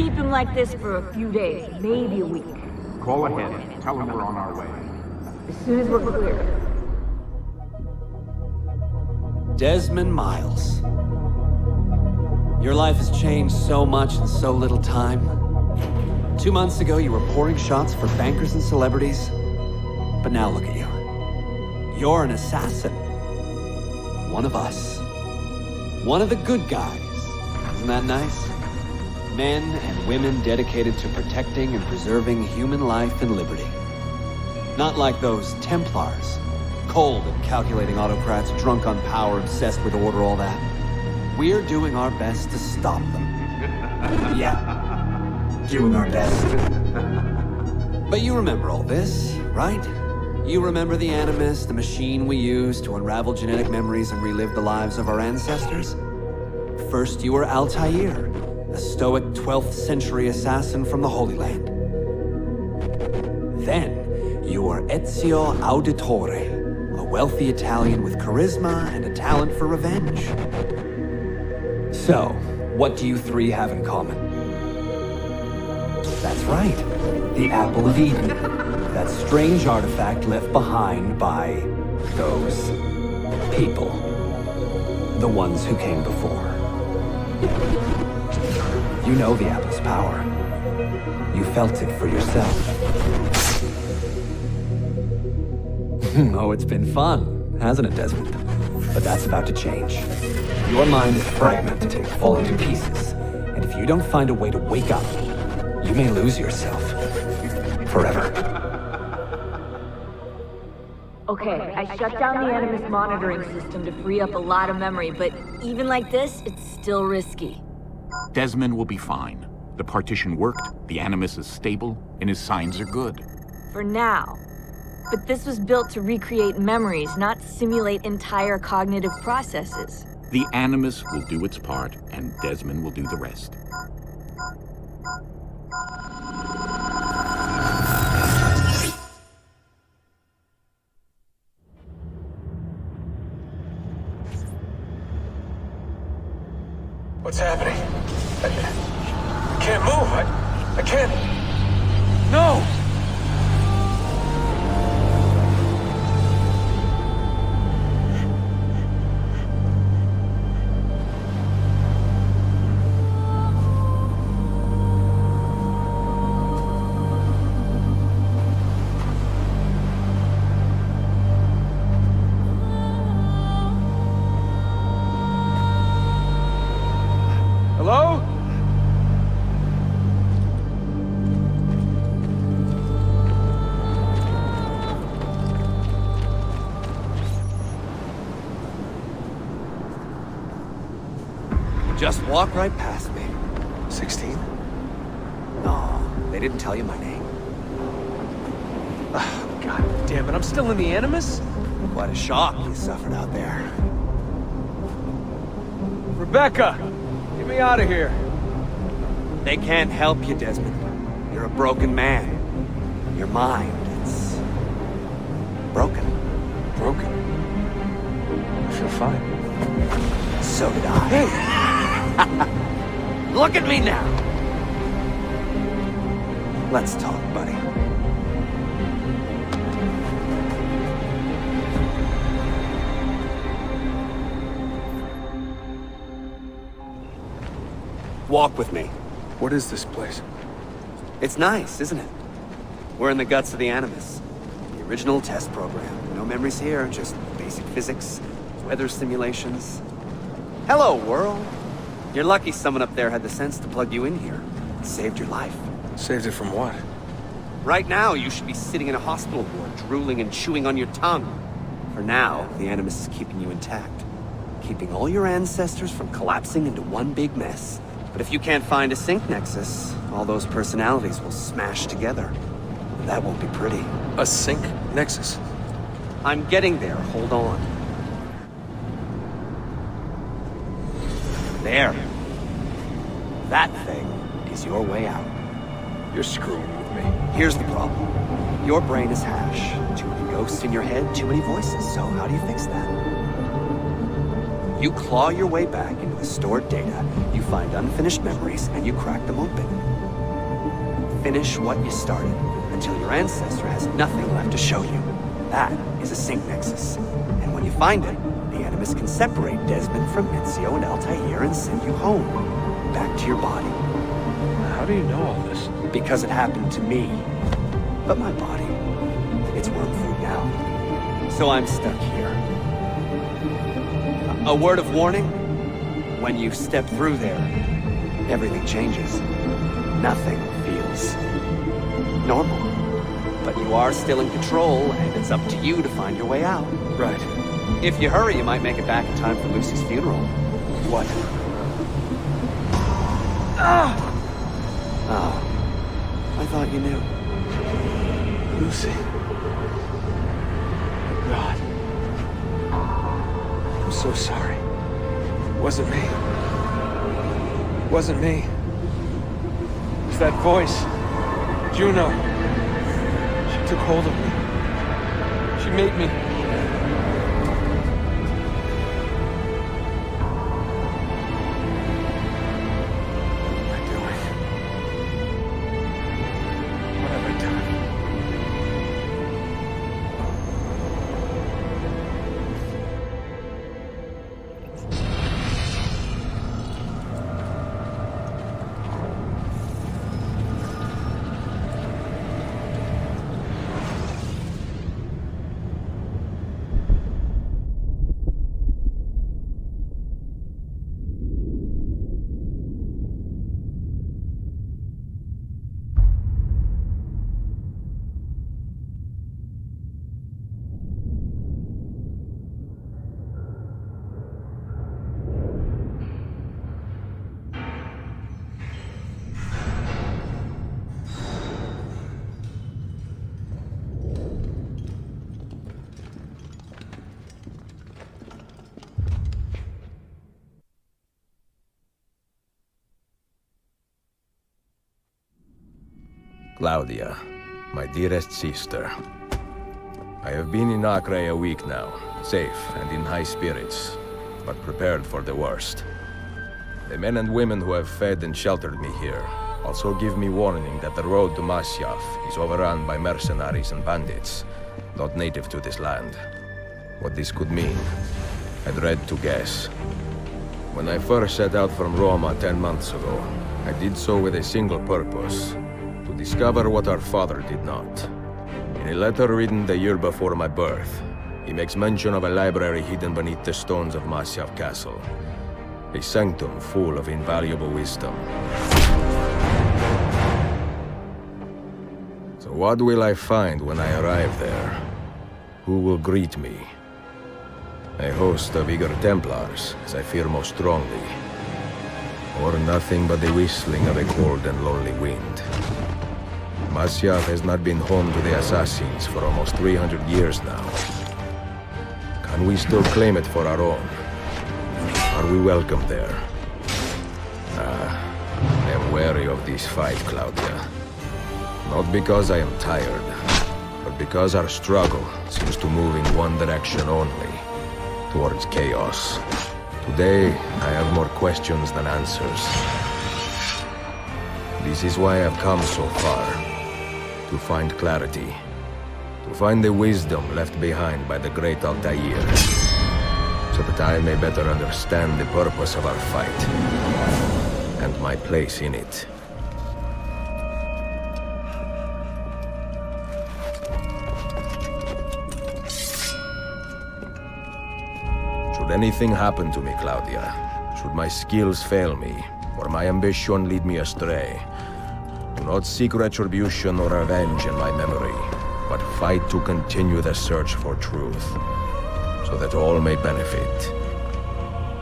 keep him like this for a few days, maybe a week. Call ahead. Tell him we're on our way. As soon as we're clear. Desmond Miles. Your life has changed so much in so little time. 2 months ago, you were pouring shots for bankers and celebrities. But now look at you. You're an assassin. One of us. One of the good guys. Isn't that nice? Men and women dedicated to protecting and preserving human life and liberty. Not like those Templars. Cold and calculating autocrats, drunk on power, obsessed with order, all that. We're doing our best to stop them. Yeah. Doing our best. But you remember all this, right? You remember the Animus, the machine we used to unravel genetic memories and relive the lives of our ancestors? First, you were Altair, a stoic 12th century assassin from the Holy Land. Then, you were Ezio Auditori, a wealthy Italian with charisma and a talent for revenge. So, what do you three have in common? That's right, the Apple of Eden. That strange artifact left behind by those people. The ones who came before. You know the Apple's power. You felt it for yourself. Oh, it's been fun, hasn't it, Desmond? But that's about to change. Your mind is fragmented and falling to pieces. And if you don't find a way to wake up, you may lose yourself. Forever. Okay, I shut down the Animus monitoring system to free up a lot of memory, but even like this, it's still risky. Desmond will be fine. The partition worked, the Animus is stable, and his signs are good. For now. But this was built to recreate memories, not simulate entire cognitive processes. The Animus will do its part, and Desmond will do the rest. What's happening? I can't move. I can't. No! Hello? Just walk right past me. 16? No, they didn't tell you my name. Oh, God damn it, I'm still in the Animus? Quite a shock you suffered out there. Rebecca! Get me out of here. They can't help you, Desmond. You're a broken man. Your mind, it's broken. Broken? I feel fine. So did I. Hey! Look at me now! Let's talk, buddy. Walk with me. What is this place? It's nice, isn't it? We're in the guts of the Animus. The original test program. No memories here, just basic physics, weather simulations. Hello, world. You're lucky someone up there had the sense to plug you in here. It saved your life. Saved it from what? Right now, you should be sitting in a hospital ward, drooling and chewing on your tongue. For now, the Animus is keeping you intact. Keeping all your ancestors from collapsing into one big mess. But if you can't find a sync nexus, all those personalities will smash together. And that won't be pretty. A sync nexus? I'm getting there, hold on. There. That thing is your way out. You're screwing with me. Here's the problem. Your brain is hash. Too many ghosts in your head, too many voices. So how do you fix that? You claw your way back into the stored data, you find unfinished memories, and you crack them open. finish what you started, until your ancestor has nothing left to show you. That is a sync nexus. And when you find it, the Animus can separate Desmond from Ezio and Altair and send you home. Back to your body. How do you know all this? Because it happened to me. But my body, it's worm food now. So I'm stuck here. A word of warning? When you step through there, everything changes. Nothing feels normal. But you are still in control, and it's up to you to find your way out. Right. If you hurry, you might make it back in time for Lucy's funeral. What? Oh. I thought you knew. Lucy. Oh, God. I'm so sorry. It wasn't me. It wasn't me. It was that voice. Juno. She took hold of me. She made me... Claudia, my dearest sister. I have been in Acre a week now, safe and in high spirits, but prepared for the worst. The men and women who have fed and sheltered me here also give me warning that the road to Masyaf is overrun by mercenaries and bandits, not native to this land. What this could mean, I dread to guess. When I first set out from Roma 10 months ago, I did so with a single purpose: to discover what our father did not. In a letter written the year before my birth, he makes mention of a library hidden beneath the stones of Masyaf Castle. A sanctum full of invaluable wisdom. So what will I find when I arrive there? Who will greet me? A host of eager Templars, as I fear most strongly. Or nothing but the whistling of a cold and lonely wind. Masyaf has not been home to the assassins for almost 300 years now. Can we still claim it for our own? Are we welcome there? I am wary of this fight, Claudia. Not because I am tired, but because our struggle seems to move in one direction only, towards chaos. Today, I have more questions than answers. This is why I've come so far. To find clarity. To find the wisdom left behind by the great Altair. So that I may better understand the purpose of our fight. And my place in it. Should anything happen to me, Claudia, should my skills fail me, or my ambition lead me astray, do not seek retribution or revenge in my memory, but fight to continue the search for truth, so that all may benefit.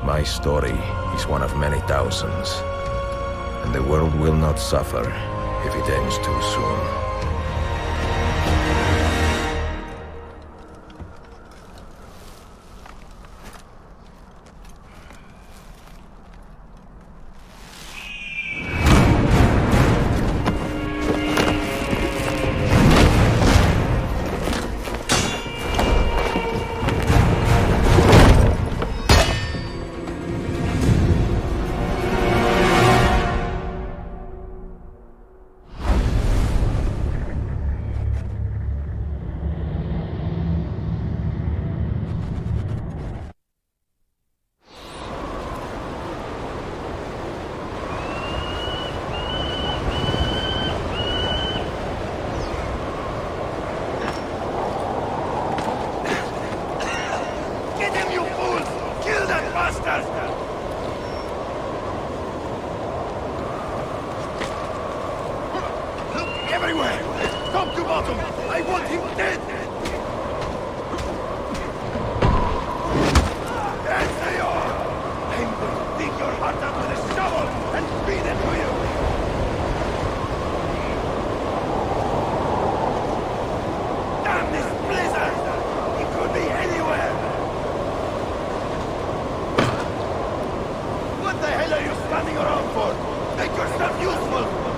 My story is one of many thousands, and the world will not suffer if it ends too soon. everywhere! Top to bottom! I want him dead! Ezio! I'm going to dig your heart out with a shovel and feed it to you! Damn this blizzard! It could be anywhere! What the hell are you standing around for? Make yourself useful!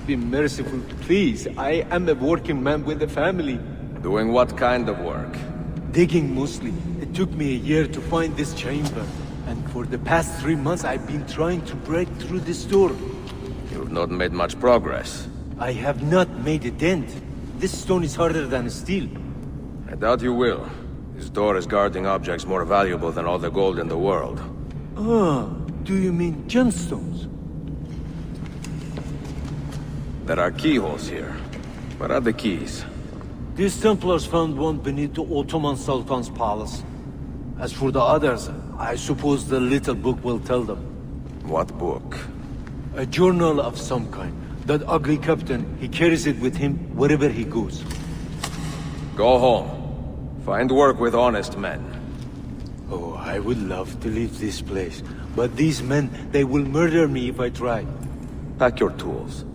Be merciful, please. I am a working man with a family. Doing what kind of work? Digging mostly. It took me a year to find this chamber. And for the past 3 months I've been trying to break through this door. You've not made much progress. I have not made a dent. This stone is harder than steel. I doubt you will. This door is guarding objects more valuable than all the gold in the world. Ah, do you mean gemstones? There are keyholes here. Where are the keys? These Templars found one beneath the Ottoman Sultan's palace. As for the others, I suppose the little book will tell them. What book? A journal of some kind. That ugly captain, he carries it with him wherever he goes. Go home. Find work with honest men. Oh, I would love to leave this place, but these men, they will murder me if I try. Pack your tools.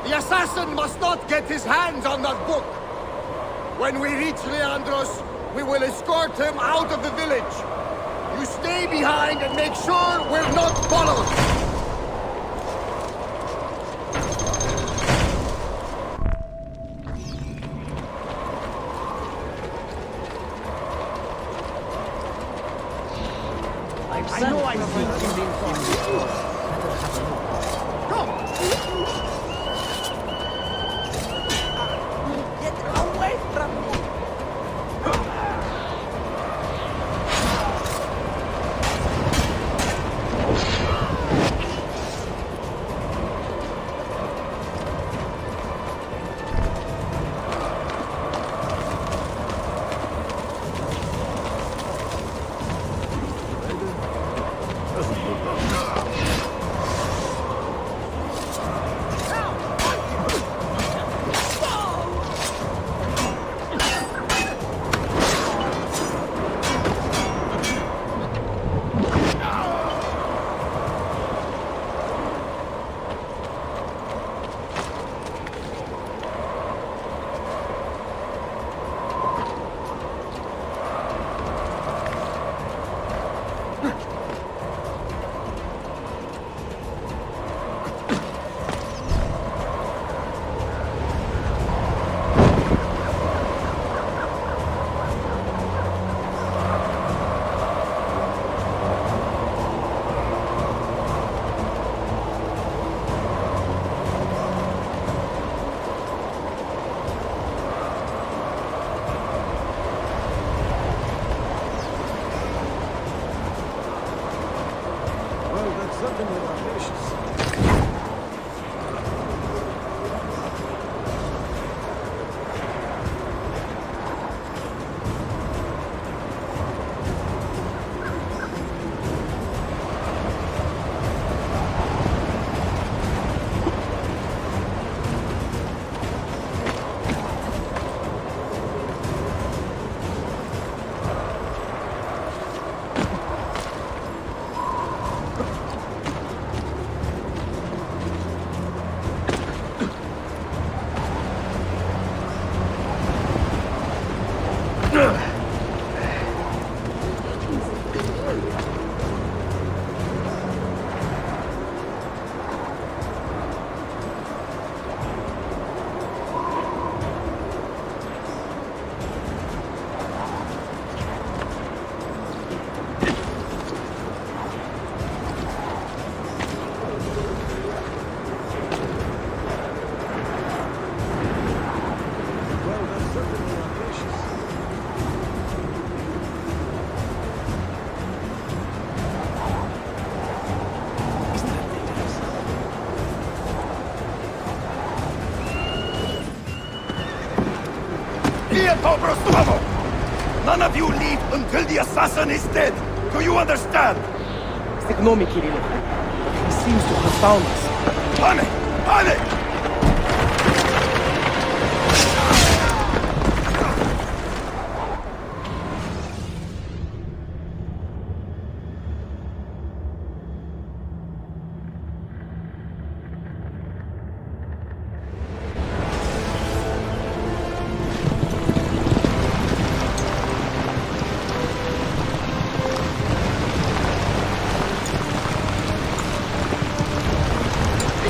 The assassin must not get his hands on that book! When we reach Leandros, we will escort him out of the village. You stay behind and make sure we're not followed! I know I've seen you. Come! Get away from me! None of you leave until the assassin is dead! Do you understand? Ignore me, Kirillov. He seems to have found us. Panic! Panic!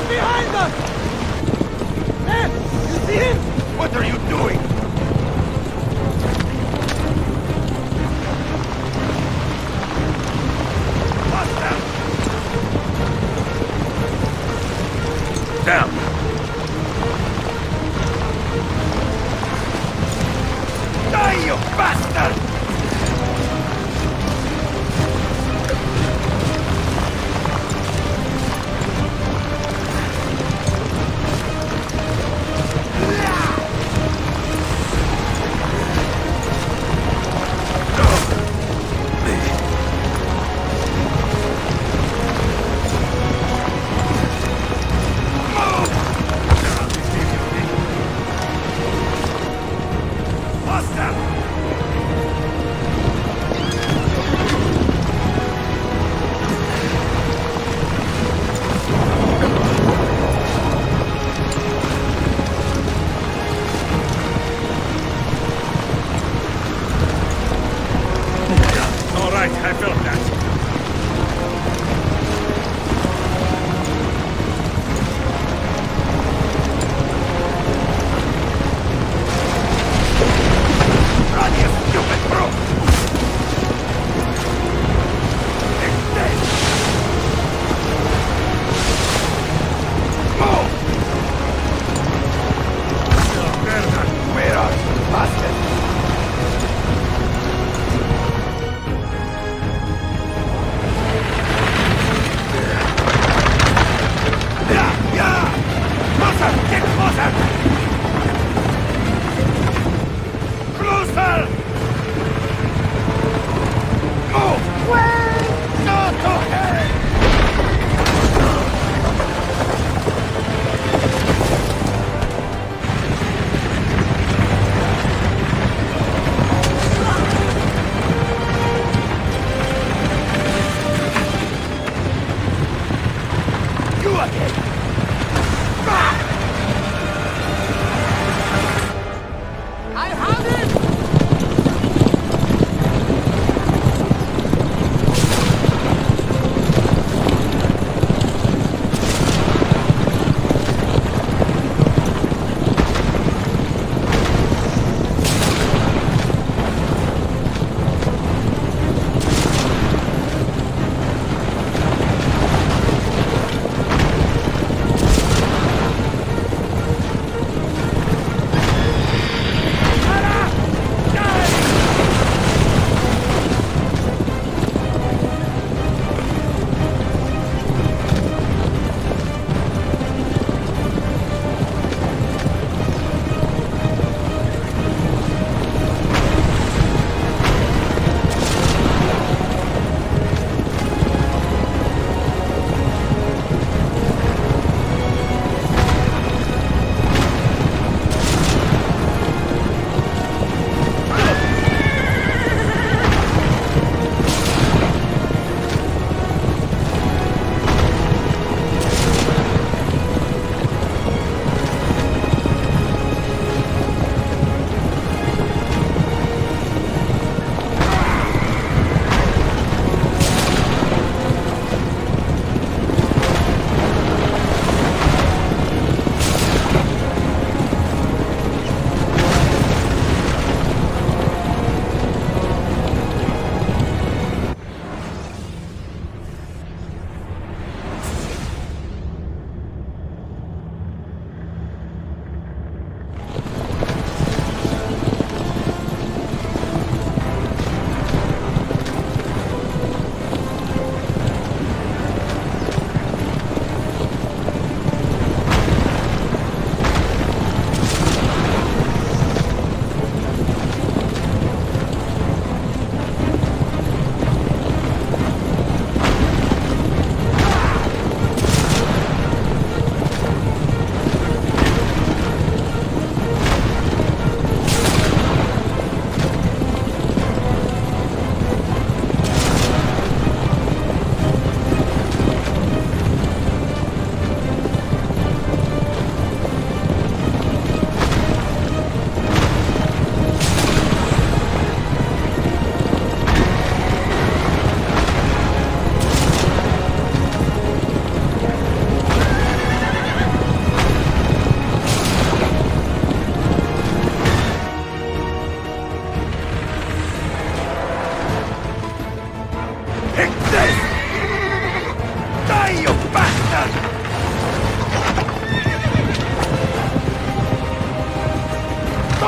Behind us!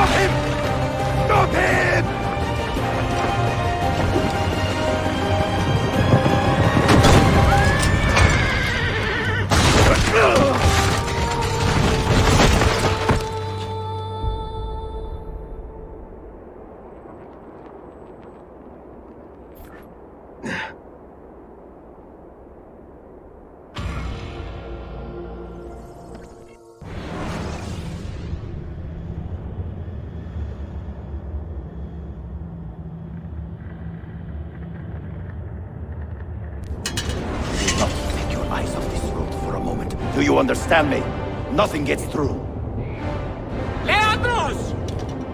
Stop him! Stop him! Do you understand me? Nothing gets through. Leandros!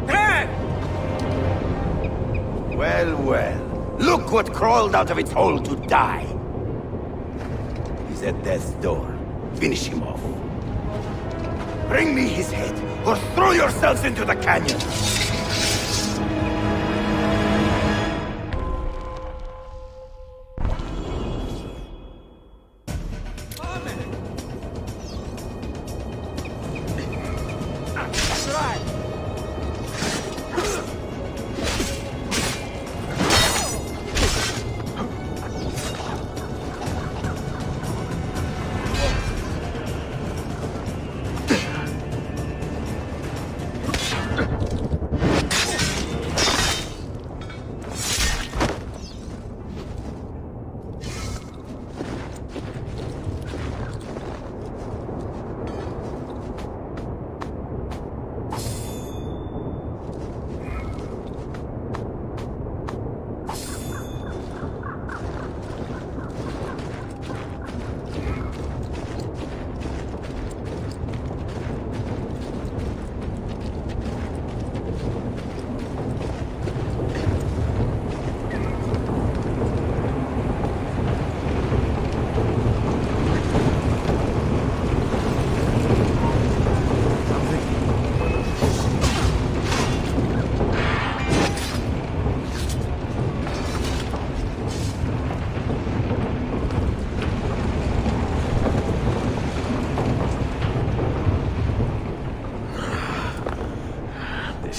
There! Well, well. Look what crawled out of its hole to die. He's at death's door. Finish him off. Bring me his head, or throw yourselves into the canyon!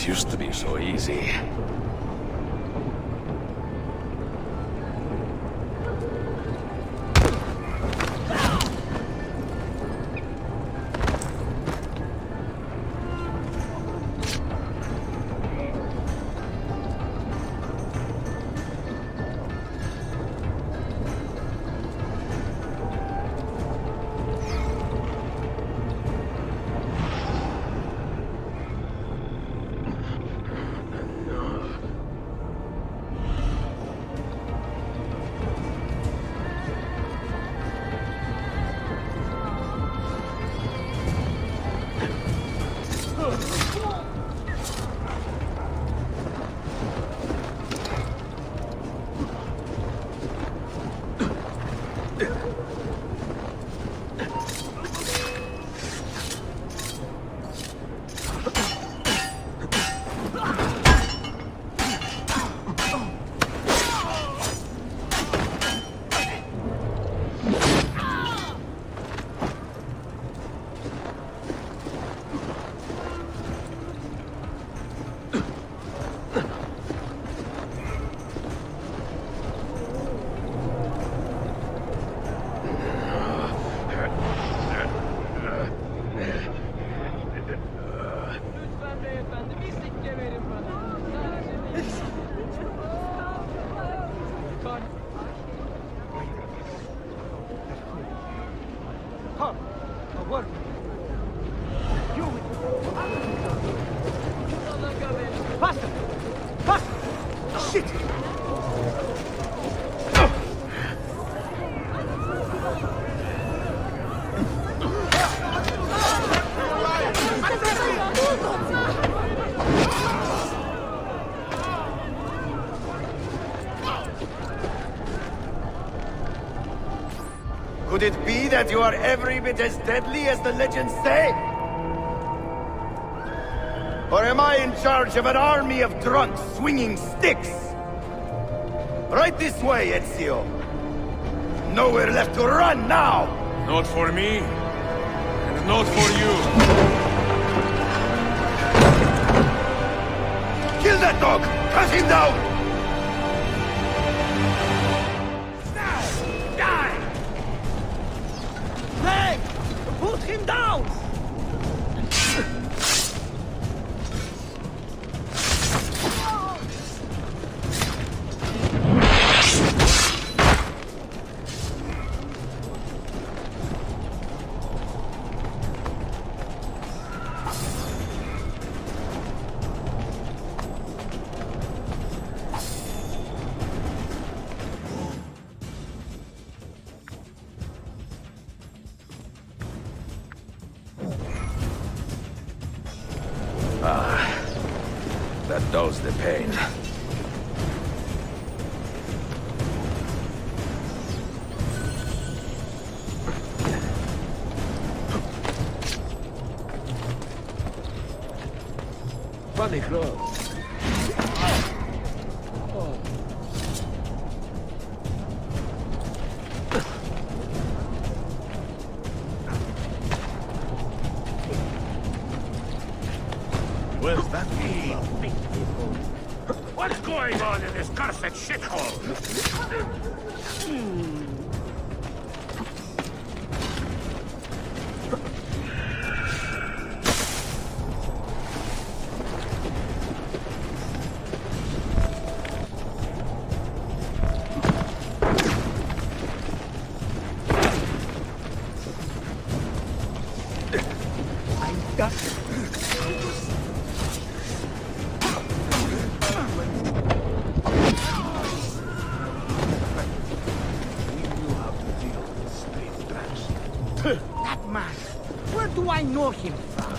Used to be so easy. Could it be that you are every bit as deadly as the legends say? Or am I in charge of an army of drunks swinging sticks? Right this way, Ezio. Nowhere left to run now! Not for me, and not for you. that dog! Cut him down! Now! Die! Leg! Put him down! That dulls the pain. Funny clothes. Where's that mean? What's going on in this cursed shithole? That man! Where do I know him from?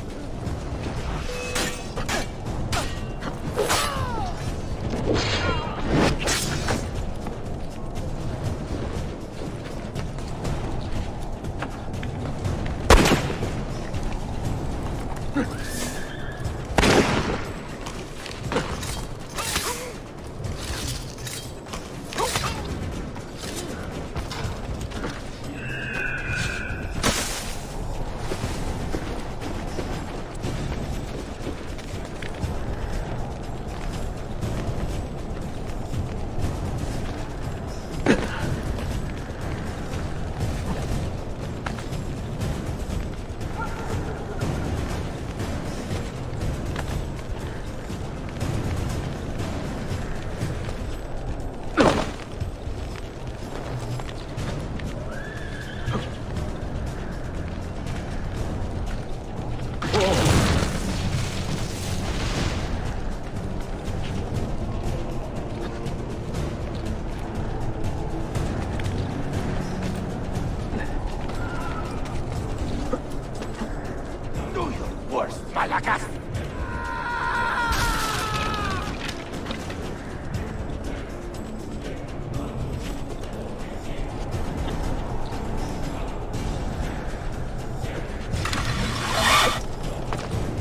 Malakas!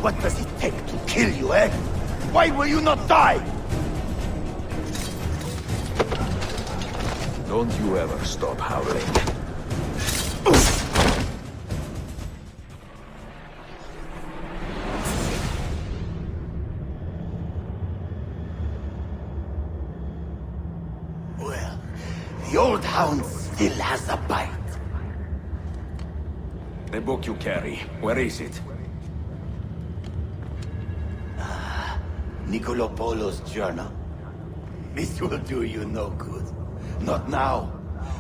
What does it take to kill you, eh? Why will you not die? Don't you ever stop howling. Well, the old hound still has a bite. The book you carry, where is it? Niccolo Polo's journal. This will do you no good. Not now.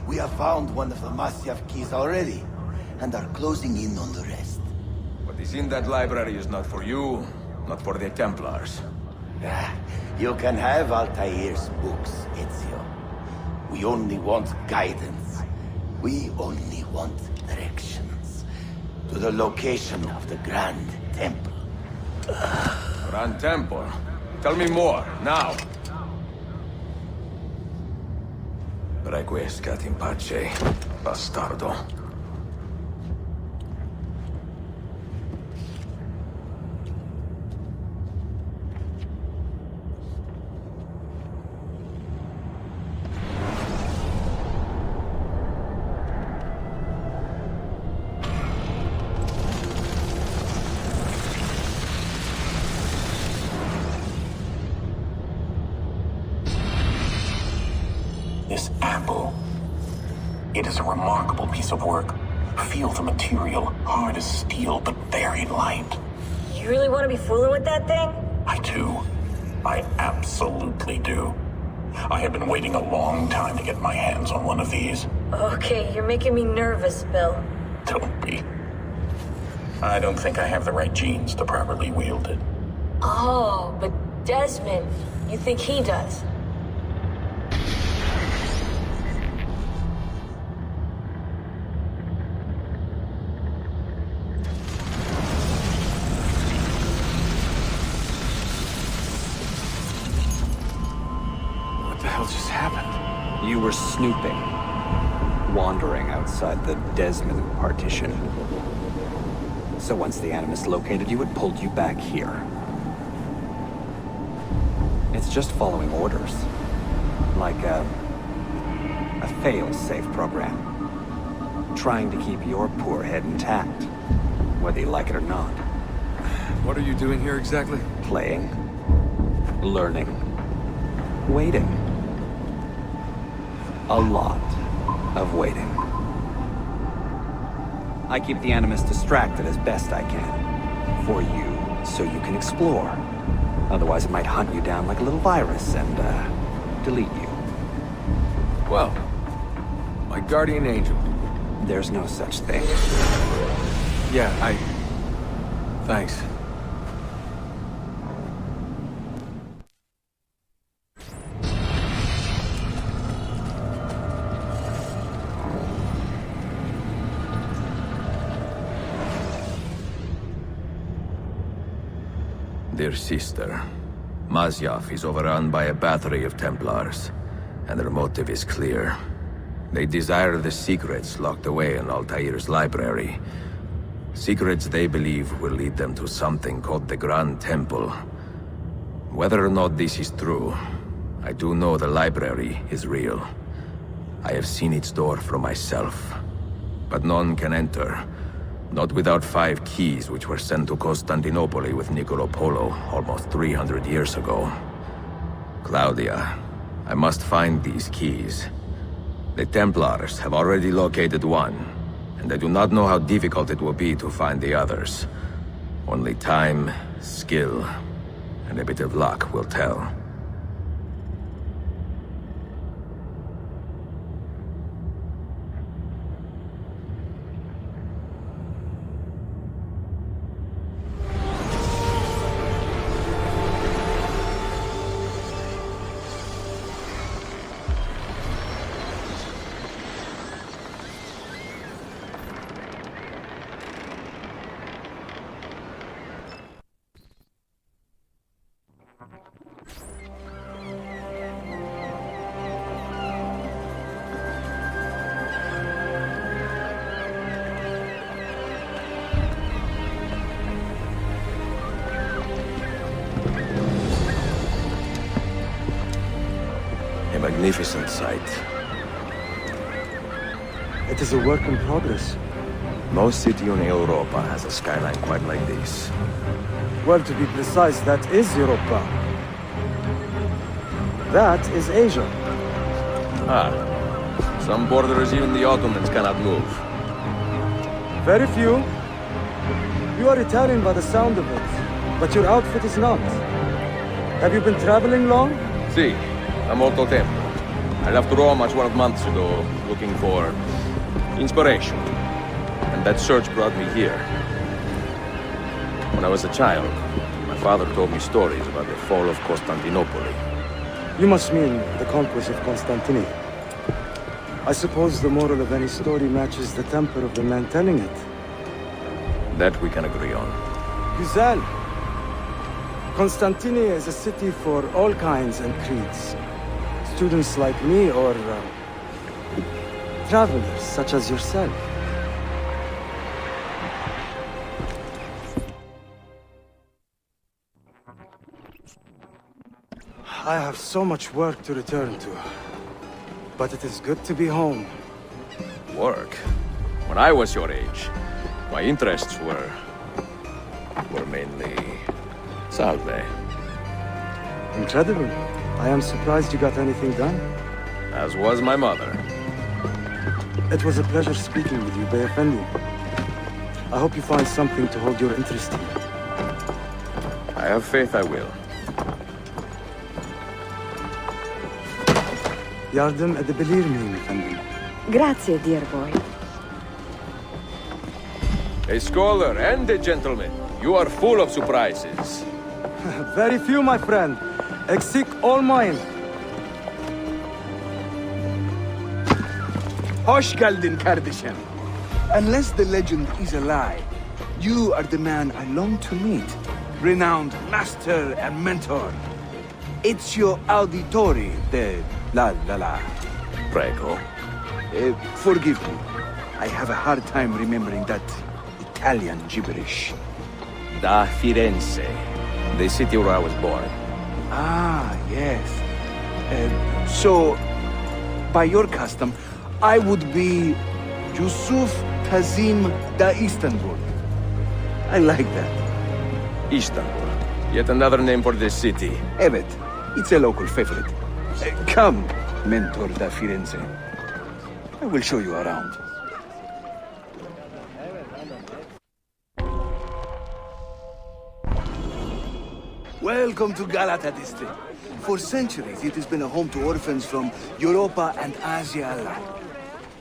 We have found one of the Masyaf keys already, and are closing in on the rest. What is in that library is not for you, not for the Templars. You can have Altair's books, Ezio. We only want guidance. We only want directions. To the location of the Grand Temple. Grand Temple? Tell me more, now! Requiescat in pace, bastardo. this apple. It is a remarkable piece of work. Feel the material, hard as steel, but very light. You really want to be fooling with that thing? I do. I absolutely do. I have been waiting a long time to get my hands on one of these. Okay, you're making me nervous, Bill. Don't be. I don't think I have the right genes to properly wield it. Oh, but Desmond, you think he does? What the hell just happened? You were snooping, wandering outside the Desmond partition. So once the Animus located you, it pulled you back here. It's just following orders. Like a fail-safe program. Trying to keep your poor head intact, whether you like it or not. What are you doing here exactly? Playing, learning, waiting. A lot of waiting. I keep the Animus distracted as best I can. For you, so you can explore. Otherwise it might hunt you down like a little virus and, delete you. Well, my guardian angel. There's no such thing. Yeah, thanks. Dear sister, Masyaf is overrun by a battery of Templars, and their motive is clear. They desire the secrets locked away in Altair's library. Secrets they believe will lead them to something called the Grand Temple. Whether or not this is true, I do know the library is real. I have seen its door for myself. But none can enter. Not without 5 keys which were sent to Constantinople with Niccolo Polo almost 300 years ago. Claudia, I must find these keys. The Templars have already located one, and I do not know how difficult it will be to find the others. Only time, skill, and a bit of luck will tell. A magnificent sight. It is a work in progress. No city in Europa has a skyline quite like this. Well, to be precise, that is Europa. That is Asia. Ah, some borders even the Ottomans cannot move. Very few. You are Italian by the sound of it, but your outfit is not. Have you been traveling long? Si, da molto tempo. I left Rome 12 months ago, looking for inspiration. And that search brought me here. When I was a child, my father told me stories about the fall of Constantinople. You must mean the conquest of Constantinople. I suppose the moral of any story matches the temper of the man telling it. That we can agree on. Güzel. Constantinople is a city for all kinds and creeds. Students like me or travelers such as yourself. I have so much work to return to, but it is good to be home. Work? When I was your age, my interests were mainly salve. Incredible. I am surprised you got anything done. As was my mother. It was a pleasure speaking with you, Bey Effendi. I hope you find something to hold your interest in. I have faith I will. Yardım edebilir miyim efendim? Grazie, dear boy. A scholar and a gentleman. You are full of surprises. Very few, my friend. Eksik olmayın. Hoş geldin kardeşim. Unless the legend is a lie, you are the man I long to meet. Renowned master and mentor. Ezio Auditori de la. Prego. Forgive me. I have a hard time remembering that Italian gibberish. Da Firenze. The city where I was born. Ah, yes. So, by your custom, I would be Yusuf Kazim da Istanbul. I like that. Istanbul. Yet another name for this city. Evet, it's a local favorite. Come, Mentor da Firenze. I will show you around. Welcome to Galata district. For centuries, it has been a home to orphans from Europa and Asia alike.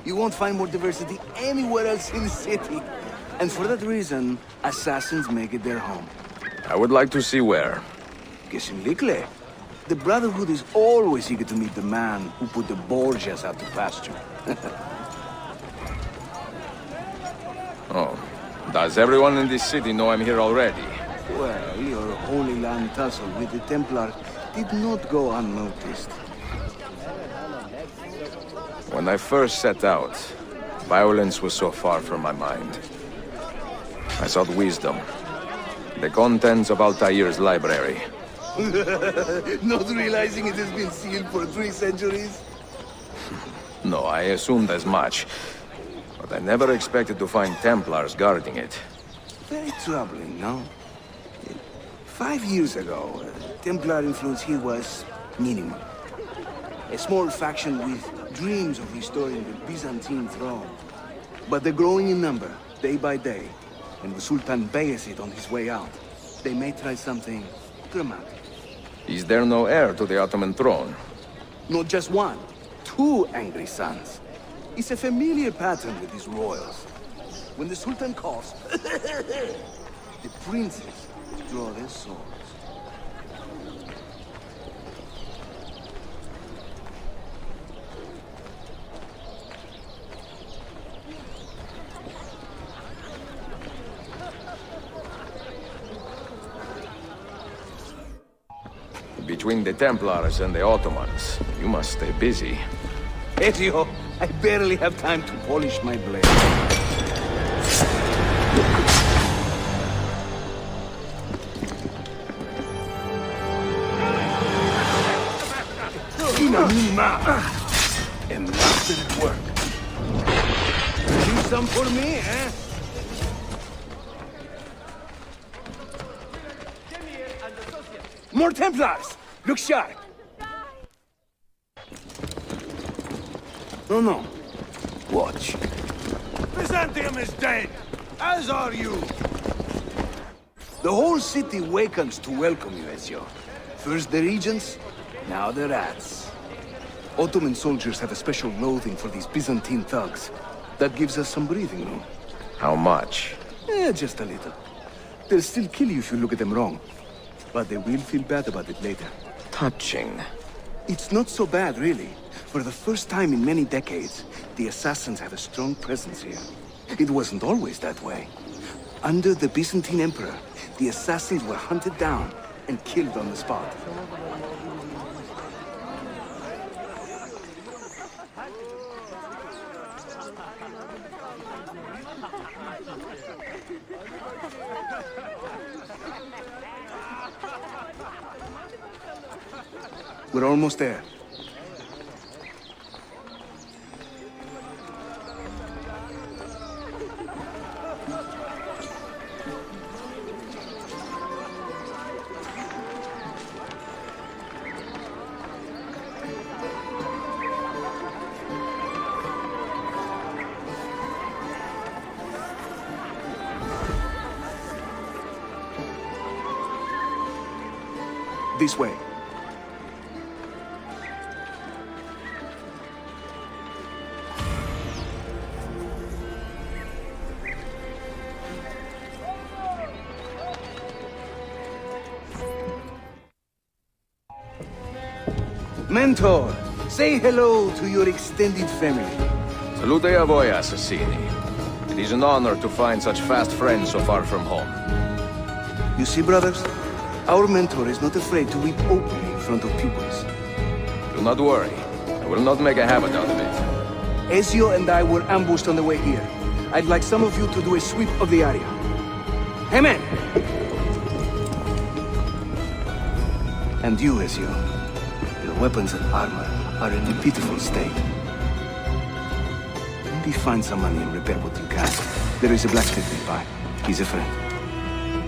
You won't find more diversity anywhere else in the city. And for that reason, assassins make it their home. I would like to see where. Kesinlikle. The Brotherhood is always eager to meet the man who put the Borgias out to pasture. Oh. Does everyone in this city know I'm here already? Well, your Holy Land tussle with the Templars did not go unnoticed. When I first set out, violence was so far from my mind. I sought wisdom. The contents of Altair's library. Not realizing it has been sealed for 3 centuries? No, I assumed as much. But I never expected to find Templars guarding it. Very troubling, no? 5 years ago, Templar influence here was minimal. A small faction with dreams of restoring the Byzantine throne. But they're growing in number, day by day. And the Sultan bears it on his way out. They may try something dramatic. Is there no heir to the Ottoman throne? Not just one, 2 angry sons. It's a familiar pattern with these royals. When the Sultan calls, the princes draw their swords. Between the Templars and the Ottomans, you must stay busy. Ezio, I barely have time to polish my blade. A master at work. Do some for me, eh? More Templars! Look sharp! No. Watch. Byzantium is dead, as are you. The whole city wakens to welcome you, Ezio. First the regents, now the rats. Ottoman soldiers have a special loathing for these Byzantine thugs. That gives us some breathing room. How much? Just a little. They'll still kill you if you look at them wrong. But they will feel bad about it later. Touching. It's not so bad, really. For the first time in many decades, the assassins have a strong presence here. It wasn't always that way. Under the Byzantine Emperor, the assassins were hunted down and killed on the spot. We're almost there. This way. Mentor, say hello to your extended family. Salute a voi, assassini. It is an honor to find such fast friends so far from home. You see, brothers? Our mentor is not afraid to weep openly in front of pupils. Do not worry. I will not make a habit out of it. Ezio and I were ambushed on the way here. I'd like some of you to do a sweep of the area. Hey, man! And you, Ezio. Your weapons and armor are in a pitiful state. Maybe find some money and repair what you can. There is a blacksmith nearby. He's a friend.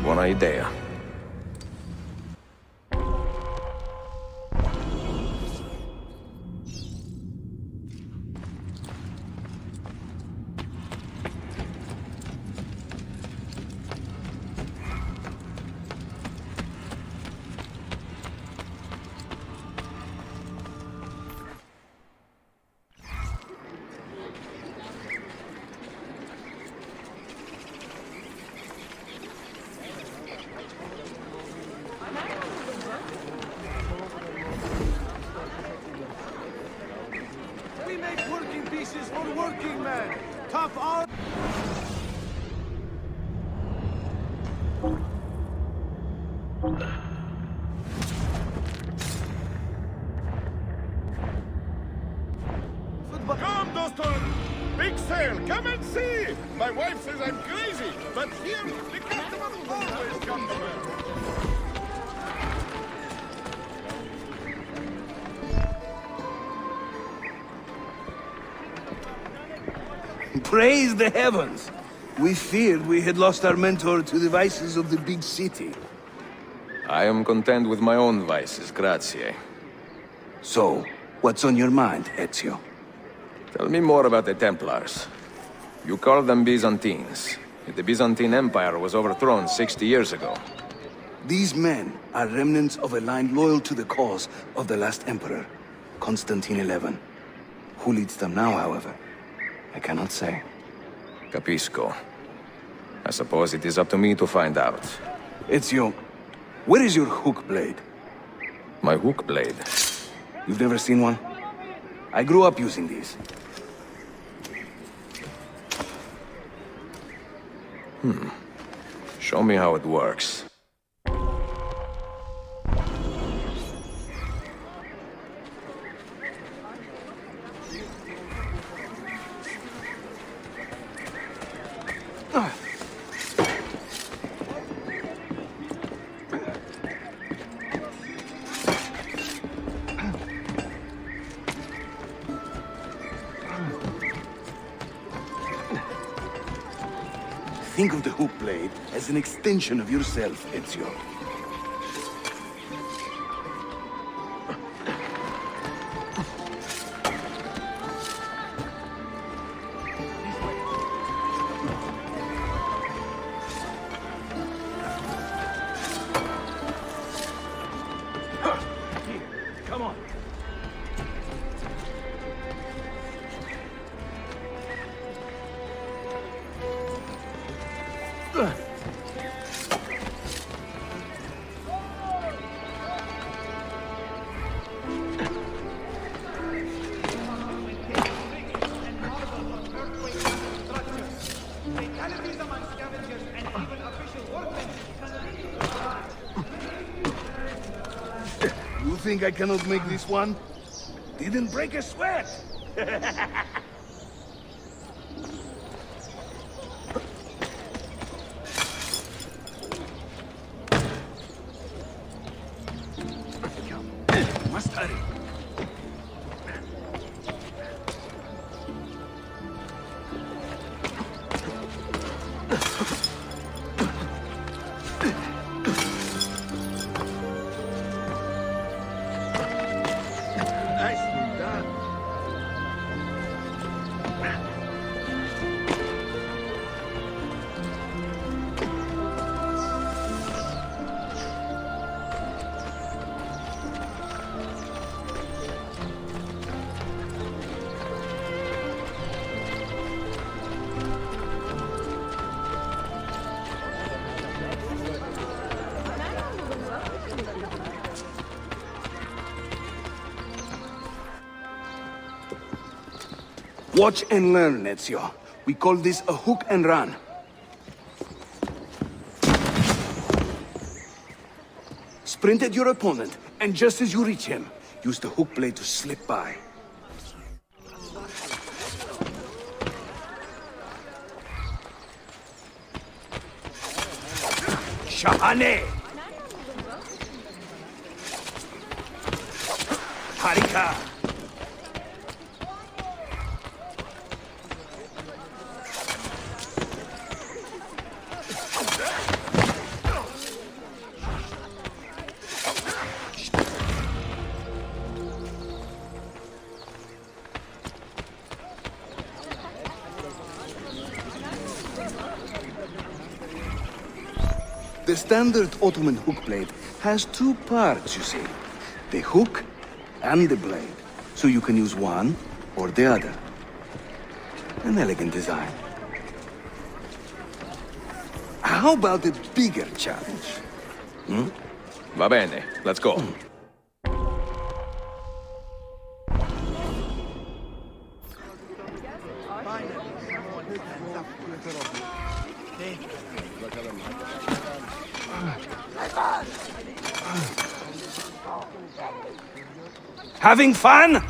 Buona idea. Come, Doston! Big sale! Come and see! My wife says I'm crazy, but here, the customers always come to her. Praise the heavens! We feared we had lost our mentor to the vices of the big city. I am content with my own vices, grazie. So, what's on your mind, Ezio? Tell me more about the Templars. You call them Byzantines. The Byzantine Empire was overthrown 60 years ago. These men are remnants of a line loyal to the cause of the last emperor, Constantine XI. Who leads them now, however? I cannot say. Capisco. I suppose it is up to me to find out. Ezio, where is your hook blade? My hook blade? You've never seen one? I grew up using these. Show me how it works. Think of the hook blade as an extension of yourself, Ezio. Come on. You think I cannot make this one? Didn't break a sweat! Must hurry. Watch and learn, Ezio. We call this a hook and run. Sprint at your opponent, and just as you reach him, use the hook blade to slip by. Shahane! Harika! The standard Ottoman hook blade has two parts, you see. The hook and the blade. So you can use one or the other. An elegant design. How about a bigger challenge? Va bene, let's go. Having fun?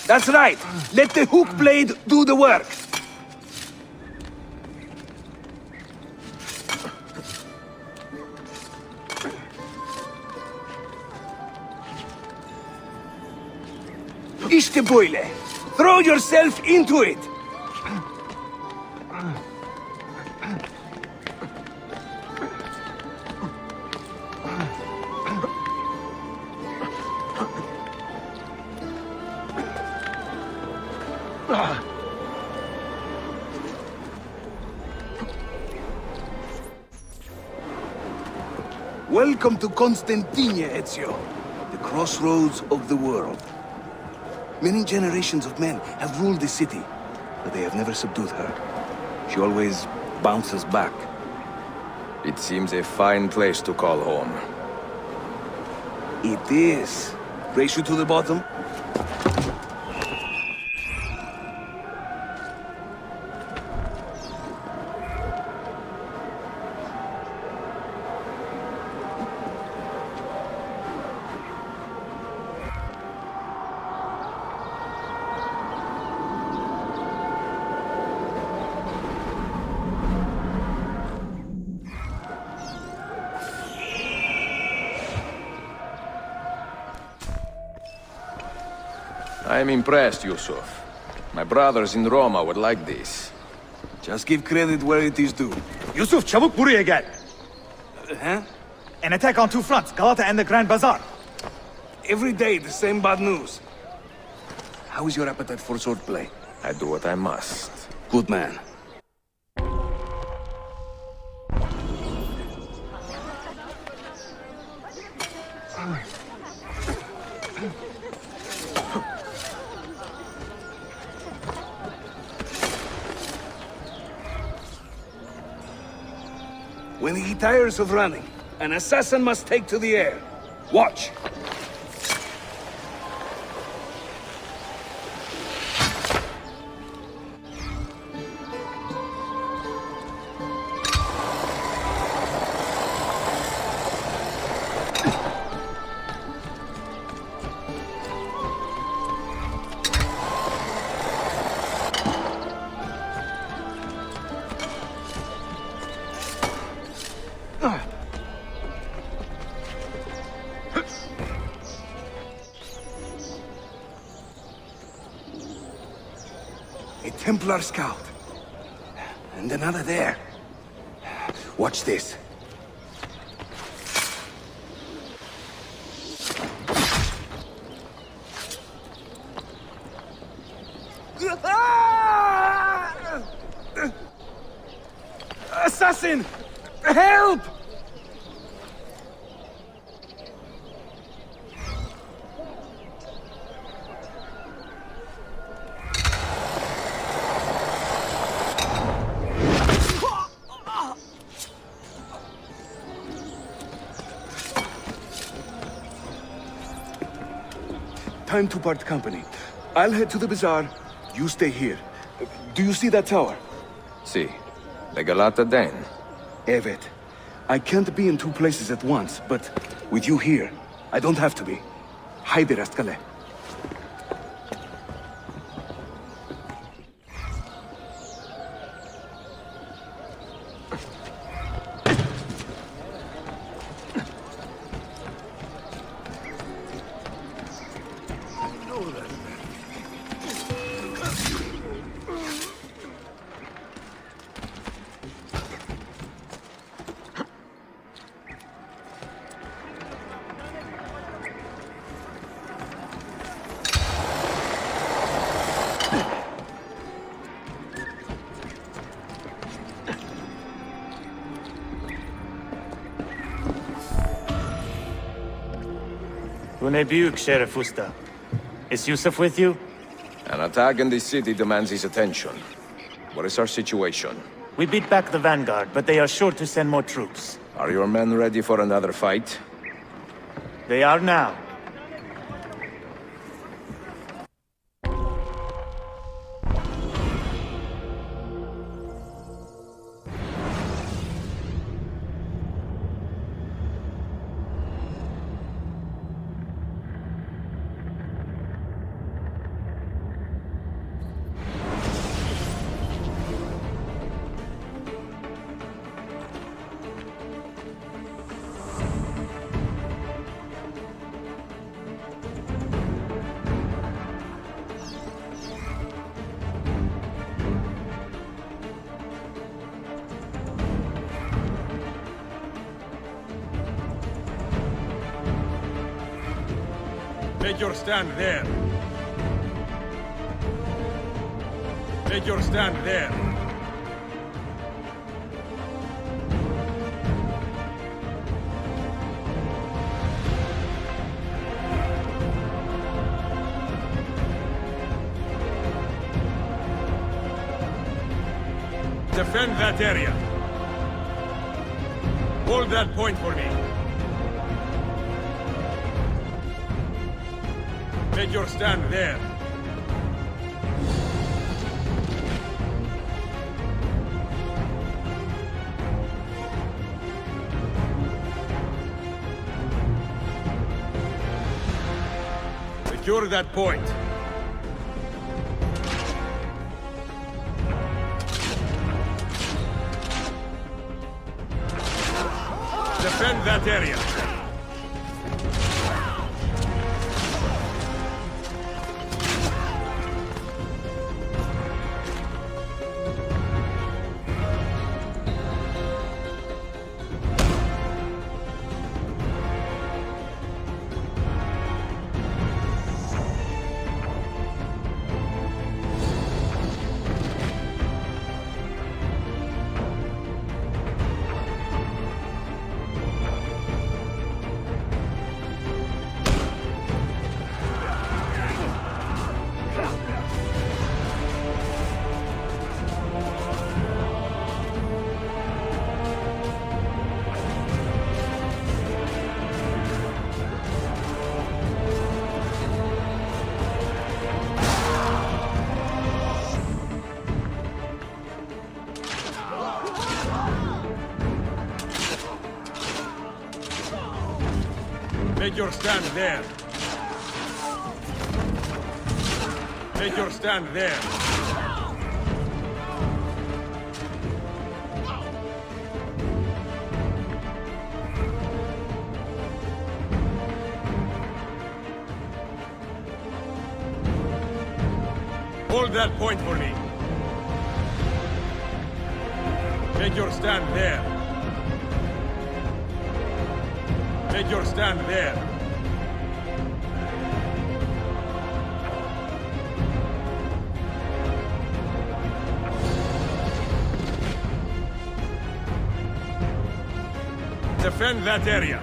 That's right. Let the hook blade do the work. İşte böyle. Throw yourself into it. Welcome to Constantine, Ezio, the crossroads of the world. Many generations of men have ruled the city, but they have never subdued her. She always bounces back. It seems a fine place to call home. It is. Race you to the bottom? I'm impressed, Yusuf. My brothers in Roma would like this. Just give credit where it is due. Yusuf, çabuk buraya gel. Huh? An attack on two fronts, Galata and the Grand Bazaar. Every day, the same bad news. How is your appetite for swordplay? I do what I must. Good man. When he tires of running, an assassin must take to the air. Watch! A Templar scout. And another there. Watch this. Assassin! Help! time to part company. I'll head to the bazaar. You stay here. Do you see that tower? Si. The Galata Den. Evet. I can't be in two places at once, but with you here, I don't have to be. Haydi rastgele. Bu ne büyük Şerif Usta. Is Yusuf with you? An attack in this city demands his attention. What is our situation? We beat back the vanguard, but they are sure to send more troops. Are your men ready for another fight? They are now. Take your stand there. Take your stand there. Defend that area. Hold that point for me. Take your stand there. Secure that point. Defend that area. Take your stand there. Take your stand there. Hold that point for me. Take your stand there. Take your stand there. Defend that area.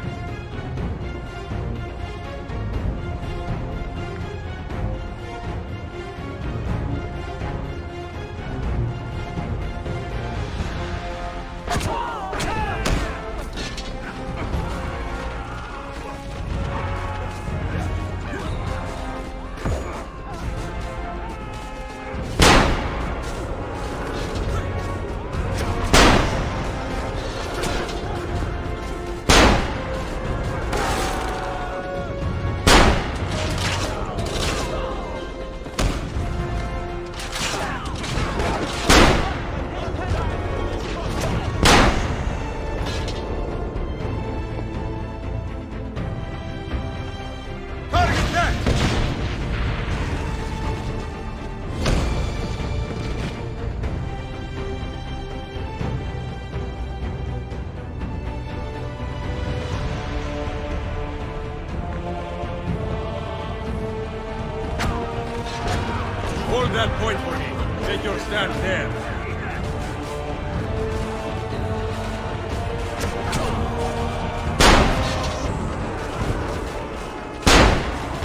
that point for me. Take your stand there.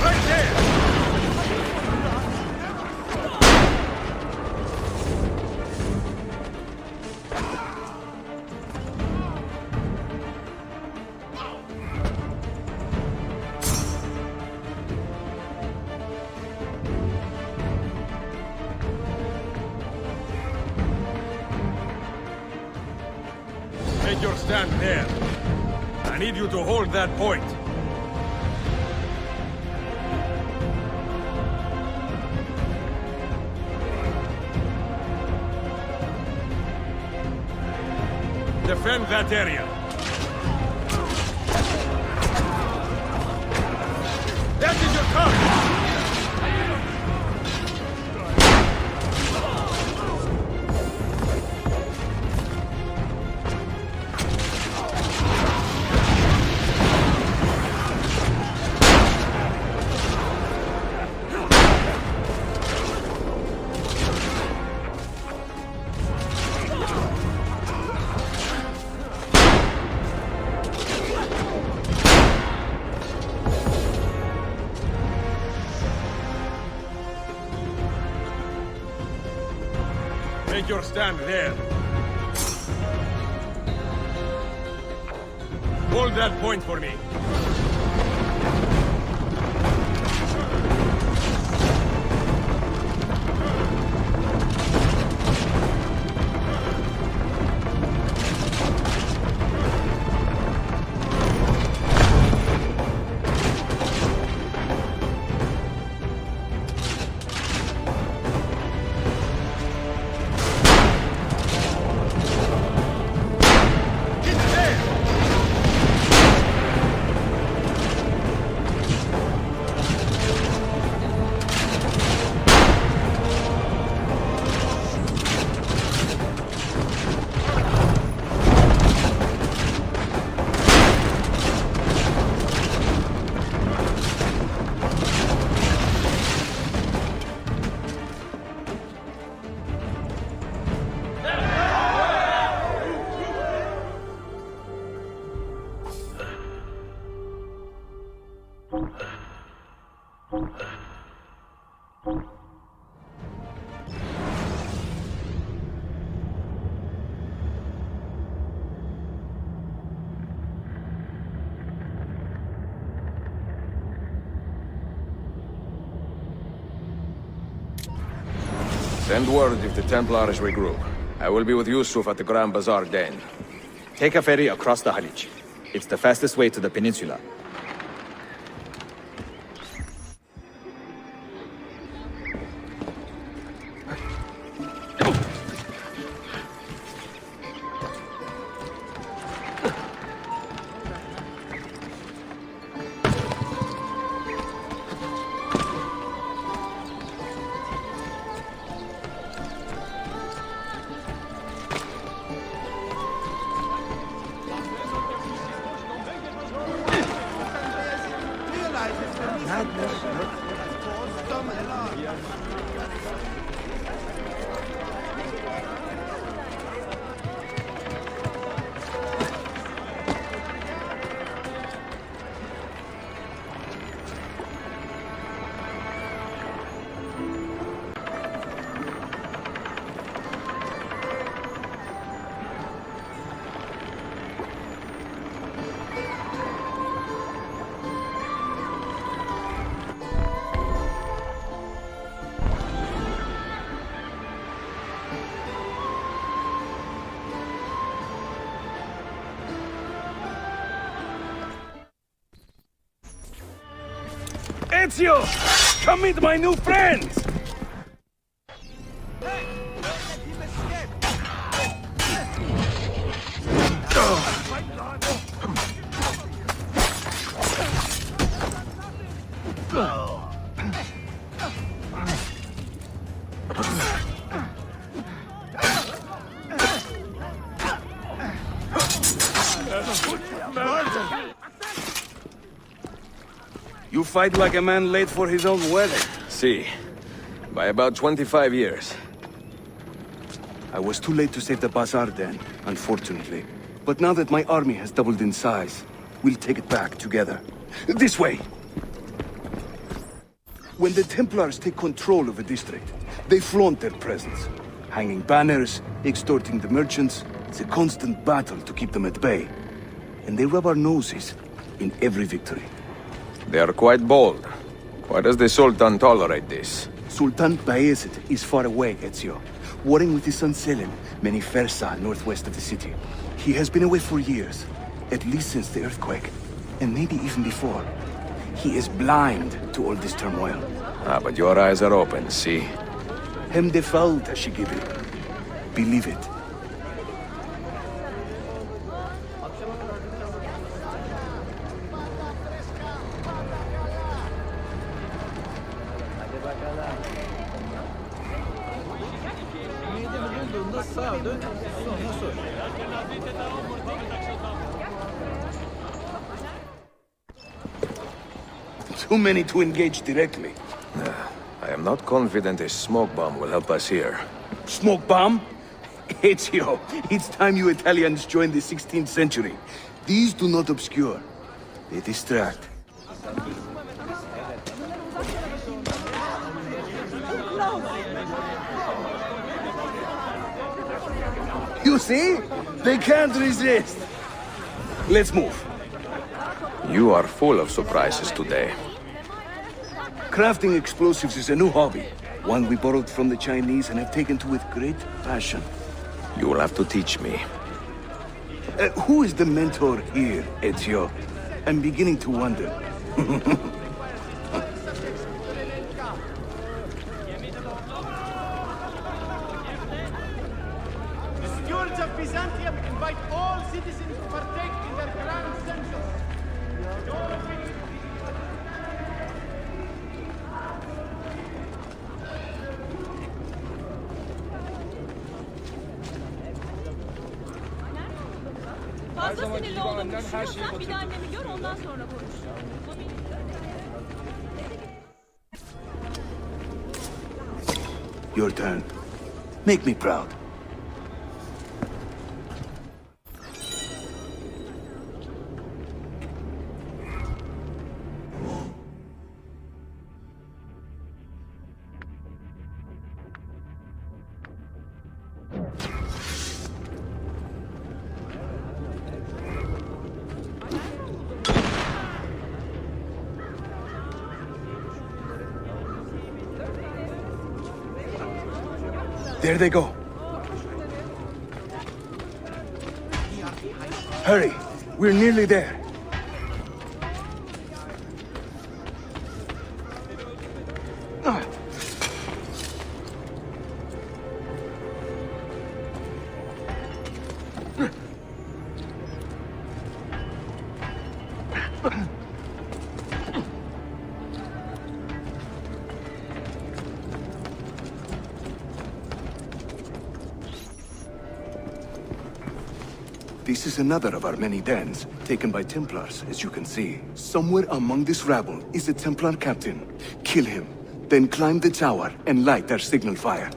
Right there! Take your stand there. I need you to hold that point. Defend that area. That is your target! Take your stand there. Hold that point for me. Send word if the Templars regroup. I will be with Yusuf at the Grand Bazaar Den. Take a ferry across the Halij. It's the fastest way to the peninsula. Ezio! Come meet my new friends! You fight like a man late for his own wedding. See, By about 25 years. I was too late to save the bazaar then, unfortunately. But now that my army has doubled in size, we'll take it back together. This way! When the Templars take control of a district, they flaunt their presence. Hanging banners, extorting the merchants, it's a constant battle to keep them at bay. And they rub our noses in every victory. They are quite bold. Why does the Sultan tolerate this? Sultan Bayezid is far away, Ezio, warring with his son Selim, many Fersa northwest of the city. He has been away for years, at least since the earthquake, and maybe even before. He is blind to all this turmoil. Ah, but your eyes are open, see? Hem defal Tashigibi. Believe it. Too many to engage directly. I am not confident a smoke bomb will help us here. Smoke bomb? Ezio, it's time you Italians joined the 16th century. These do not obscure. They distract. You see? They can't resist. Let's move. You are full of surprises today. Crafting explosives is a new hobby. One we borrowed from the Chinese and have taken to with great passion. You will have to teach me. Who is the mentor here, Ezio? I'm beginning to wonder. The stewards of Byzantium invite all citizens to partake in their grand census. Fazla sinirli olduğumu düşünüyorsan bir de annemi gör ondan sonra konuş. Your turn. Make me proud. There they go. Hurry, we're nearly there. This is another of our many dens, taken by Templars, as you can see. Somewhere among this rabble is a Templar captain. Kill him, then climb the tower and light our signal fire.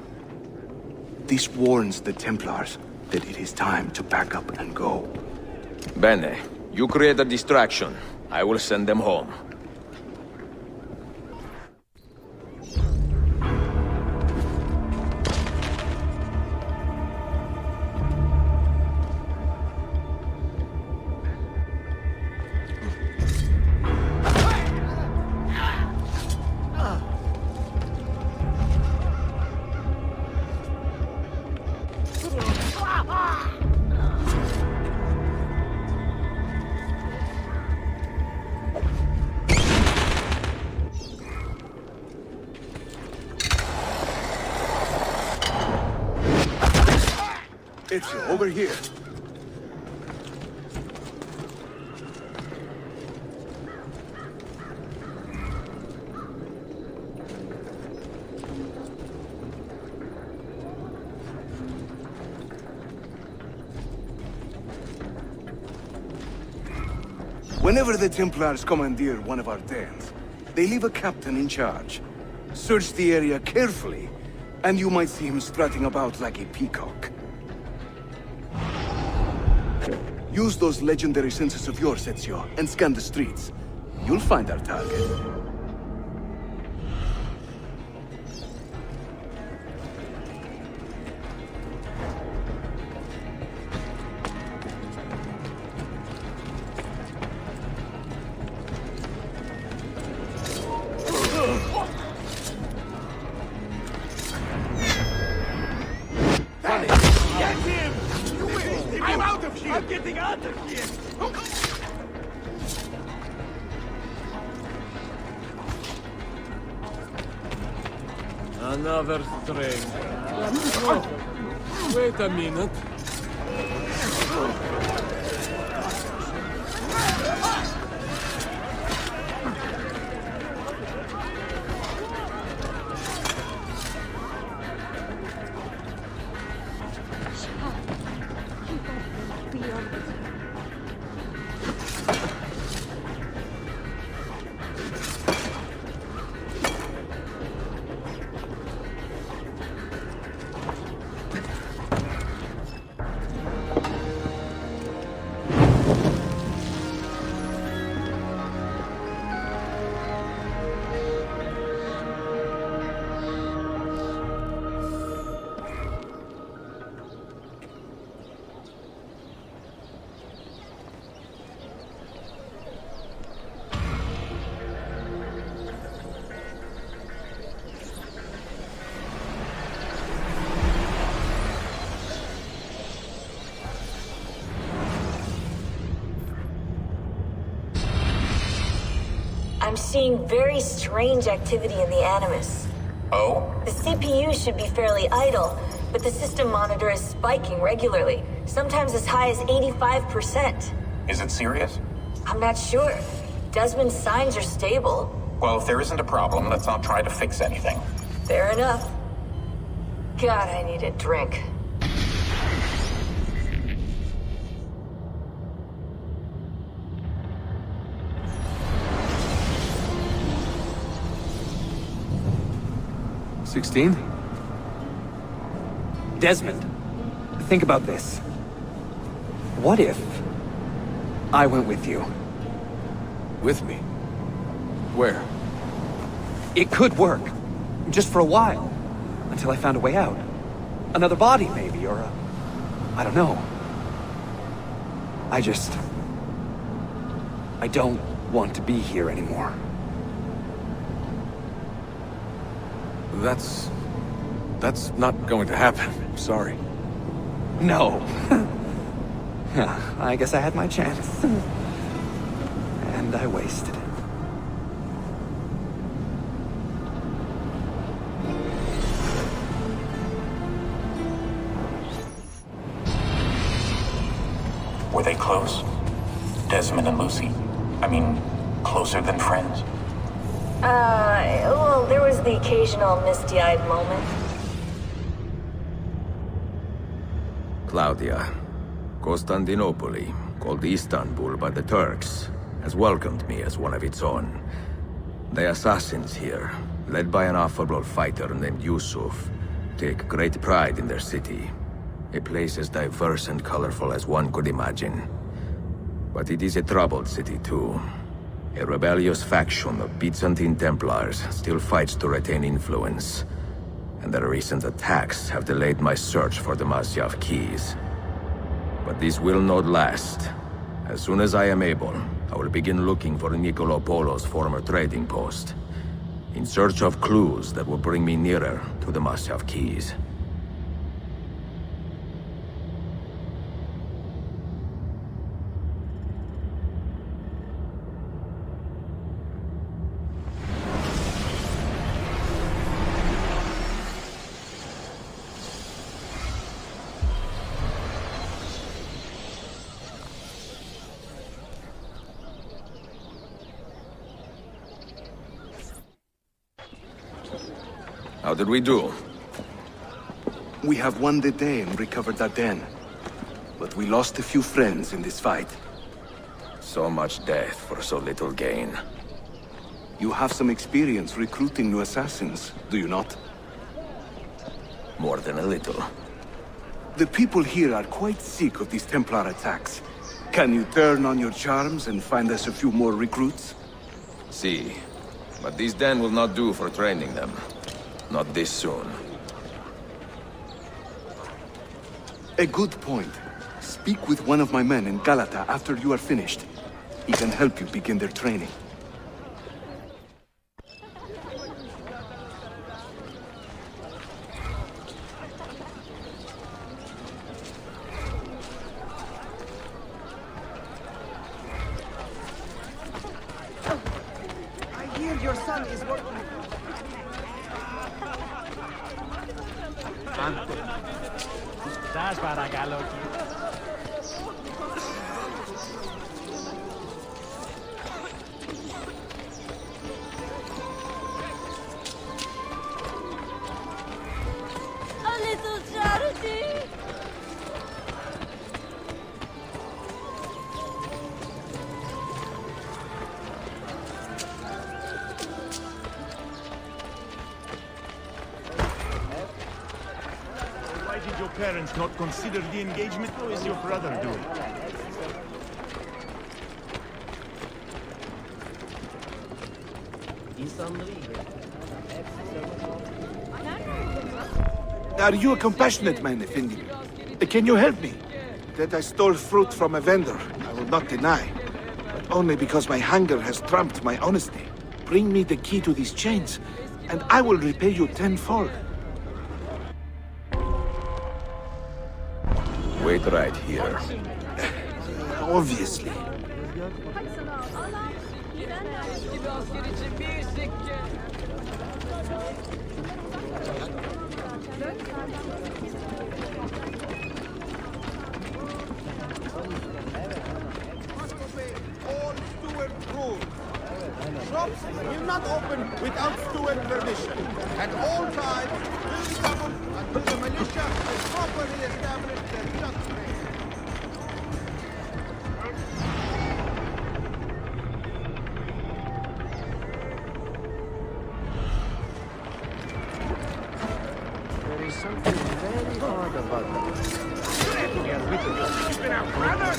This warns the Templars that it is time to pack up and go. Bene, you create a distraction. I will send them home. Ezio, over here. Whenever the Templars commandeer one of our dens, they leave a captain in charge. Search the area carefully, and you might see him strutting about like a peacock. Use those legendary senses of yours, Ezio, and scan the streets. You'll find our target. Another string. Oh, wait a minute. I'm seeing very strange activity in the Animus. Oh? The CPU should be fairly idle, but the system monitor is spiking regularly, sometimes as high as 85%. Is it serious? I'm not sure. Desmond's signs are stable. Well, if there isn't a problem, let's not try to fix anything. Fair enough. God, I need a drink. Desmond, think about this. What if I went with you? With me? Where? It could work. Just for a while. Until I found a way out. Another body, maybe, or I don't know. I don't want to be here anymore. That's not going to happen. Sorry. No. I guess I had my chance. And I wasted it. Were they close? Desmond and Lucy? I mean, closer than friends? Well, there was the occasional misty-eyed moment. Claudia, Constantinople, called Istanbul by the Turks, has welcomed me as one of its own. The assassins here, led by an affable fighter named Yusuf, take great pride in their city. A place as diverse and colorful as one could imagine. But it is a troubled city too. A rebellious faction of Byzantine Templars still fights to retain influence. And their recent attacks have delayed my search for the Masyaf keys. But this will not last. As soon as I am able, I will begin looking for Nicolo Polo's former trading post, in search of clues that will bring me nearer to the Masyaf keys. How did we do? We have won the day and recovered that den. But we lost a few friends in this fight. So much death for so little gain. You have some experience recruiting new assassins, do you not? More than a little. The people here are quite sick of these Templar attacks. Can you turn on your charms and find us a few more recruits? See, but this den will not do for training them. Not this soon. A good point. Speak with one of my men in Galata after you are finished. He can help you begin their training. I hear your son is working. That's what I got lucky. A little charity. Why did your parents not consider the engagement? How is your brother doing? Are you a compassionate man, Effendi? Can you help me? That I stole fruit from a vendor, I will not deny. But only because my hunger has trumped my honesty. Bring me the key to these chains, and I will repay you tenfold. Wait right here. Obviously. All steward rules. Shops will not open without steward permission. At all times, will travel until the militia has properly established their just trade. There is something very odd about them. Keep it out, brother!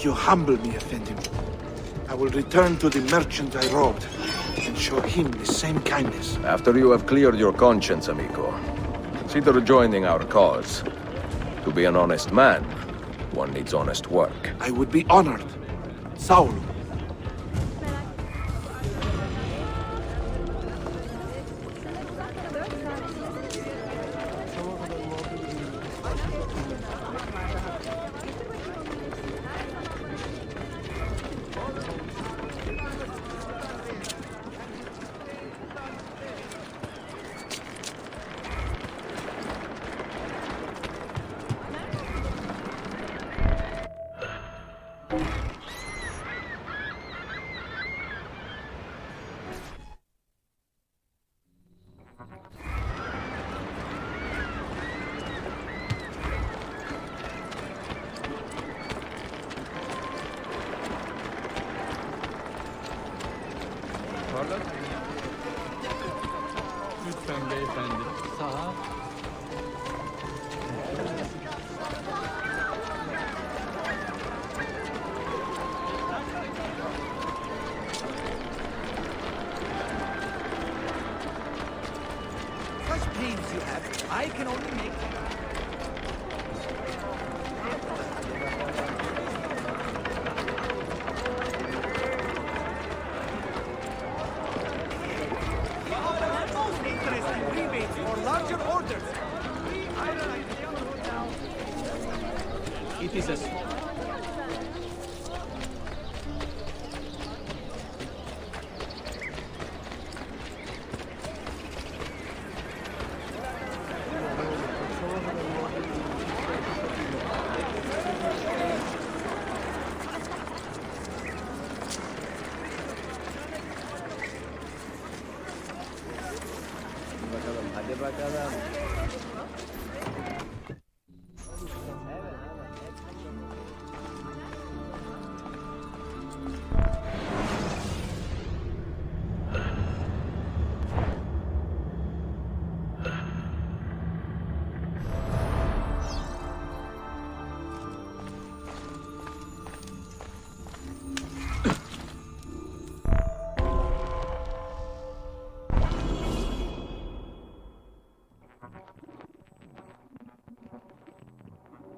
You humble me, Effendi. I will return to the merchant I robbed and show him the same kindness. After you have cleared your conscience, amigo, consider joining our cause. To be an honest man, one needs honest work. I would be honored. Saul. Lütfen beyefendi. Sağa. Such pains you have, I can only make them. It is a Hadi bakalım.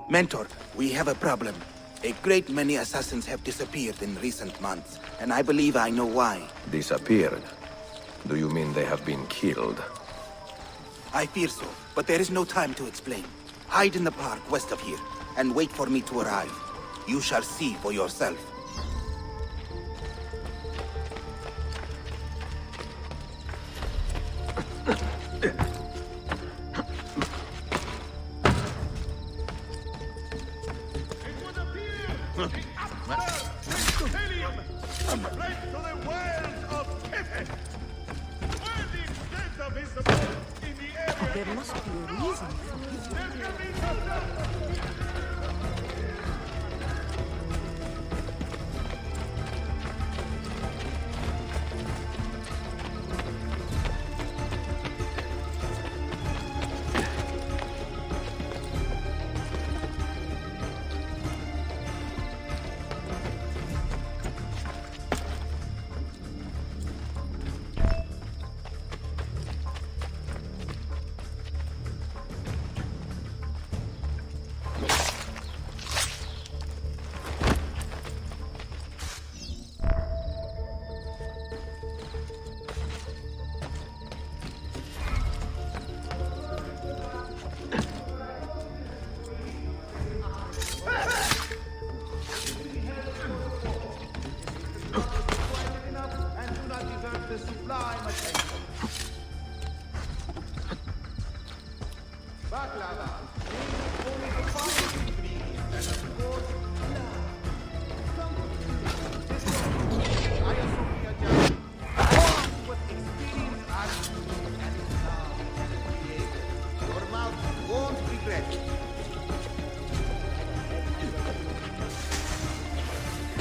Mentor, we have a problem. A great many assassins have disappeared in recent months, and I believe I know why. Disappeared? Do you mean they have been killed? I fear so, but there is no time to explain. Hide in the park west of here, and wait for me to arrive. You shall see for yourself. There must be a reason for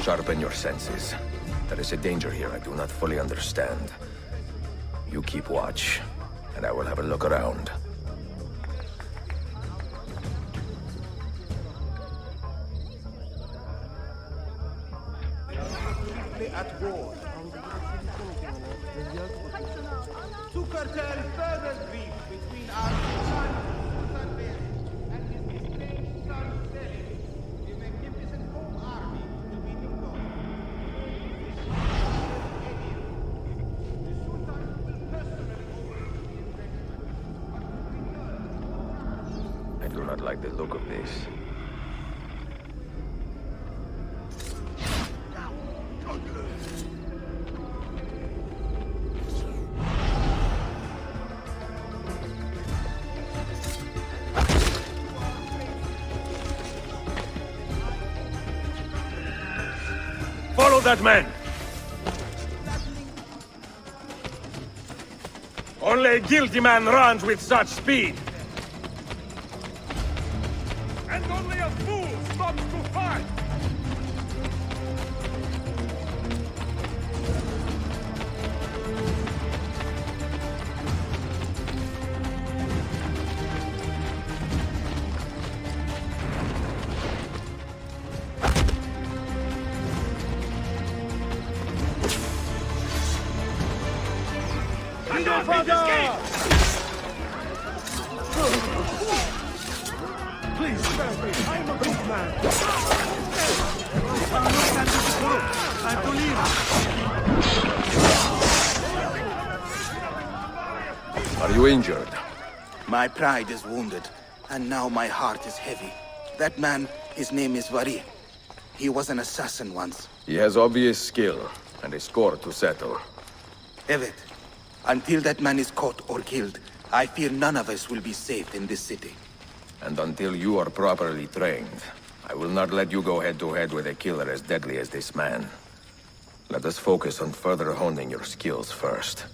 Sharpen your senses. There is a danger here I do not fully understand. You keep watch, and I will have a look around. at war. To curtail further grief between our son, and his estranged son, Selim, the magnificent home army to be deployed. The Sultan will personally oversee the investment. I do not like the look of this. Follow that man! Only a guilty man runs with such speed! And only a fool stops to fight! Please spare me. I'm a good man. I believe. Are you injured? My pride is wounded, and now my heart is heavy. That man, his name is Vari. He was an assassin once. He has obvious skill, and a score to settle. Evet, until that man is caught or killed, I fear none of us will be safe in this city. And until you are properly trained, I will not let you go head-to-head with a killer as deadly as this man. Let us focus on further honing your skills first.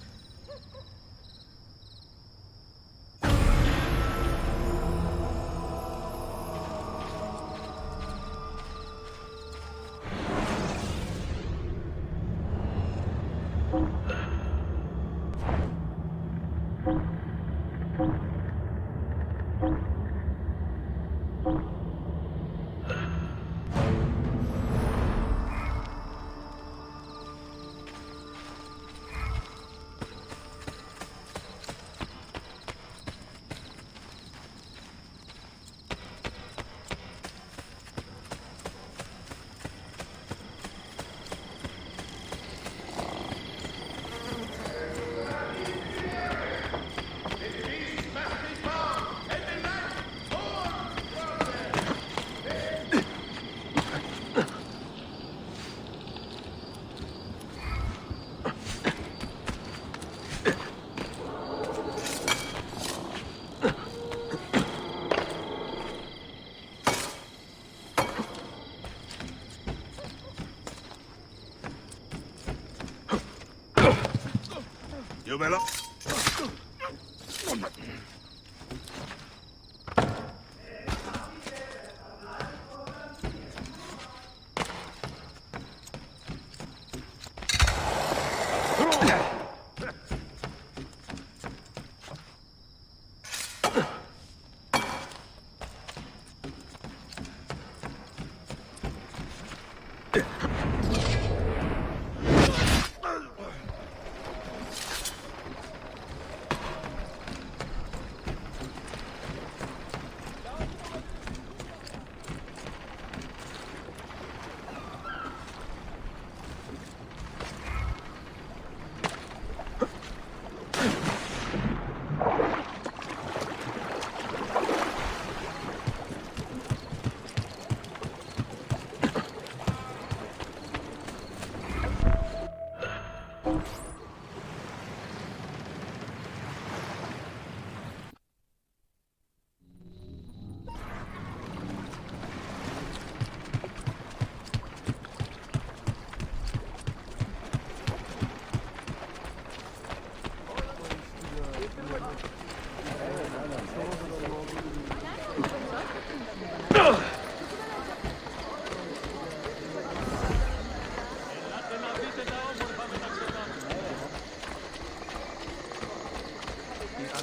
Jumela.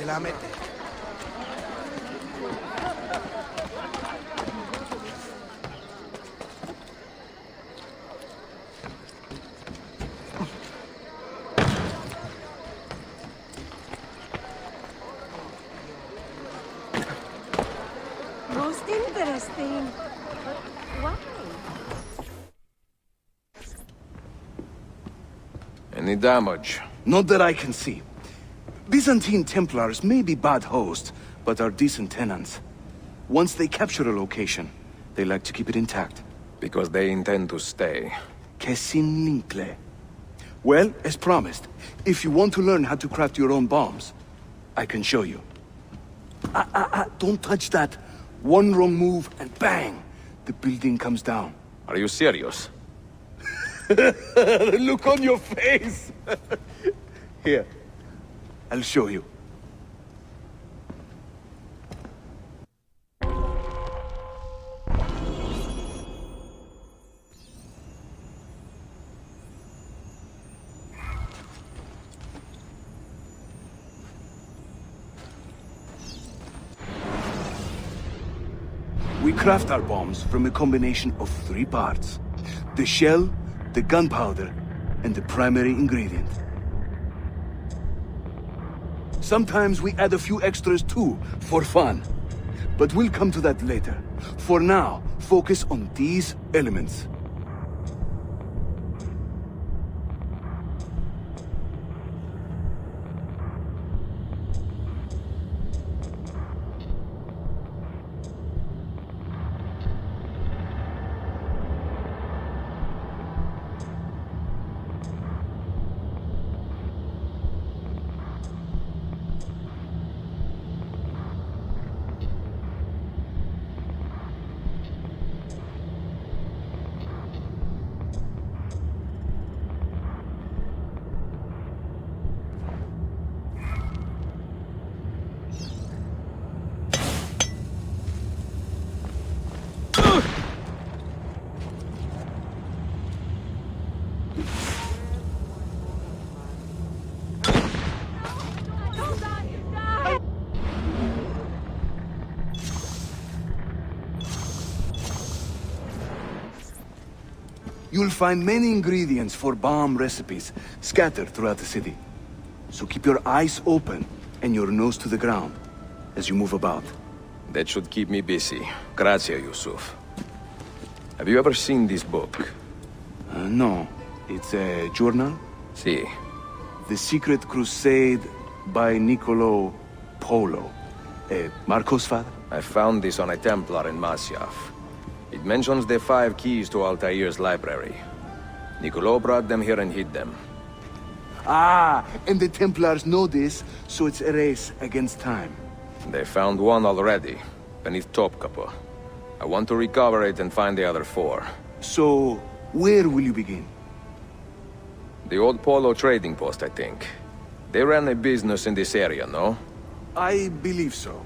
Selamet. Most interesting. But why? Any damage? Not that I can see. Byzantine Templars may be bad hosts, but are decent tenants. Once they capture a location, they like to keep it intact. Because they intend to stay. Kesin Linkle. Well, as promised, if you want to learn how to craft your own bombs, I can show you. Don't touch that. One wrong move and bang! The building comes down. Are you serious? The look on your face! Here, I'll show you. We craft our bombs from a combination of 3 parts. The shell, the gunpowder, and the primary ingredient. Sometimes we add a few extras too, for fun. But we'll come to that later. For now, focus on these elements. You'll find many ingredients for bomb recipes scattered throughout the city. So keep your eyes open and your nose to the ground as you move about. That should keep me busy. Grazie, Yusuf. Have you ever seen this book? No. It's a journal? Si. The Secret Crusade by Niccolo Polo. Marco's father? I found this on a Templar in Masyaf. It mentions the 5 keys to Altair's library. Niccolo brought them here and hid them. Ah, and the Templars know this, so it's a race against time. They found one already, beneath Topkapi. I want to recover it and find the other 4. So, where will you begin? The old Polo trading post, I think. They ran a business in this area, no? I believe so.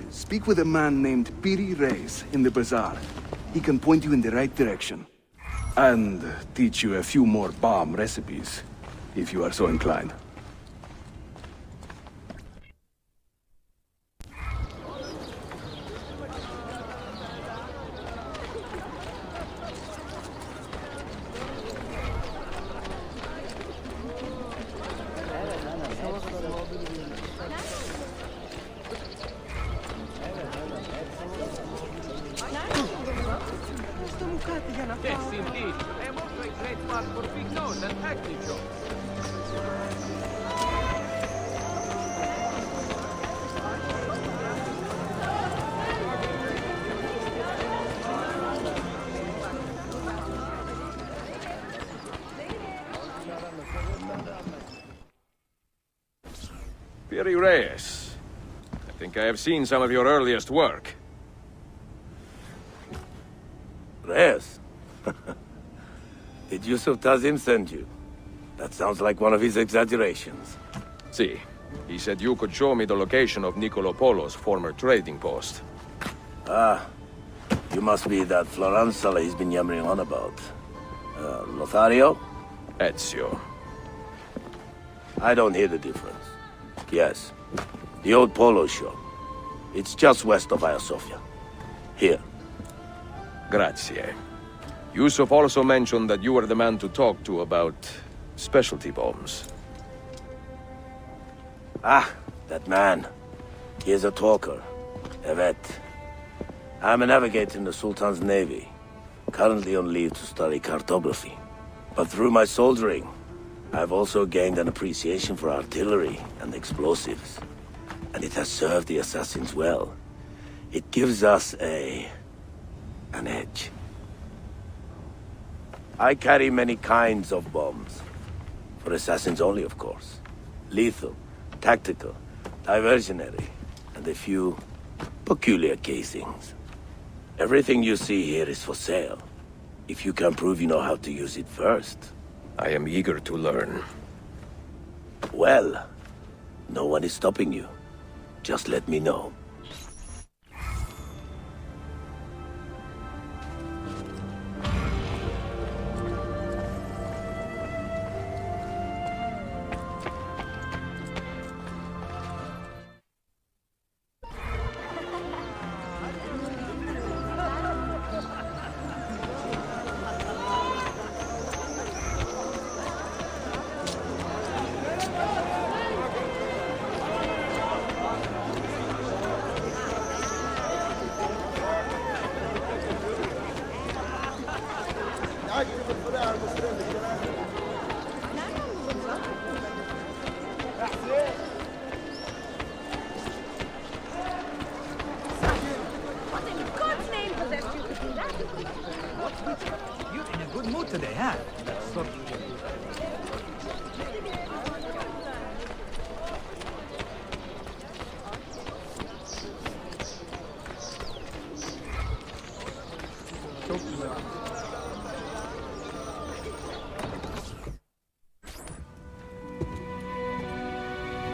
Speak with a man named Piri Reis in the bazaar. He can point you in the right direction. And teach you a few more bomb recipes, if you are so inclined. Yes, indeed. I am also a great man for big nose and acting jokes. Piri Reyes. I think I have seen some of your earliest work. Reyes? Did Yusuf Tazim send you? That sounds like one of his exaggerations. See, he said you could show me the location of Niccolo Polo's former trading post. Ah, you must be that Floranzala he's been yammering on about. Lothario? Ezio. I don't hear the difference. Yes, the old Polo shop. It's just west of Hagia Sophia. Here. Grazie. Yusuf also mentioned that you were the man to talk to about specialty bombs. Ah, that man. He is a talker. A vet. I'm a navigator in the Sultan's navy. Currently on leave to study cartography. But through my soldiering, I've also gained an appreciation for artillery and explosives. And it has served the assassins well. It gives us an edge. I carry many kinds of bombs. For assassins only, of course. Lethal, tactical, diversionary, and a few peculiar casings. Everything you see here is for sale. If you can prove you know how to use it first. I am eager to learn. Well, no one is stopping you. Just let me know.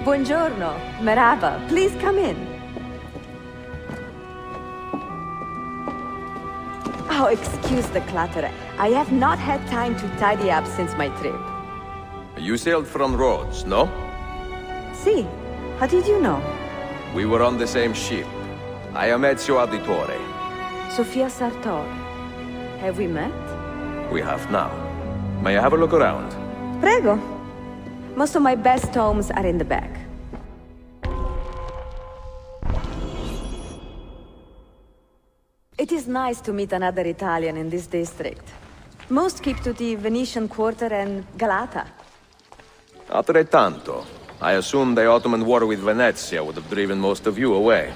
Buongiorno, merhaba. Please come in. Oh, excuse the clutter. I have not had time to tidy up since my trip. You sailed from Rhodes, no? See, how did you know? We were on the same ship. I am Ezio Auditore. Sofia Sartor. Have we met? we have now. May I have a look around? Prego. Most of my best tomes are in the back. It is nice to meet another Italian in this district. Most keep to the Venetian Quarter and Galata. Altrettanto. I assume the Ottoman war with Venezia would have driven most of you away.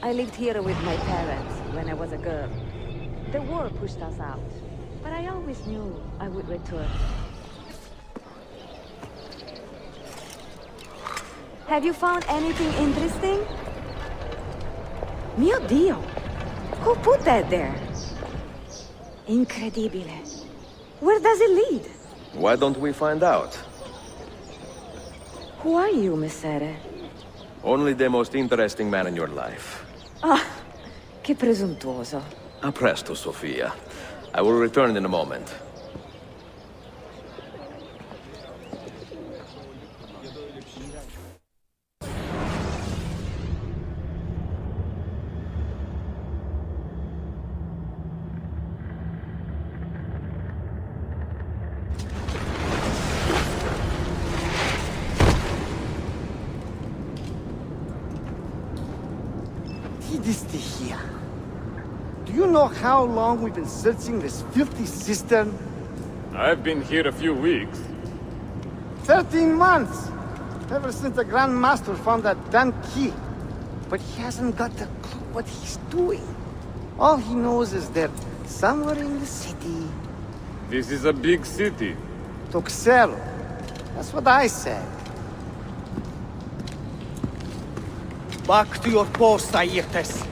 I lived here with my parents when I was a girl. The war pushed us out, but I always knew I would return. Have you found anything interesting? Mio Dio! Who put that there? Incredibile. Where does it lead? Why don't we find out? Who are you, Messere? Only the most interesting man in your life. Ah, che presuntuoso. A presto, Sofia. I will return in a moment. Here. Do you know how long we've been searching this filthy cistern? I've been here a few weeks. 13 months! Ever since the Grand Master found that damn key. But he hasn't got a clue what he's doing. All he knows is that somewhere in the city... This is a big city. Toxero. That's what I said. Back to your post, Aietes.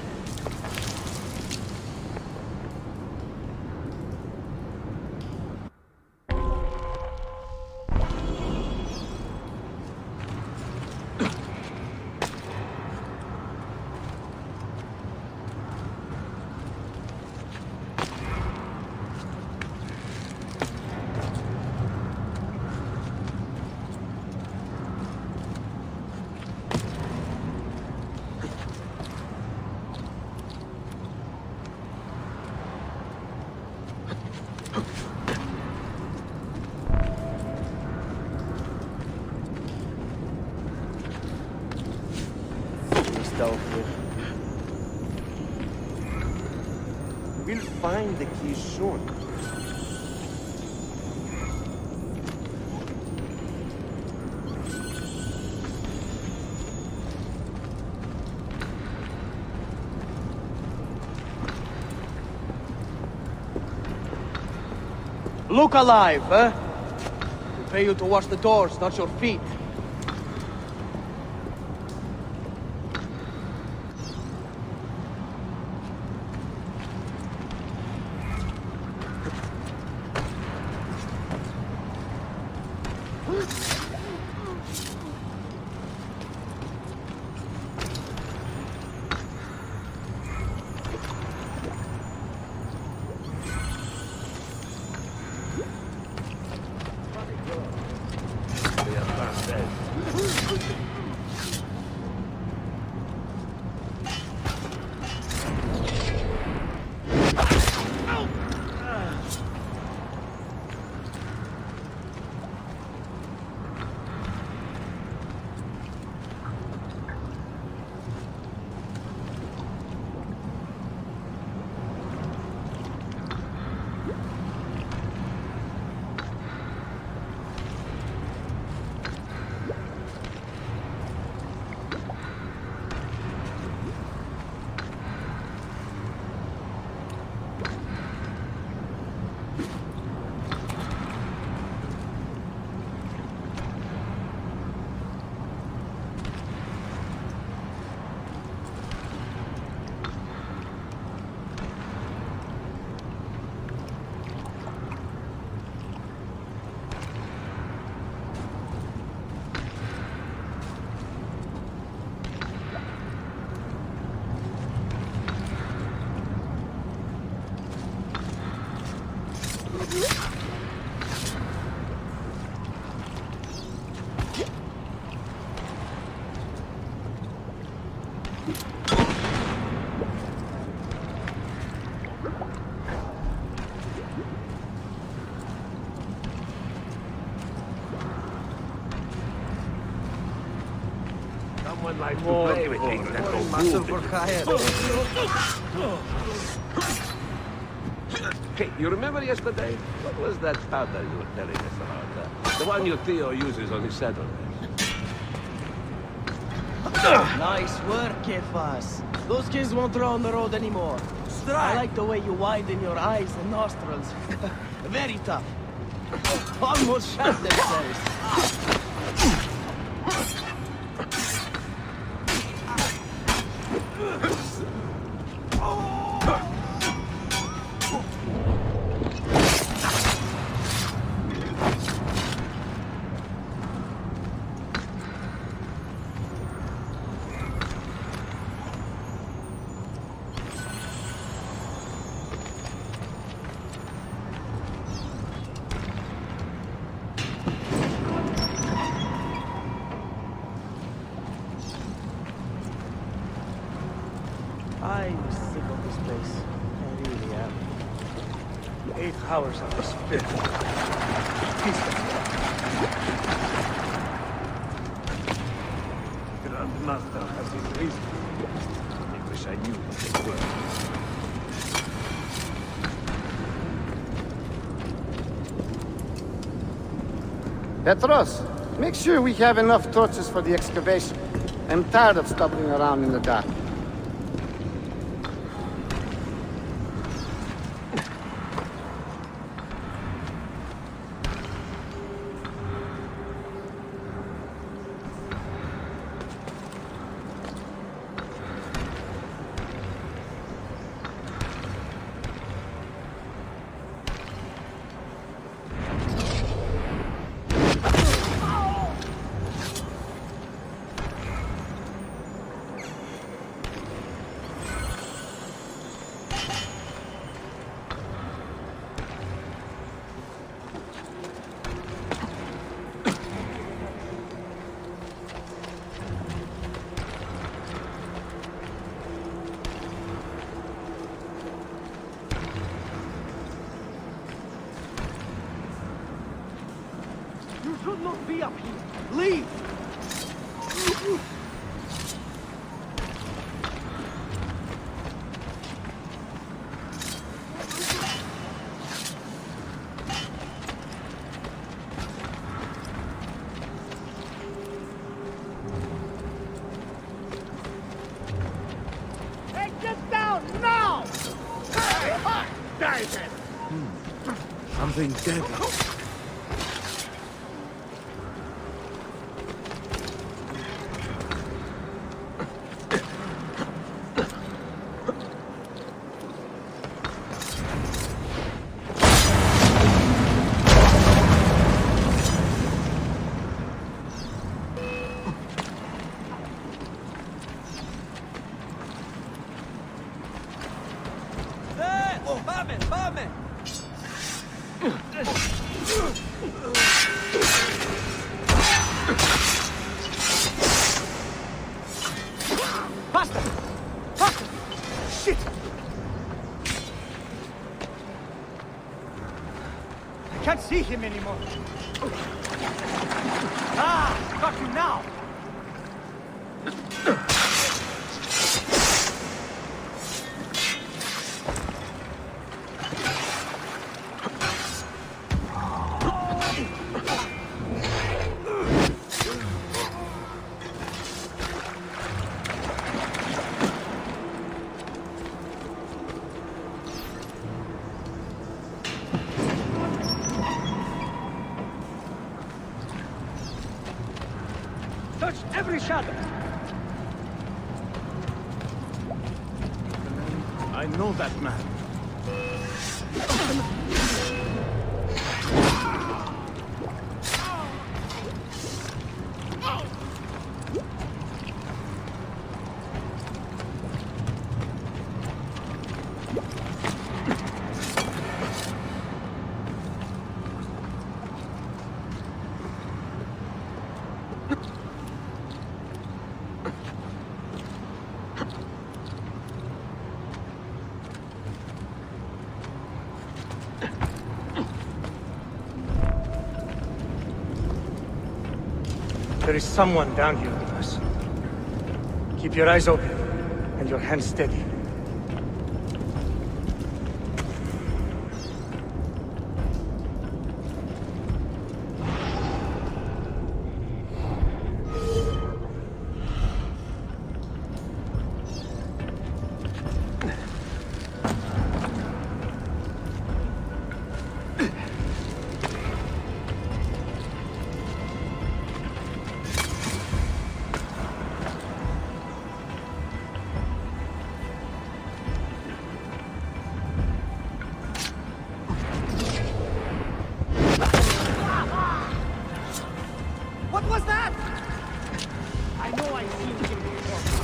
We'll find the key soon. Look alive, huh? We pay you to watch the doors, not your feet. one likes to play with things that go Hey, you remember yesterday? What was that powder you were telling us about? The one your Theo uses on his saddle. Nice work, Kefas. Those kids won't throw on the road anymore. I like the way you widen your eyes and nostrils. Very tough. Almost shot themselves. I'm sick of this place. I really am. 8 hours of this pit. Grand Master has his reason. I wish I knew what they were. Petros, make sure we have enough torches for the excavation. I'm tired of stumbling around in the dark. You should not be up here. Leave! Hey, get down now! Hey, die then! Something deadly. Vame! Faster! Faster! Shit! I can't see him anymore. Ah! Got you now! Touch every shadow! I know that man. There is someone down here with us. Keep your eyes open, and your hands steady. What was that? I know I've seen him before.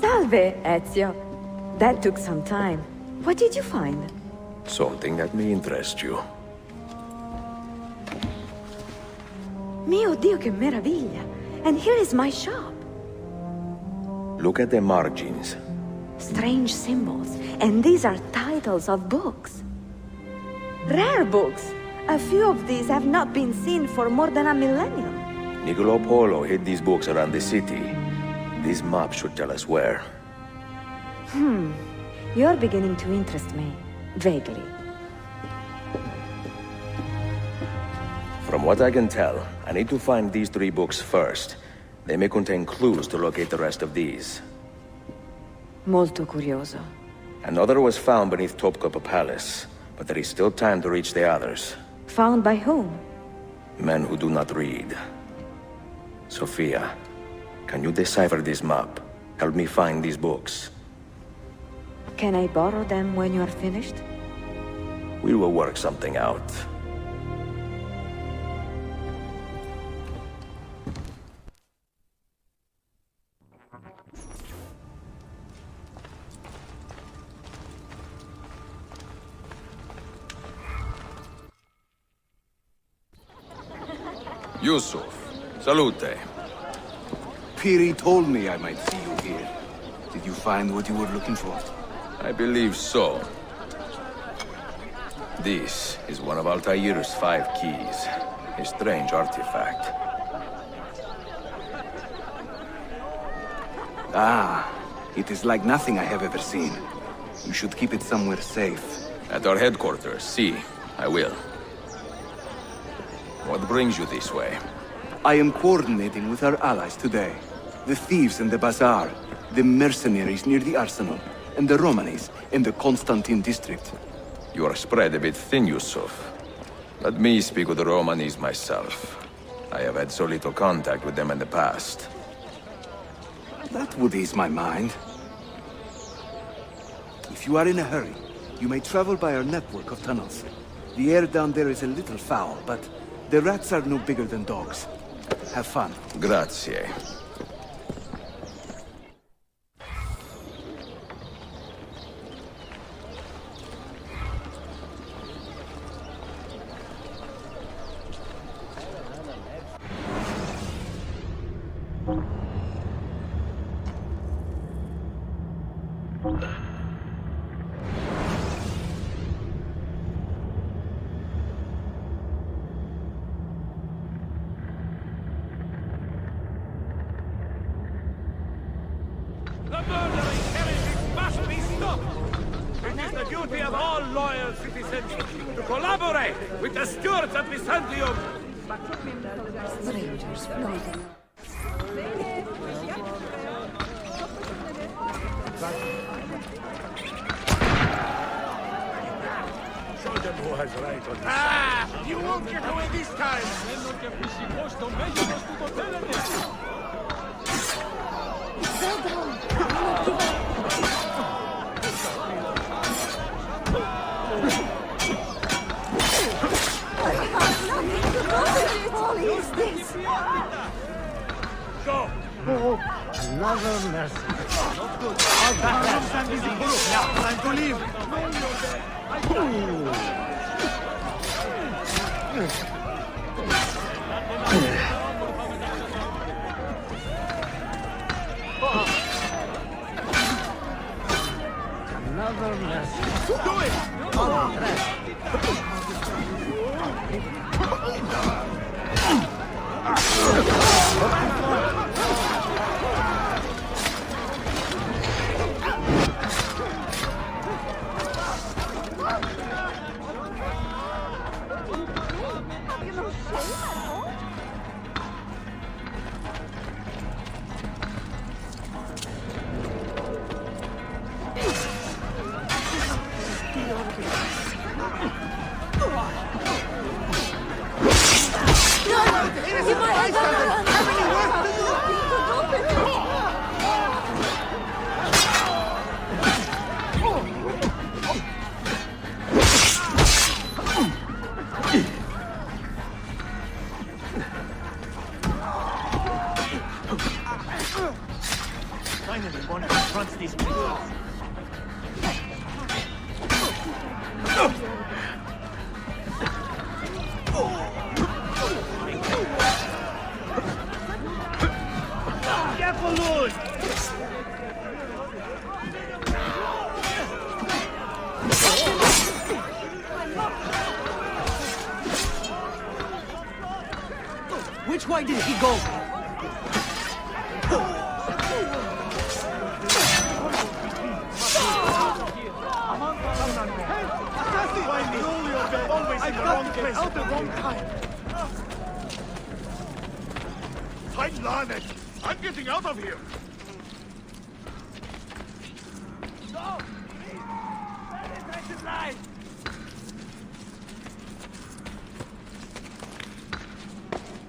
Salve, Ezio. That took some time. What did you find? Something that may interest you. Mio Dio, che meraviglia! And here is my shop. Look at the margins. Strange symbols. And these are titles of books. Rare books. A few of these have not been seen for more than a millennium. Niccolo Polo hid these books around the city. This map should tell us where. You're beginning to interest me. Vaguely. From what I can tell, I need to find these 3 books first. They may contain clues to locate the rest of these. Molto curioso. Another was found beneath Topkapi Palace, but there is still time to reach the others. Found by whom? Men who do not read. Sophia, can you decipher this map? Help me find these books. Can I borrow them when you are finished? We will work something out. Yusuf, salute. Piri told me I might see you here. Did you find what you were looking for? I believe so. This is one of Altair's 5 keys. A strange artifact. Ah, it is like nothing I have ever seen. You should keep it somewhere safe. At our headquarters, see. I will. What brings you this way? I am coordinating with our allies today. The thieves in the bazaar, the mercenaries near the arsenal, and the Romanis in the Constantine district. You are spread a bit thin, Yusuf. Let me speak with the Romanis myself. I have had so little contact with them in the past. That would ease my mind. If you are in a hurry, you may travel by our network of tunnels. The air down there is a little foul, but the rats are no bigger than dogs. Have fun. Grazie. The murdering heretic must be stopped! It is the duty of all loyal citizens to collaborate with the stewards of Byzantium! Strangers floating. Show them who has right on this. Ah! You won't get away this time! What is this? Go! Oh, another mercy. Not good. Now, time to leave. Another mercy. Do it! Finally, one confronts these people. Careful, Lord! Which way did he go? Always in the wrong place at the wrong time. Time landed. I'm getting out of here. No! Penetration line!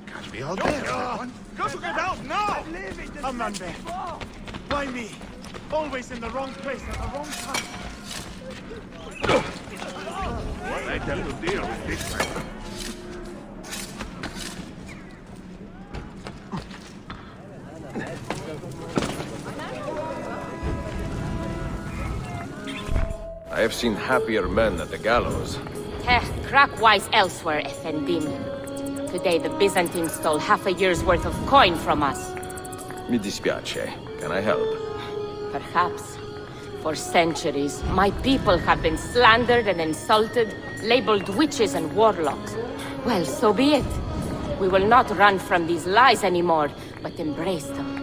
Can't be Altair, that one. Got to get out now! Come on, Ben. Why me? Always in the wrong place at the wrong time. What I have to deal with this time. I have seen happier men at the gallows. Crack-wise elsewhere, Effendim. Today the Byzantines stole half a year's worth of coin from us. Mi dispiace. Can I help? Perhaps. For centuries, my people have been slandered and insulted, labeled witches and warlocks. Well, so be it. We will not run from these lies anymore, but embrace them.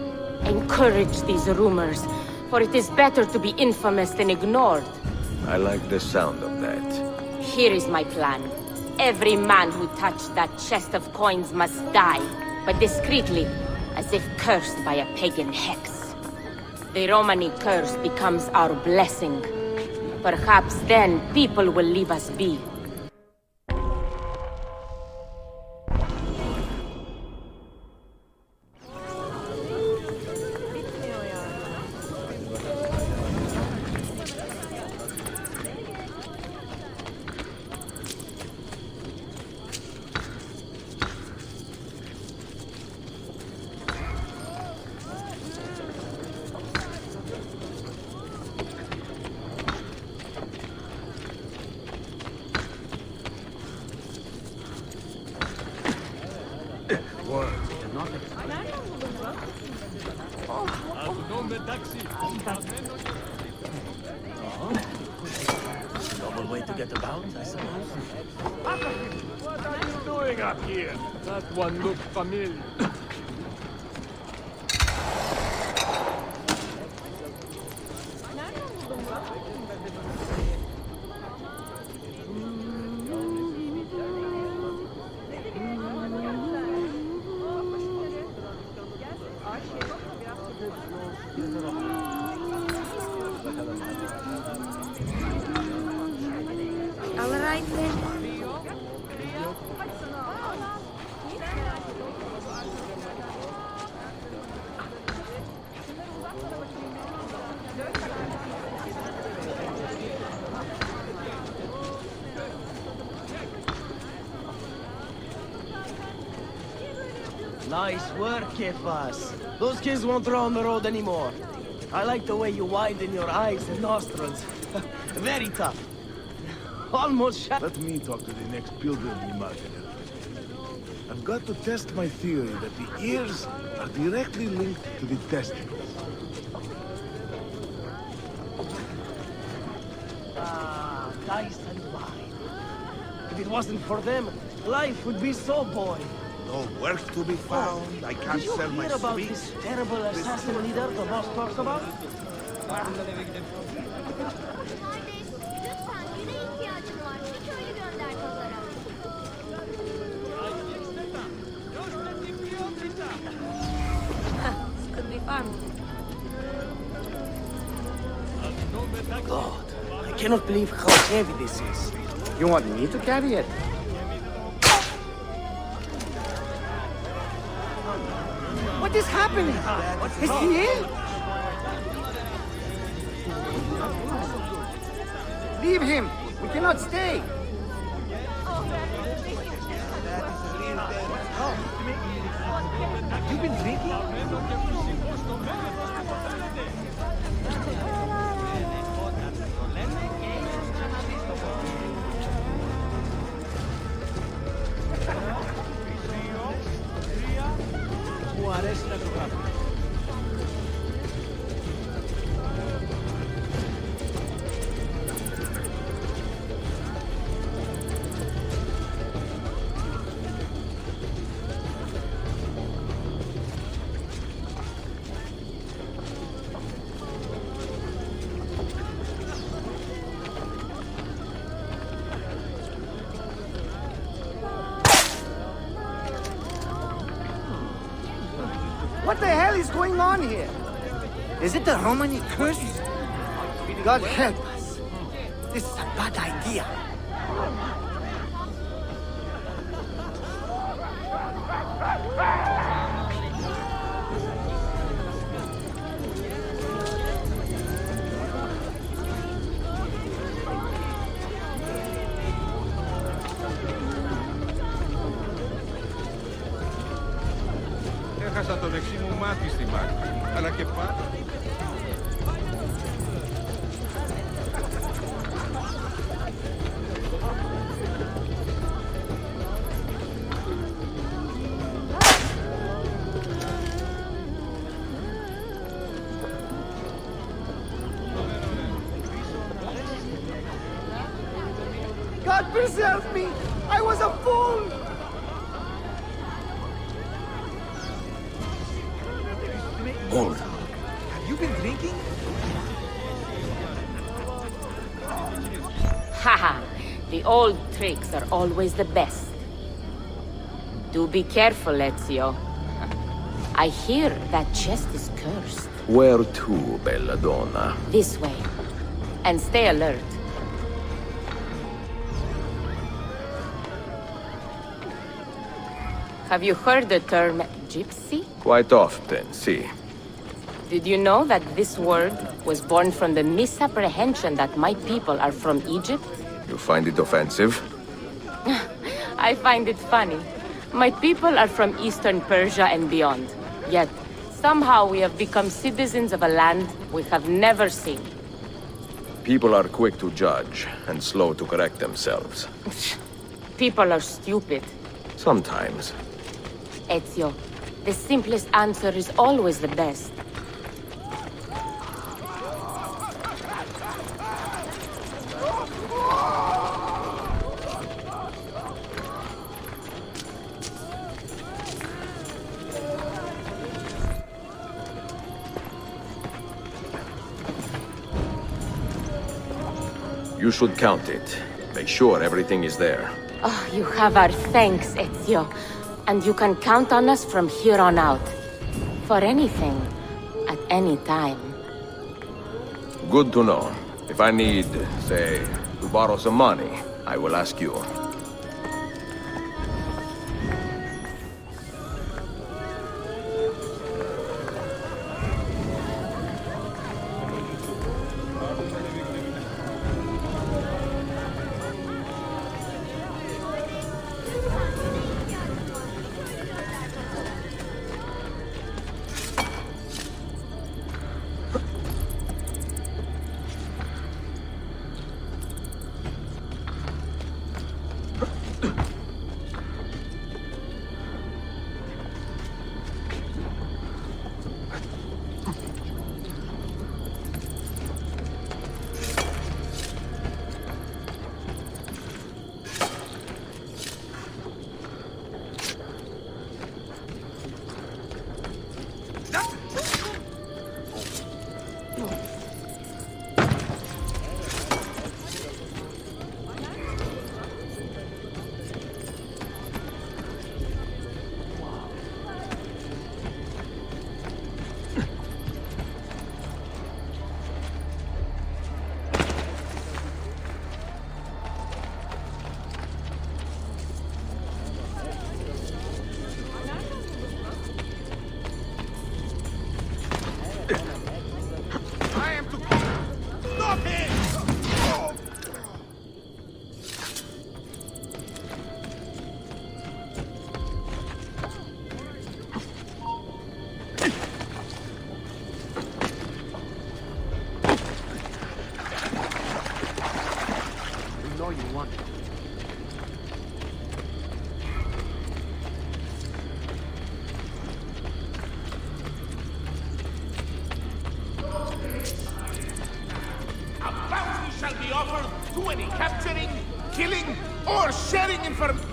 Encourage these rumors, for it is better to be infamous than ignored. I like the sound of that. Here is my plan. Every man who touched that chest of coins must die, but discreetly, as if cursed by a pagan hex. The Romani curse becomes our blessing. Perhaps then people will leave us be. Noble way to get about, I suppose. What are you doing up here? That one looked familiar. All right then. Nice work, Kefas. Those kids won't throw on the road anymore. I like the way you widen your eyes and nostrils. Very tough. Almost shot. Let me talk to the next pilgrim we market. I've got to test my theory that the ears are directly linked to the testicles. Ah, dice and wine. If it wasn't for them, life would be so boring. No work to be found. I can't Did you sell my hear about sweets. this terrible assassin leader the boss talks about? This could be fun. God, I cannot believe how heavy this is. You want me to carry it? What is happening? Is he ill? Leave him. We cannot stay. You've been drinking? What the hell is going on here? Is it the Romani curse? God help us. This is a bad idea. Έχασα το δεξί μου μάτι στη μάχη, αλλά και πάλι. God preserve me! I was a fool! Hold. Have you been drinking? Haha, the old tricks are always the best. Do be careful, Ezio. I hear that chest is cursed. Where to, belladonna? This way. And stay alert. Have you heard the term gypsy? Quite often, see. Did you know that this word was born from the misapprehension that my people are from Egypt? You find it offensive? I find it funny. My people are from Eastern Persia and beyond. Yet, somehow we have become citizens of a land we have never seen. People are quick to judge and slow to correct themselves. People are stupid. Sometimes. Ezio, the simplest answer is always the best. You should count it. Make sure everything is there. Oh, you have our thanks, Ezio. And you can count on us from here on out. For anything. At any time. Good to know. If I need, say, to borrow some money, I will ask you. To any capturing, killing, or sharing information.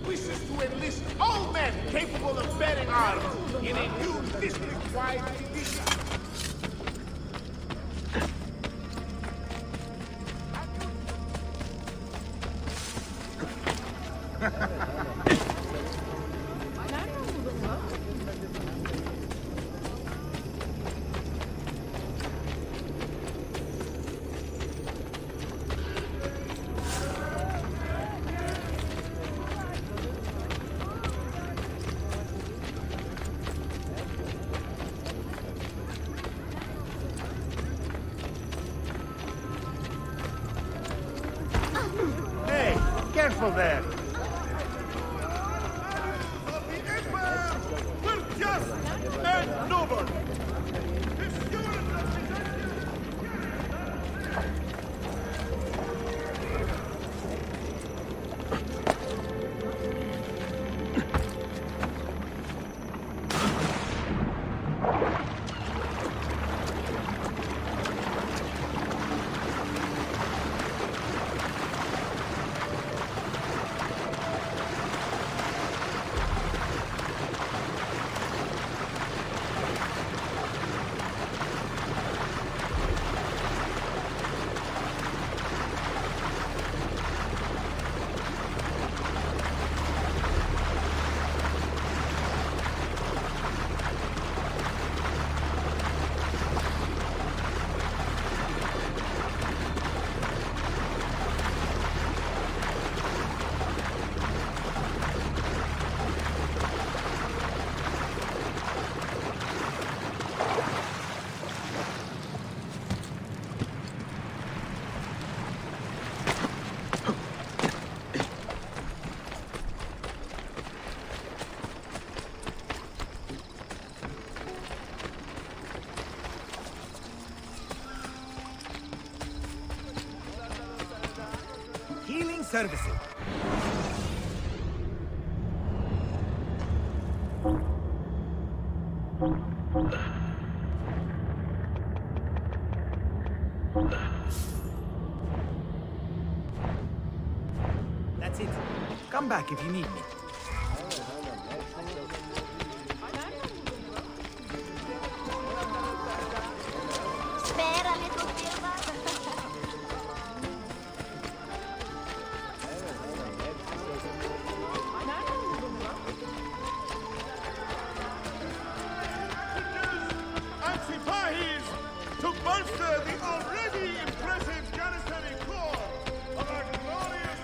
Wishes to enlist all men capable of bearing arms in a new district-wide militia. Hey, careful there. We're just and noble. services. That's it. Come back if you need me. Spera, little silver. Antipahis to bolster the already impressive Janissary corps of our glorious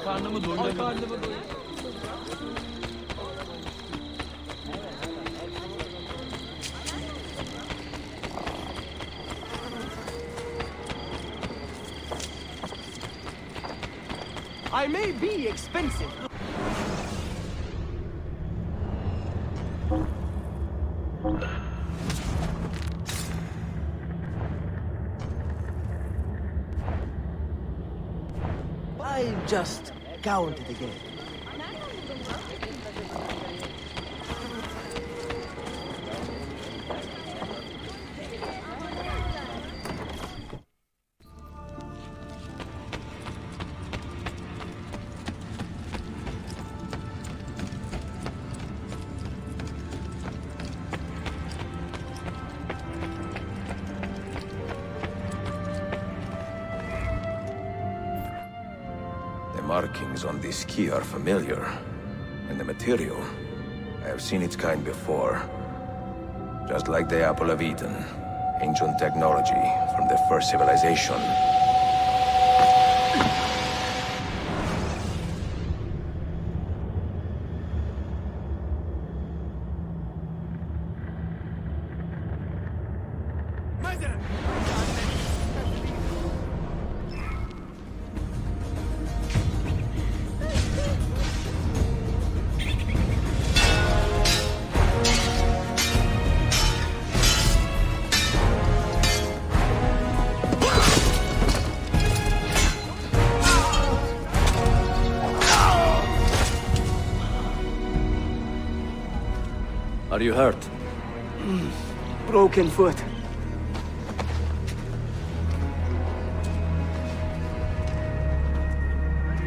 Karnımı doyurabilirim. I may be expensive. I just counted again. The markings on this key are familiar. And the material, I have seen its kind before. Just like the Apple of Eden, ancient technology from the first civilization. Are you hurt? Broken foot.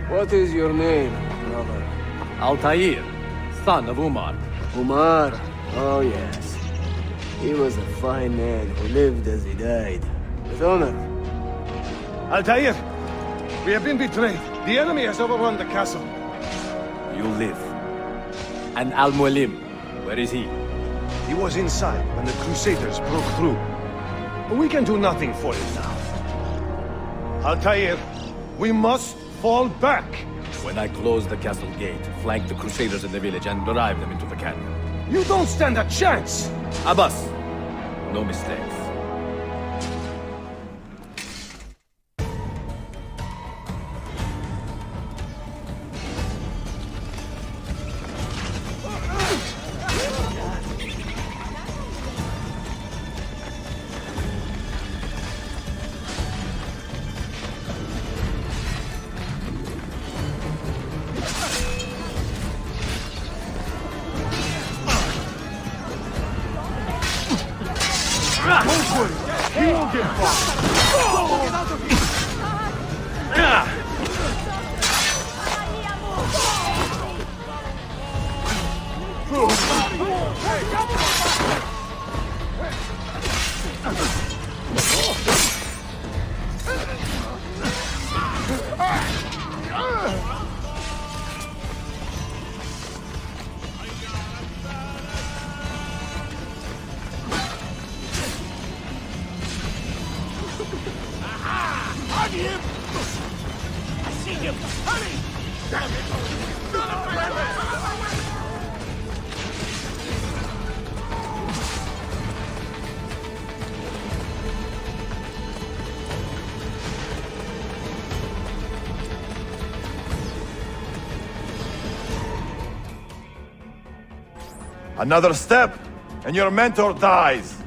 What is your name, brother? Altair, son of Umar. Umar? Oh, yes. He was a fine man who lived as he died. With honor. Altair, we have been betrayed. The enemy has overrun the castle. You live. And Al-Mualim, where is he? He was inside when the Crusaders broke through. But we can do nothing for him now. Altair, we must fall back. When I close the castle gate, flank the Crusaders in the village and drive them into the canyon. You don't stand a chance! Abbas, no mistakes. He won't get far! Get out of here! Another step, and your mentor dies.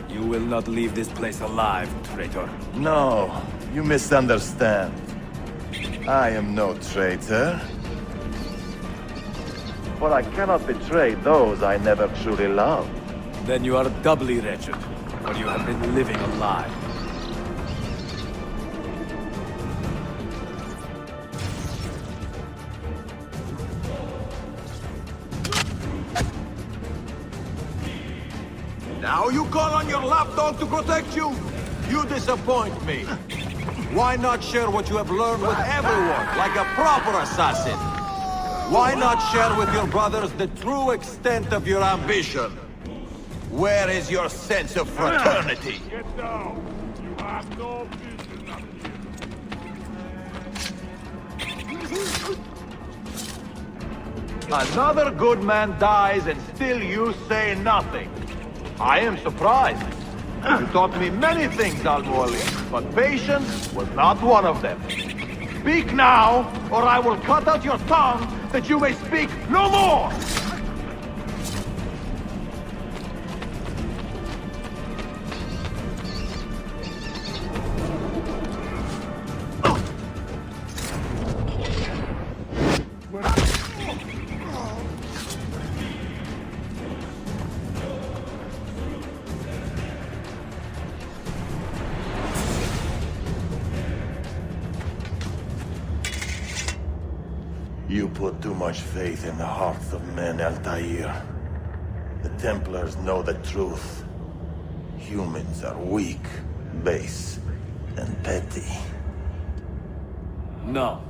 You will not leave this place alive, traitor. No, you misunderstand. I am no traitor. But I cannot betray those I never truly loved. Then you are doubly wretched, for you have been living a lie. Now you call on your lapdog to protect you? You disappoint me. Why not share what you have learned with everyone, like a proper assassin? Why not share with your brothers the true extent of your ambition? Where is your sense of fraternity? Get down! You have no business up here. Another good man dies and still you say nothing. I am surprised. You taught me many things, Al-Mualim, but patience was not one of them. Speak now, or I will cut out your tongue that you may speak no more! You put too much faith in the hearts of men, Altair. The Templars know the truth. Humans are weak, base, and petty. No.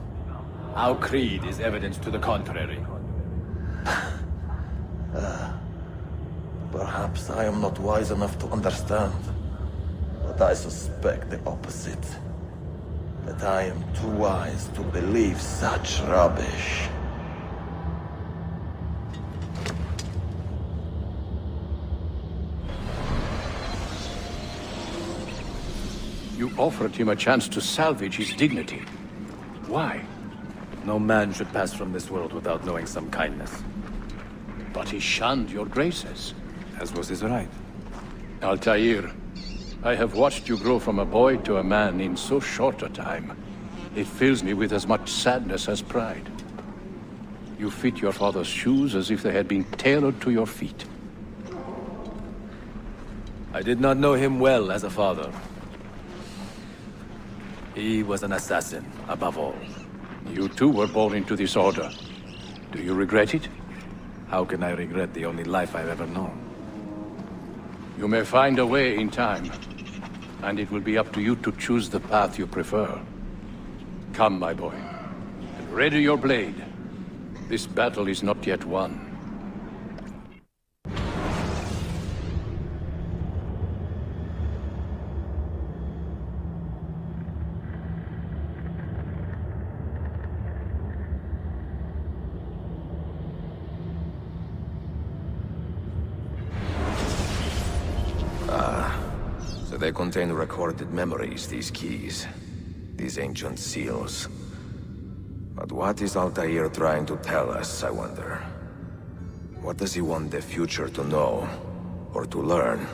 Our creed is evidence to the contrary. Perhaps I am not wise enough to understand, but I suspect the opposite. That I am too wise to believe such rubbish. You offered him a chance to salvage his dignity. Why? No man should pass from this world without knowing some kindness. But he shunned your graces. As was his right. Altair, I have watched you grow from a boy to a man in so short a time. It fills me with as much sadness as pride. You fit your father's shoes as if they had been tailored to your feet. I did not know him well as a father. He was an assassin, above all. You too were born into this order. Do you regret it? How can I regret the only life I've ever known? You may find a way in time, and it will be up to you to choose the path you prefer. Come, my boy, and ready your blade. This battle is not yet won. They contain recorded memories, these keys. These ancient seals. But what is Altair trying to tell us, I wonder? What does he want the future to know? Or to learn?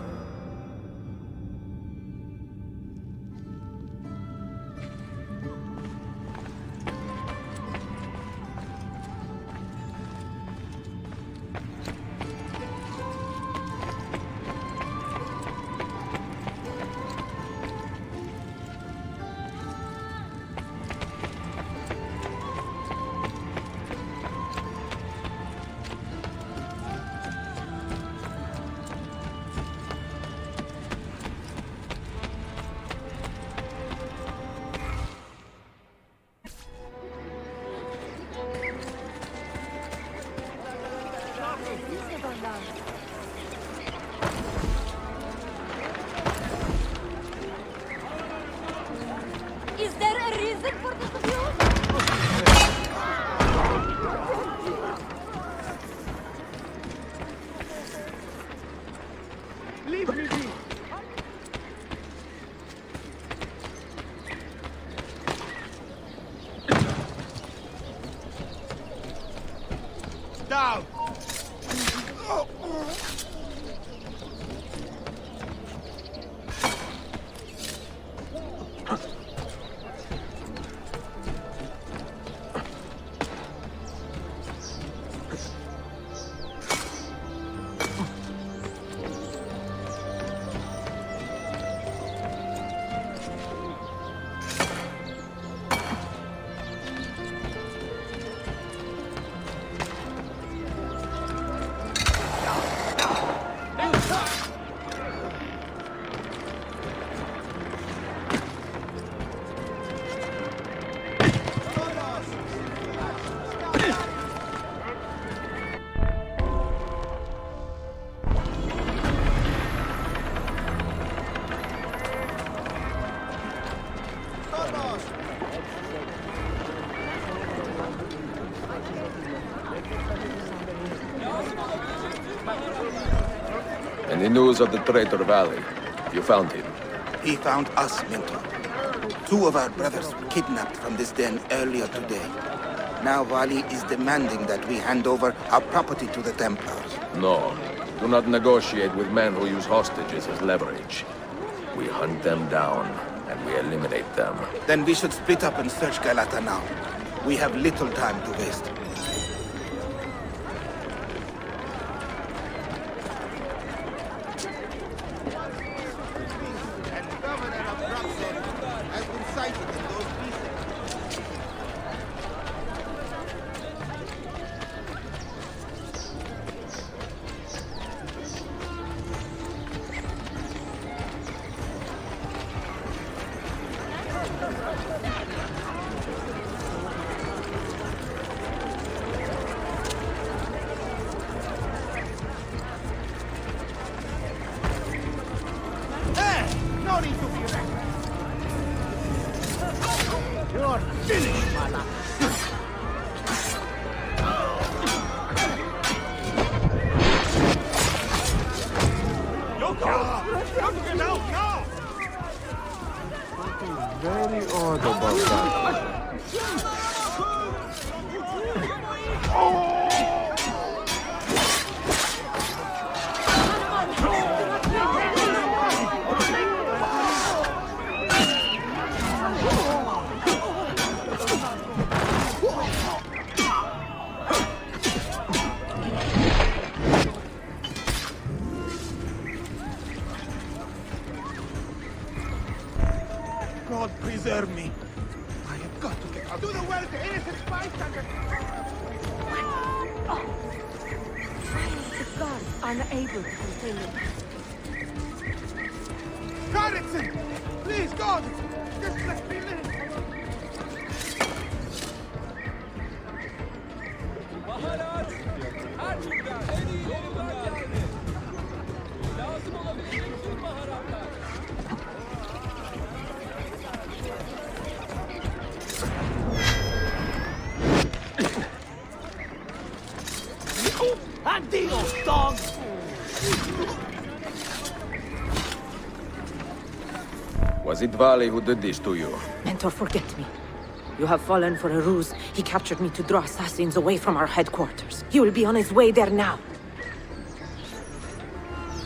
down! Any news of the traitor Valley? You found him? He found us, Mentor. 2 of our brothers were kidnapped from this den earlier today. Now Valley is demanding that we hand over our property to the Templars. No. Do not negotiate with men who use hostages as leverage. We hunt them down, and we eliminate them. Then we should split up and search Galata now. We have little time to waste. No need to be reckless. You're finished, my lad. Get out now! Very odd about that. God preserve me. I have got to get out. Do the work, the innocent bystanders. The guards unable to contain them. Garrison! Please, God! Just let me live! Baharat! Her türden en iyilerinden geldi. Lazım olabilecek tüm baharatlar. Adios, dog! Was it Valley who did this to you? Mentor, forget me. You have fallen for a ruse. He captured me to draw assassins away from our headquarters. He will be on his way there now.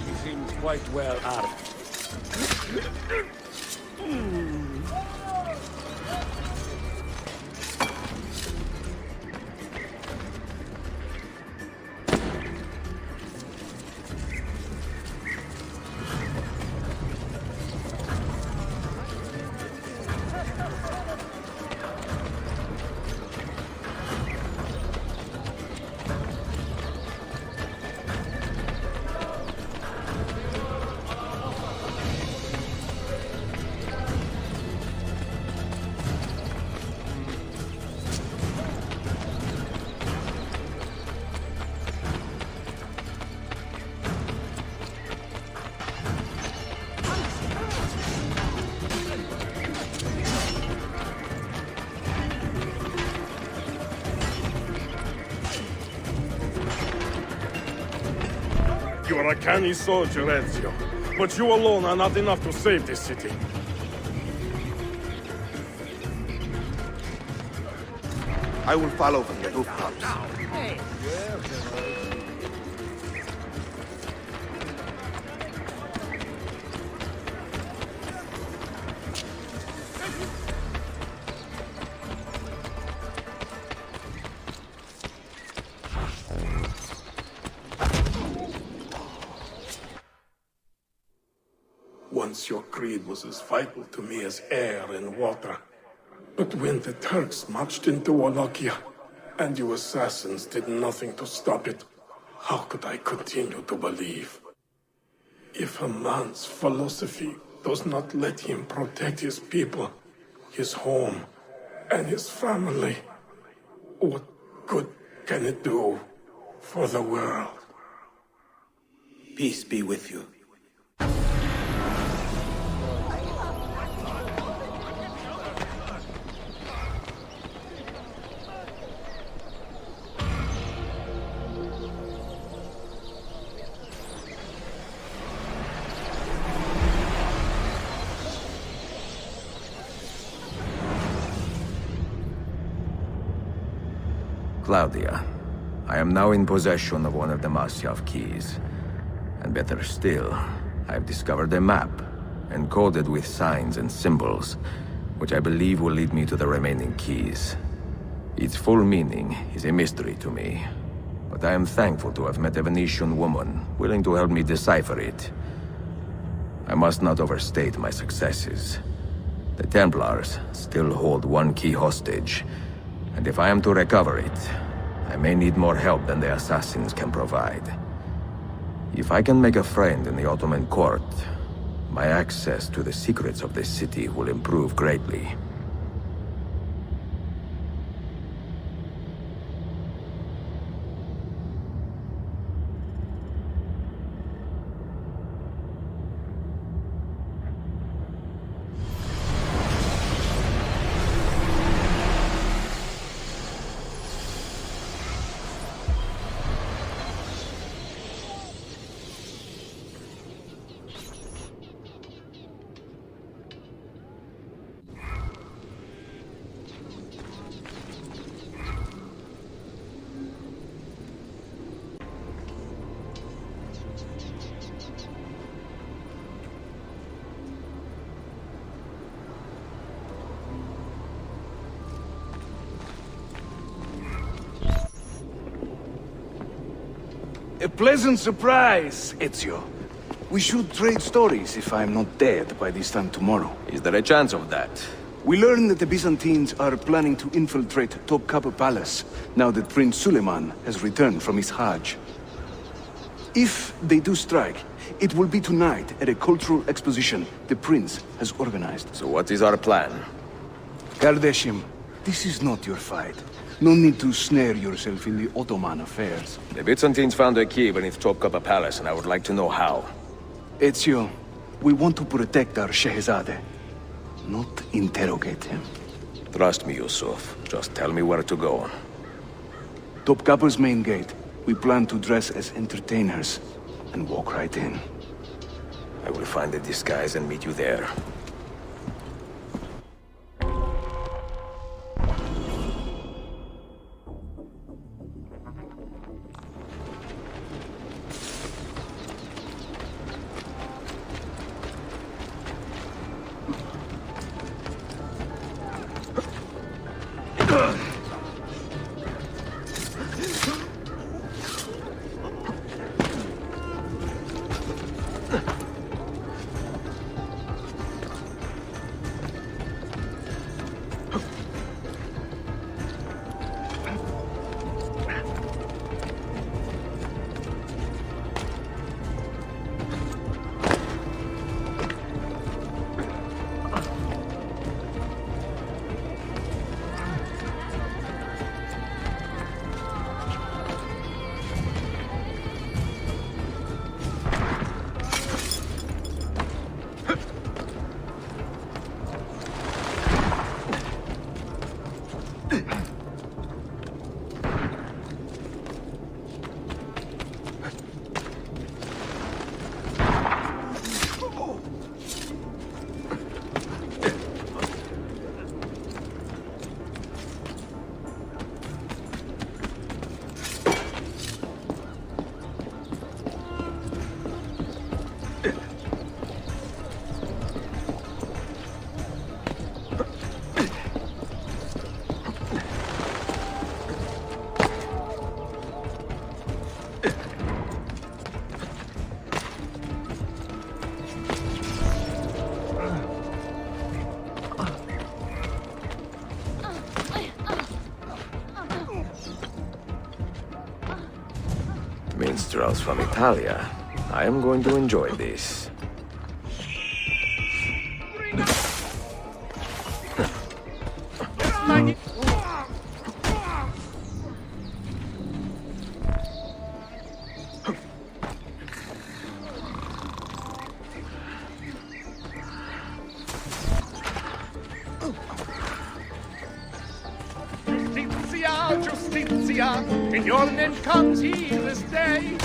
He seems quite well armed. You are a canny soldier, Ezio. But you alone are not enough to save this city. I will follow from the rooftops. Once your creed was as vital to me as air and water. But when the Turks marched into Wallachia, and you assassins did nothing to stop it, how could I continue to believe? If a man's philosophy does not let him protect his people, his home, and his family, what good can it do for the world? Peace be with you. Claudia, I am now in possession of one of the Masyav keys. And better still, I've discovered a map, encoded with signs and symbols, which I believe will lead me to the remaining keys. Its full meaning is a mystery to me, but I am thankful to have met a Venetian woman willing to help me decipher it. I must not overstate my successes. The Templars still hold one key hostage, and if I am to recover it, I may need more help than the assassins can provide. If I can make a friend in the Ottoman court, my access to the secrets of this city will improve greatly. A pleasant surprise, Ezio. We should trade stories if I'm not dead by this time tomorrow. Is there a chance of that? We learn that the Byzantines are planning to infiltrate Topkapi Palace, now that Prince Suleiman has returned from his Hajj. If they do strike, it will be tonight at a cultural exposition the Prince has organized. So what is our plan? Kardashim, this is not your fight. No need to snare yourself in the Ottoman affairs. The Byzantines found a key beneath Topkapi Palace, and I would like to know how. Ezio, we want to protect our Shehzade, not interrogate him. Trust me, Yusuf. Just tell me where to go. Topkapi's main gate. We plan to dress as entertainers and walk right in. I will find a disguise and meet you there. naturals from Italia. I am going to enjoy this. Justitia, in your name comes he this day.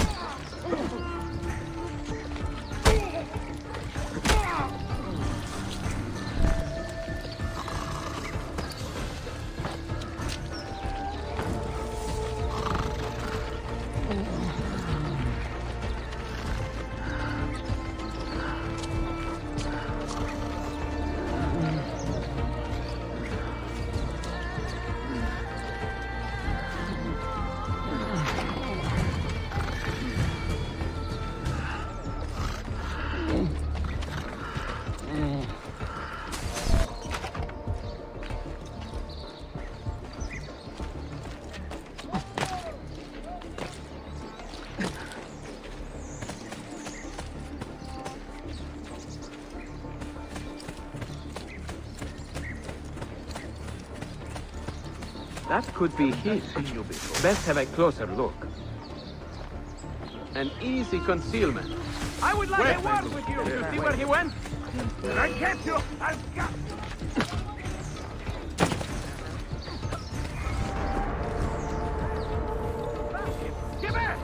That could be his. Best have a closer look. An easy concealment. I would like a word with you to see where he went. I get you. I've got. Give it.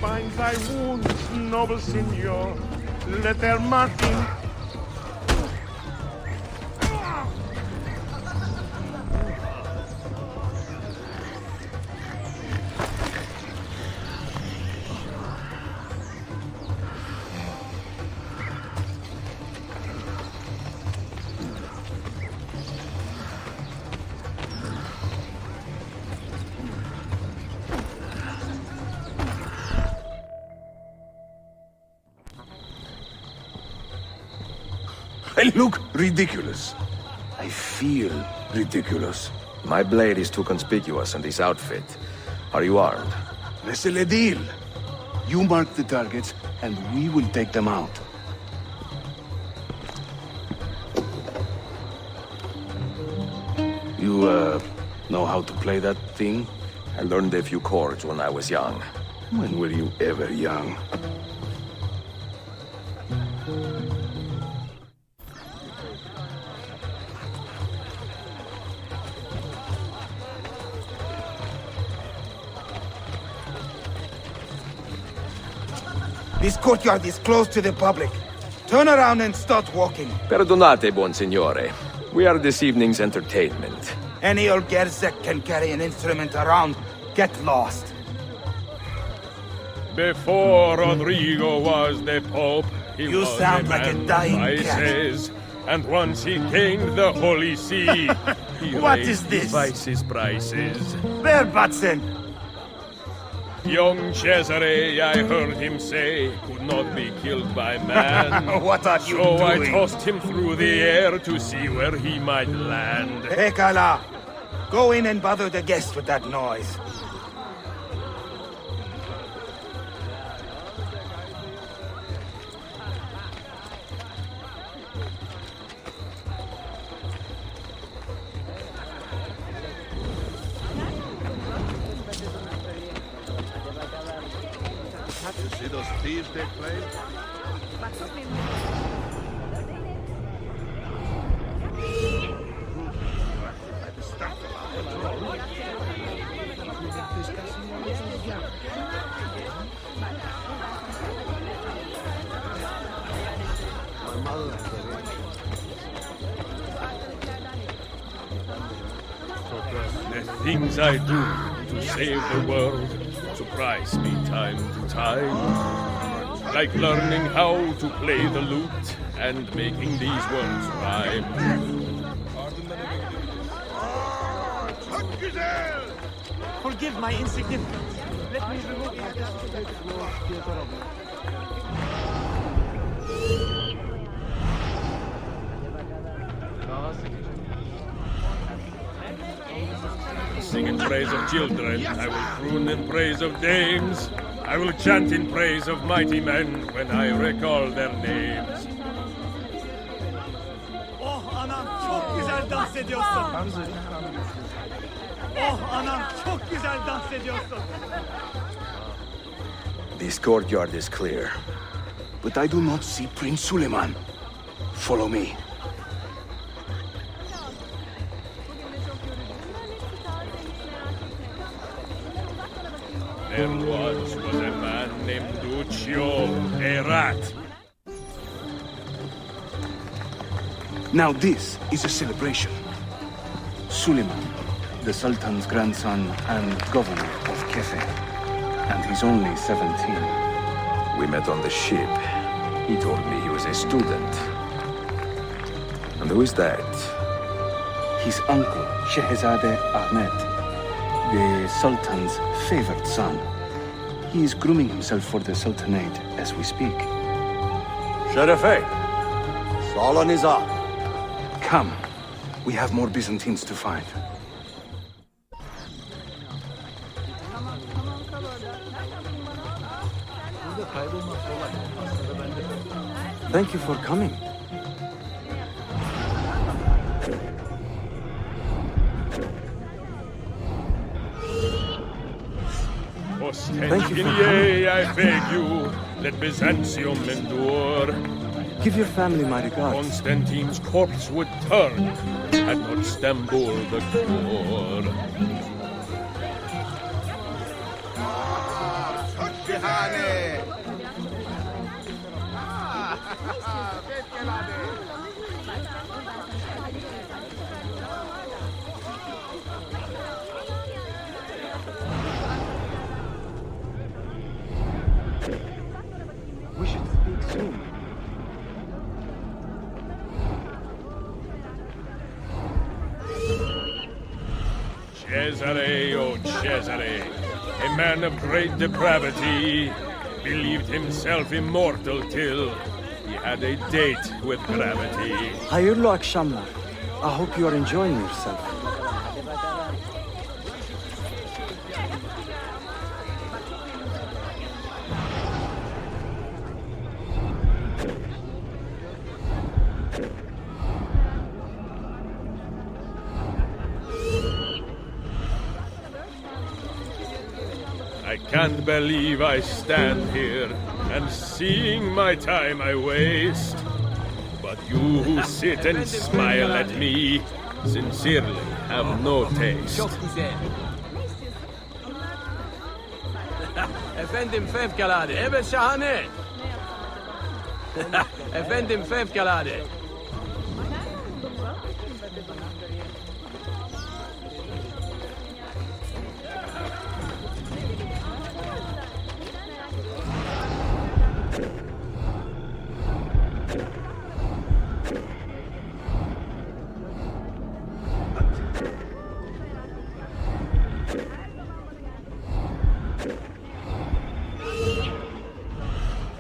Bind thy wounds, noble signor. Let their marking. I look ridiculous. I feel ridiculous. My blade is too conspicuous in this outfit. Are you armed? C'est le deal. You mark the targets, and we will take them out. You, know how to play that thing? I learned a few chords when I was young. When were you ever young? This courtyard is closed to the public. Turn around and start walking. Perdonate, buon signore. We are this evening's entertainment. Any old gerzek can carry an instrument around. Get lost. Before Rodrigo was the Pope, he You was sound a like a man dying of cat. vices. And once he gained the Holy See, he What raised is this? his vices prices. Bear Batson! Young Cesare, I heard him say, could not be killed by man. What are you so I doing? tossed him through the air to see where he might land. Hekala! Go in and bother the guests with that noise. Did those thieves take place? The things I do to save the world surprise me time to time. Like learning how to play the lute and making these words rhyme. Forgive my insignificance. Let me remove Sing in praise of children, I will croon in praise of dames. I will chant in praise of mighty men when I recall their names. Oh anam çok güzel dans ediyorsun. Oh anam çok güzel dans ediyorsun. This courtyard is clear, but I do not see Prince Suleiman. Follow me. There once was a man named Duccio, a rat. Now this is a celebration. Suleiman, the Sultan's grandson and governor of Kefe, and he's only 17. We met on the ship. He told me he was a student. And who is that? His uncle, Shehzade Ahmed, the Sultan's favored son. He is grooming himself for the Sultanate as we speak. Sherife, Sala Nizam. Come, we have more Byzantines to find. Thank you for coming. Thank you for coming. I beg you, let Byzantium endure. Give your family my regards. Constantine's corpse would turn had not Stambul the cure. We should speak soon. Cesare, oh Cesare, a man of great depravity, believed himself immortal till he had a date with gravity. Hayırlı akşamlar. I hope you are enjoying yourself. I can't believe I stand here and seeing my time I waste. But you who sit and smile at me sincerely have no taste. Çok güzel. Efendim fevkalade, evet şahane. Efendim fevkalade.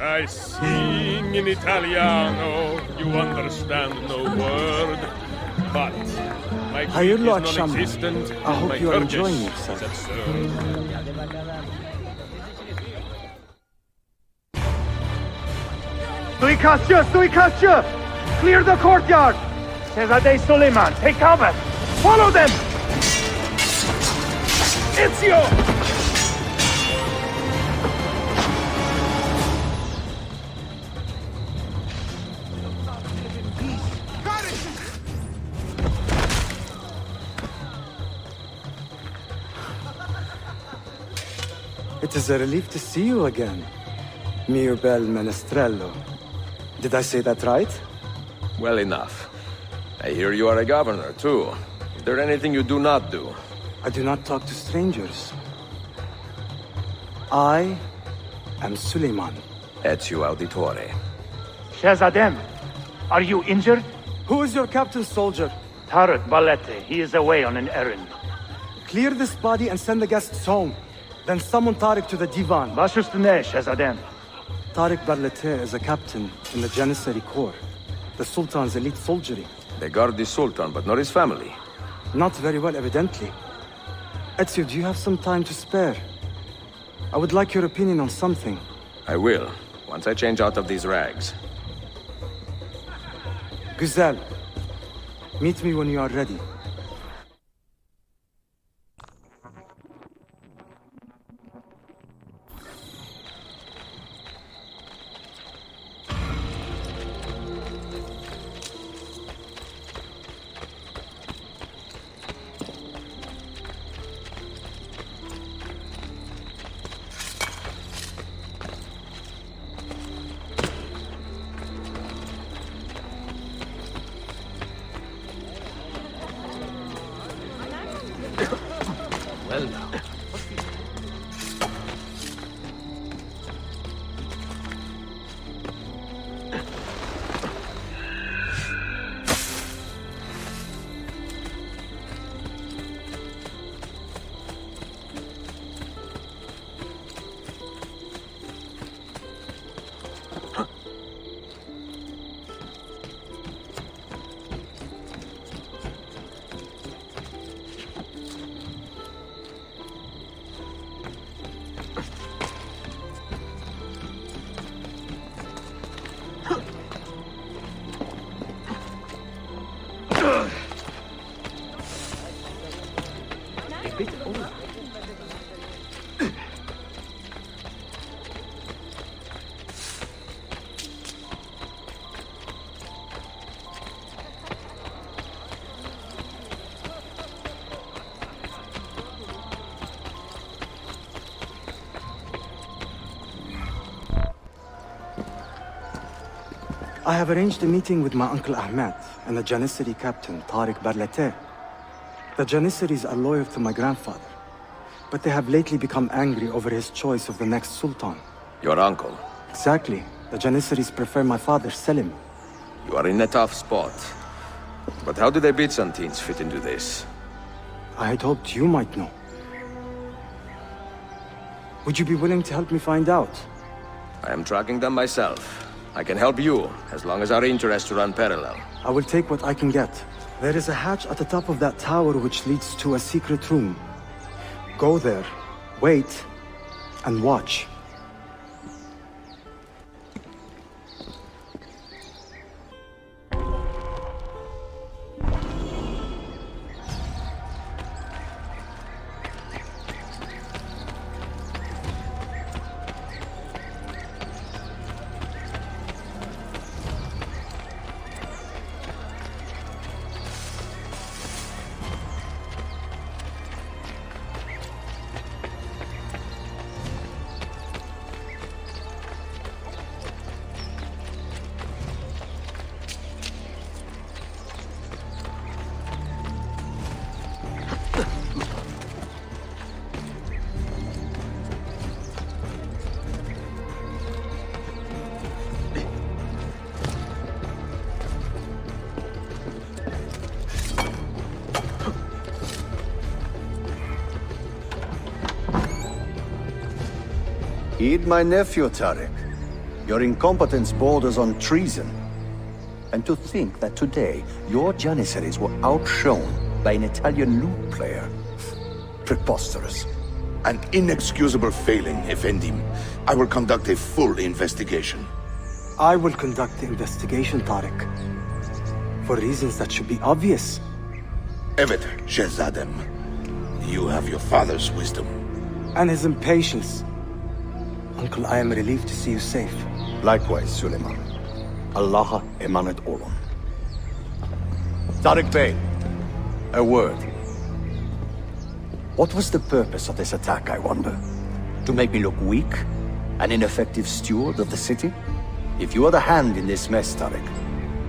I sing in Italiano, you understand no word, but my Greek Hayırlı is akşamlar. non-existent, I and hope my you are Turkish enjoying is yourself. absurd. Suikastçı! Suikastçı! Clear the courtyard! Şehzade Suleiman, take cover! Follow them! Ezio! It is a relief to see you again, mio bel menestrello. Did I say that right? Well enough. I hear you are a governor, too. Is there anything you do not do? I do not talk to strangers. I am Suleiman. Ezio auditori. Shazadem, are you injured? Who is your captain, soldier? Tarek Balete. He is away on an errand. Clear this body and send the guests home. Then summon Tarek to the divan. Bashustane, Shazadem. Tarek Balete is a captain in the Janissary Corps, the Sultan's elite soldiery. They guard the Sultan, but not his family. Not very well, evidently. Ezio, do you have some time to spare? I would like your opinion on something. I will, once I change out of these rags. Güzel. Meet me when you are ready. Well now. I have arranged a meeting with my uncle Ahmed and the Janissary captain, Tariq Barlete. The Janissaries are loyal to my grandfather, but they have lately become angry over his choice of the next sultan. Your uncle? Exactly. The Janissaries prefer my father, Selim. You are in a tough spot. But how do the Byzantines fit into this? I had hoped you might know. Would you be willing to help me find out? I am tracking them myself. I can help you, as long as our interests run parallel. I will take what I can get. There is a hatch at the top of that tower which leads to a secret room. Go there, wait, and watch. Heed my nephew, Tarek. Your incompetence borders on treason. And to think that today, your Janissaries were outshone by an Italian lute player. Preposterous. An inexcusable failing, Effendim. I will conduct a full investigation. I will conduct the investigation, Tarek. For reasons that should be obvious. Evet, Shehzadem. You have your father's wisdom. And his impatience. Uncle, I am relieved to see you safe. Likewise, Suleiman. Allah emanet olun. Tarek Bey, a word. What was the purpose of this attack, I wonder? To make me look weak? An ineffective steward of the city? If you are the hand in this mess, Tariq,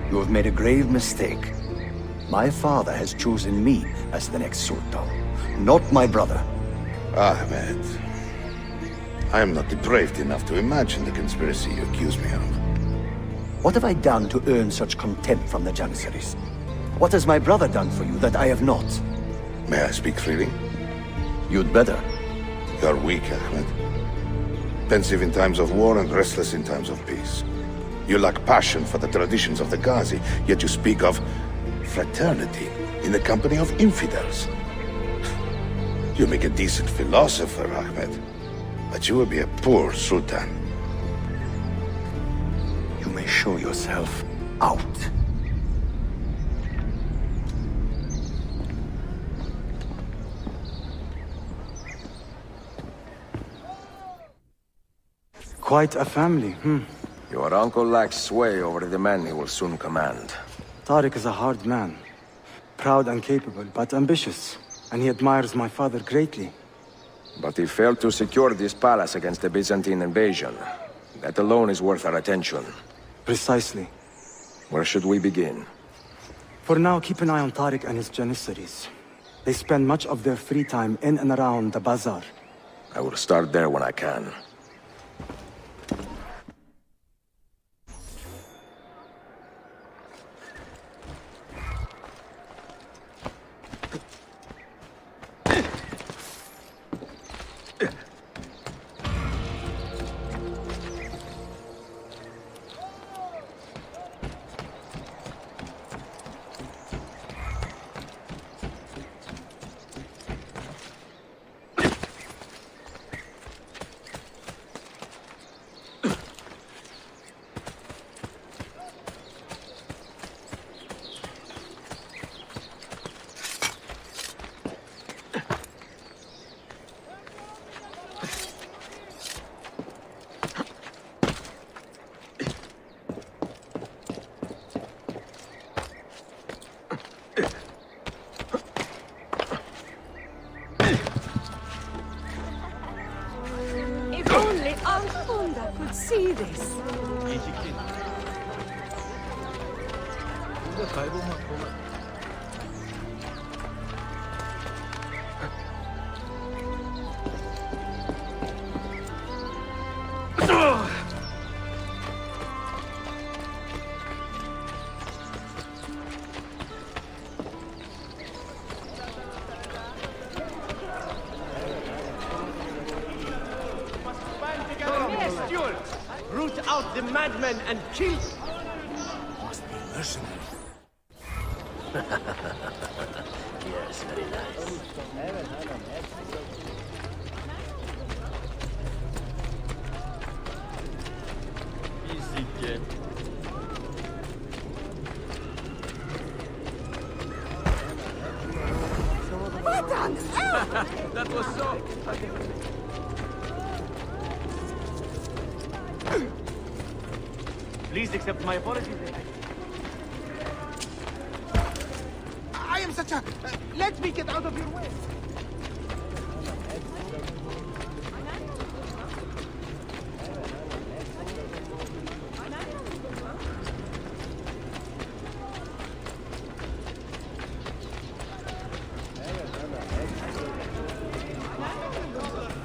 you have made a grave mistake. My father has chosen me as the next Sultan, not my brother. Ahmed, I am not depraved enough to imagine the conspiracy you accuse me of. What have I done to earn such contempt from the Janissaries? What has my brother done for you that I have not? May I speak freely? You'd better. You are weak, Ahmed. Pensive in times of war and restless in times of peace. You lack passion for the traditions of the Ghazi, yet you speak of fraternity in the company of infidels. You make a decent philosopher, Ahmed, but you will be a poor sultan. You may show yourself out. Quite a family, Your uncle lacks sway over the men he will soon command. Tariq is a hard man. Proud and capable, but ambitious. And he admires my father greatly. But he failed to secure this palace against the Byzantine invasion. That alone is worth our attention. Precisely. Where should we begin? For now, keep an eye on Tariq and his Janissaries. They spend much of their free time in and around the bazaar. I will start there when I can. See this. Root out the madmen and kill. Must be mercenary. Yes, very nice. Easy kid. What on earth? That was so... Please accept my apologies. I am such a... let me get out of your way.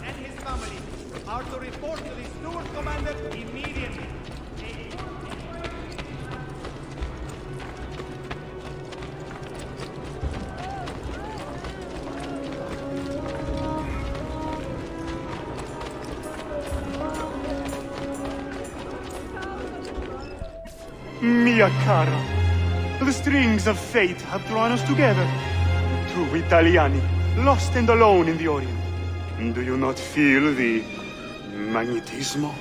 And his family are to report to the steward commander immediately. Mia cara, the strings of fate have drawn us together. Two Italiani, lost and alone in the Orient. Do you not feel the magnetismo?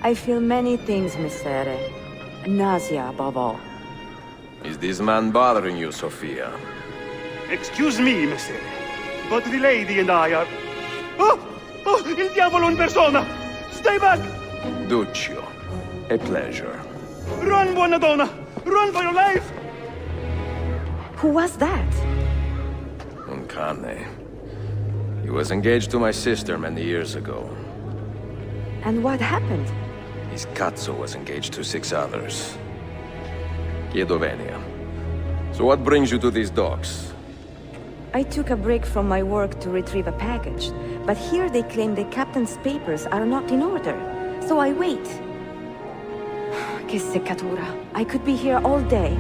I feel many things, Messere. Nausea above all. Is this man bothering you, Sophia? Excuse me, Messere, but the lady and I are... Oh! Oh, il diavolo in persona! Stay back! Duccio, a pleasure. Run, buona donna! Run for your life! Who was that? Un cane. He was engaged to my sister many years ago. And what happened? His Katsu was engaged to 6 others. Kiedovenia. So what brings you to these docks? I took a break from my work to retrieve a package, but here they claim the captain's papers are not in order. So I wait. Che seccatura. I could be here all day.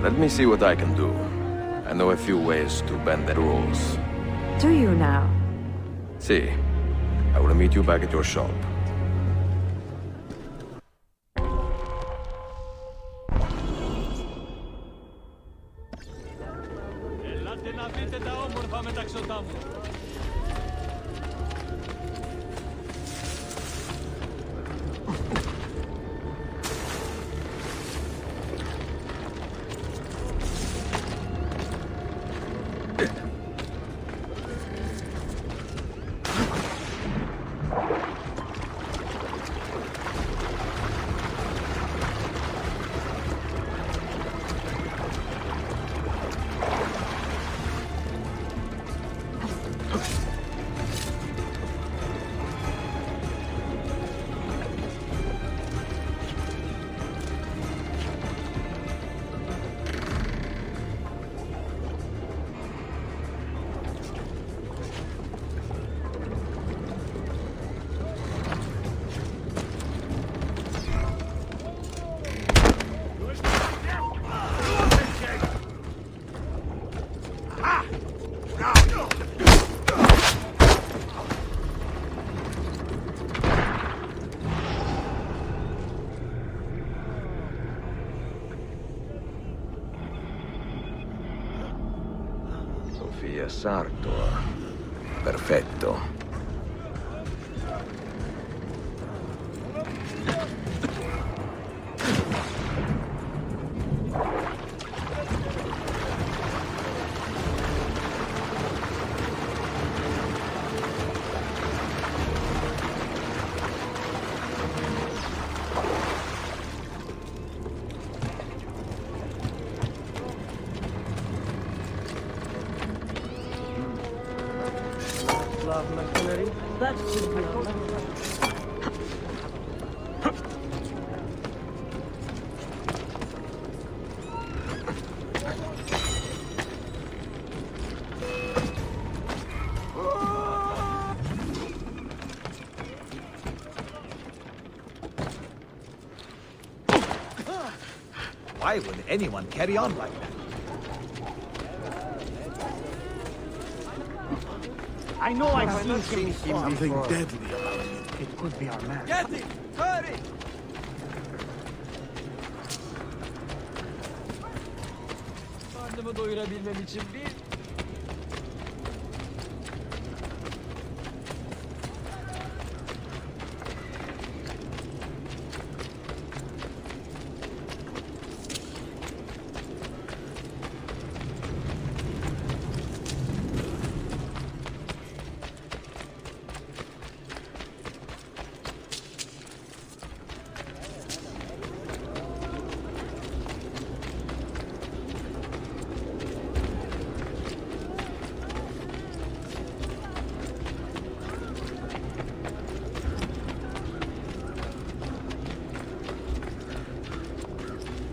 Let me see what I can do. I know a few ways to bend the rules. Do you now? See, I will meet you back at your shop. Sartor. Perfetto. That should be all. Why would anyone carry on like that? I know I've seen something deadly about him. It could be our man. Get it! Hurry! Karnımı doyurabilmem için bir...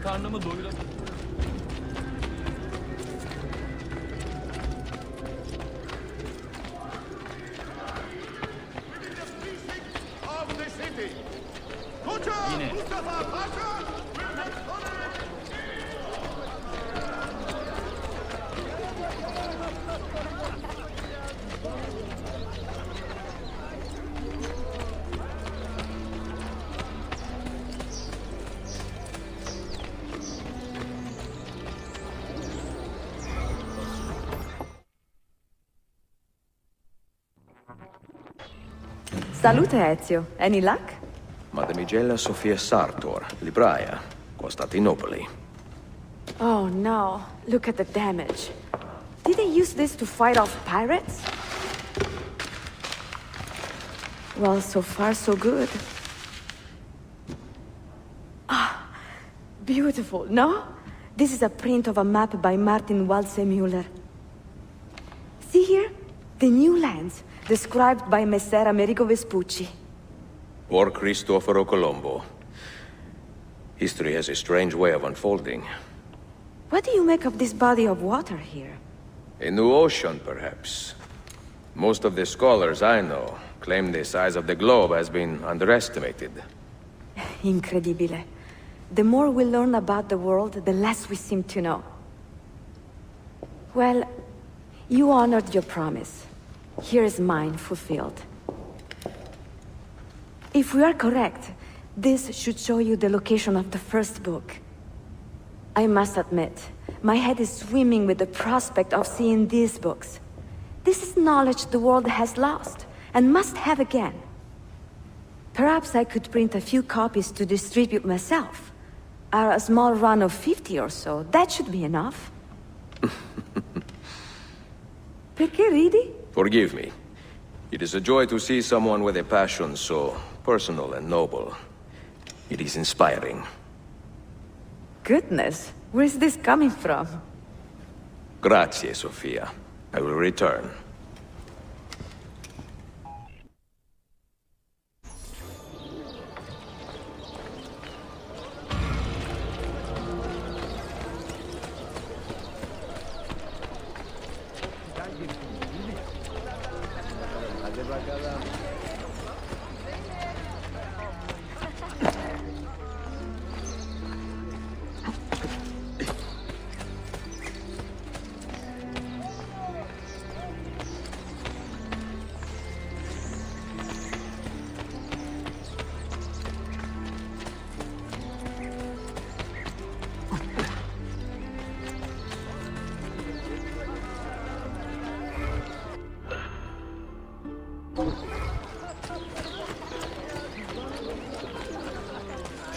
Karnımı doyuramam. Yine. Salute, Ezio. Any luck? Mademoiselle Sophia Sartor, libraia, Costantinopoli. Oh no, look at the damage. Did they use this to fight off pirates? Well, so far so good. Ah, beautiful, no? This is a print of a map by Martin Waldseemüller. See here? The new lands, described by Messer Amerigo Vespucci. Or Cristoforo Colombo. History has a strange way of unfolding. What do you make of this body of water here? A new ocean, perhaps. Most of the scholars I know claim the size of the globe has been underestimated. Incredibile. The more we learn about the world, the less we seem to know. Well, you honored your promise. Here is mine fulfilled. If we are correct, this should show you the location of the first book. I must admit, my head is swimming with the prospect of seeing these books. This is knowledge the world has lost, and must have again. Perhaps I could print a few copies to distribute myself. A small run of 50 or so, that should be enough. Perché ridi? Forgive me. It is a joy to see someone with a passion so personal and noble. It is inspiring. Goodness, where's this coming from? Grazie, Sofia. I will return.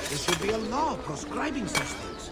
There should be a law proscribing such things.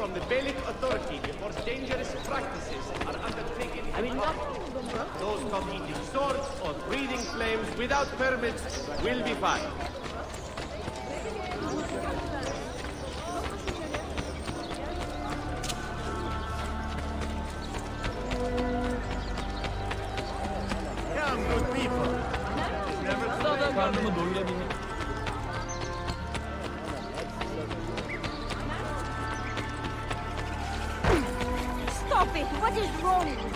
From the Beylik authority before dangerous practices are undertaken. I mean, those caught eating swords or breathing flames without permits will be fined. Come, good people. Stop it! What is wrong?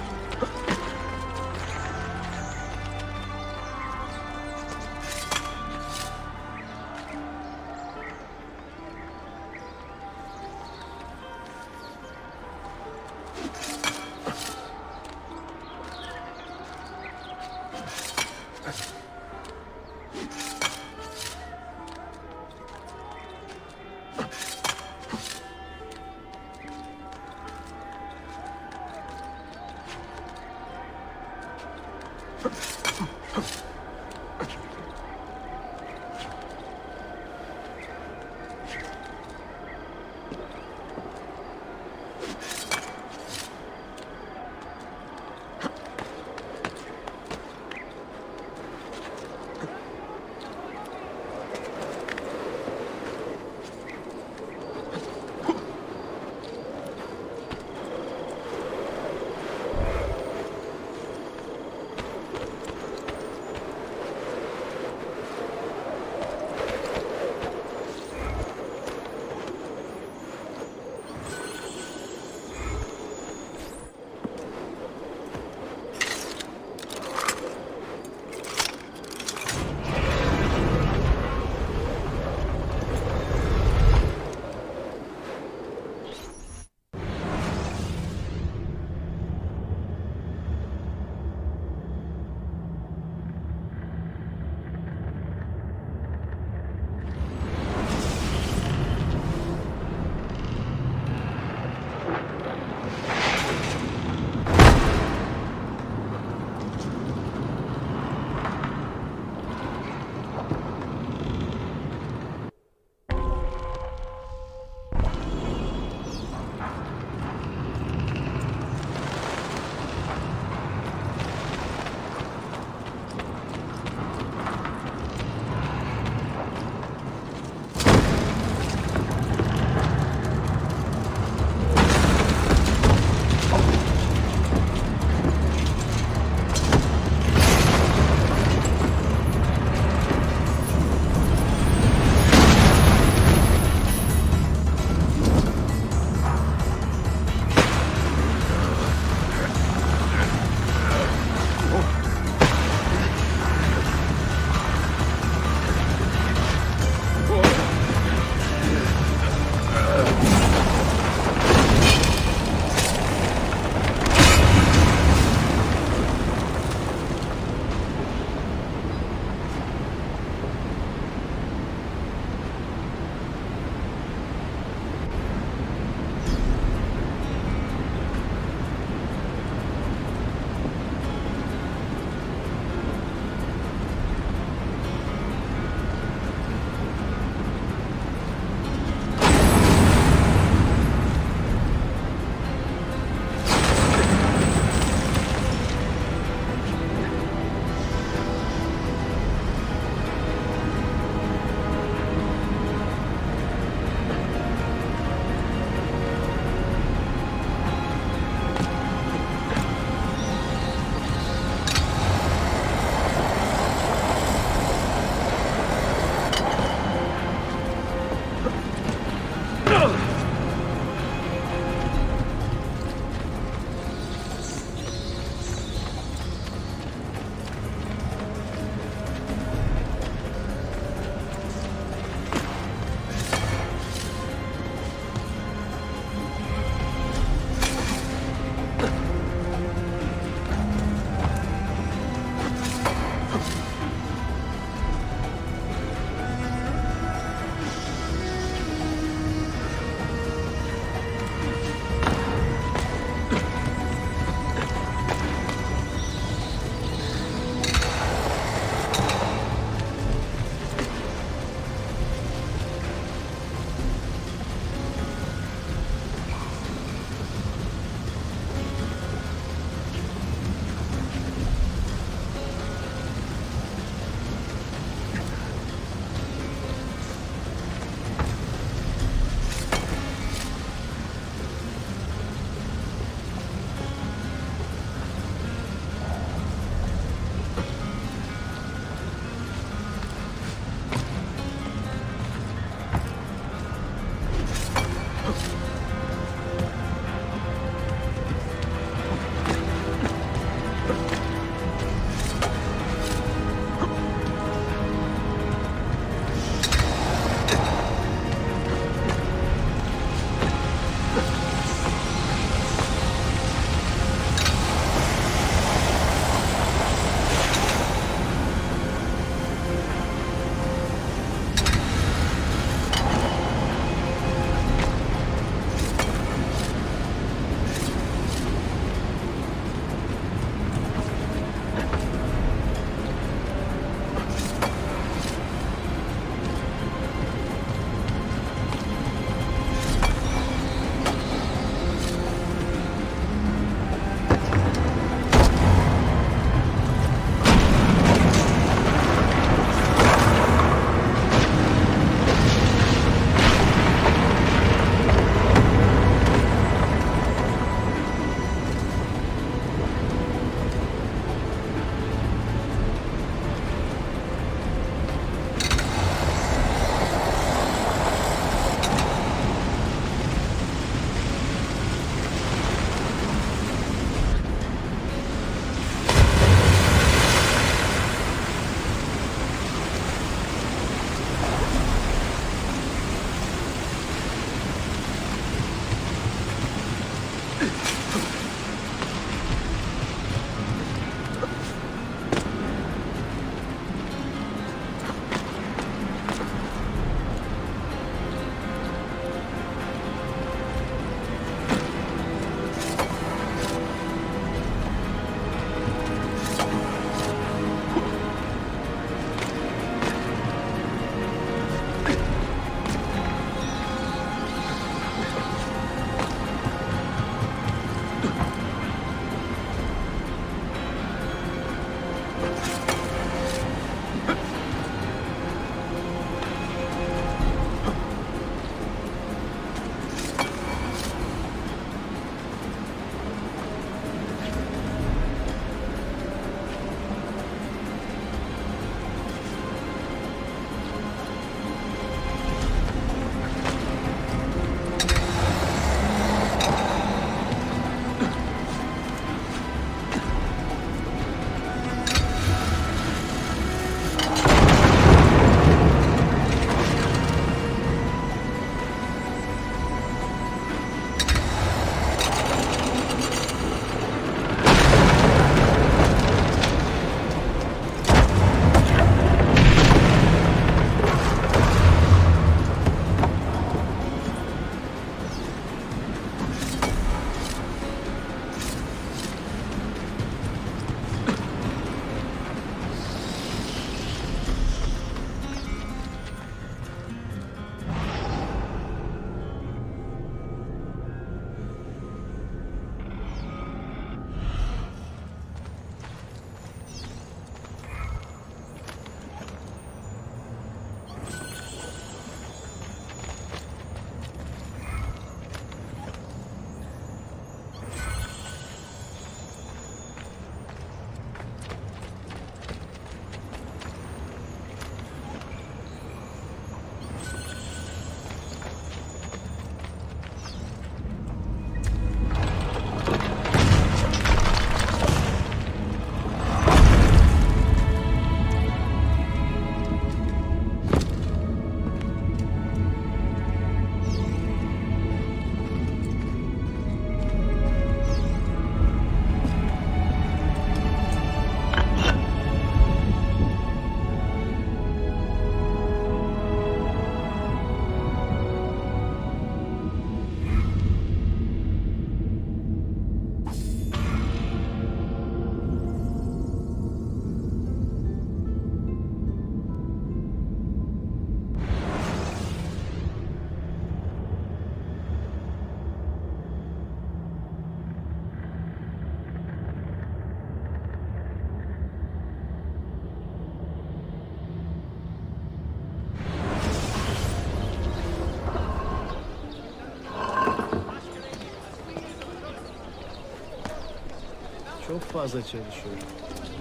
Çok fazla çalışıyorum.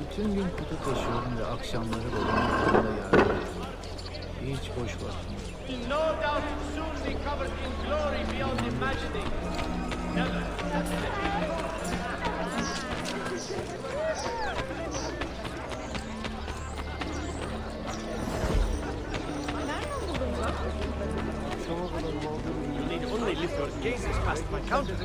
Bütün gün kutu taşıyorum ve akşamları babamın yanında yardım ediyorum. Hiç boş vaktim yok. will no doubt soon be covered in glory beyond imagining. Never. You need only lift your gazes past my counter.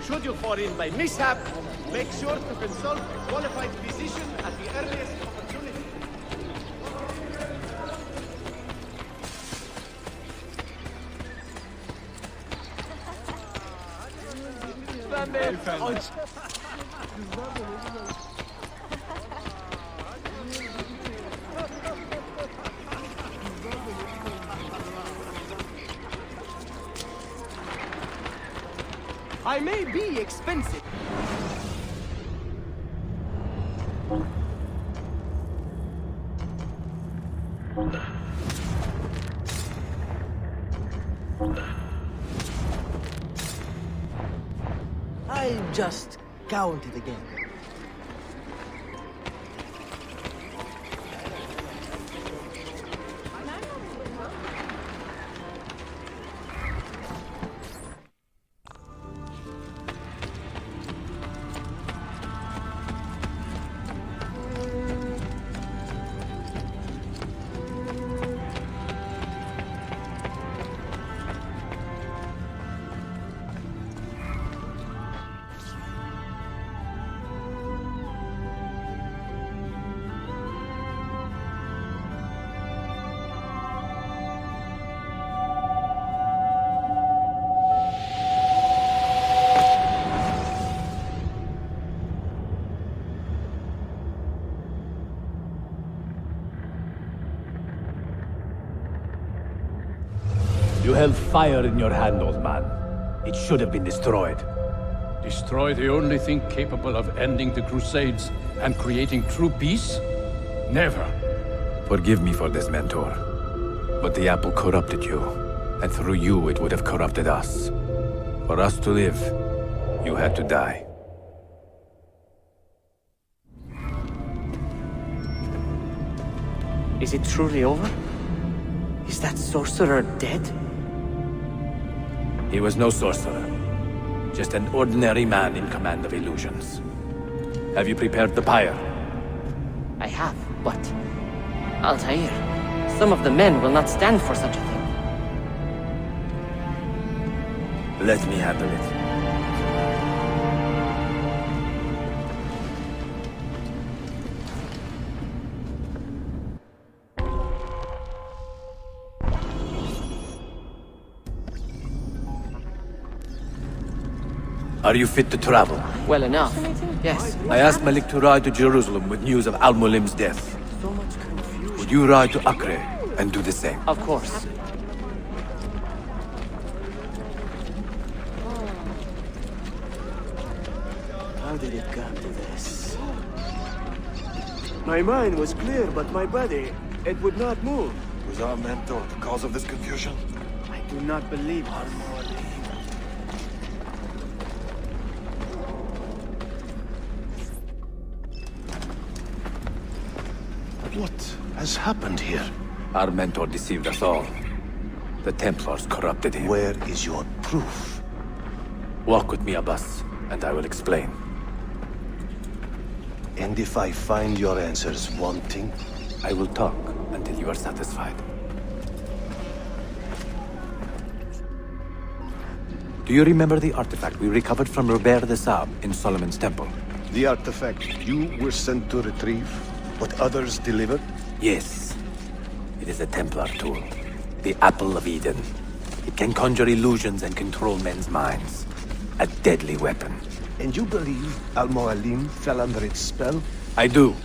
Should you fall in by mishap, make sure to consult a qualified physician at the earliest opportunity. I may be expensive. I'll just count it again. You held fire in your hand, old man. It should have been destroyed. Destroy the only thing capable of ending the Crusades and creating true peace? Never. Forgive me for this, Mentor. But the apple corrupted you, and through you it would have corrupted us. For us to live, you had to die. Is it truly over? Is that sorcerer dead? He was no sorcerer. Just an ordinary man in command of illusions. Have you prepared the pyre? I have, but... Altair, some of the men will not stand for such a thing. Let me handle it. Are you fit to travel? Well enough, yes. I asked Malik to ride to Jerusalem with news of Al-Mulim's death. So much confusion. Would you ride to Acre and do the same? Of course. How did it come to this? My mind was clear, but my body, it would not move. Was our mentor the cause of this confusion? I do not believe her. What has happened here? Our mentor deceived us all. The Templars corrupted him. Where is your proof? Walk with me, Abbas, and I will explain. And if I find your answers wanting? I will talk until you are satisfied. Do you remember the artifact we recovered from Robert de Sab in Solomon's temple? The artifact you were sent to retrieve, but others delivered? Yes. It is a Templar tool. The Apple of Eden. It can conjure illusions and control men's minds. A deadly weapon. And you believe Al-Mualim fell under its spell? I do.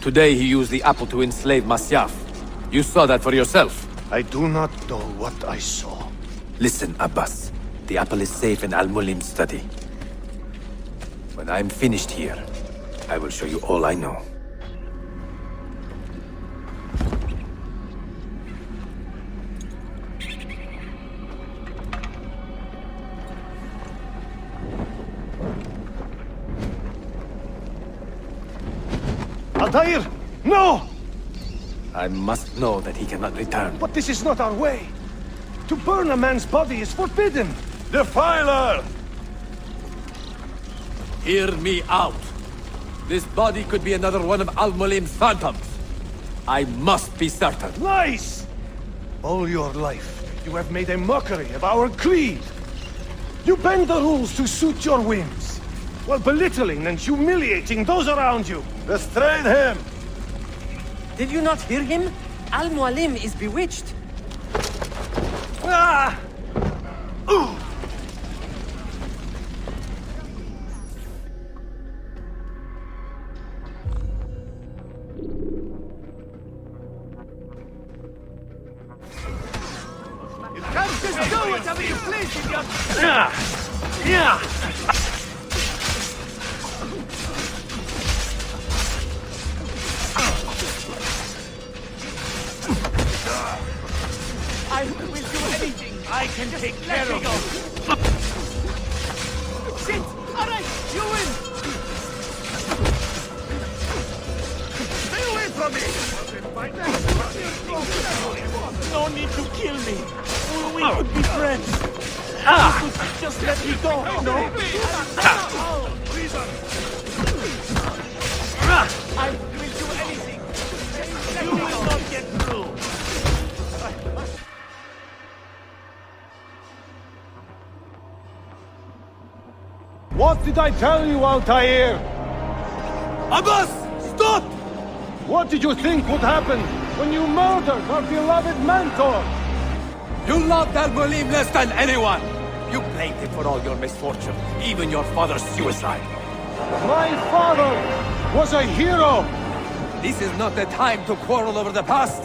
Today he used the apple to enslave Masyaf. You saw that for yourself. I do not know what I saw. Listen, Abbas. The apple is safe in Al-Mulim's study. When I'm finished here, I will show you all I know. Altair! No! I must know that he cannot return. But this is not our way. To burn a man's body is forbidden. Defiler! Hear me out. This body could be another one of Al-Mulim's phantoms. I must be certain. Lies! All your life, you have made a mockery of our creed. You bend the rules to suit your whims, while belittling and humiliating those around you. Restrain him! Did you not hear him? Al-Mualim is bewitched. Ah! Ooh! You can't just do whatever you please with your... I will do anything. I can take care of you. Shit! All right, you win. Stay away from me. No need to kill me. We could be friends. You could just let me go, no? I will do anything. You will not get through. What did I tell you, Altair? Abbas! Stop! What did you think would happen when you murdered our beloved mentor? You loved Al-Mulim less than anyone! You blamed him for all your misfortune, even your father's suicide. My father was a hero! This is not the time to quarrel over the past.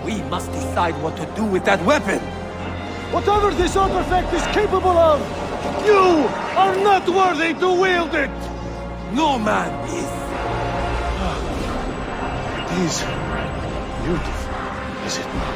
We must decide what to do with that weapon. Whatever this artifact is capable of, you are not worthy to wield it! No man is. It is beautiful, is it not?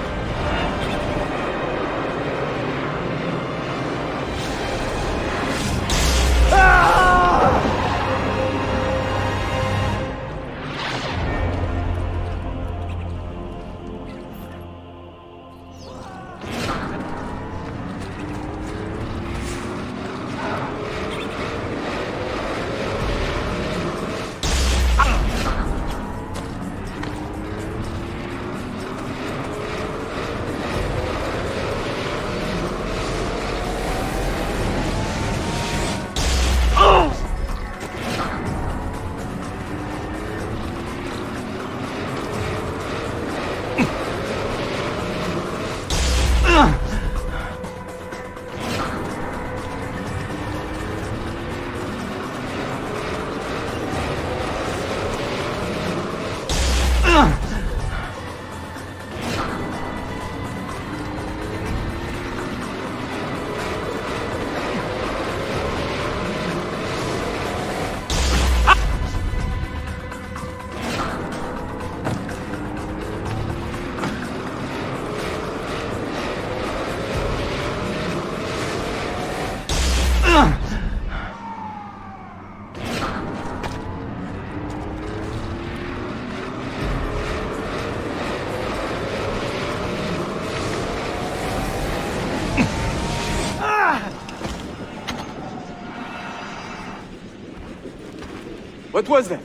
What was that?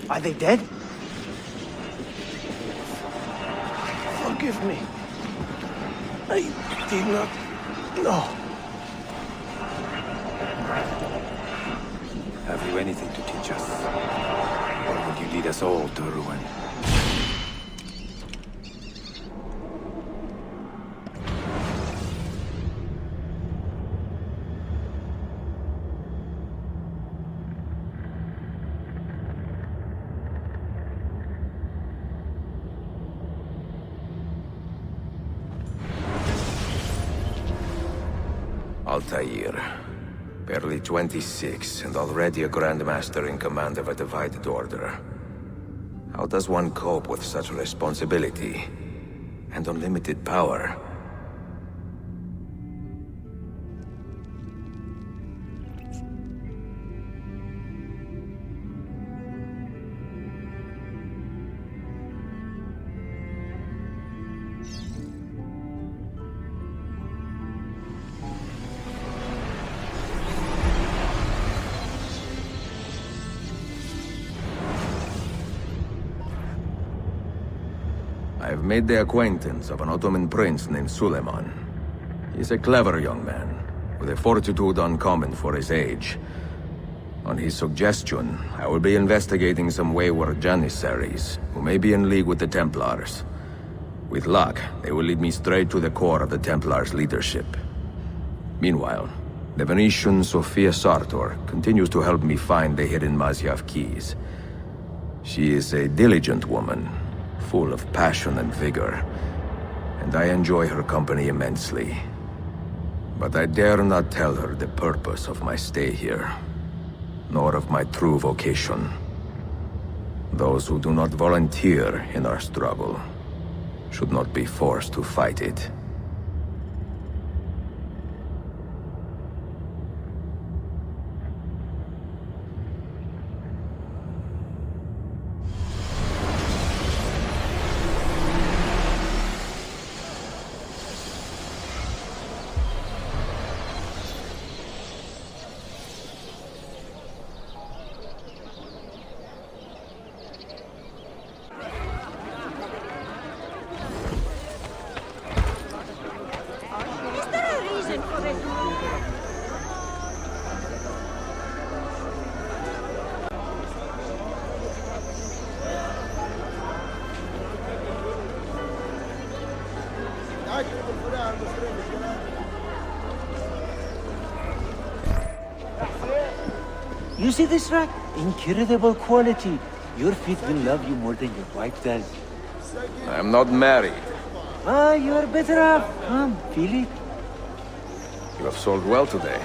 Are they dead? Forgive me. I did not know. Have you anything to teach us? Or would you lead us all to ruin? Altair. Barely 26, and already a Grandmaster in command of a divided order. How does one cope with such responsibility and unlimited power? I've made the acquaintance of an Ottoman prince named Suleiman. He's a clever young man, with a fortitude uncommon for his age. On his suggestion, I will be investigating some wayward Janissaries, who may be in league with the Templars. With luck, they will lead me straight to the core of the Templars' leadership. Meanwhile, the Venetian Sofia Sartor continues to help me find the hidden Mazyav keys. She is a diligent woman, full of passion and vigor, and I enjoy her company immensely. But I dare not tell her the purpose of my stay here, nor of my true vocation. Those who do not volunteer in our struggle should not be forced to fight it. You see this rack? Incredible quality. Your feet will love you more than your wife does. I'm not married. Ah, you're better off. Come, feel it. You have sold well today.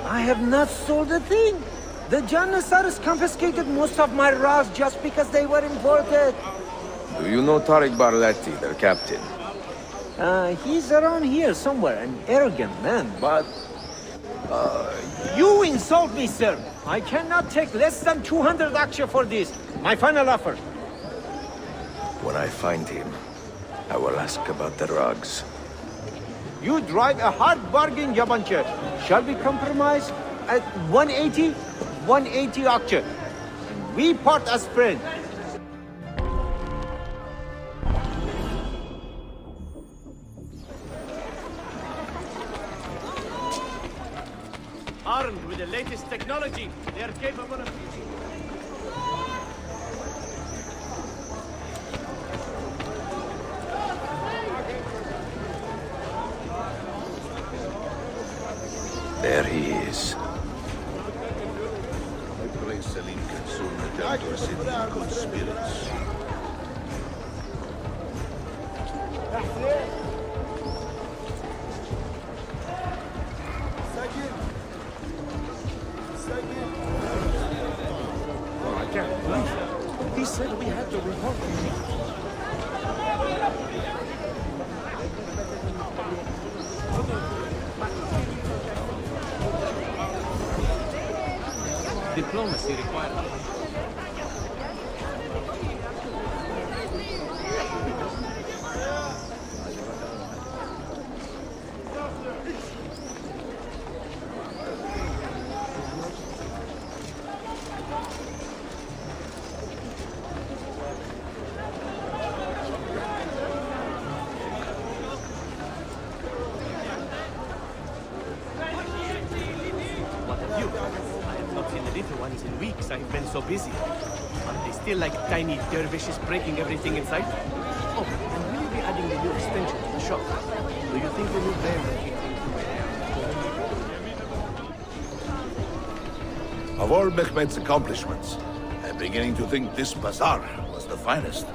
I have not sold a thing. The Janissaries confiscated most of my rugs just because they were imported. Do you know Tariq Barletti, their captain? He's around here somewhere, an arrogant man, but... you insult me, sir! I cannot take less than 200 aksha for this. My final offer. When I find him, I will ask about the rugs. You drive a hard bargain, Yabanche. Shall we compromise at 180? 180 aksha. And we part as friends. Armed with the latest technology, they are capable of... There he is. I pray Selim can soon return to a city in good spirits. He said we had to report him. Diplomacy required. with you. I have not seen the little ones in weeks. I've been so busy. Are they still like tiny dervishes breaking everything in sight? Oh, and will you be adding the new extension to the shop? Do you think the new brand will keep things Of all Mehmet's accomplishments, I'm beginning to think this bazaar was the finest.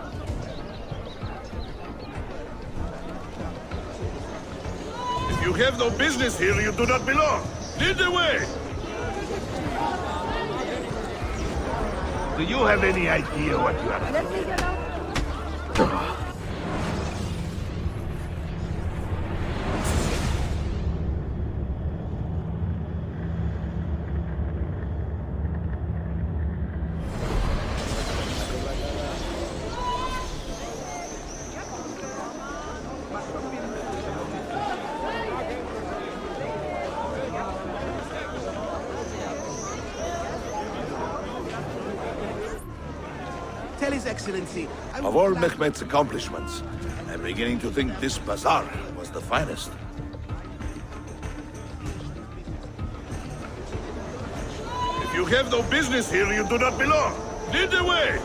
If you have no business here, you do not belong. Lead the way! Do you have any idea what you are doing? Tell His Excellency. Of all Mehmet's accomplishments, I'm beginning to think this bazaar was the finest. If you have no business here, you do not belong. Lead the way!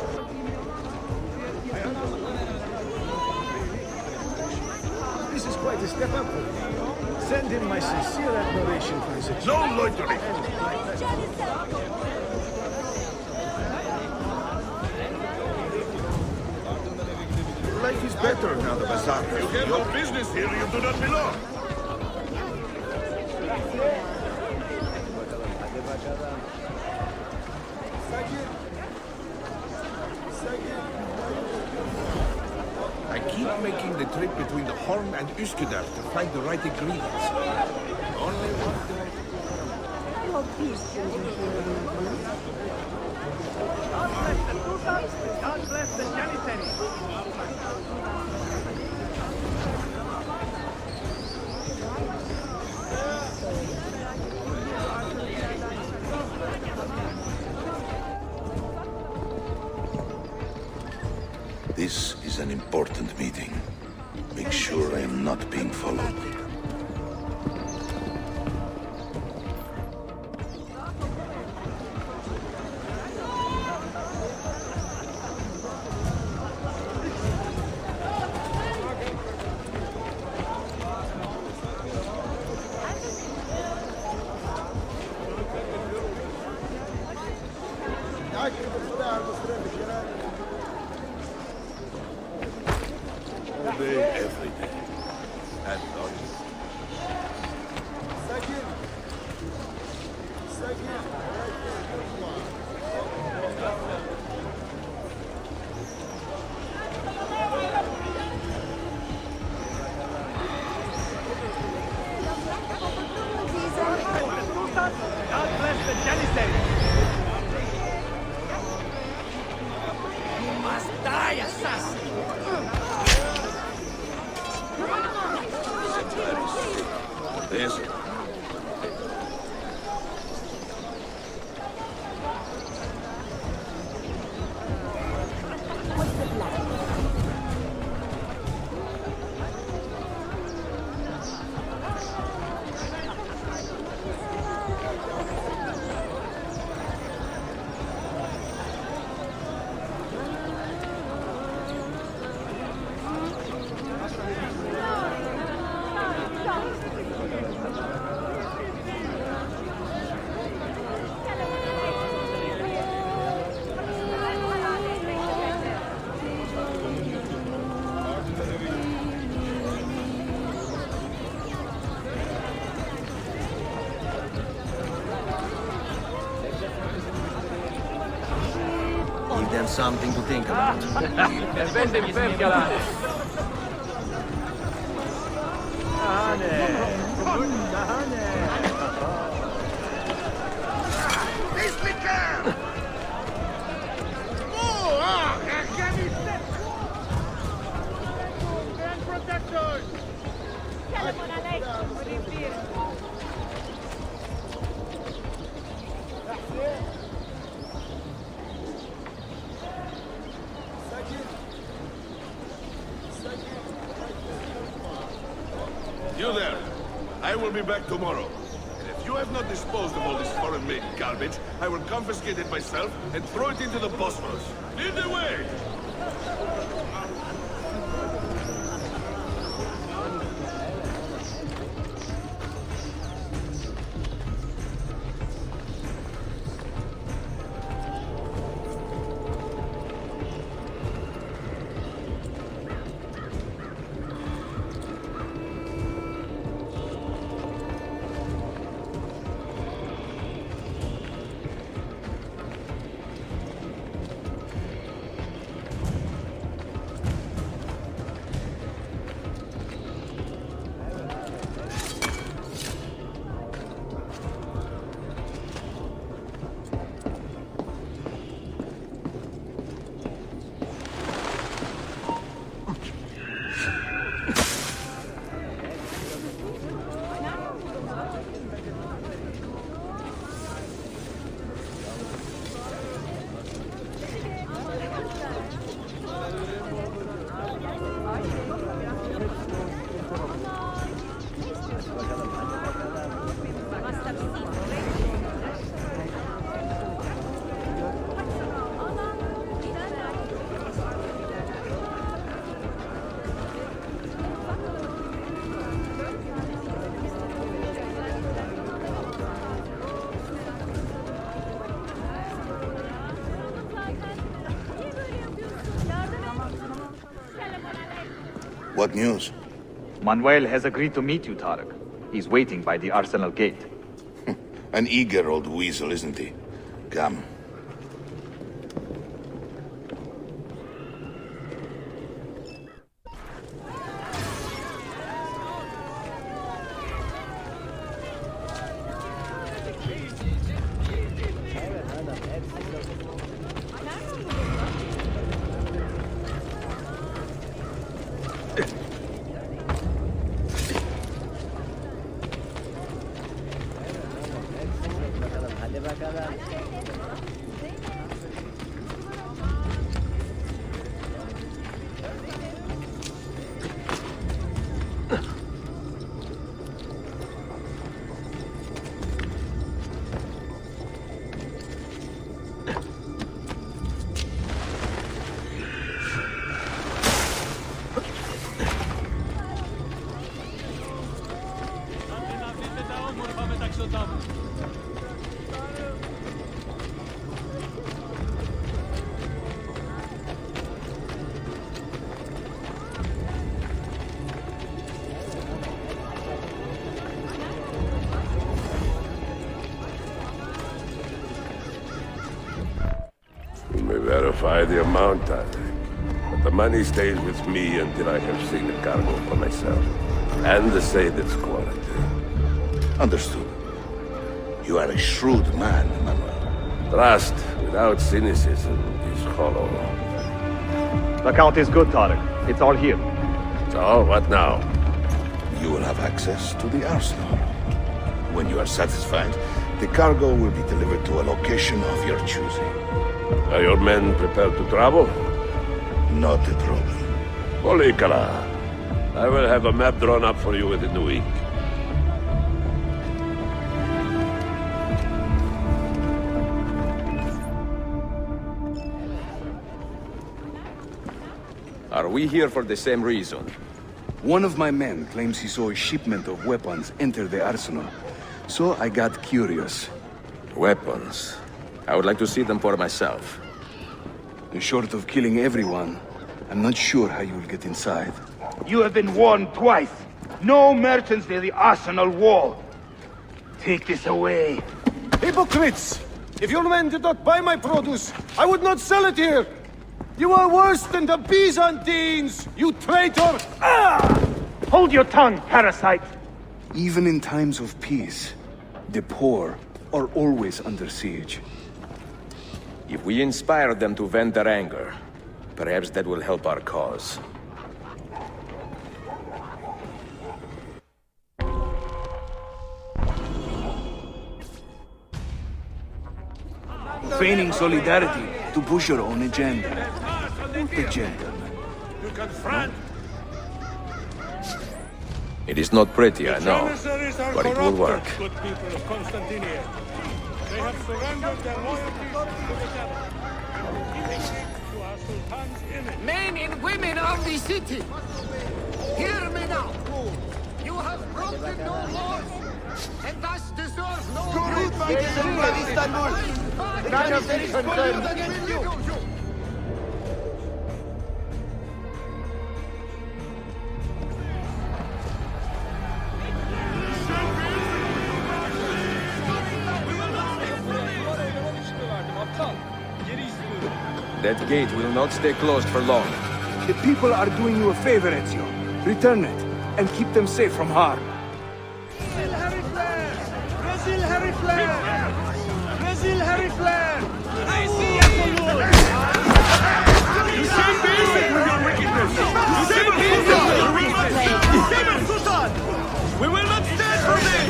This is quite a step up for you. Send him my sincere admiration for his achievement. No loitering! Life is better now the bazaar. If you have no business here, you do not belong. I keep making the trip between the Horn and Üsküdar to find the right ingredients. Only one God bless the Janissary. This is an important meeting. Make sure I am not being followed. All day, every day. And not. God bless the Janissary. You must die, assassin. This. Give them something to think about. You there. I will be back tomorrow. And if you have have not disposed of all this foreign-made garbage, I will confiscate it myself and throw it into the Bosphorus. Lead the way! What news? Manuel has agreed to meet you, Tarek. He's waiting by the arsenal gate. An eager old weasel, isn't he? Come. You may verify the amount, I think. But the money stays with me until I have seen the cargo for myself. And to say its quality. Understood. You are a shrewd man, Manuel. Trust without cynicism is hollow. The count is good, Tarek. It's all here. So, what now? You will have access to the arsenal. When you are satisfied, the cargo will be delivered to a location of your choosing. Are your men prepared to travel? Not a problem. Polikala, I will have a map drawn up for you within the week. Are we here for the same reason? One of my men claims he saw a shipment of weapons enter the arsenal. So I got curious. Weapons? I would like to see them for myself. Short of killing everyone, I'm not sure how you'll get inside. You have been warned twice. No merchants near the arsenal wall. Take this away. Hypocrites! If your men did not buy my produce, I would not sell it here! You are worse than the Byzantines, you traitor! Ah! Hold your tongue, parasite! Even in times of peace, the poor are always under siege. If we inspire them to vent their anger, perhaps that will help our cause. Feigning solidarity to push your own agenda. The gentleman. You confront? It is not pretty, I know, but it will work. Good people of Constantinople. They have surrendered their loyalty to the devil. To our sultan's image. Men and women of the city, hear me now. You have broken no laws, and thus deserve no That gate will not stay closed for long. The people are doing you a favor, Ezio. Return it, and keep them safe from harm. Brazil Harry Flair! Brazil Harry Flair! I see You say basic with your wickedness! You say Sultan! We will not stand for this!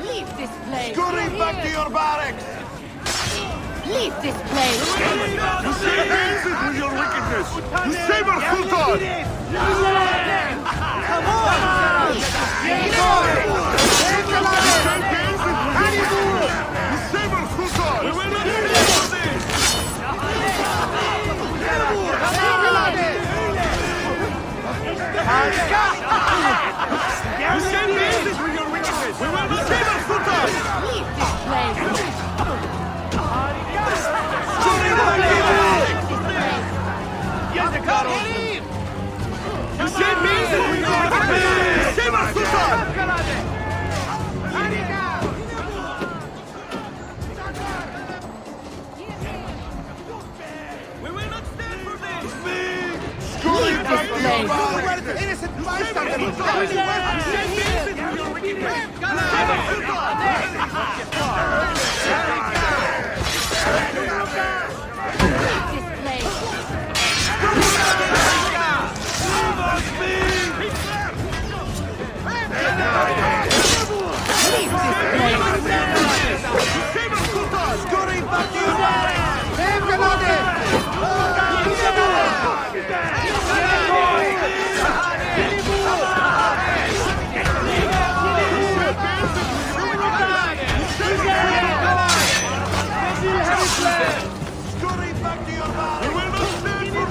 Leave this place! Scurry back to your barracks! Leave this place! You say basic with your wickedness! You saber Sultan! Come on! You saber Sultan! We will not stand for this! You say basic with your wickedness! We will not saber Sultan! Leave this place! You say basic with your wickedness! Saber Sultan! We will not stand for this! Leave this place! Innocent bystanders! You say basic with your wickedness! Saber Sultan! This place! Leave this place! Scurry back to your Scurry back to your barracks! We will not stand for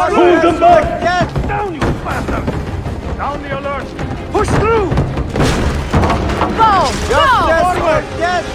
Pull them back! Yes! Down, you bastard! Down the alert! Push through! Go! Forward! Yes!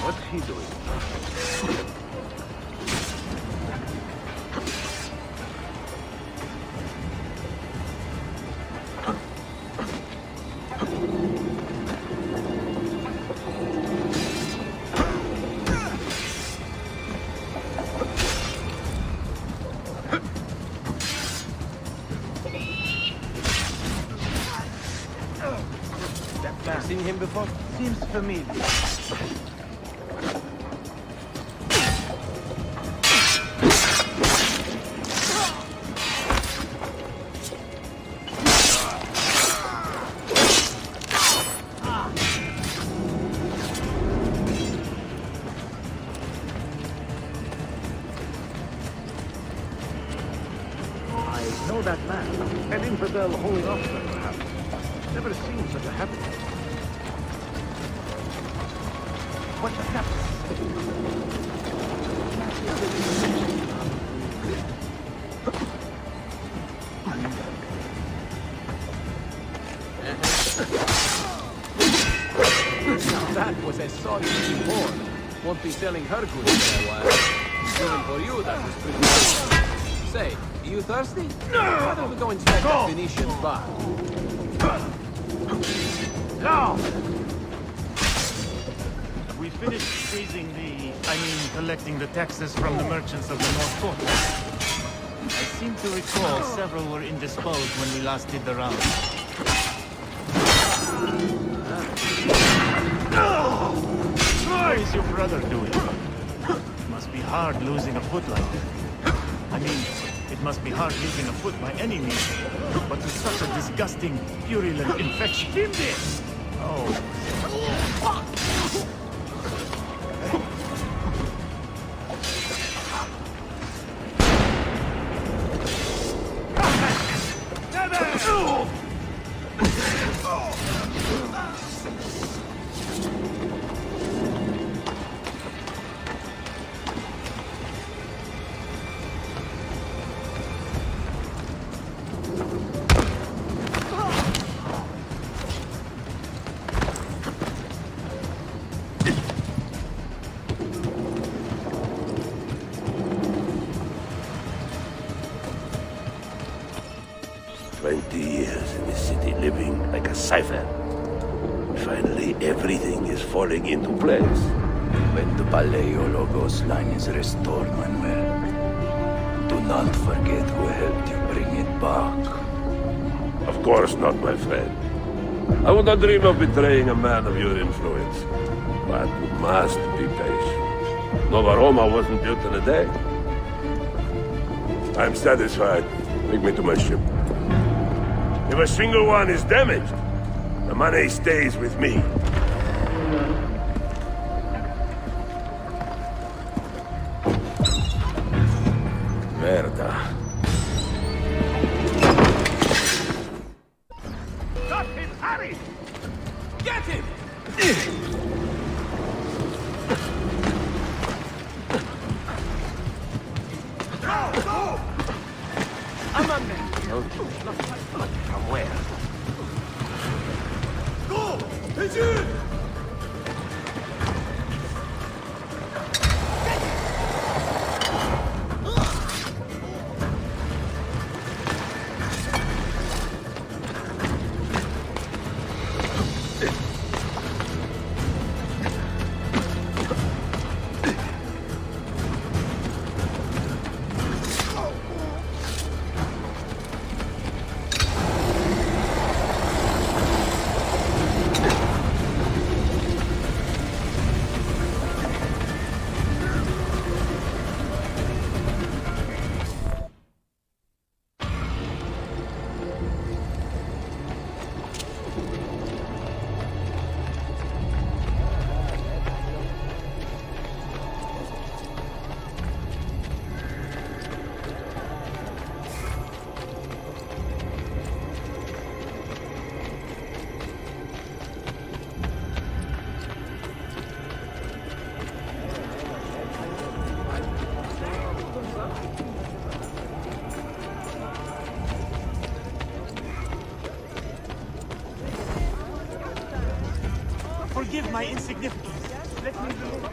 What's he doing? Seen him before? Seems familiar. know that man. An infidel holy officer, perhaps. Never seen such a happening. What the hell? That was a solid reward. Won't be selling her goods for a while. Even for you, that was pretty good. Say, you thirsty? Why don't we go inspect that Venetian bar? Now! We finished seizing collecting the taxes from the merchants of the North Coast. I seem to recall several were indisposed when we last did the round. How is your brother doing? It must be hard losing a foot like that. I mean, it must be hard losing a foot by any means, but with such a disgusting, purulent infection. Give this! Oh. Cipher. Finally, everything is falling into place. When the Paleologos line is restored, Manuel, do not forget who helped you bring it back. Of course not, my friend. I would not dream of betraying a man of your influence. But you must be patient. Nova Roma wasn't built in a day. I'm satisfied. Take me to my ship. If a single one is damaged, the money stays with me. Merda. Got him, Harry! Get him! Go! I'm under. From where? Go! Pigeon! Forgive my insignificance. Let me go.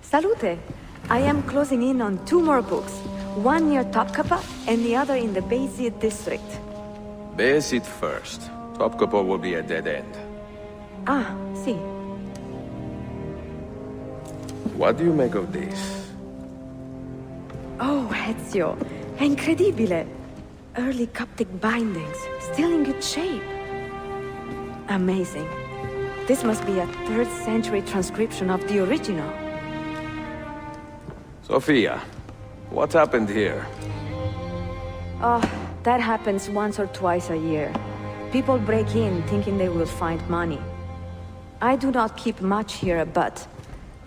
Salute! I am closing in on 2 more books. One near Topkapı and the other in the Bayezid district. Bayezid first. Topkapı will be a dead end. Ah, see. What do you make of this? Oh, Ezio. Incredibile. Early Coptic bindings, still in good shape. Amazing. This must be a 3rd century transcription of the original. Sophia, what happened here? Oh, that happens once or twice a year. People break in thinking they will find money. I do not keep much here, but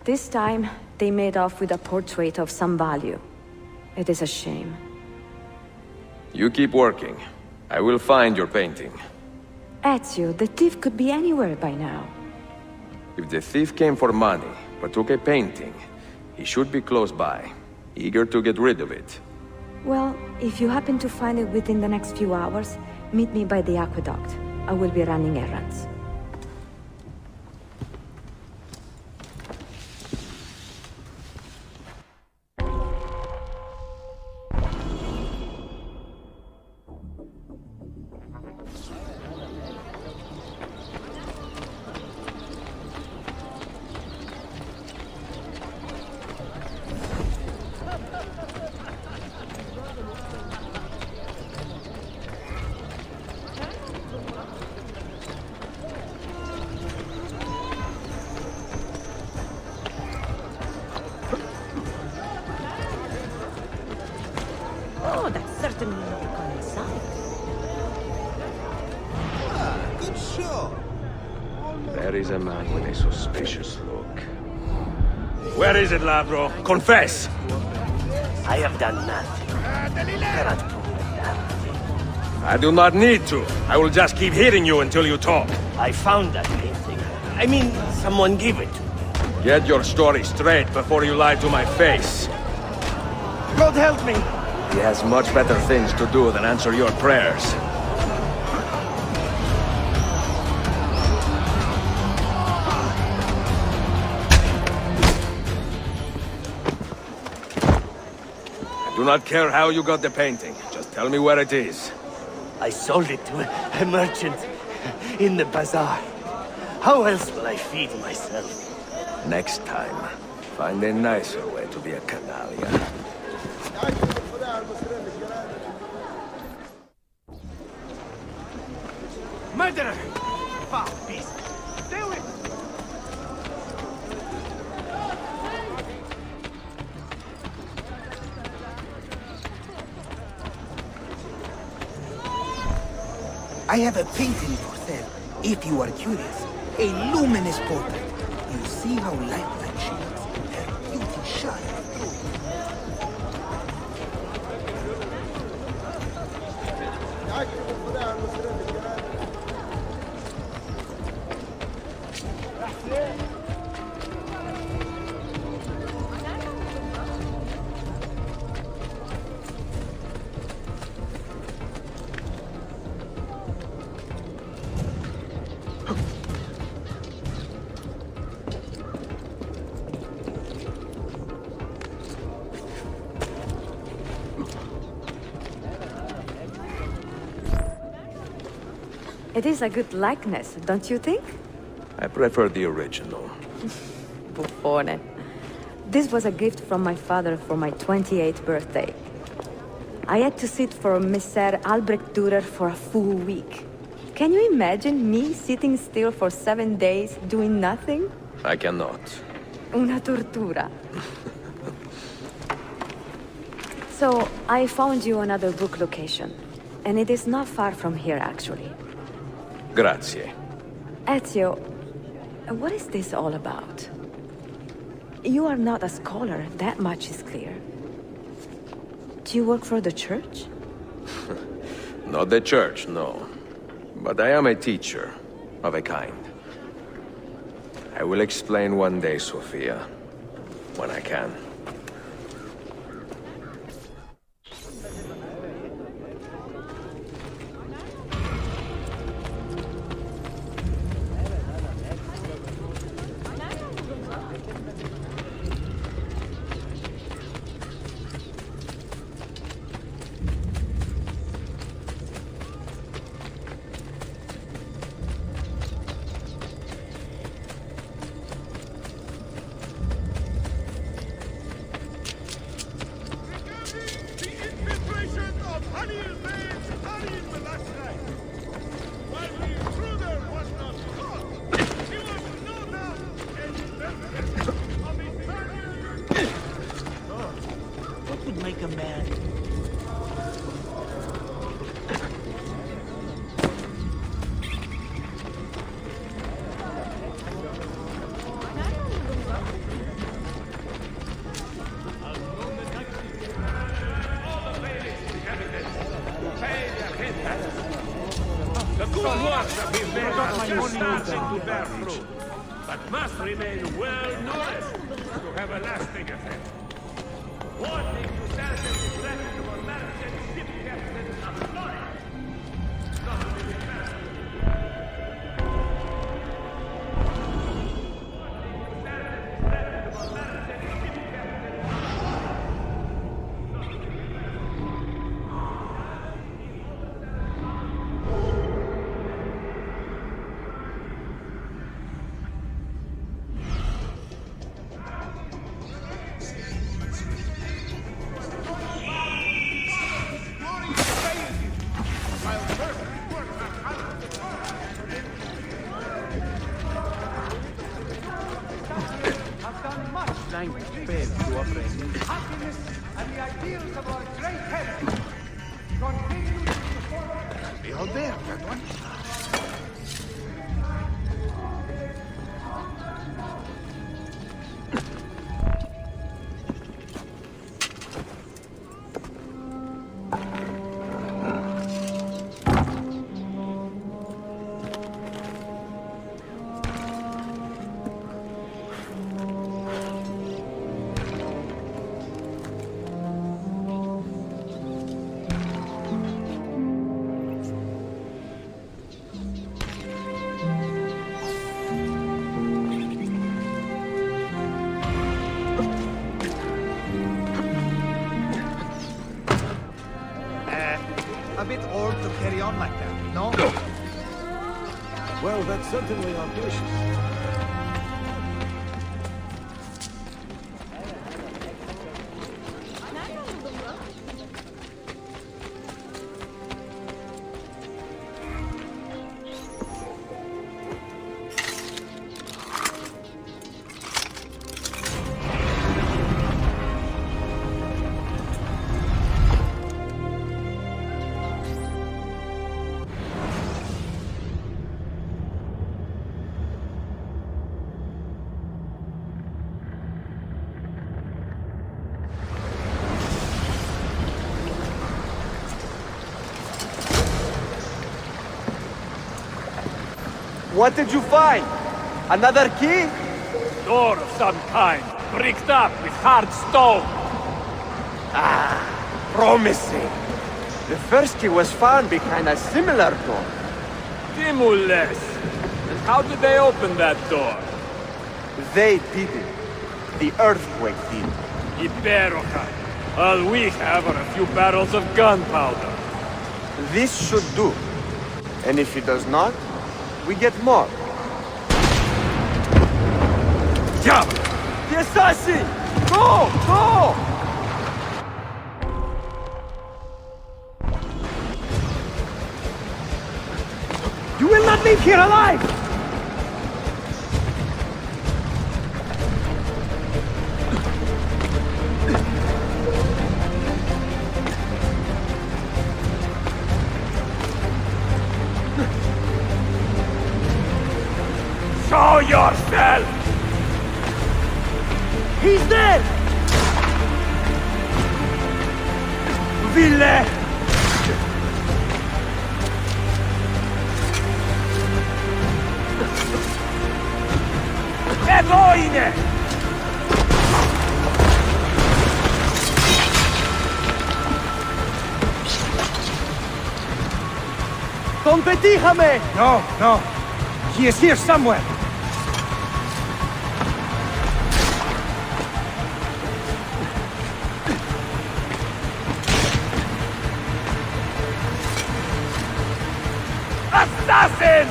this time they made off with a portrait of some value. It is a shame. You keep working. I will find your painting. Ezio, the thief could be anywhere by now. If the thief came for money, but took a painting, he should be close by, eager to get rid of it. Well, if you happen to find it within the next few hours, meet me by the aqueduct. I will be running errands. Oh, that's certainly not a common sight. Good show. There is a man with a suspicious look. Where is it, Lavro? Confess! I have done nothing. You cannot prove a damn thing. I do not need to. I will just keep hitting you until you talk. I found that painting. I mean, someone gave it to me. Get your story straight before you lie to my face. God help me! He has much better things to do than answer your prayers. I do not care how you got the painting. Just tell me where it is. I sold it to a merchant in the bazaar. How else will I feed myself? Next time, find a nicer way to be a canallia. Murderer! Foul beast! Stay away! I have a painting for sale, if you are curious. A luminous portrait. You see how lifelike she looks? Her beauty shines through. It is a good likeness, don't you think? I prefer the original. Buffone. This was a gift from my father for my 28th birthday. I had to sit for Messer Albrecht Dürer for a full week. Can you imagine me sitting still for 7 days doing nothing? I cannot. Una tortura. So, I found you another book location. And it is not far from here, actually. Grazie. Ezio, what is this all about? You are not a scholar, that much is clear. Do you work for the church? Not the church, no. But I am a teacher, of a kind. I will explain one day, Sophia. When I can. What would make a man? The good work of his men are just starting to bear fruit, but must remain well nourished to have a lasting effect. Wanting to stand in the threat of a merchant ship captain of Florida. Not to be fair. Language fails to operate. Happiness and the ideals of our great heritage continue to support. Behold there, that one. A bit old to carry on like that, no? Well, that's certainly ambitious. What did you find? Another key? Door of some kind, bricked up with hard stone. Ah, promising. The first key was found behind a similar door. Timules. And how did they open that door? They didn't. The earthquake did. Iberokai. All we have are a few barrels of gunpowder. This should do. And if it does not, we get more. Diablo! The assassin! Go! Go! You will not leave here alive! Fille! Egoine! Don Petijame! No, no. He is here somewhere. Assassin!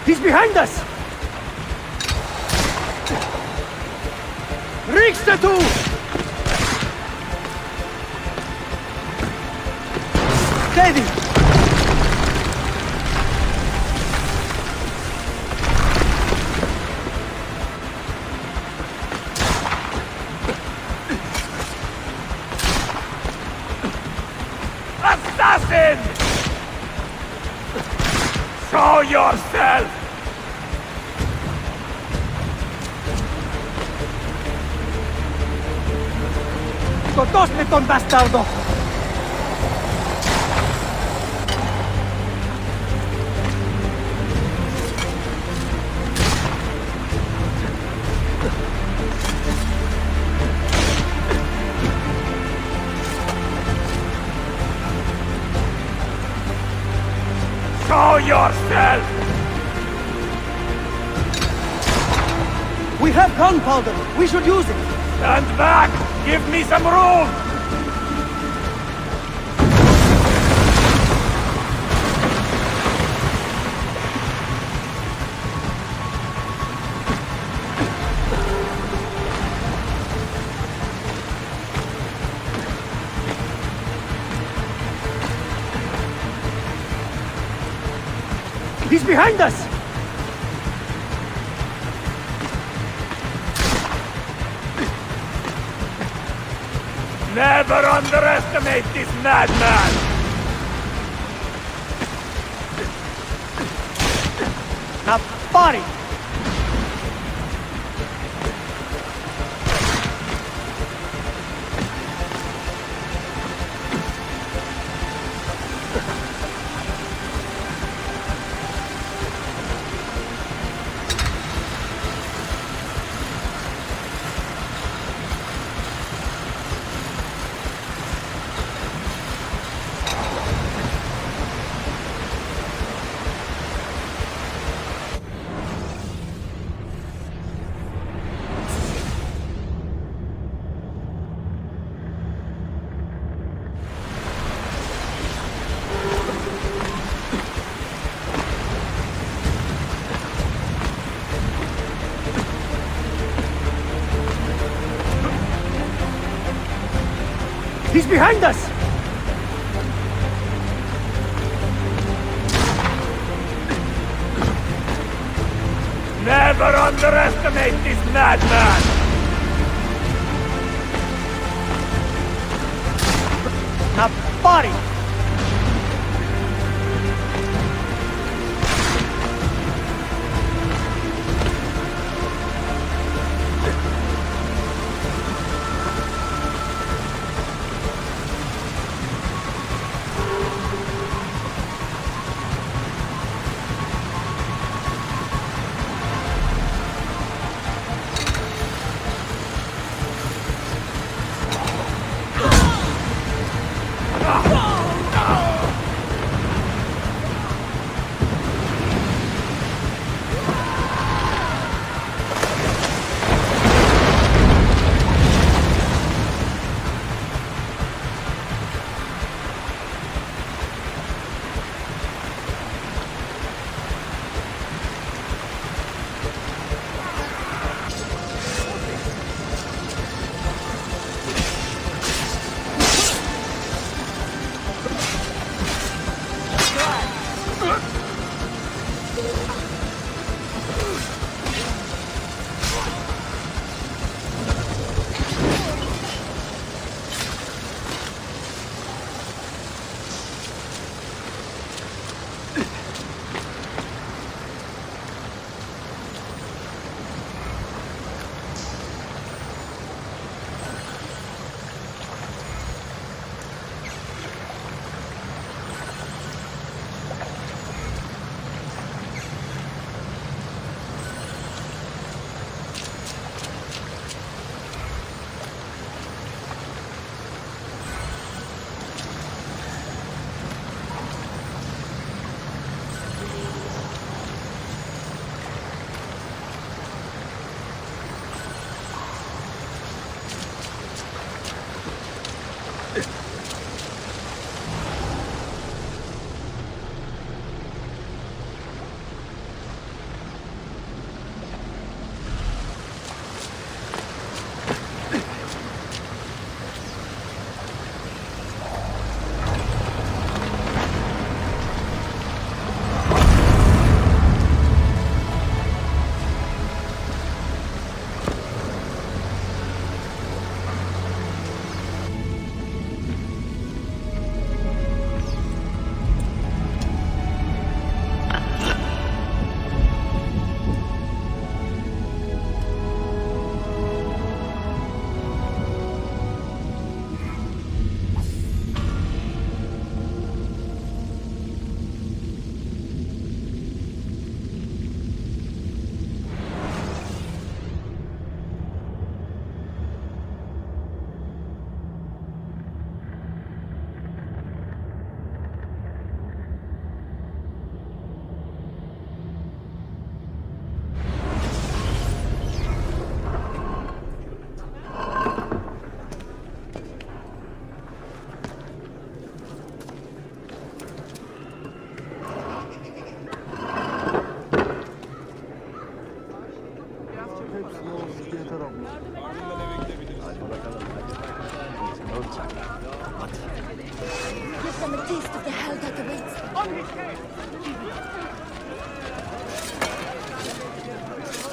He's behind us! Richtatu! Steady! Assassin! Show yourself! ¡Scotosme, ton bastardo! Show yourself! We have gunpowder! We should use it! Stand back! Give me some room! He's behind us! Never underestimate this madman! Now, body! He's behind us! Never underestimate this madman! Now, body! Give them a taste of the hell that awaits. On his head!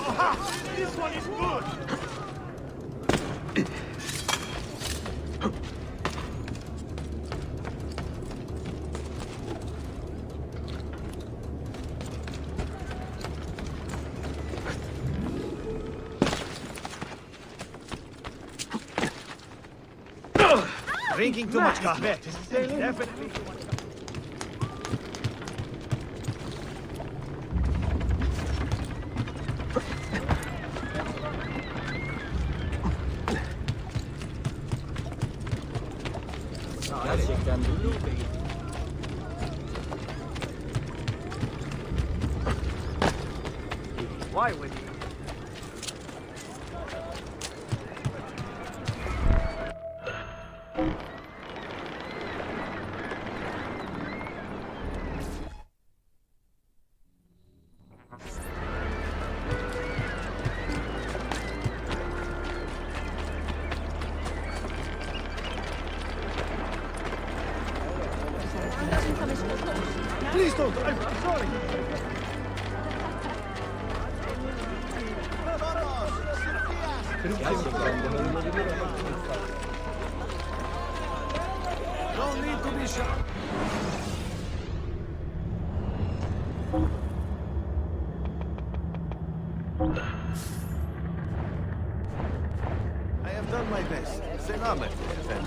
Aha! This one is good! Drinking too much coffee. Definitely. Gerçekten Why would you? Please don't! I'm sorry! No need to be shy. I have done my best. Selam efendim.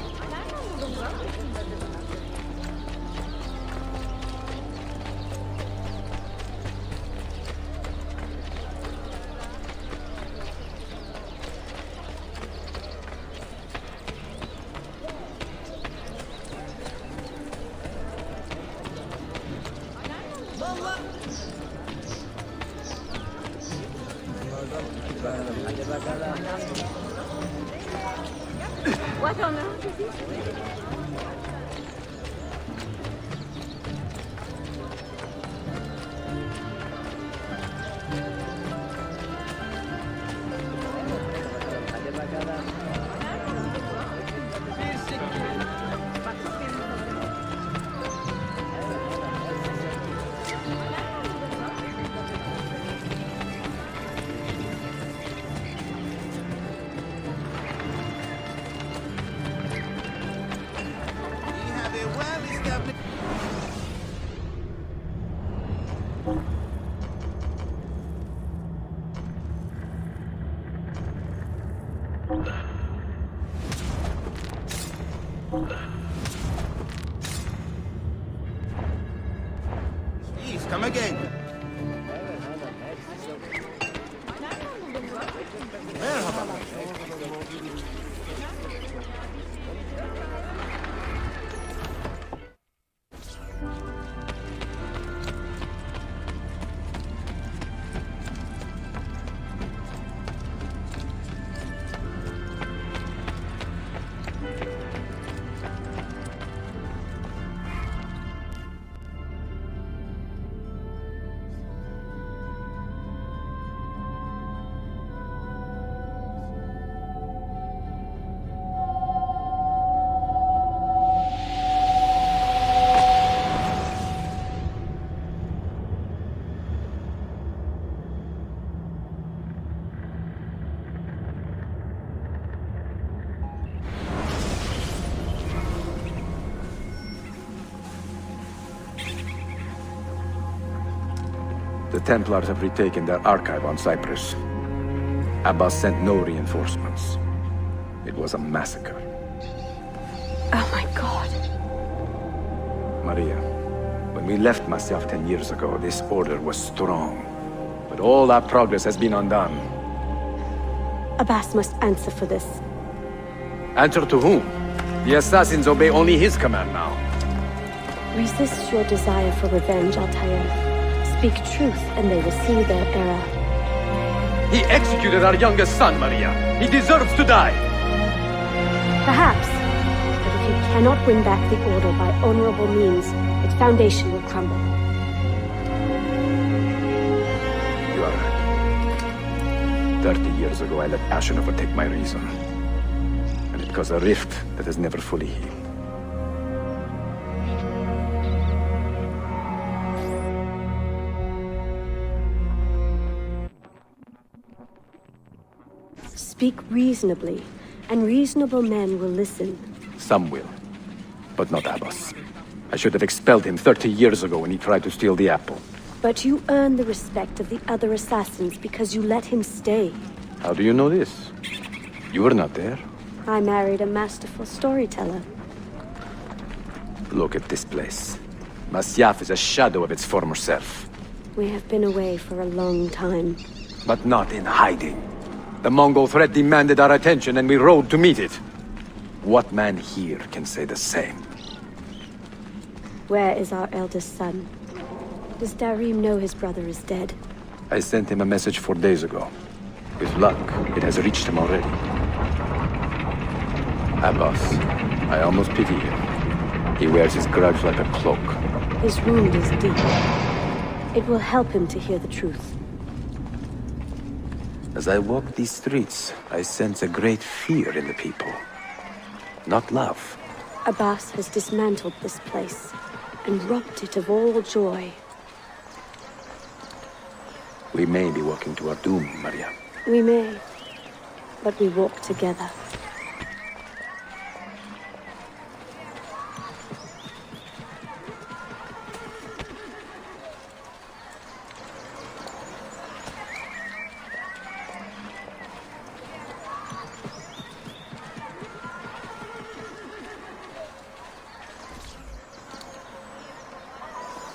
What on earth is this? Please, come again. Merhaba. The Templars have retaken their archive on Cyprus. Abbas sent no reinforcements. It was a massacre. Oh my god. Maria, when we left Masyaf 10 years ago, this order was strong. But all our progress has been undone. Abbas must answer for this. Answer to whom? The assassins obey only his command now. Resist your desire for revenge, Altair. Speak truth, and they will see their error. He executed our youngest son, Maria. He deserves to die. Perhaps. But if you cannot win back the Order by honorable means, its foundation will crumble. You are right. 30 years ago, I let passion overtake my reason. And it cause a rift that is never fully healed. Speak reasonably, and reasonable men will listen. Some will, but not Abbas. I should have expelled him 30 years ago when he tried to steal the apple. But you earn the respect of the other assassins because you let him stay. How do you know this? You were not there. I married a masterful storyteller. Look at this place. Masyaf is a shadow of its former self. We have been away for a long time. But not in hiding. The Mongol threat demanded our attention and we rode to meet it. What man here can say the same? Where is our eldest son? Does Darim know his brother is dead? I sent him a message 4 days ago. With luck, it has reached him already. Abbas, I almost pity him. He wears his grudge like a cloak. His wound is deep. It will help him to hear the truth. As I walk these streets, I sense a great fear in the people. Not love. Abbas has dismantled this place and robbed it of all joy. We may be walking to our doom, Maria. We may, but we walk together.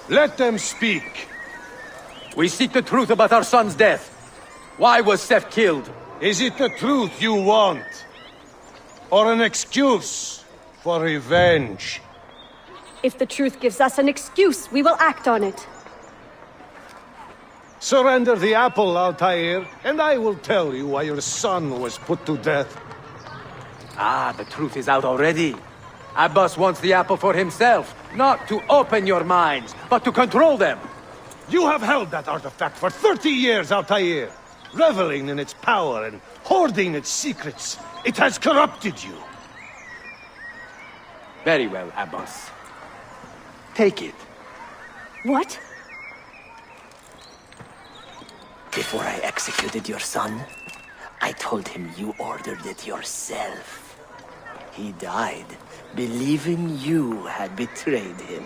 Let them speak. We seek the truth about our son's death. Why was Seth killed? Is it the truth you want? Or an excuse for revenge? If the truth gives us an excuse, we will act on it. Surrender the apple, Altair, and I will tell you why your son was put to death. Ah, the truth is out already. Abbas wants the apple for himself, not to open your minds, but to control them. You have held that artifact for 30 years, Altair, reveling in its power and hoarding its secrets. It has corrupted you. Very well, Abbas. Take it. What? Before I executed your son, I told him you ordered it yourself. He died, believing you had betrayed him.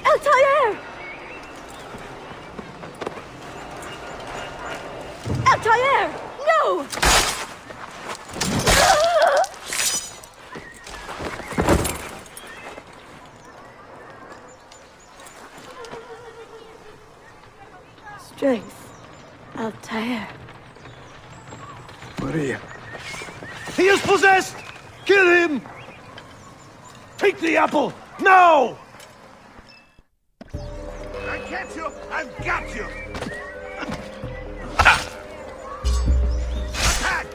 Altair! Altair! No! Strength. Altair. Maria. He is possessed! Kill him! Take the apple, now! I catch you! I've got you! Attack!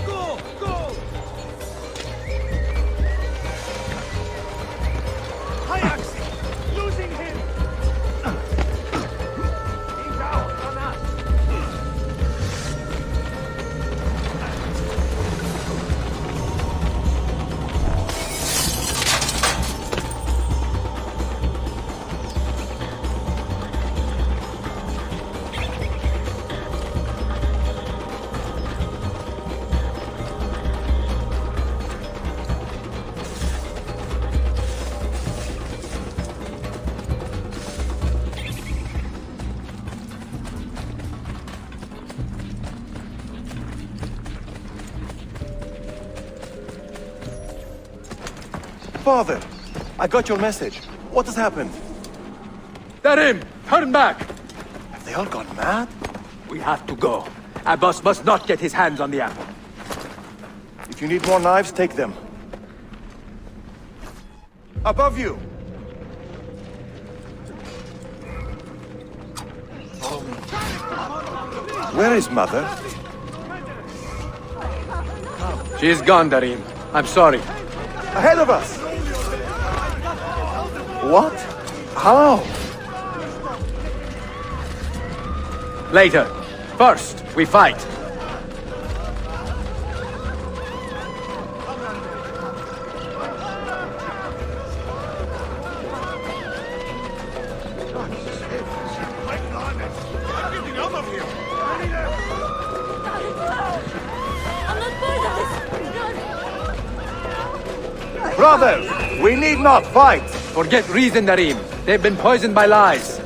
Go! Go! Losing him! He's out on us! Father, I got your message. What has happened? Darim, turn back! Have they all gone mad? We have to go. Abbas must not get his hands on the apple. If you need more knives, take them. Above you! Follow me. Where is Mother? She's gone, Darim. I'm sorry. Ahead of us! What? How? Later. First, we fight. Brothers, we need not fight! Forget reason, Darim. They've been poisoned by lies.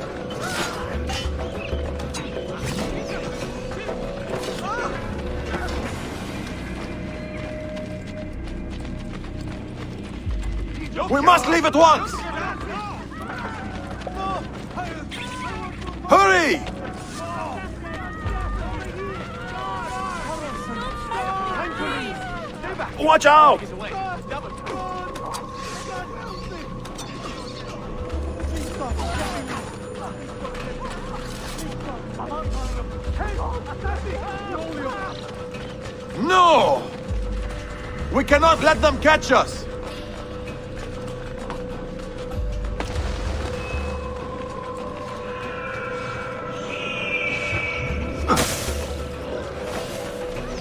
We must leave at once! Hurry! Watch out! No! We cannot let them catch us!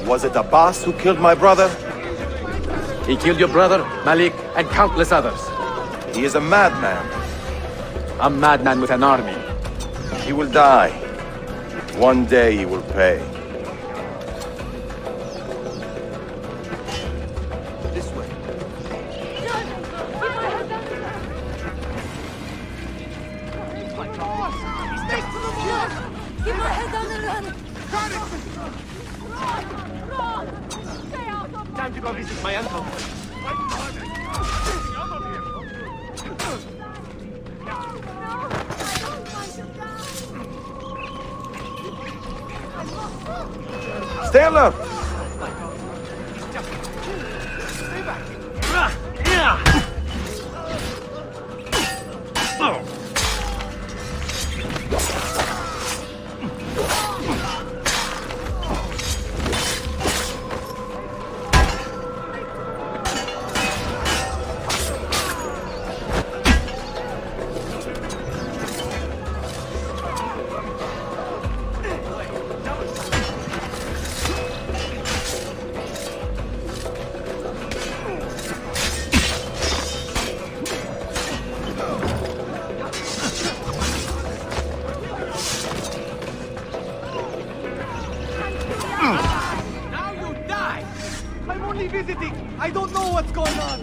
Was it Abbas who killed my brother? He killed your brother, Malik, and countless others. He is a madman. A madman with an army. He will die. One day he will pay. This way. Keep my head down and run! Time to go visit my uncle. Stay alert! I don't know what's going on!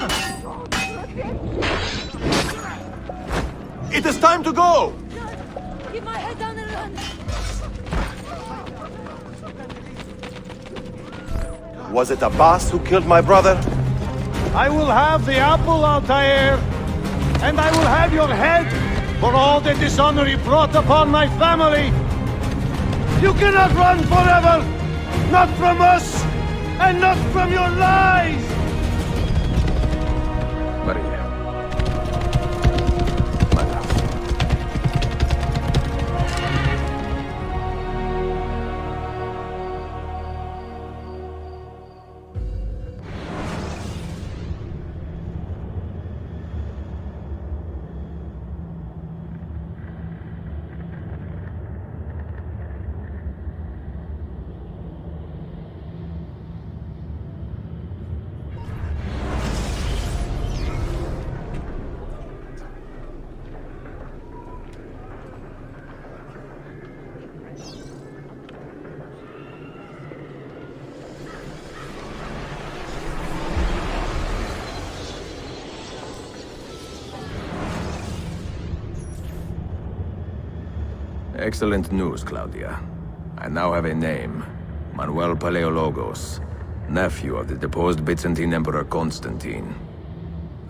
It is time to go! Keep my head down and run! Was it Abbas who killed my brother? I will have the apple, Altair, and I will have your head for all the dishonor he brought upon my family. You cannot run forever! Not from us, and not from your lies! Maria. My love. Excellent news, Claudia. I now have a name. Manuel Paleologos, nephew of the deposed Byzantine Emperor Constantine.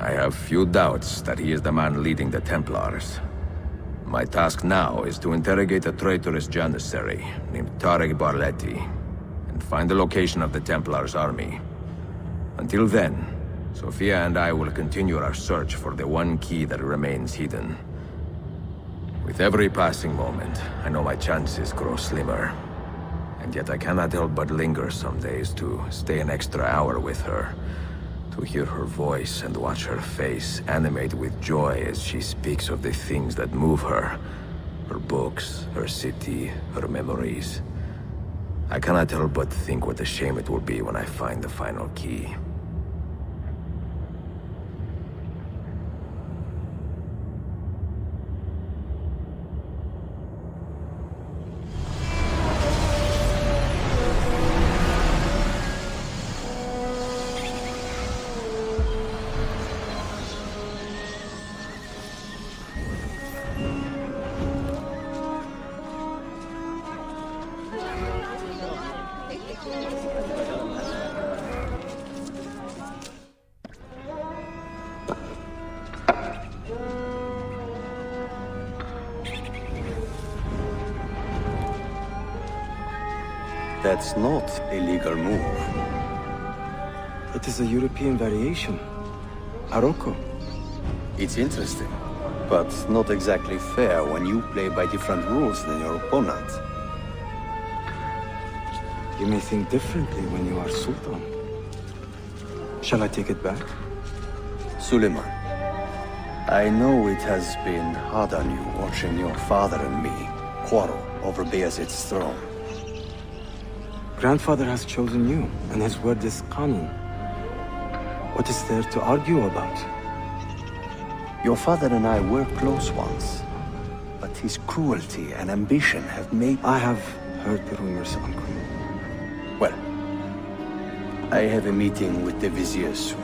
I have few doubts that he is the man leading the Templars. My task now is to interrogate a traitorous janissary named Tarek Barletti, and find the location of the Templars' army. Until then, Sophia and I will continue our search for the one key that remains hidden. With every passing moment, I know my chances grow slimmer. And yet I cannot help but linger some days to stay an extra hour with her. To hear her voice and watch her face animate with joy as she speaks of the things that move her. Her books, her city, her memories. I cannot help but think what a shame it will be when I find the final key. That's not a legal move. It is a European variation. Aroko. It's interesting, but not exactly fair when you play by different rules than your opponent. You may think differently when you are Sultan. Shall I take it back? Suleiman, I know it has been hard on you watching your father and me quarrel over Bayezid's throne. Grandfather has chosen you, and his word is Qanun. What is there to argue about? Your father and I were close once, but his cruelty and ambition have made... I have heard the rumors, Uncle. Well, I have a meeting with the Vizier soon.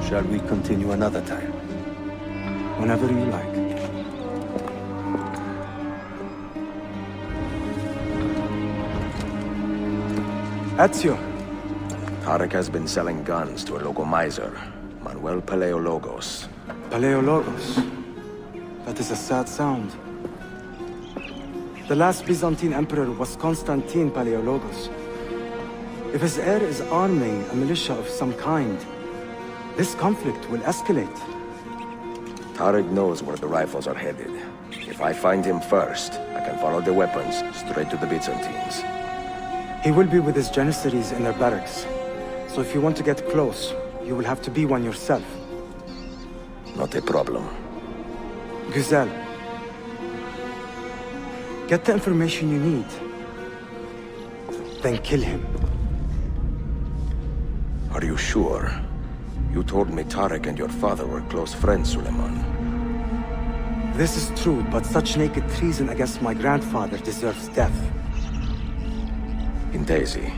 Shall we continue another time? Whenever you like. Ezio. Tarek has been selling guns to a local miser, Manuel Paleologos. Paleologos? That is a sad sound. The last Byzantine emperor was Constantine Paleologos. If his heir is arming a militia of some kind, this conflict will escalate. Tarek knows where the rifles are headed. If I find him first, I can follow the weapons straight to the Byzantines. He will be with his Janissaries in their barracks. So if you want to get close, you will have to be one yourself. Not a problem. Güzel. Get the information you need. Then kill him. Are you sure? You told me Tarek and your father were close friends, Suleiman. This is true, but such naked treason against my grandfather deserves death. In Daisy.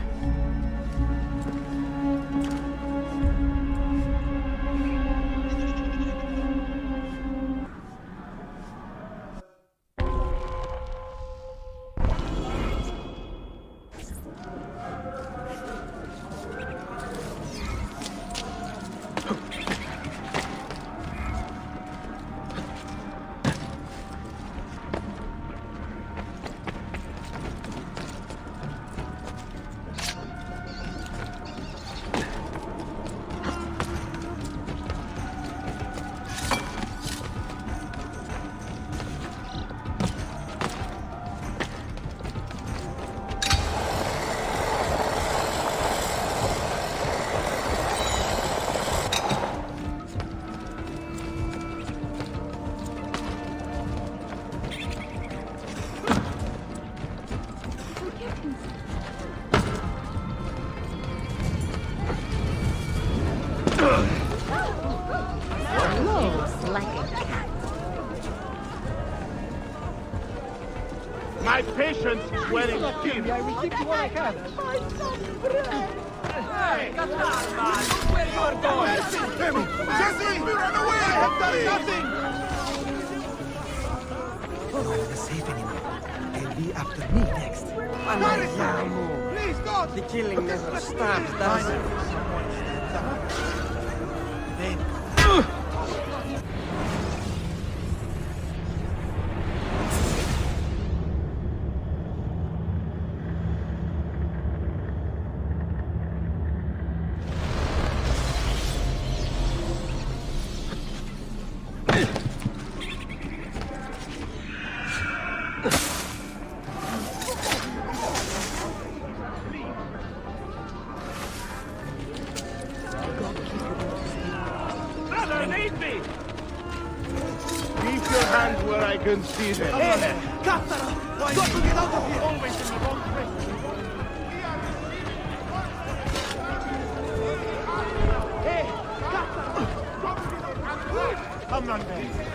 My patience is wearing thin. I will give you what I can. Hey, man! Where you are going? Jesse! Run away! I have done nothing! Not the safe anymore. They'll be after me next. Please, God! The killing never stops, does it? stand where I can see them. Hey, Captain! Got to get out of here! Always in the wrong place. Hey, Captain! Come on, man.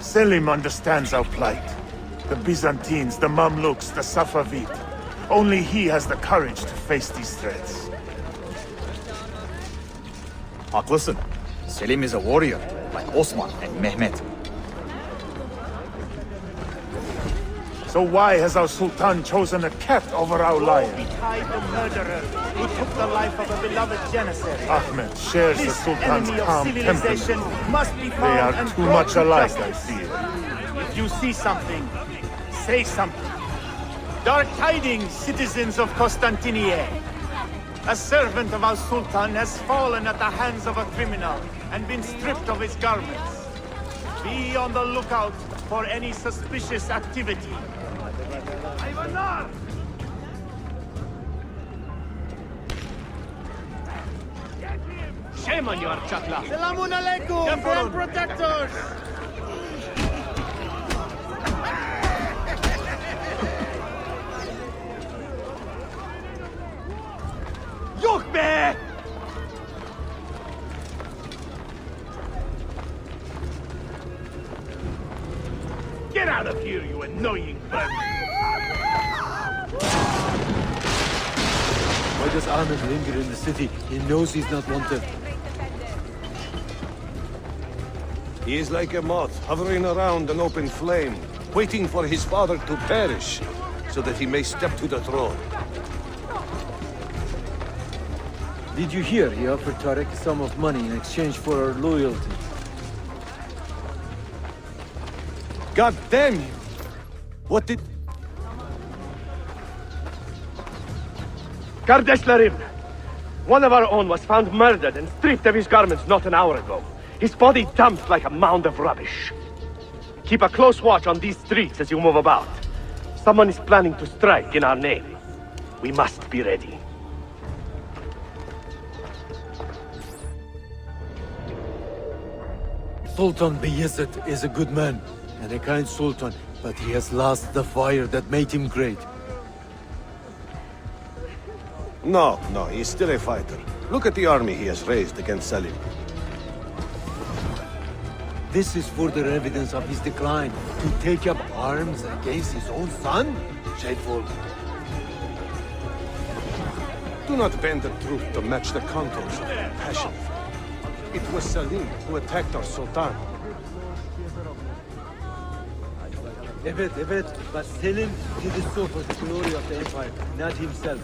Selim understands our plight. The Byzantines, the Mamluks, the Safavid. Only he has the courage to face these threats. Haklısın. Selim is a warrior, like Osman and Mehmet. So why has our Sultan chosen a cat over our lion? Betide the murderer who took the life of a beloved janissary. Ahmed shares the This Sultan's enemy of calm civilization temperament. must be They found are and too brought much to alike, I justice. fear. If you see something, say something. Dark tidings, citizens of Constantinople. A servant of our Sultan has fallen at the hands of a criminal and been stripped of his garments. Be on the lookout for any suspicious activity. Shame on you, Archakla. Salamun alaikum, grand protectors! Yok be! Get out of here, you annoying vermin! Why does Ahmed linger in the city? He knows he's not wanted. He is like a moth, hovering around an open flame, waiting for his father to perish, so that he may step to the throne. Did you hear he offered Tariq a sum of money in exchange for our loyalty? God damn you! What did... Kardeşlerim! One of our own was found murdered and stripped of his garments not an hour ago. His body dumped like a mound of rubbish. Keep a close watch on these streets as you move about. Someone is planning to strike in our name. We must be ready. Sultan Bayezid is a good man and a kind sultan, but he has lost the fire that made him great. No, he's still a fighter. Look at the army he has raised against Selim. This is further evidence of his decline. To take up arms against his own son? Shameful. Do not bend the truth to match the contours of your passion. It was Selim who attacked our Sultan. Evet, but Selim did it so for the glory of the Empire, not himself.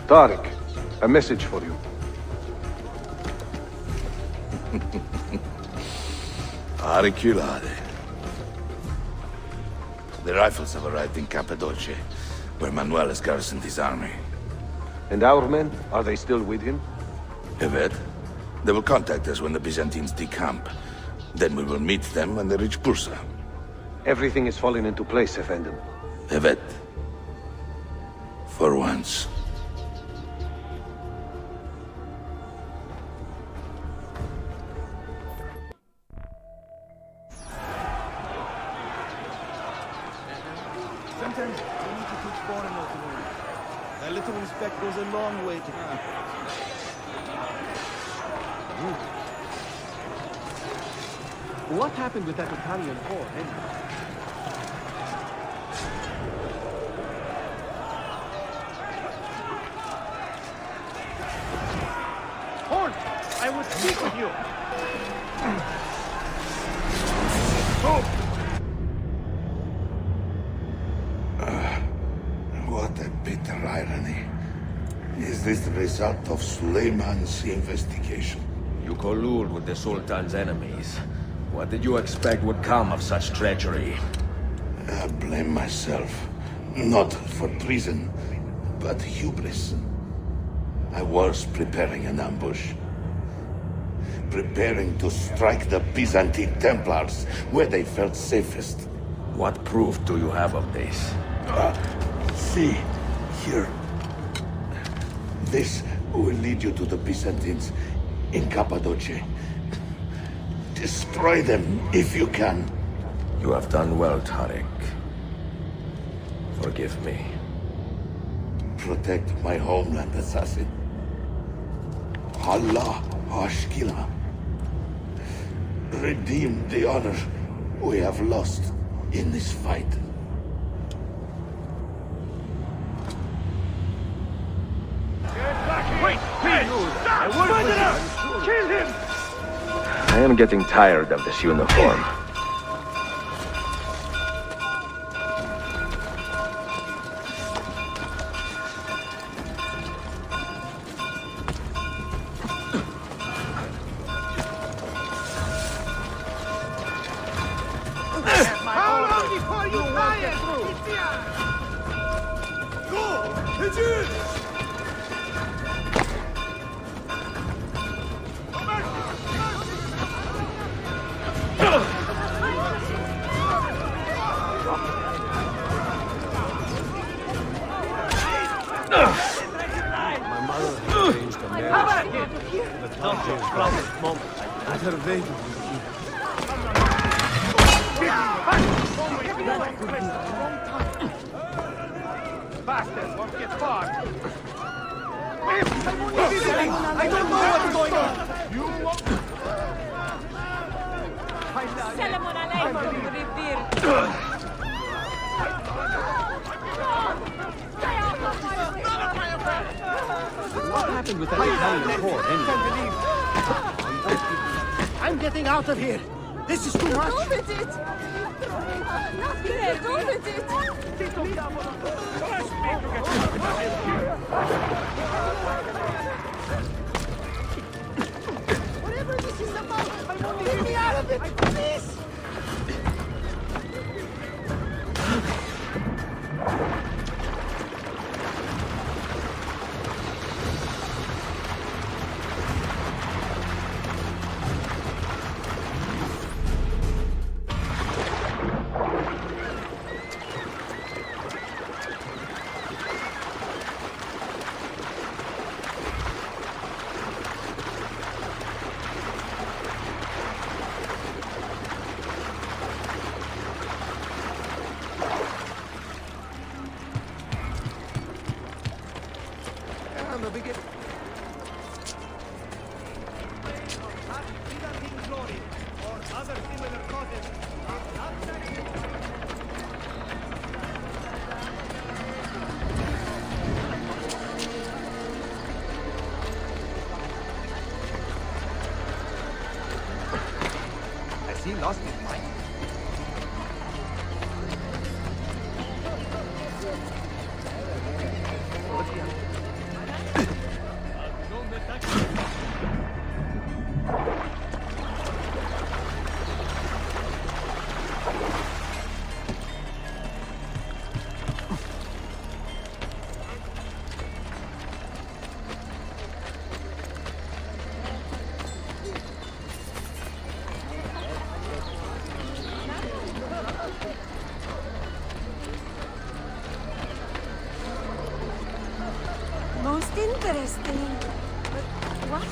Tariq, a message for you. Auriculade. The rifles have arrived in Cappadocia, where Manuel has garrisoned his army. And our men, are they still with him? Evet. They will contact us when the Byzantines decamp. Then we will meet them when they reach Bursa. Everything is falling into place, Effendim. Evet. For once. Sometimes you need to teach foreigners to learn. A little respect goes a long way to... What happened with that Italian whore, anyway? Horn! I would speak with you! What a bitter irony. Is this the result of Suleiman's investigation? You collude with the Sultan's enemies. What did you expect would come of such treachery? I blame myself. Not for treason, but hubris. I was preparing an ambush. Preparing to strike the Byzantine Templars where they felt safest. What proof do you have of this? See, here. This will lead you to the Byzantines in Cappadocia. Destroy them if you can. You have done well, Tariq. Forgive me. Protect my homeland, assassin. Allah Ashkila. Redeem the honor we have lost in this fight. Wait! Please! Stop! Kill him! I am getting tired of this uniform. How long before you fire through? Go! Engine! My mother had arranged a marriage. The Altair's proudest moment. I had her veiled with you. Bastards won't get far. I don't know what's going on. You won't. Salamun alaikum, Ridir. What happened with that Italian whore, anyway? I'm getting out of here. This is too much. Don't hit it! Not here, don't hit it! Whatever this is about, get me out of it, please! He lost his mind. Most interesting. But why?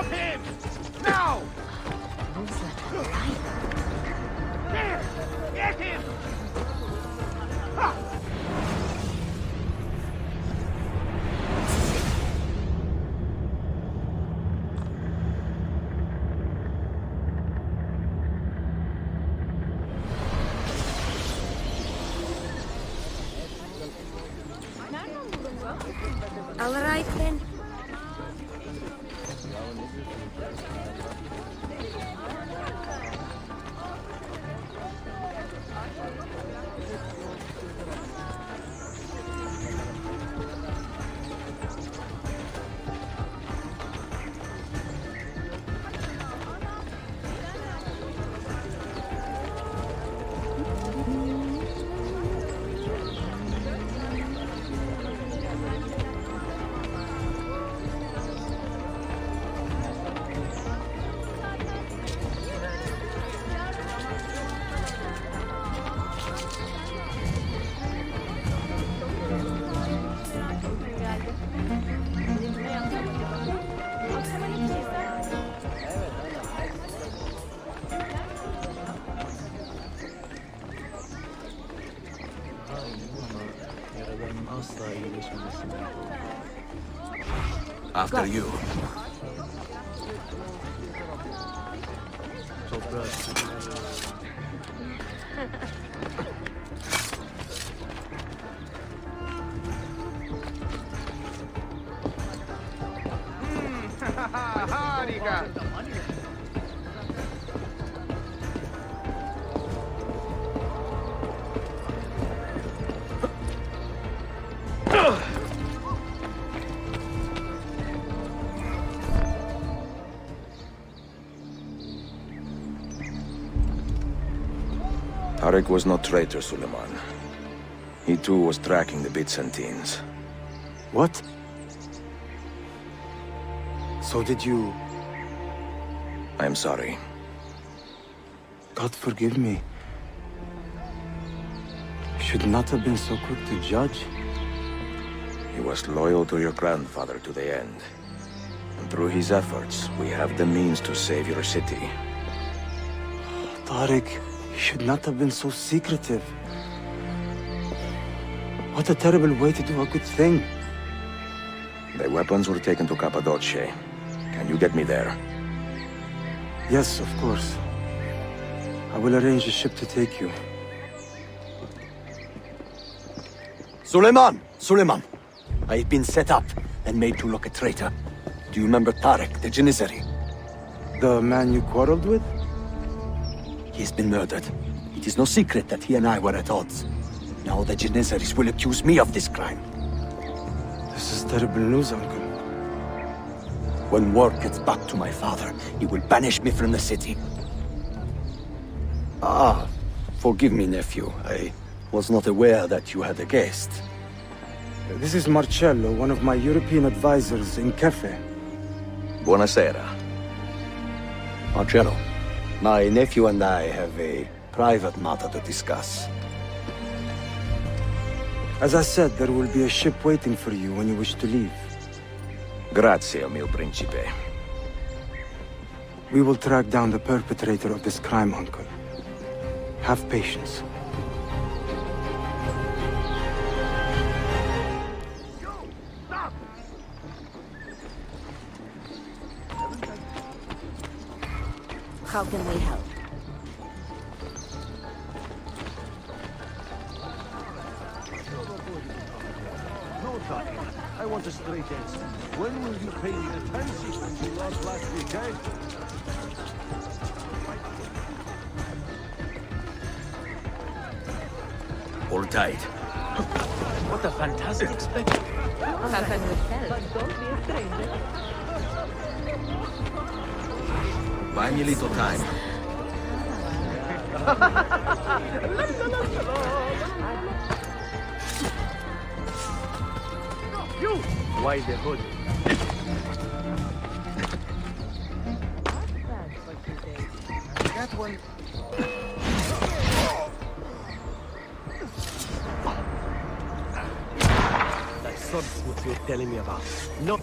Stop him! Now! There! Get him! Ha! All right then. After you. Tarek was no traitor, Suleiman. He too was tracking the Byzantines. What? So did you... I'm sorry. God forgive me. Should not have been so quick to judge. He was loyal to your grandfather to the end. And through his efforts, we have the means to save your city. Tariq, you should not have been so secretive. What a terrible way to do a good thing. The weapons were taken to Cappadocia. Can you get me there? Yes, of course. I will arrange a ship to take you. Suleiman! Suleiman! I've been set up and made to look a traitor. Do you remember Tarek, the Janissary? The man you quarreled with? He's been murdered. It is no secret that he and I were at odds. Now the Janissaries will accuse me of this crime. This is terrible news, Uncle. When word gets back to my father, he will banish me from the city. Ah, forgive me, nephew. I was not aware that you had a guest. This is Marcello, one of my European advisors in Cafe. Buonasera. Marcello, my nephew and I have a private matter to discuss. As I said, there will be a ship waiting for you when you wish to leave. Grazie, mio principe. We will track down the perpetrator of this crime, Uncle. Have patience. How can we help? No talking. I want a straight answer. When will you pay me the time sequence you lost last week, eh? Hold tight. What a fantastic spectacle. How can we help? But don't be a stranger. Buy me a little time. You! Why the hood? That one... That sword's what you're telling me about. No.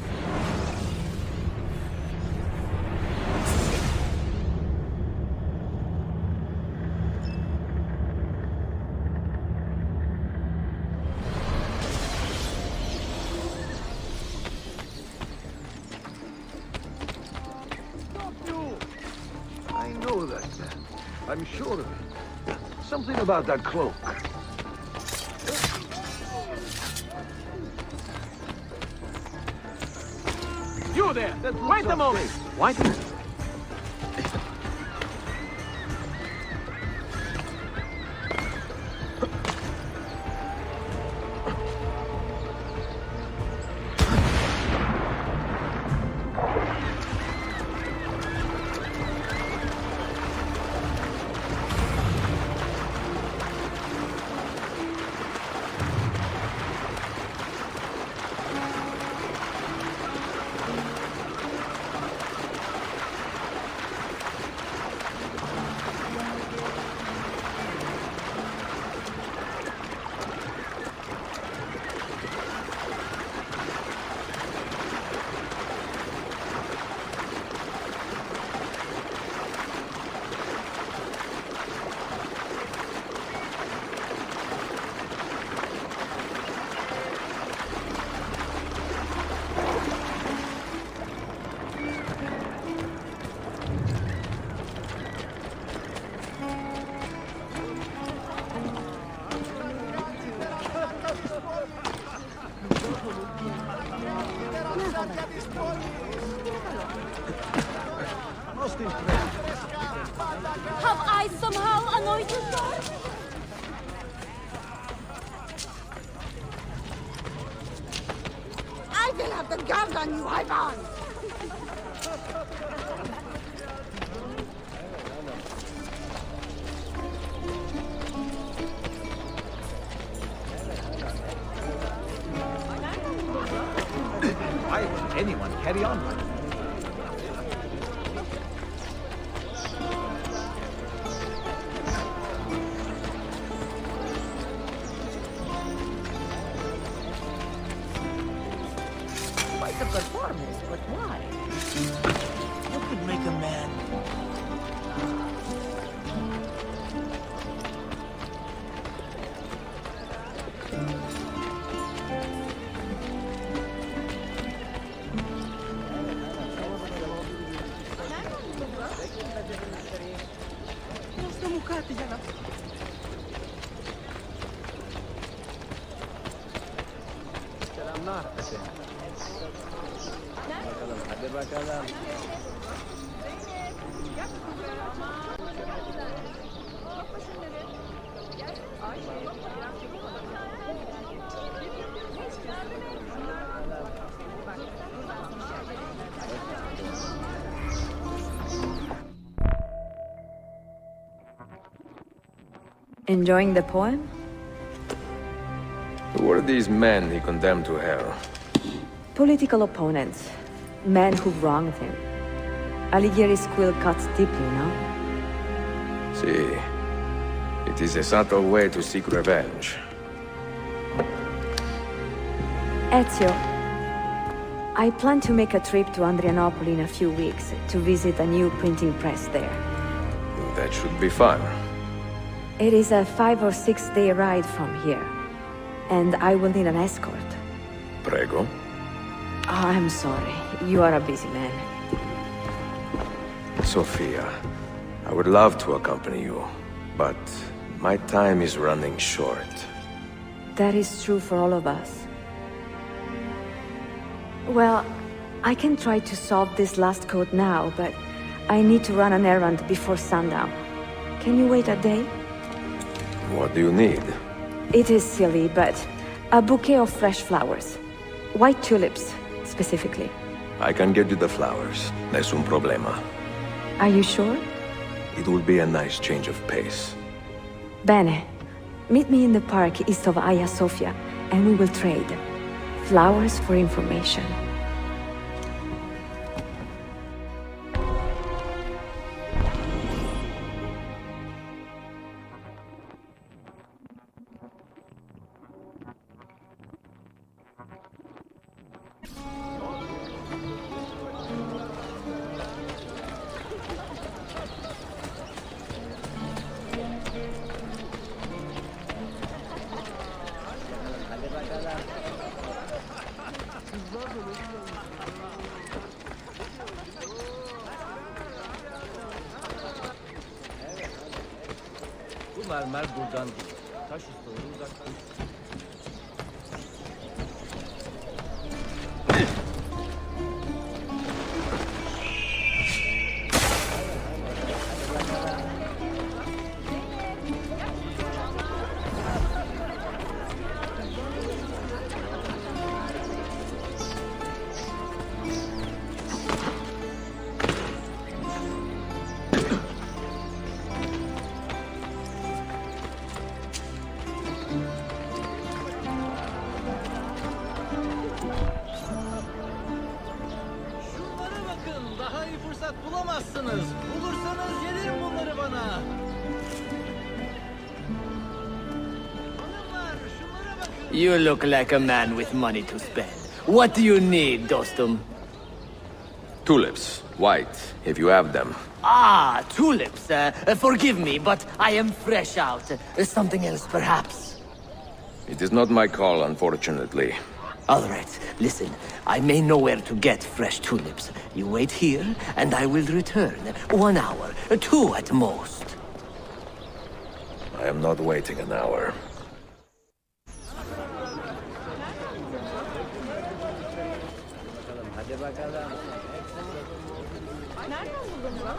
know that man. I'm sure of it. Something about that cloak. You there! Wait a moment! Why did... Have I somehow annoyed you, sir? I will have the guard on you, Ivan! Why would anyone carry on like that? Quite a performance, but why? What would make a man... Enjoying the poem? Who were these men he condemned to hell? Political opponents. Men who wronged him. Alighieri's quill cuts deeply, no? See, it is a subtle way to seek revenge. Ezio, I plan to make a trip to Andrianople in a few weeks to visit a new printing press there. That should be fun. It is a 5 or 6 day ride from here, and I will need an escort. Prego. Oh, I'm sorry. You are a busy man. Sophia, I would love to accompany you, but my time is running short. That is true for all of us. Well, I can try to solve this last code now, but I need to run an errand before sundown. Can you wait a day? What do you need? It is silly, but a bouquet of fresh flowers. White tulips, specifically. I can get you the flowers. Nessun problema. Are you sure? It will be a nice change of pace. Bene. Meet me in the park east of Hagia Sophia, and we will trade. Flowers for information. mermer buradan değil. Taş ustaları uzaktan. Daha iyi fırsat bulamazsınız. Bulursanız yedirin bunları bana. You look like a man with money to spend. What do you need, dostum? Tulips, white, if you have them. Ah, tulips. Forgive me, but I am fresh out. Something else, perhaps? It is not my call, unfortunately. All right, listen. I may know where to get fresh tulips. You wait here, and I will return. 1 hour, 2 at most. I am not waiting an hour. Hadi bakalım. Nereden buldun bunu?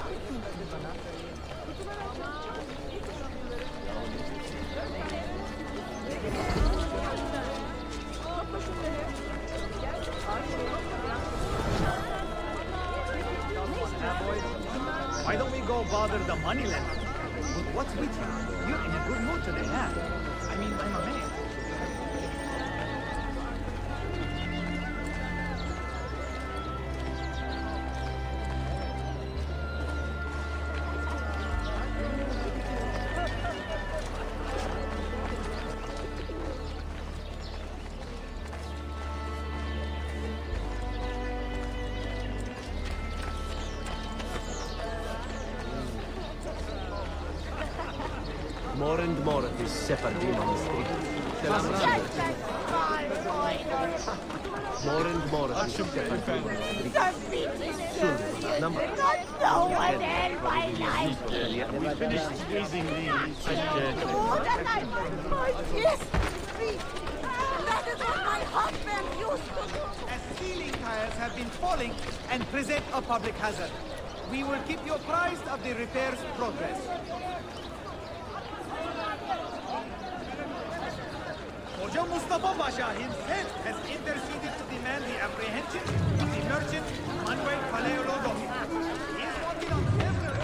Why don't we go bother the moneylender? But what's with you? You're in a good mood today, huh? I mean, I'm a man. More and more of these Sephardim on the street. More and more of these Sephardim on the street. Soon, number. No one else my life. We finished squeezing these, Yes, that is what my husband used to do. As ceiling tiles have been falling and present a public hazard, we will keep you apprised of the repairs progress. Hoca Mustafa Pasha himself has interceded to demand the apprehension of the merchant Manuel Paleologo. He is working on several...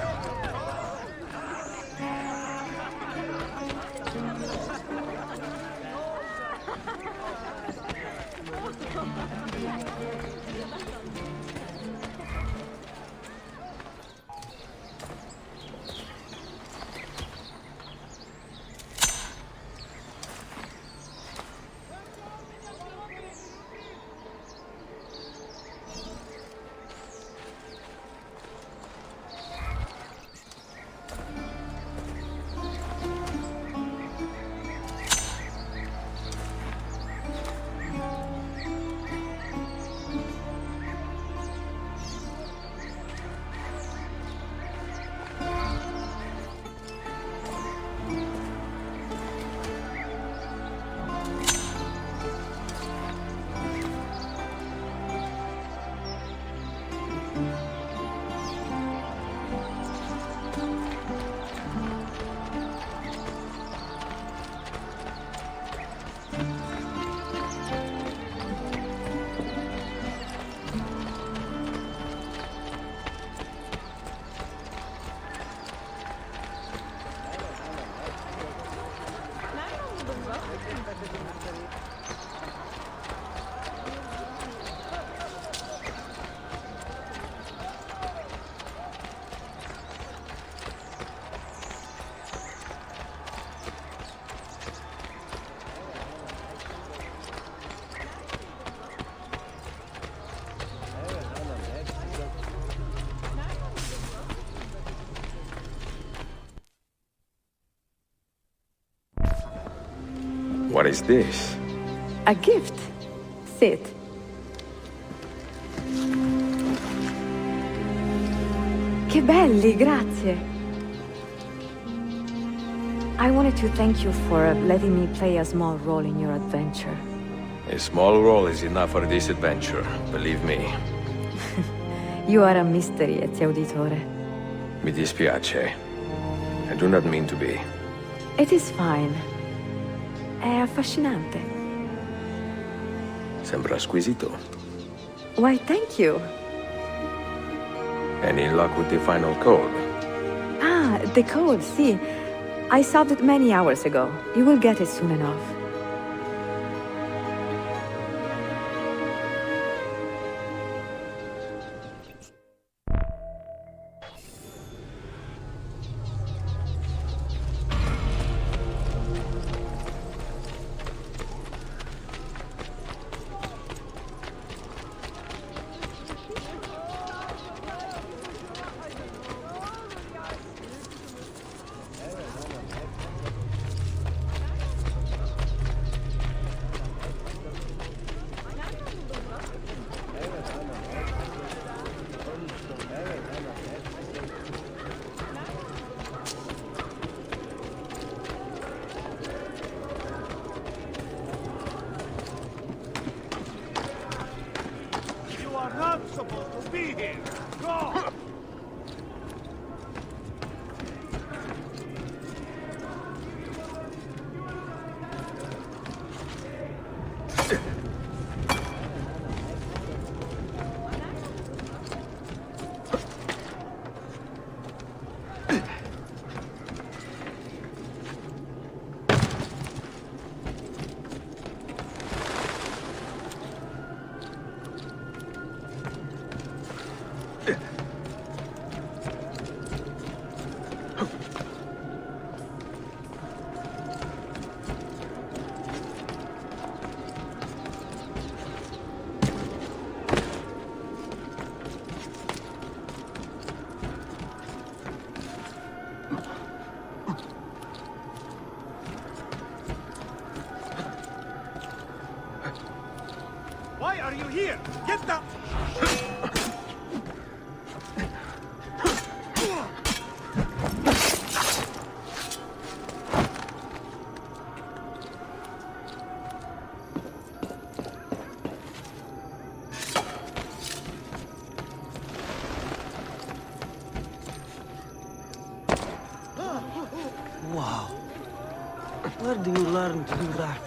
What is this? A gift. Sit. Che belli, grazie. I wanted to thank you for letting me play a small role in your adventure. A small role is enough for this adventure, believe me. You are a mystery, ezio auditore. Mi dispiace. I do not mean to be. It is fine. È affascinante. Sembra squisito. Why, thank you. Any luck with the final code? Ah, the code, see. I solved it many hours ago. You will get it soon enough. You are not supposed to be here. Go! Why are you here? Get down! Wow. Where do you learn to do that?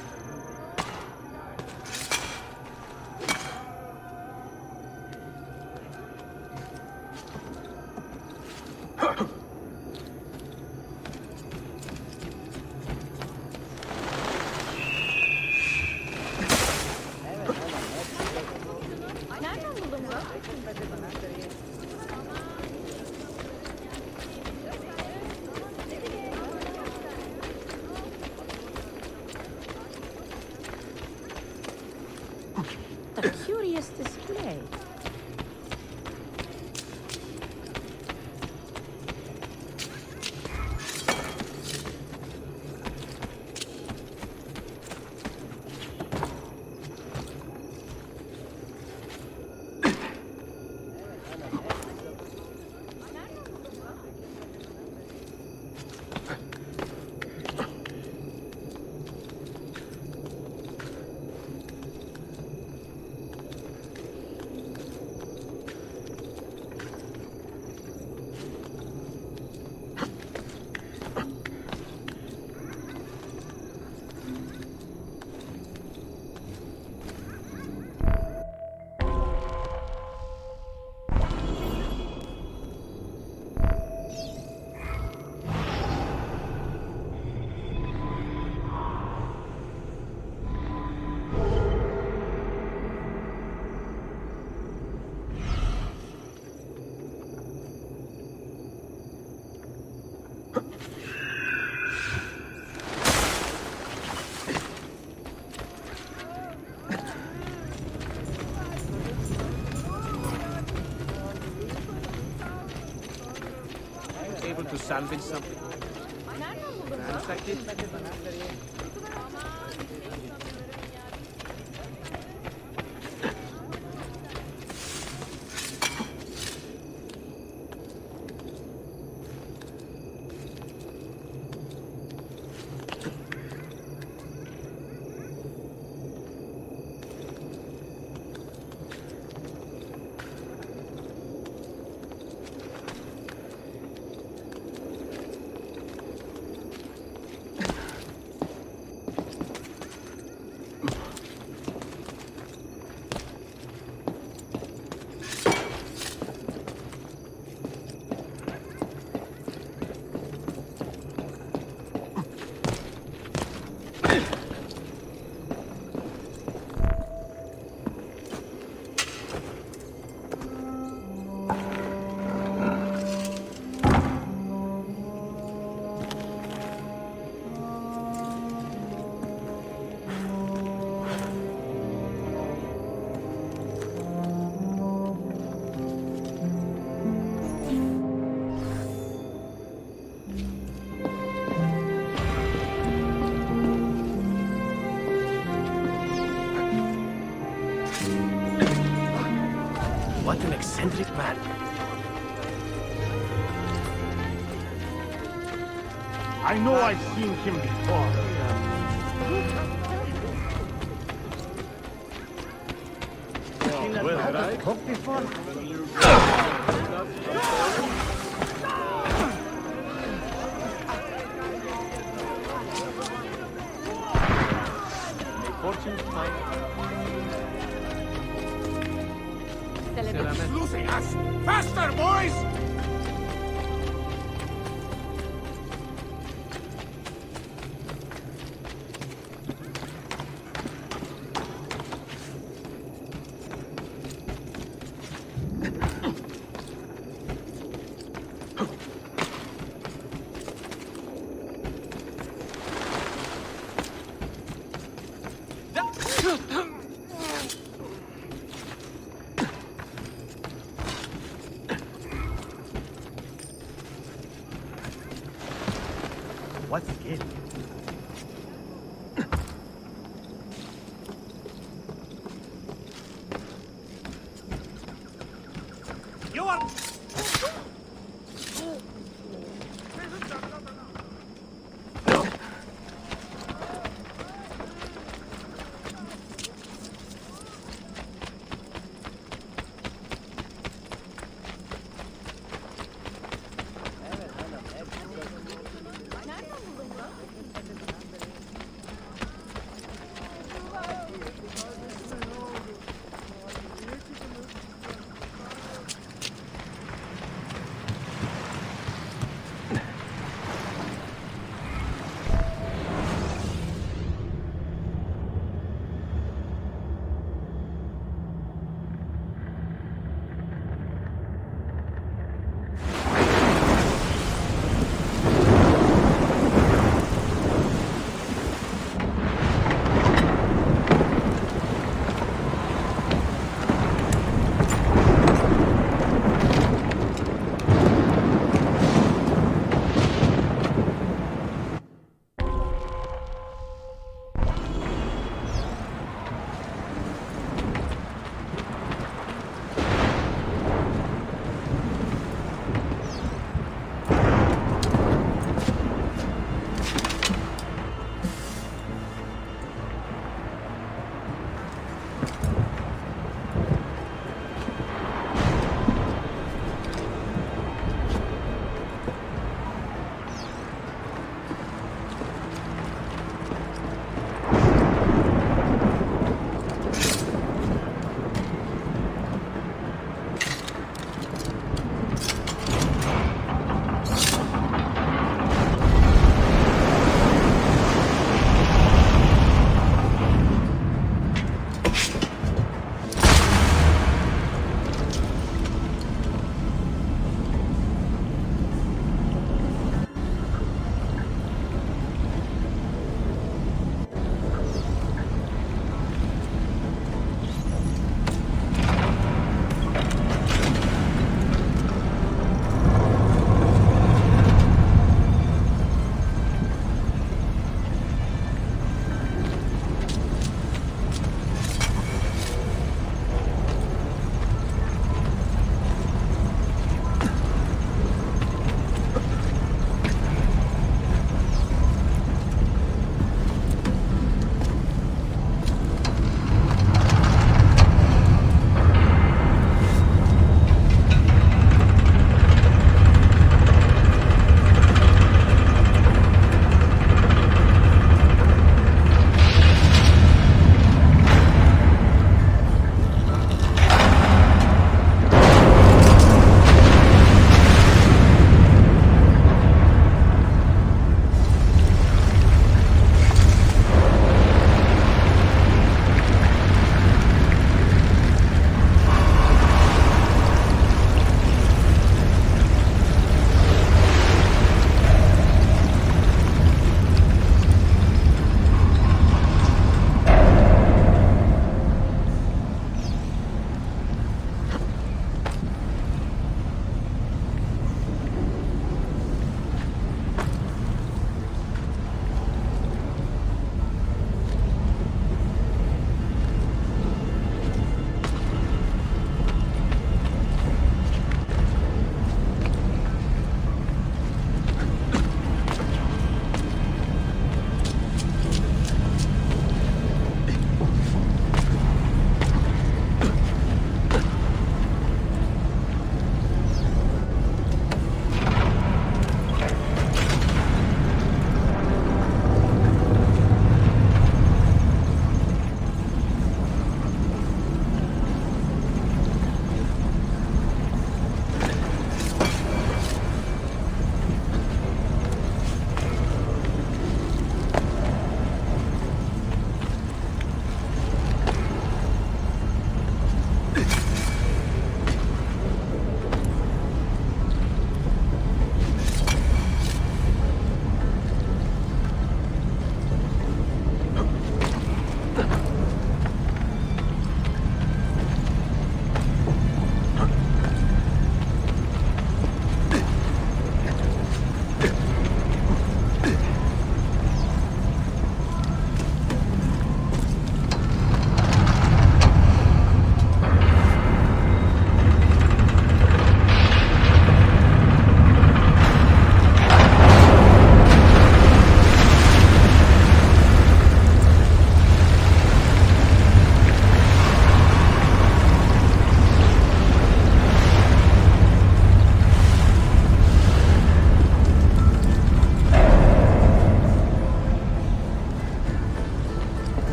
A curious display. Able to salvage something? Ransack it? eccentric man. I know I've seen him before. Well, right? Hope before. Losing us! Faster, boys! What's it? You are...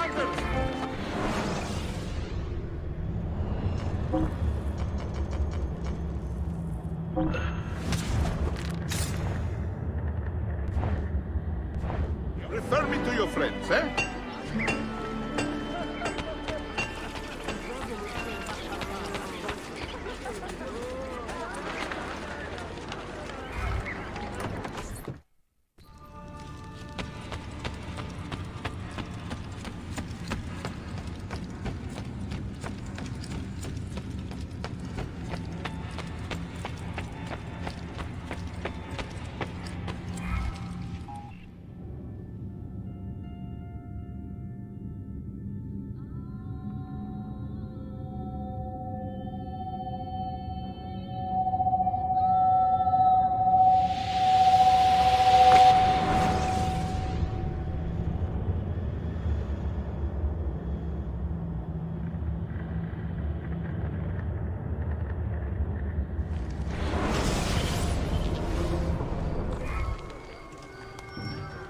fighters! Refer me to your friends, eh?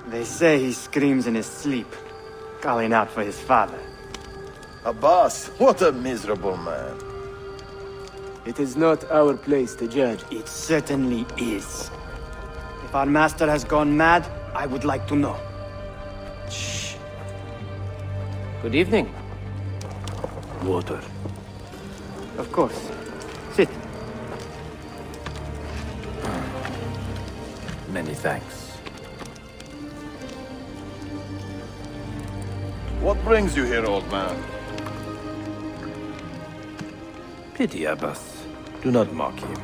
They say he screams in his sleep, calling out for his father. Abbas, what a miserable man. It is not our place to judge. It certainly is. If our master has gone mad, I would like to know. Shh. Good evening. Water. Of course. Sit. Many thanks. What brings you here, old man? Pity Abbas. Do not mock him.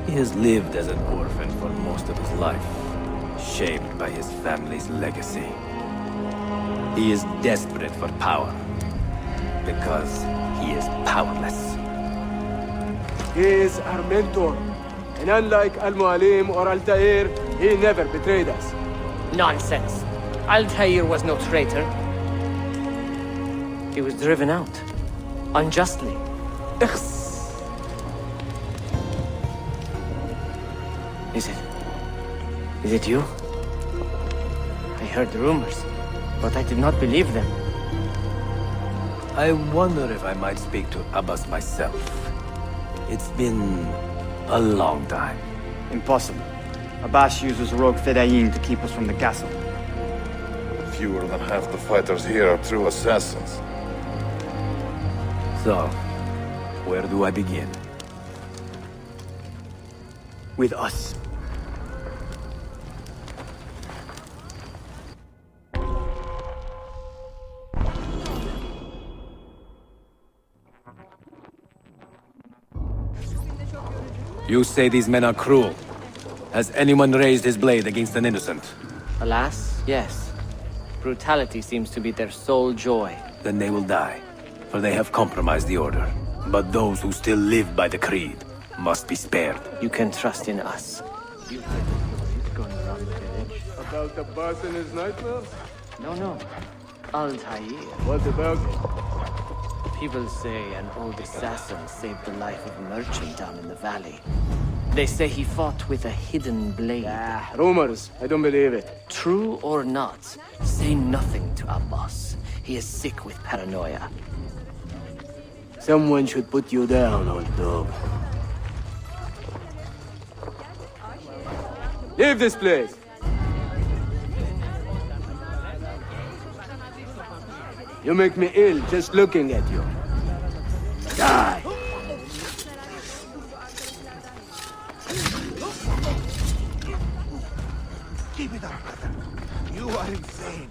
He has lived as an orphan for most of his life, shaped by his family's legacy. He is desperate for power, because he is powerless. He is our mentor. And unlike Al-Mualim or Altair, he never betrayed us. Nonsense. Altair was no traitor. He was driven out. Unjustly. Is it you? I heard rumors, but I did not believe them. I wonder if I might speak to Abbas myself. It's been a long time. Impossible. Abbas uses rogue Fedayeen to keep us from the castle. Fewer than half the fighters here are true assassins. So, where do I begin? With us. You say these men are cruel. Has anyone raised his blade against an innocent? Alas, yes. Brutality seems to be their sole joy. Then they will die, for they have compromised the order. But those who still live by the creed must be spared. You can trust in us. About the boss and his nightmares? No. Altair. What about it? People say an old assassin saved the life of a merchant down in the valley. They say he fought with a hidden blade. Rumors. I don't believe it. True or not, say nothing to Abbas. He is sick with paranoia. Someone should put you down, old dog. Leave this place! You make me ill just looking at you. Die! Keep it up, brother. You are insane.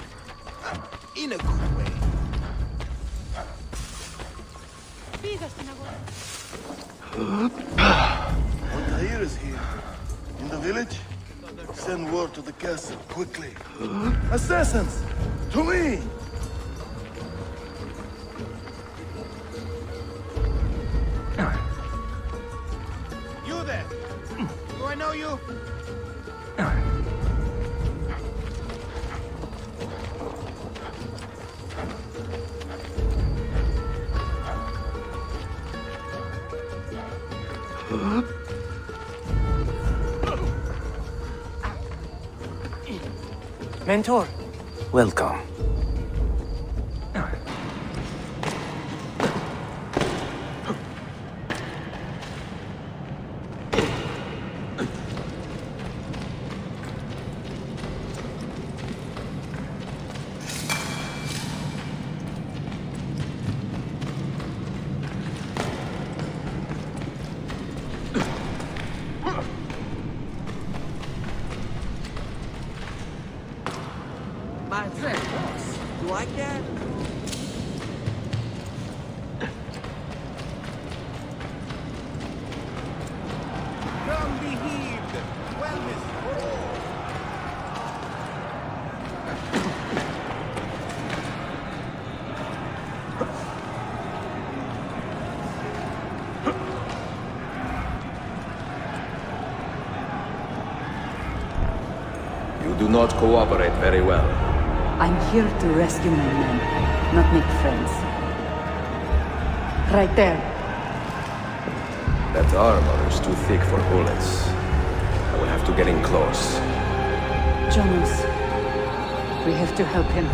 In a good way. Altair is here. In the village? Send word to the castle, quickly. Assassins! To me! You there? Do I know you? Mentor. Welcome. like that? Come be heaved. Wellness for all. You do not cooperate very well. I'm here to rescue my men, not make friends. Right there. That armor is too thick for bullets. I will have to get in close. Janus, we have to help him.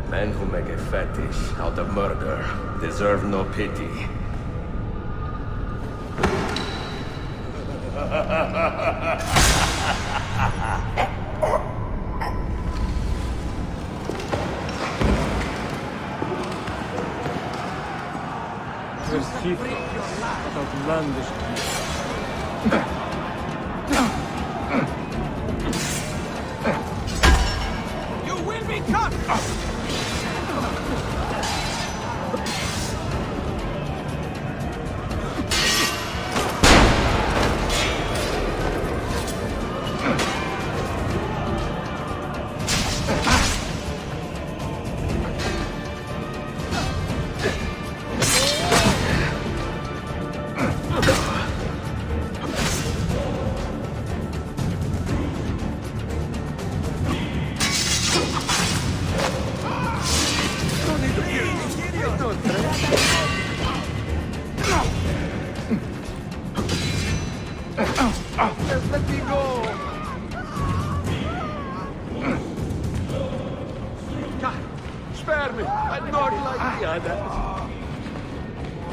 Men who make a fetish out of murder deserve no pity. There's people outlandish. You will be cut! Just let me go! God, spare me! I'm not like the others.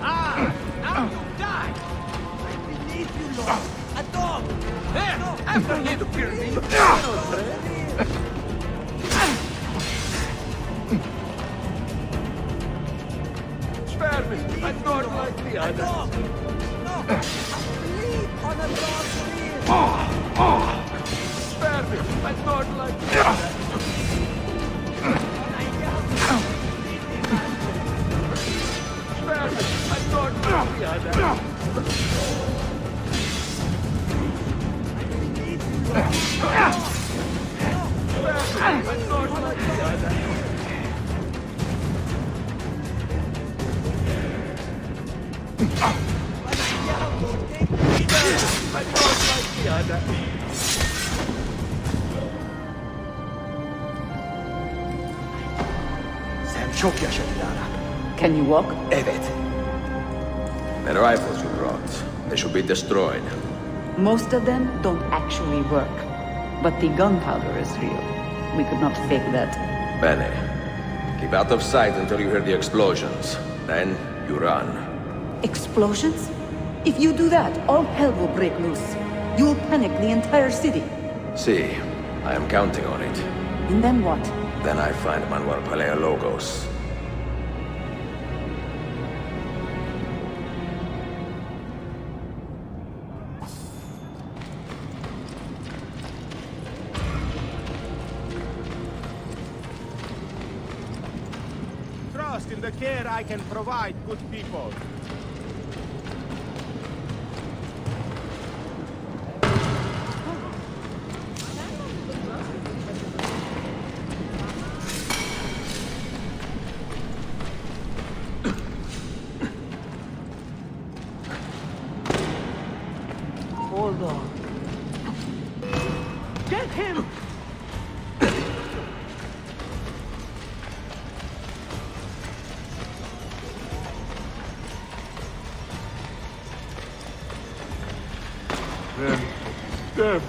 Ah! Now you die! I beneath you, Lord! A dog! There! After you kill me! Spare me! I'm not like the others. No! Bleed on a dog's wheel! Spare me! I'm not like the others. Spare me! I'm not like the others. Sen çok yaşadı Lara. Can you walk? Evet. The rifles you brought, they should be destroyed. Most of them don't actually work. But the gunpowder is real. We could not fake that. Bene. Keep out of sight until you hear the explosions. Then you run. Explosions? If you do that, all hell will break loose. You will panic the entire city. See, I am counting on it. And then what? Then I find Manuel Paleologos. Trust in the care I can provide, good people. them.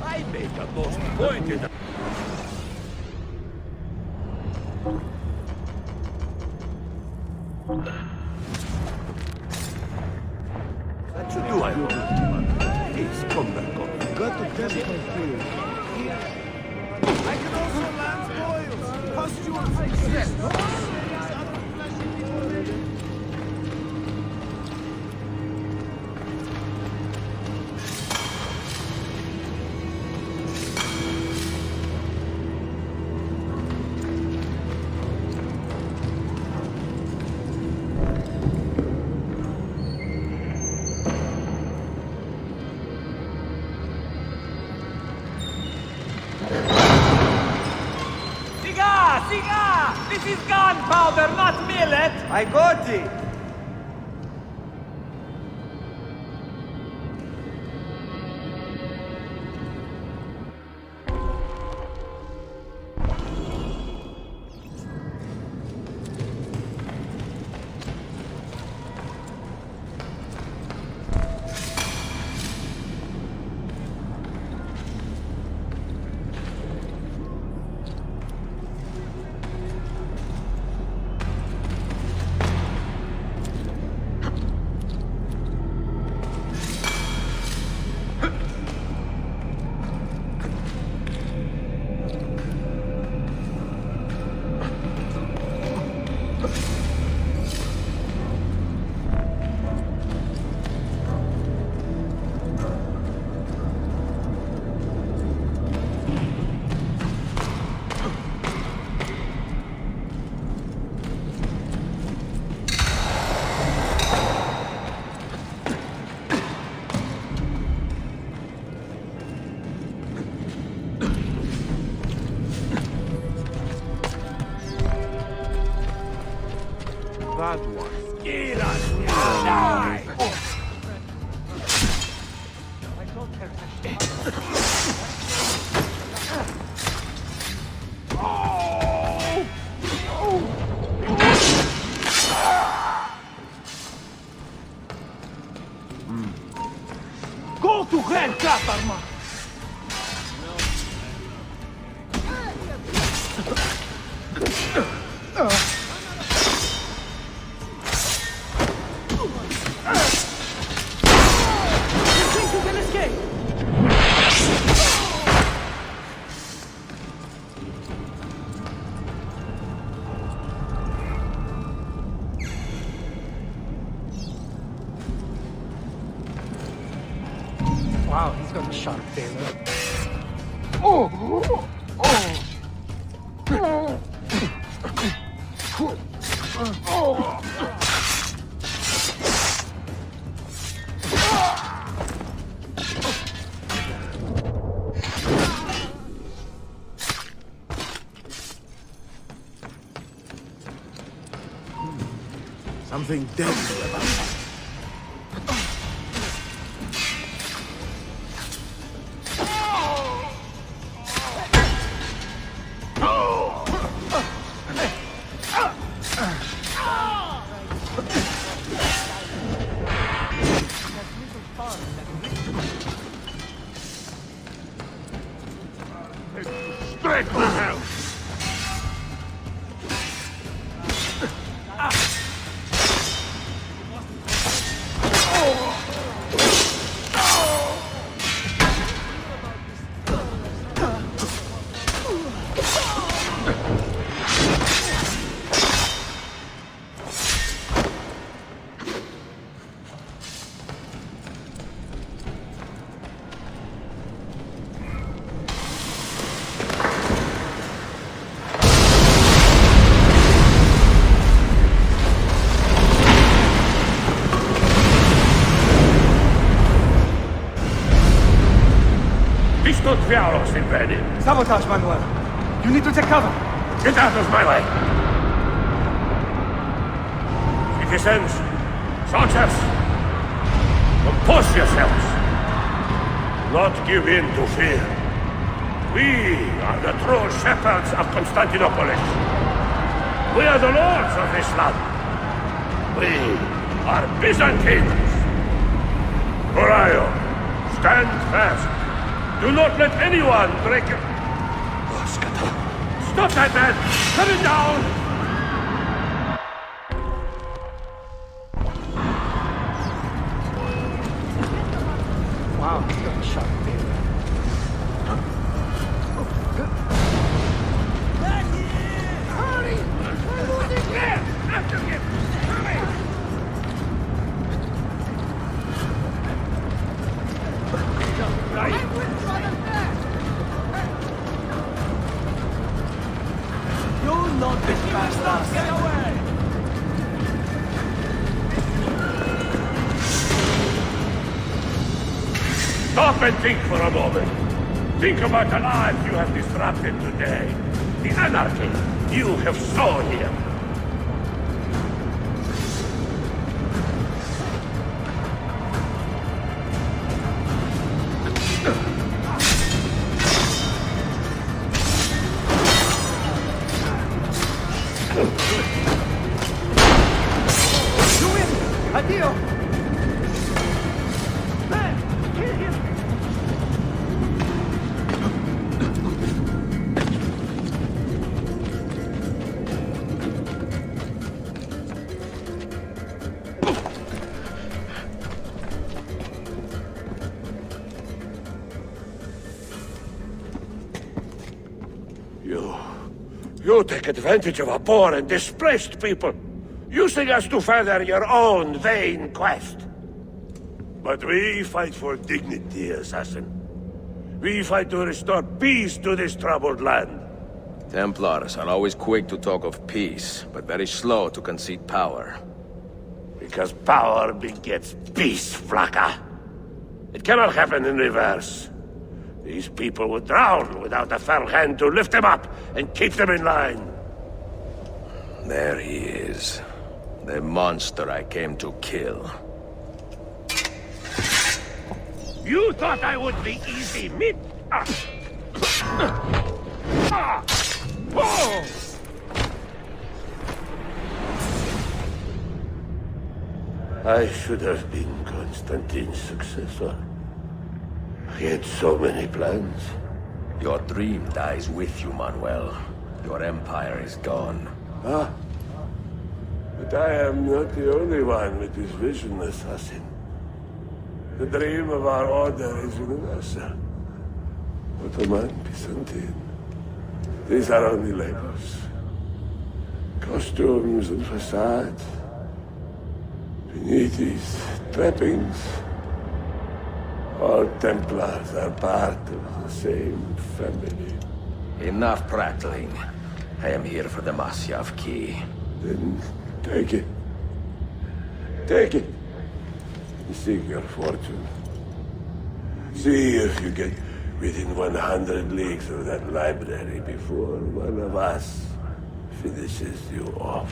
I make a most pointed. What you do, I hope? Please come back on. Got to test my theory. I can also land boils, pustules, yes. This is gunpowder, not millet! I got it! That one. Die! Go to hell, Katarma! Wow, he's got a sharp tail. Something deadly about it. Straight to hell! Sabotage, Manuel. You need to take cover. Get out of my way! Citizens, soldiers, compose yourselves! not give in to fear. We are the true shepherds of Constantinople. We are the lords of this land. We are Byzantines. Orion, stand fast. Do not let anyone break it. Stop that man! Cut it down! Wow, he's got a shot. Hurry! We're losing him! After him! Hurry! I'm with Brother Bear! You'll not distract us! Get away! Stop and think for a moment. Think about the lives you have disrupted today. The anarchy you have sown here. You win! Addio! Man, kill him! You take advantage of a poor and displaced people, using us to further your own vain quest. But we fight for dignity, assassin. We fight to restore peace to this troubled land. Templars are always quick to talk of peace, but very slow to concede power. Because power begets peace, Flaka. It cannot happen in reverse. These people would drown without a fair hand to lift them up and keep them in line. There he is. The monster I came to kill. You thought I would be easy meat? Oh! I should have been Constantine's successor. He had so many plans. Your dream dies with you, Manuel. Your empire is gone. Ah. But I am not the only one with this vision, assassin. The dream of our order is universal. Ottoman, Byzantine. These are only labels. Costumes and facades. Beneath these trappings, all Templars are part of the same family. Enough prattling. I am here for the Masyav key. Then take it. Take it. Seek your fortune. See if you get within 100 leagues of that library before one of us finishes you off.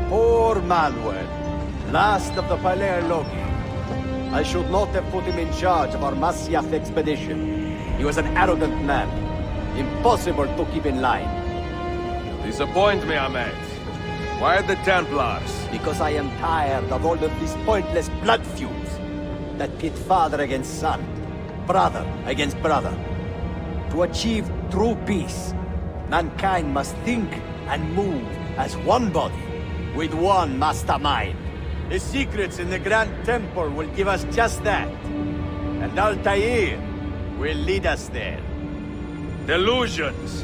Poor Manuel, last of the Paleologi. I should not have put him in charge of our Masyaf expedition. He was an arrogant man. Impossible to keep in line. Disappoint me, Ahmed. Why the Templars? Because I am tired of all of these pointless blood feuds that pit father against son, brother against brother. To achieve true peace, mankind must think and move as one body, with one mastermind. The secrets in the Grand Temple will give us just that. And Altair will lead us there. Delusions!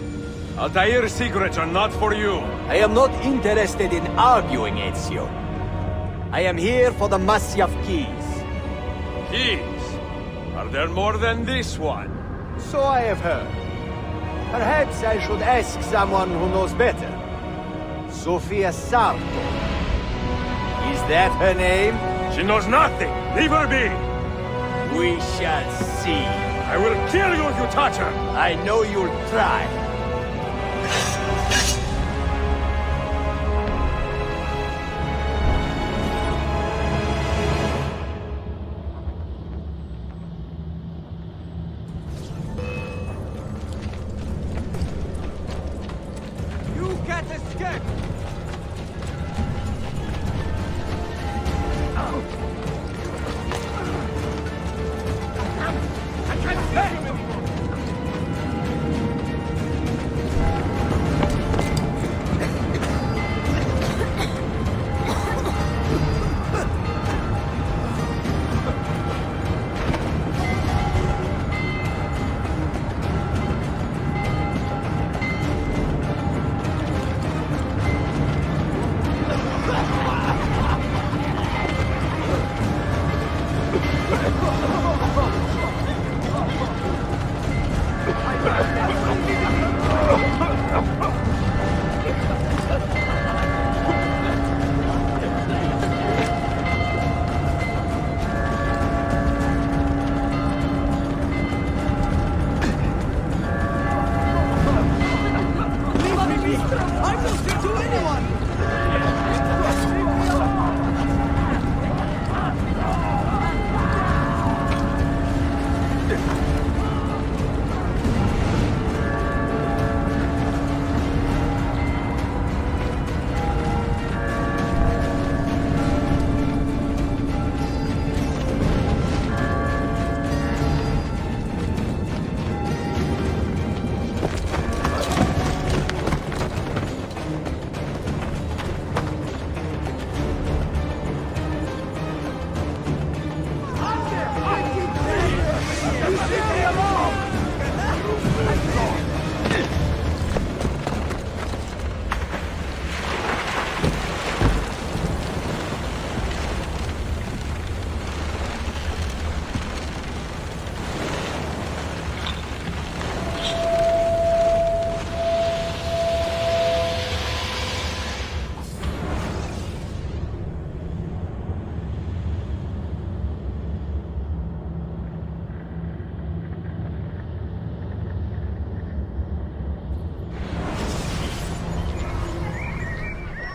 Altair's secrets are not for you. I am not interested in arguing, Ezio. I am here for the Masyaf keys. Keys? Are there more than this one? So I have heard. Perhaps I should ask someone who knows better. Sofia Sarto. Is that her name? She knows nothing! Leave her be! We shall see. I will kill you if you touch her! I know you'll try.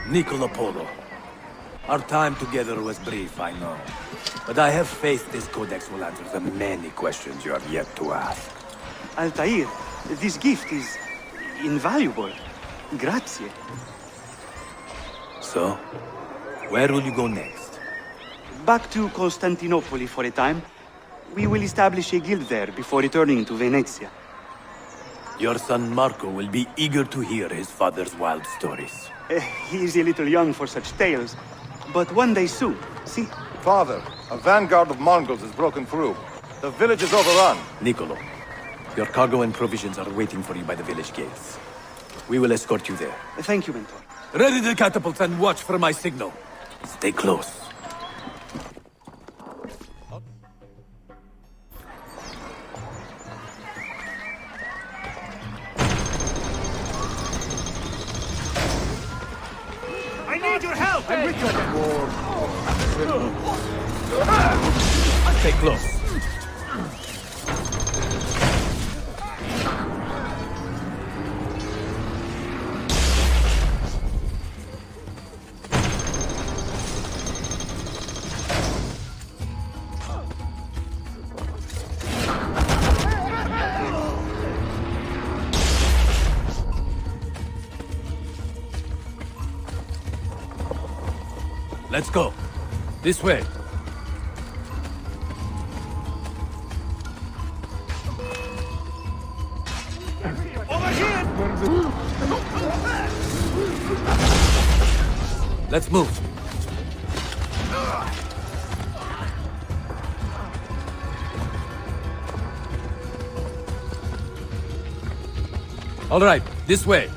Nicola Polo. Our time together was brief, I know. But I have faith this codex will answer the many questions you have yet to ask. Altair, this gift is invaluable. Grazie. So, where will you go next? Back to Constantinople for a time. We will establish a guild there before returning to Venezia. Your son Marco will be eager to hear his father's wild stories. He is a little young for such tales, but one day soon, see? Father, a vanguard of Mongols has broken through. The village is overrun. Niccolo, your cargo and provisions are waiting for you by the village gates. We will escort you there. Thank you, Mentor. Ready the catapults and watch for my signal. Stay close. I need your help! I'm with you. Stay close. Let's go. This way. Over here! Let's move. All right, this way.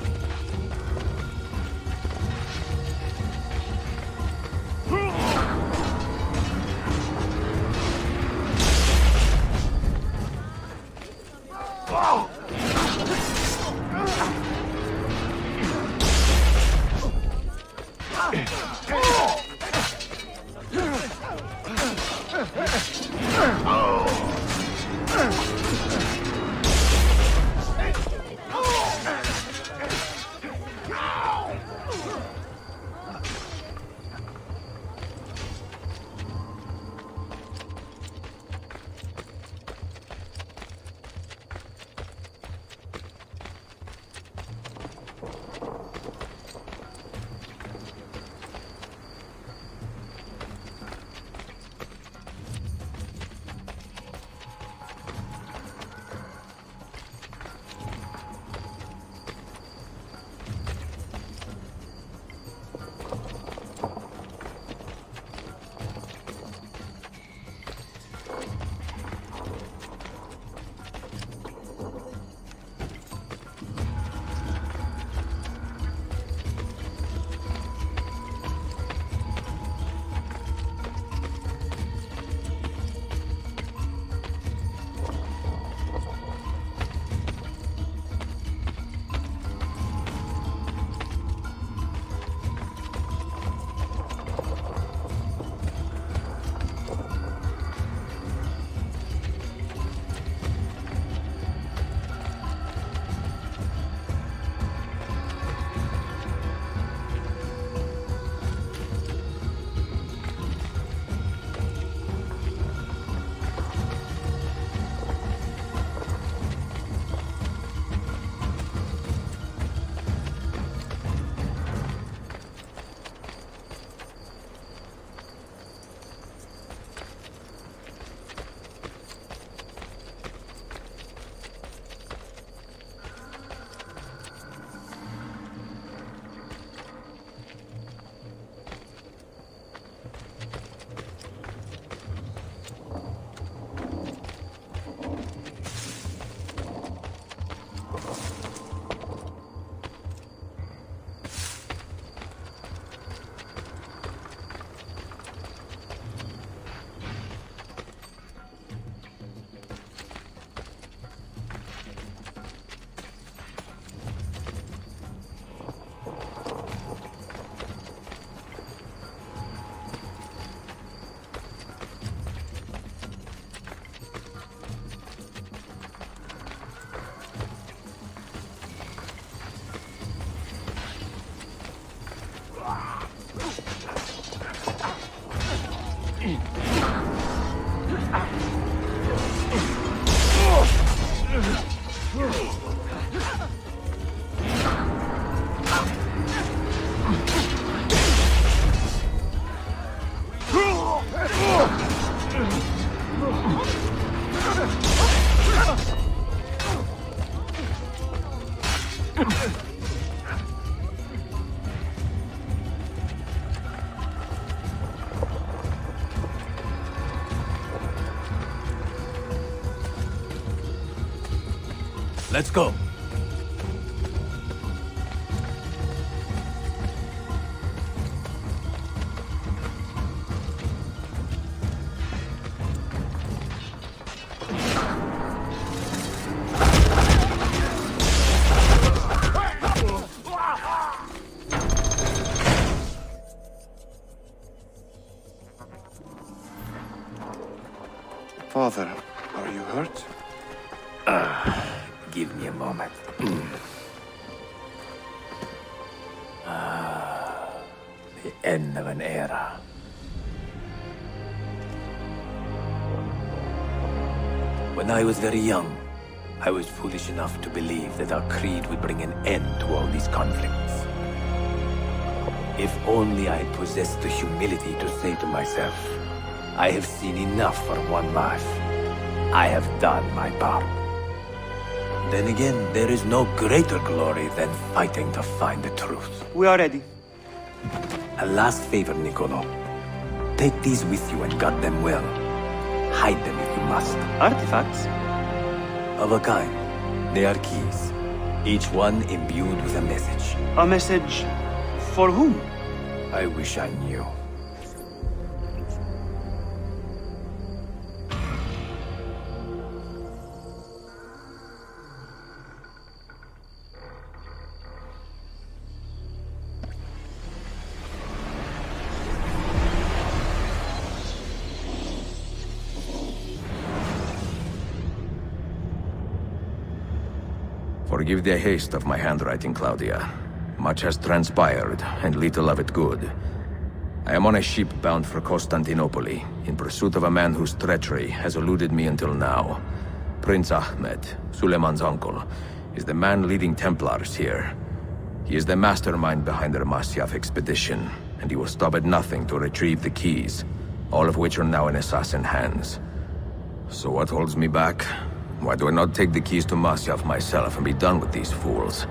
Let's go. Father, are you hurt? Give me a moment. The end of an era. When I was very young, I was foolish enough to believe that our creed would bring an end to all these conflicts. If only I had possessed the humility to say to myself, I have seen enough for one life. I have done my part. Then again, there is no greater glory than fighting to find the truth. We are ready. A last favor, Niccolo. Take these with you and guard them well. Hide them if you must. Artifacts? Of a kind. They are keys. Each one imbued with a message. A message for whom? I wish I knew. Forgive the haste of my handwriting, Claudia. Much has transpired, and little of it good. I am on a ship bound for Constantinople, in pursuit of a man whose treachery has eluded me until now. Prince Ahmed, Suleiman's uncle, is the man leading Templars here. He is the mastermind behind the Masyaf expedition, and he will stop at nothing to retrieve the keys, all of which are now in assassin hands. So what holds me back? Why do I not take the keys to Masyaf myself and be done with these fools?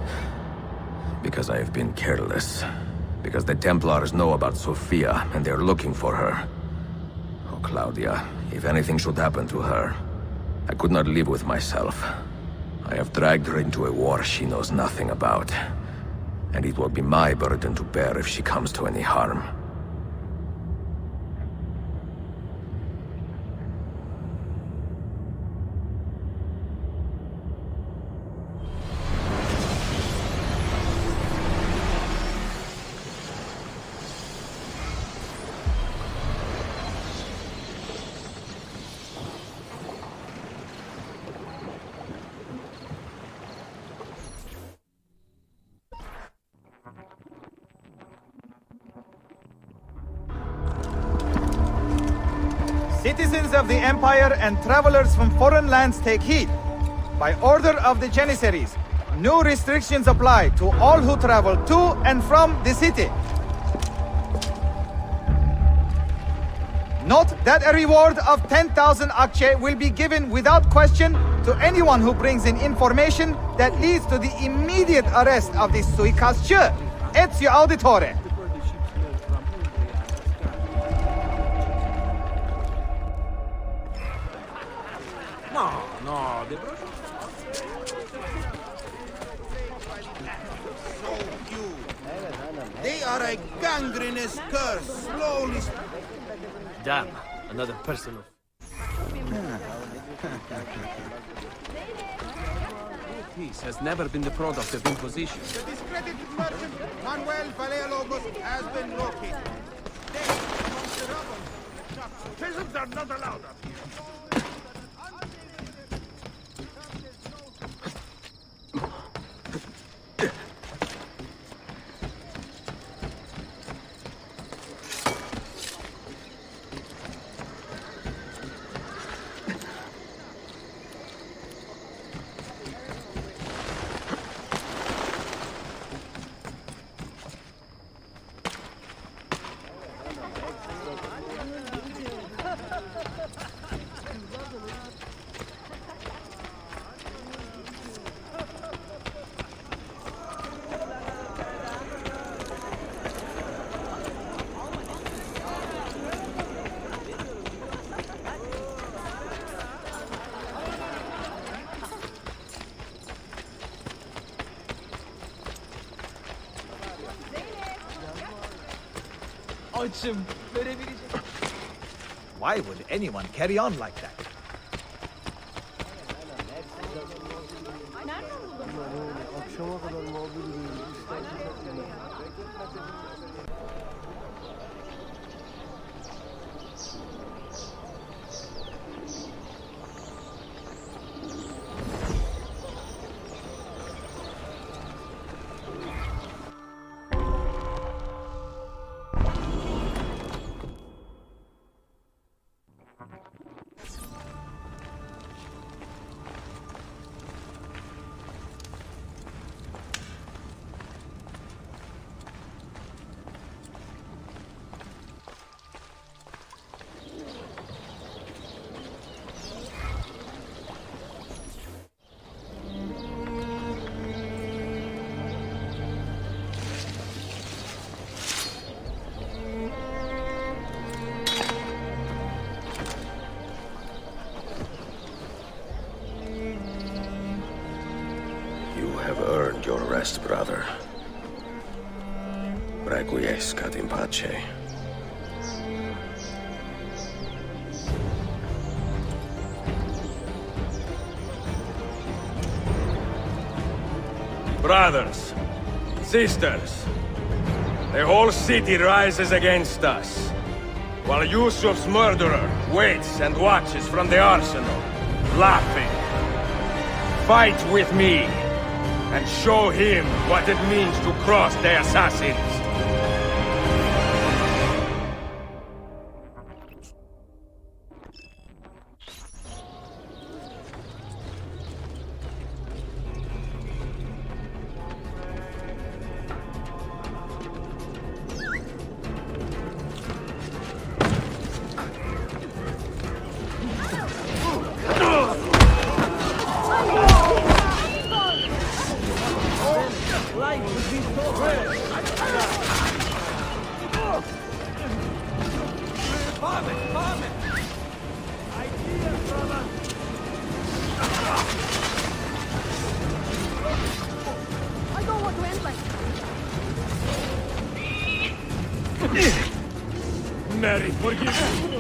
Because I have been careless. Because the Templars know about Sophia, and they're looking for her. Oh, Claudia, if anything should happen to her, I could not live with myself. I have dragged her into a war she knows nothing about. And it will be my burden to bear if she comes to any harm. Citizens of the Empire and travelers from foreign lands take heed. By order of the Janissaries, new restrictions apply to all who travel to and from the city. Note that a reward of 10,000 akçe will be given without question to anyone who brings in information that leads to the immediate arrest of the suikastçı, ezio auditori. No, they are a gangrenous curse, slowly. Damn, another person of... Peace has never been the product of imposition. The discredited merchant Manuel Paleologos has been located. Dead amongst the rubble. Peasants are not allowed up here. Why would anyone carry on like that? Your rest, brother. Requiescat in pace. Brothers, sisters, the whole city rises against us, while Yusuf's murderer waits and watches from the arsenal, laughing. Fight with me, and show him what it means to cross the assassins. Mary, forgive me.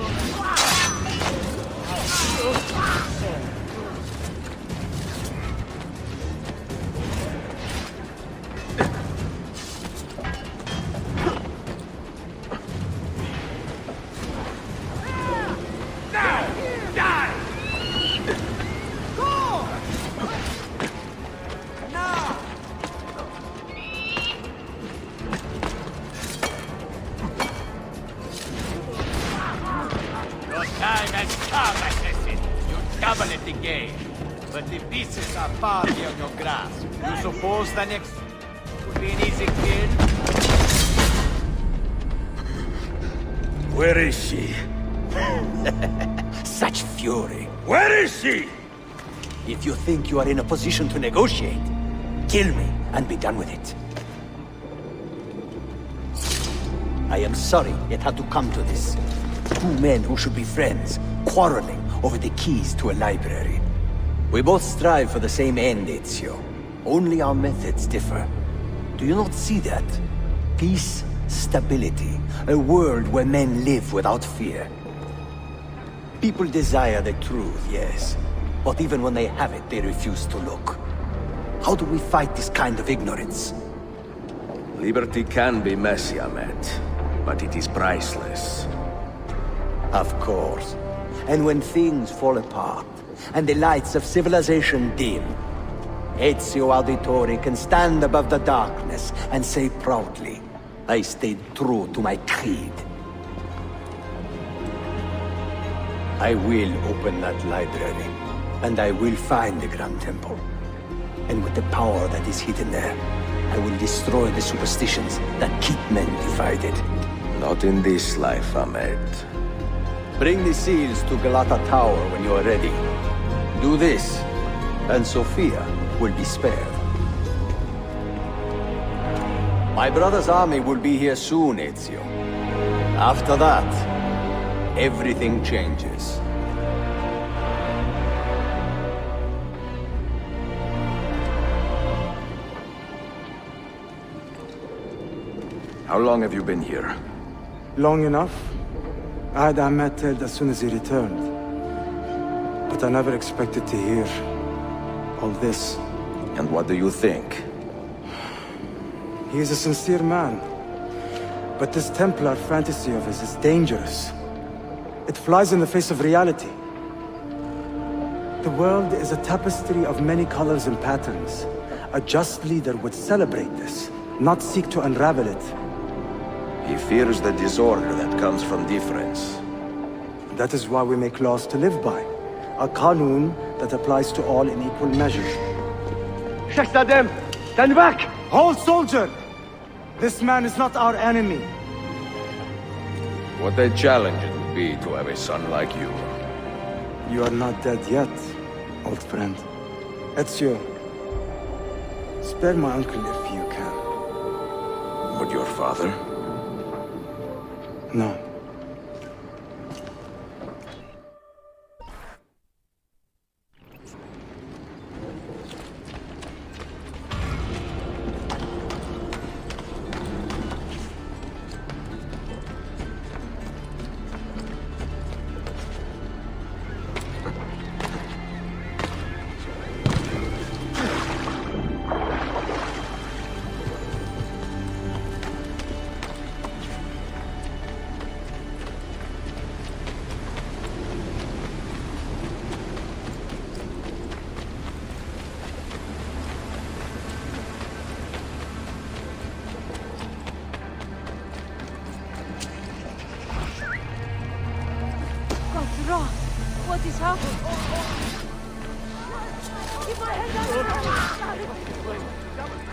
Suppose the next would be an easy kill? Where is she? Such fury. Where is she? If you think you are in a position to negotiate, kill me and be done with it. I am sorry it had to come to this. Two men who should be friends, quarreling over the keys to a library. We both strive for the same end, Ezio. Only our methods differ. Do you not see that? Peace, stability, a world where men live without fear. People desire the truth, yes. But even when they have it, they refuse to look. How do we fight this kind of ignorance? Liberty can be messy, Ahmed, but it is priceless. Of course. And when things fall apart, and the lights of civilization dim, Ezio Auditori can stand above the darkness and say proudly, I stayed true to my creed. I will open that library, and I will find the Grand Temple. And with the power that is hidden there, I will destroy the superstitions that keep men divided. Not in this life, Ahmed. Bring the seals to Galata Tower when you are ready. Do this, and Sophia will be spared. My brother's army will be here soon, Ezio. After that, everything changes. How long have you been here? Long enough. I had Ahmed killed as soon as he returned. But I never expected to hear all this. And what do you think? He is a sincere man. But this Templar fantasy of his is dangerous. It flies in the face of reality. The world is a tapestry of many colors and patterns. A just leader would celebrate this, not seek to unravel it. He fears the disorder that comes from difference. That is why we make laws to live by. A qanun that applies to all in equal measure. Shahzadem, stand back! Hold, soldier! This man is not our enemy. What a challenge it would be to have a son like you. You are not dead yet, old friend. Ezio, spare my uncle if you can. Would your father? No. What is happening? Keep my head down.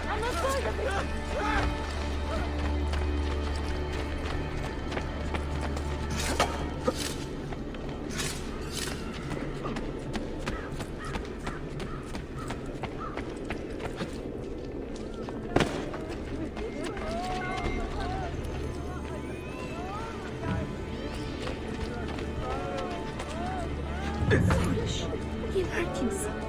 I'm not going to be. He'll hurt himself.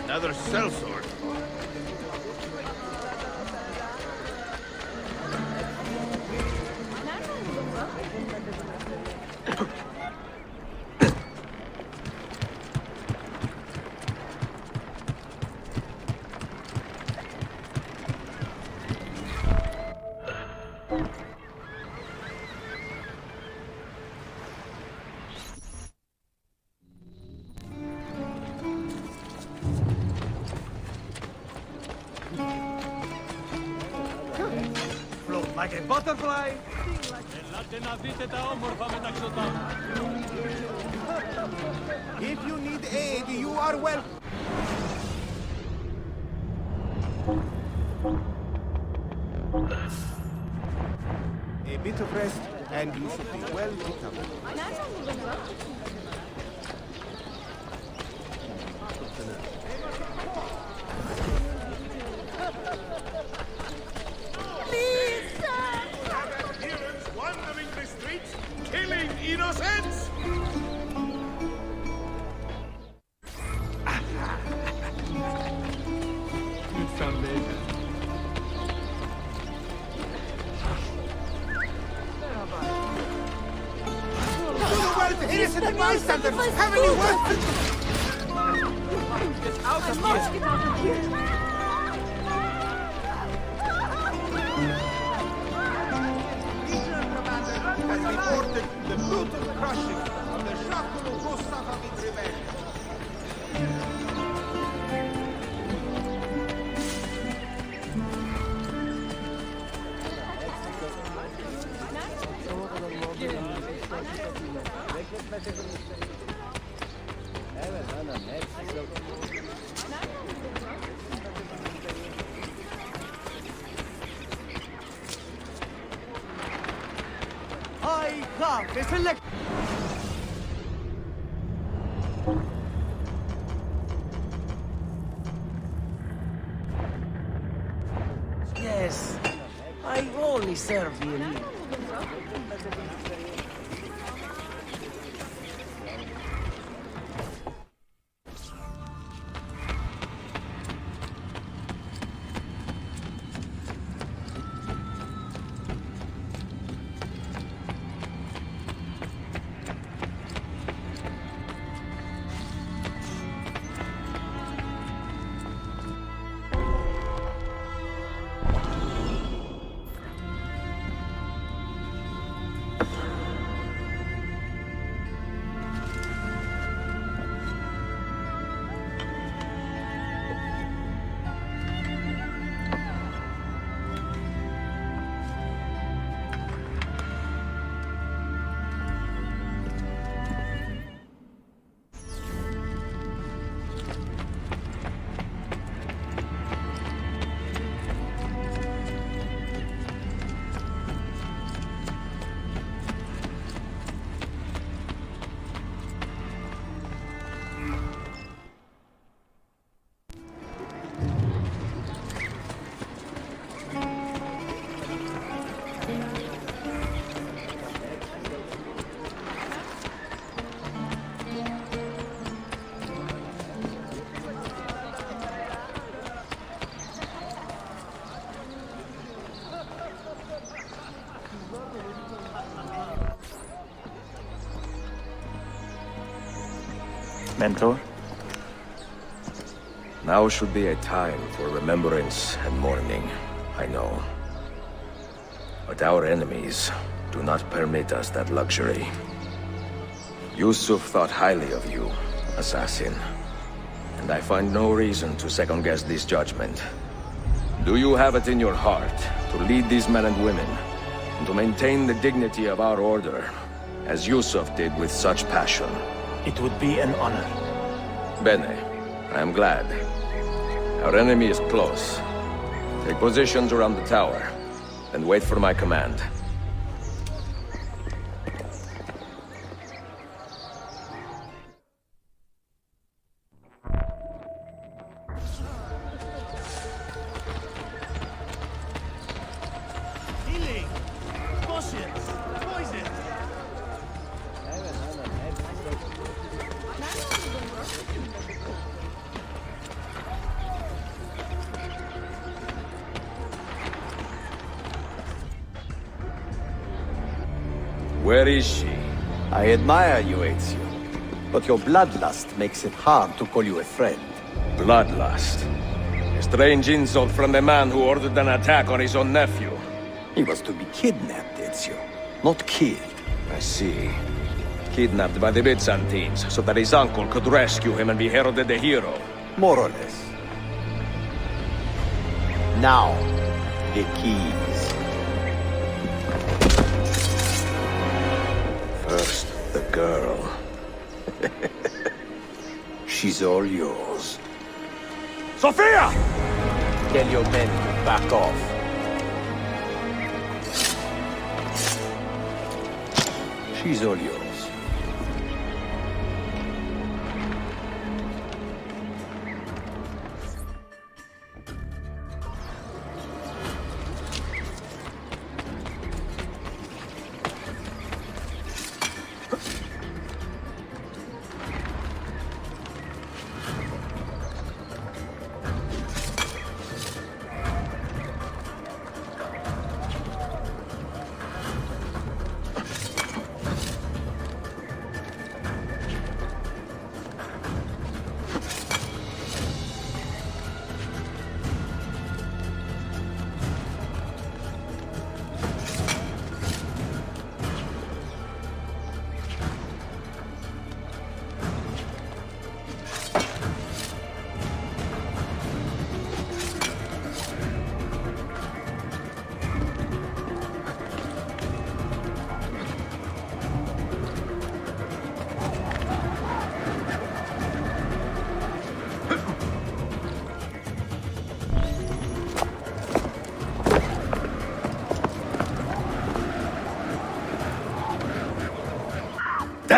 Another sellsword. Float like a butterfly. If you need aid, you are welcome. A bit of rest, and you should be well recovered. innocent bystanders have any words to... Get out of Must get out of here! has reported the brutal crushing of the Shakulu Gustafavit rebellion. I have a select. Yes, I only serve the elite. Mentor? Now should be a time for remembrance and mourning, I know. But our enemies do not permit us that luxury. Yusuf thought highly of you, assassin. And I find no reason to second-guess this judgment. Do you have it in your heart to lead these men and women, and to maintain the dignity of our order, as Yusuf did with such passion? It would be an honor. Bene, I am glad. Our enemy is close. Take positions around the tower, and wait for my command. Healing! Potions! Poison! Where is she? I admire you, Ezio. But your bloodlust makes it hard to call you a friend. Bloodlust. A strange insult from the man who ordered an attack on his own nephew. He was to be kidnapped, Ezio, not killed. I see. Kidnapped by the Byzantines, so that his uncle could rescue him and be heralded a hero. More or less. Now, the keys. First, the girl. She's all yours. Sophia! Tell your men to back off. She's all yours.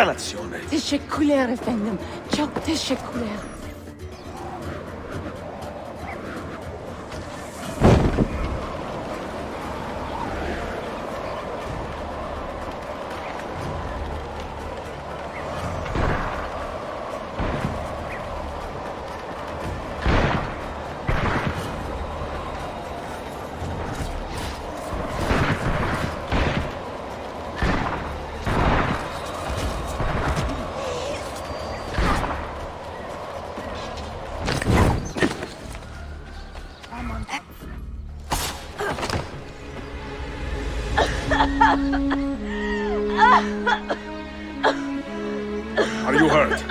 Danazione! Teşekkürler efendim. Çok teşekkürler. Are you hurt?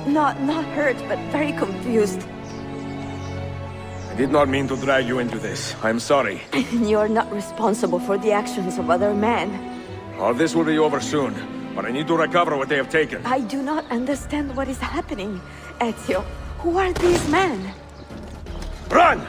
Not hurt, but very confused. I did not mean to drag you into this. I'm sorry. You're not responsible for the actions of other men. All this will be over soon, but I need to recover what they have taken. I do not understand what is happening. Ezio, who are these men? Run!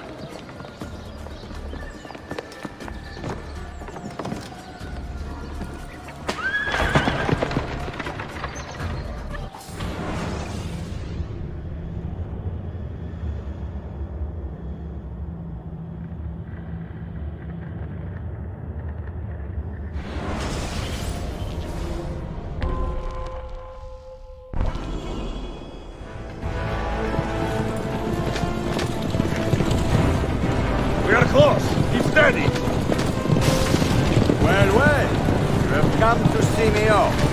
We are close. Keep steady. Well, well. You have come to see me off.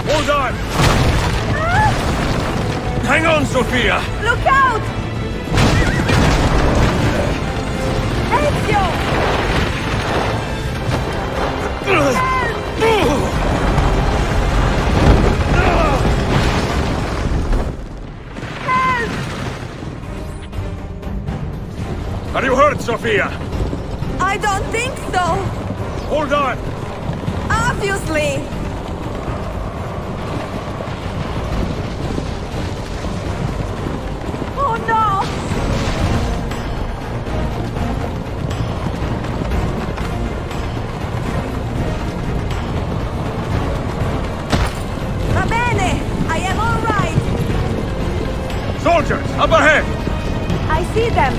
Hold on! Hang on, Sophia! Look out! Ezio! Are you hurt, Sophia? I don't think so. Hold on! Obviously. Oh no! Va bene! I am all right! Soldiers, up ahead! I see them!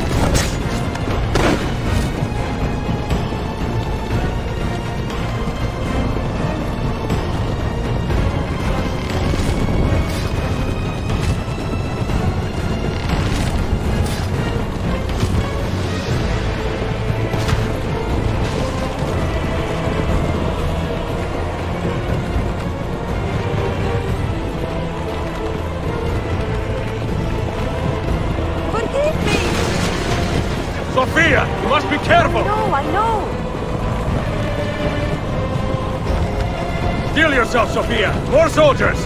Sophia, you must be careful! I know! Steel yourself, Sophia! More soldiers!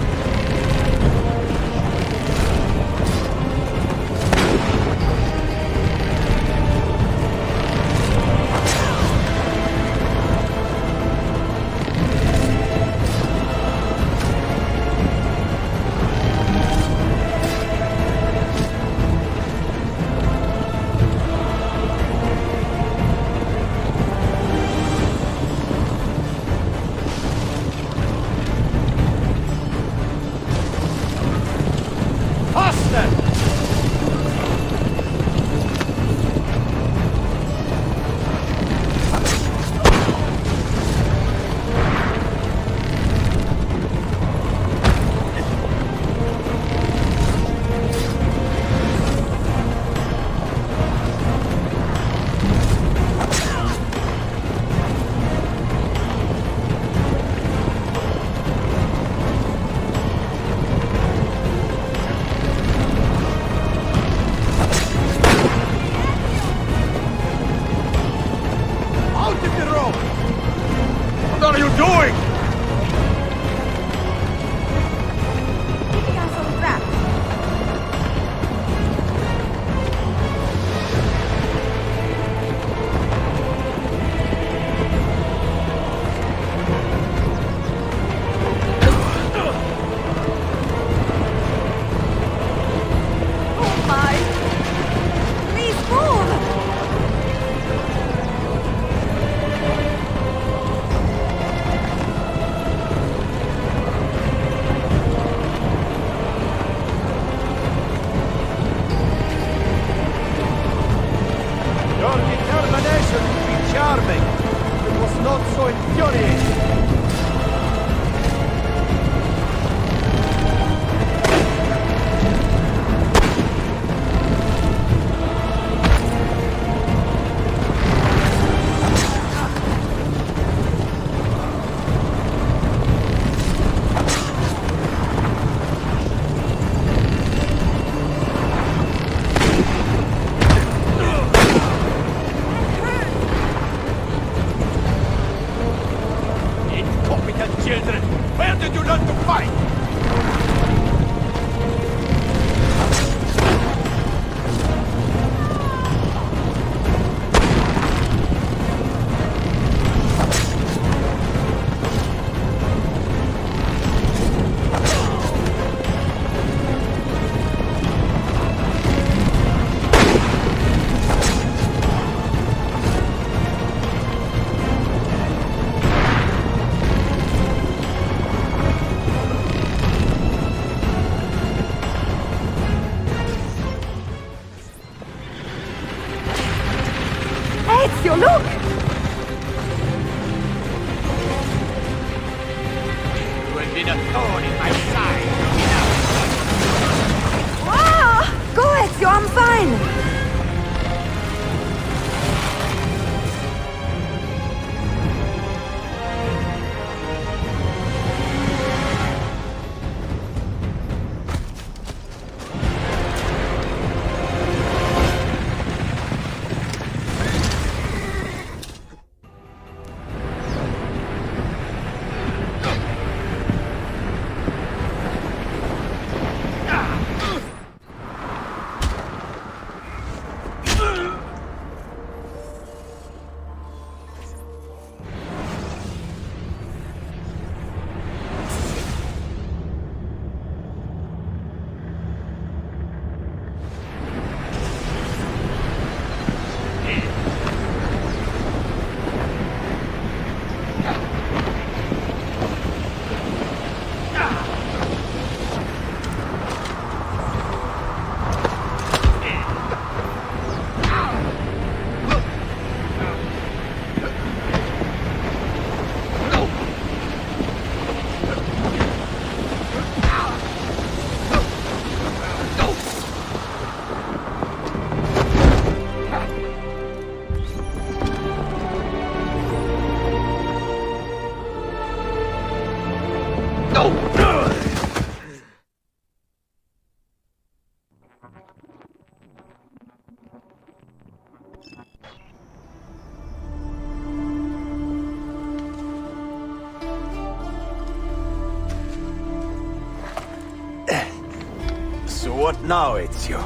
So what now, Ezio?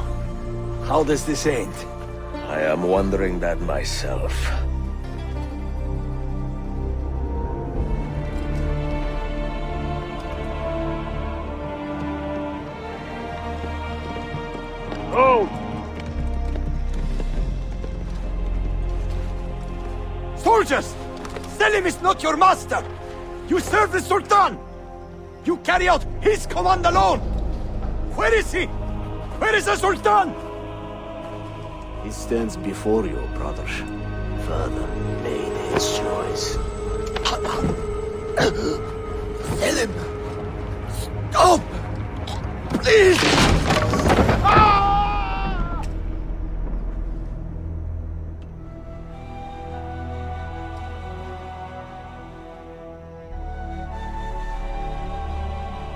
How does this end? I am wondering that myself. Oh! Soldiers! Selim is not your master! You serve the Sultan! You carry out his command alone! Where is he? Where is the Sultan? He stands before you, brother. Father made his choice. Selim! Stop! Please!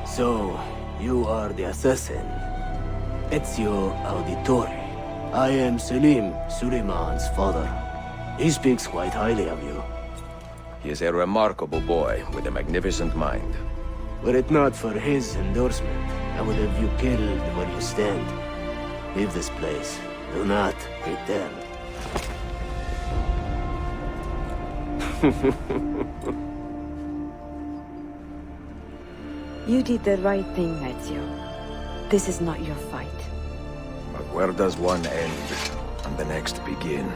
So, you are the assassin. Ezio Auditori. I am Selim, Suleiman's father. He speaks quite highly of you. He is a remarkable boy with a magnificent mind. Were it not for his endorsement, I would have you killed where you stand. Leave this place. Do not return. You did the right thing, Ezio. This is not your fight. But where does one end and the next begin?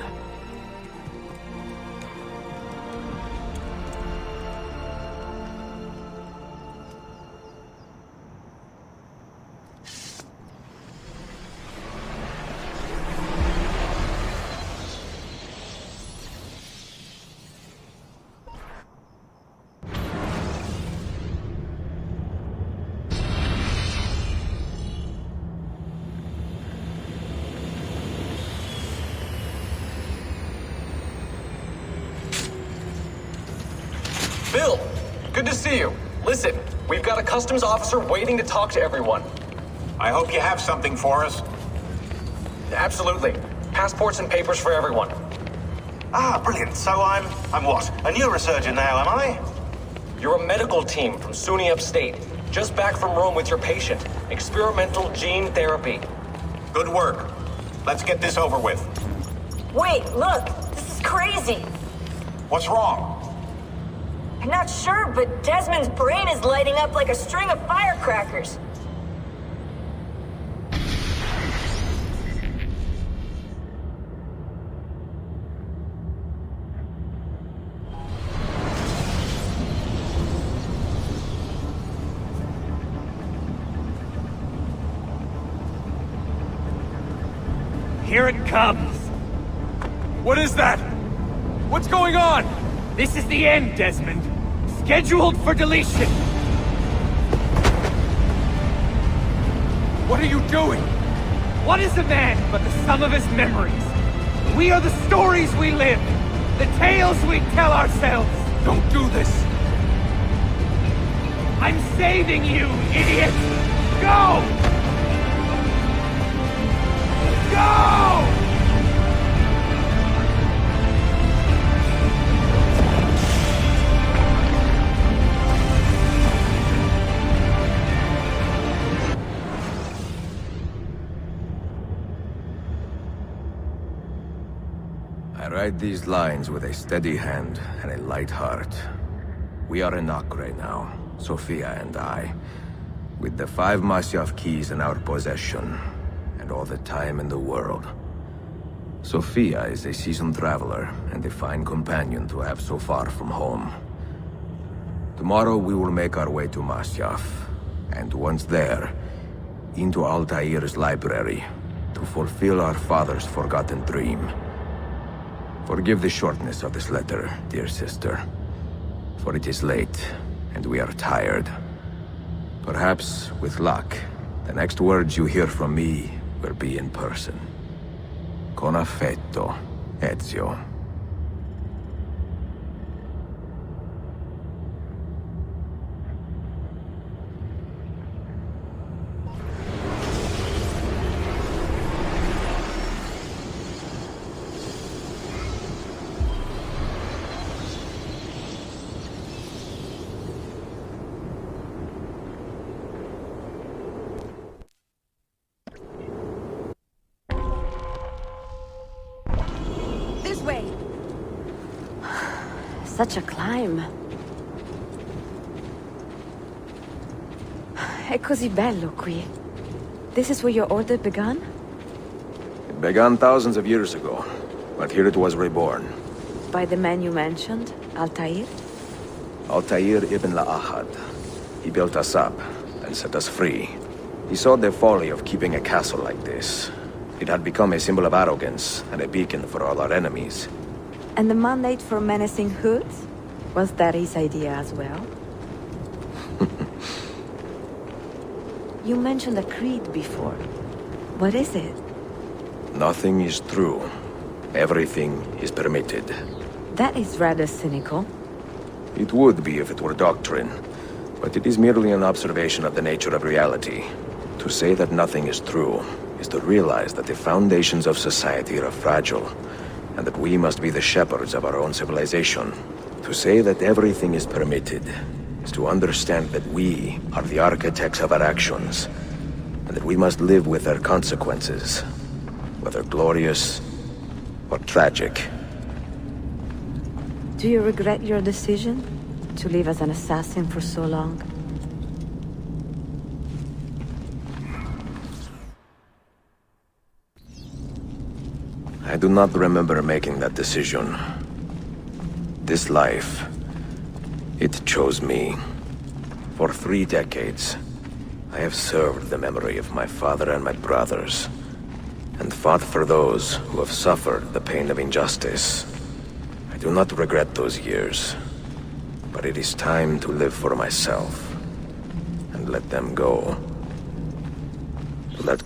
Bill, good to see you. Listen, we've got a customs officer waiting to talk to everyone. I hope you have something for us. Absolutely. Passports and papers for everyone. Ah, brilliant. So I'm what? A neurosurgeon now, am I? You're a medical team from SUNY Upstate. Just back from Rome with your patient. Experimental gene therapy. Good work. Let's get this over with. Wait, look! This is crazy! What's wrong? I'm not sure, but Desmond's brain is lighting up like a string of firecrackers. Here it comes! What is that? What's going on? This is the end, Desmond. Scheduled for deletion. What are you doing? What is a man but the sum of his memories? We are the stories we live, the tales we tell ourselves. Don't do this. I'm saving you, idiot! Go! Go! I write these lines with a steady hand and a light heart. We are in Acre now, Sophia and I, with the 5 Masyaf keys in our possession, and all the time in the world. Sophia is a seasoned traveler, and a fine companion to have so far from home. Tomorrow we will make our way to Masyaf, and once there, into Altair's library, to fulfill our father's forgotten dream. Forgive the shortness of this letter, dear sister, for it is late, and we are tired. Perhaps, with luck, the next words you hear from me will be in person. Con affetto, Ezio. Such a climb. È così bello qui. This is where your order began? It began thousands of years ago, but here it was reborn. By the man you mentioned, Altair? Altair ibn La'ahad. He built us up and set us free. He saw the folly of keeping a castle like this. It had become a symbol of arrogance and a beacon for all our enemies. And the mandate for menacing hoods? Was that his idea as well? You mentioned a creed before. What is it? Nothing is true. Everything is permitted. That is rather cynical. It would be if it were doctrine, but it is merely an observation of the nature of reality. To say that nothing is true is to realize that the foundations of society are fragile, and that we must be the shepherds of our own civilization. To say that everything is permitted is to understand that we are the architects of our actions, and that we must live with their consequences, whether glorious or tragic. Do you regret your decision to live as an assassin for so long? I do not remember making that decision. This life, it chose me. For 3 decades, I have served the memory of my father and my brothers, and fought for those who have suffered the pain of injustice. I do not regret those years, but it is time to live for myself, and let them go. Let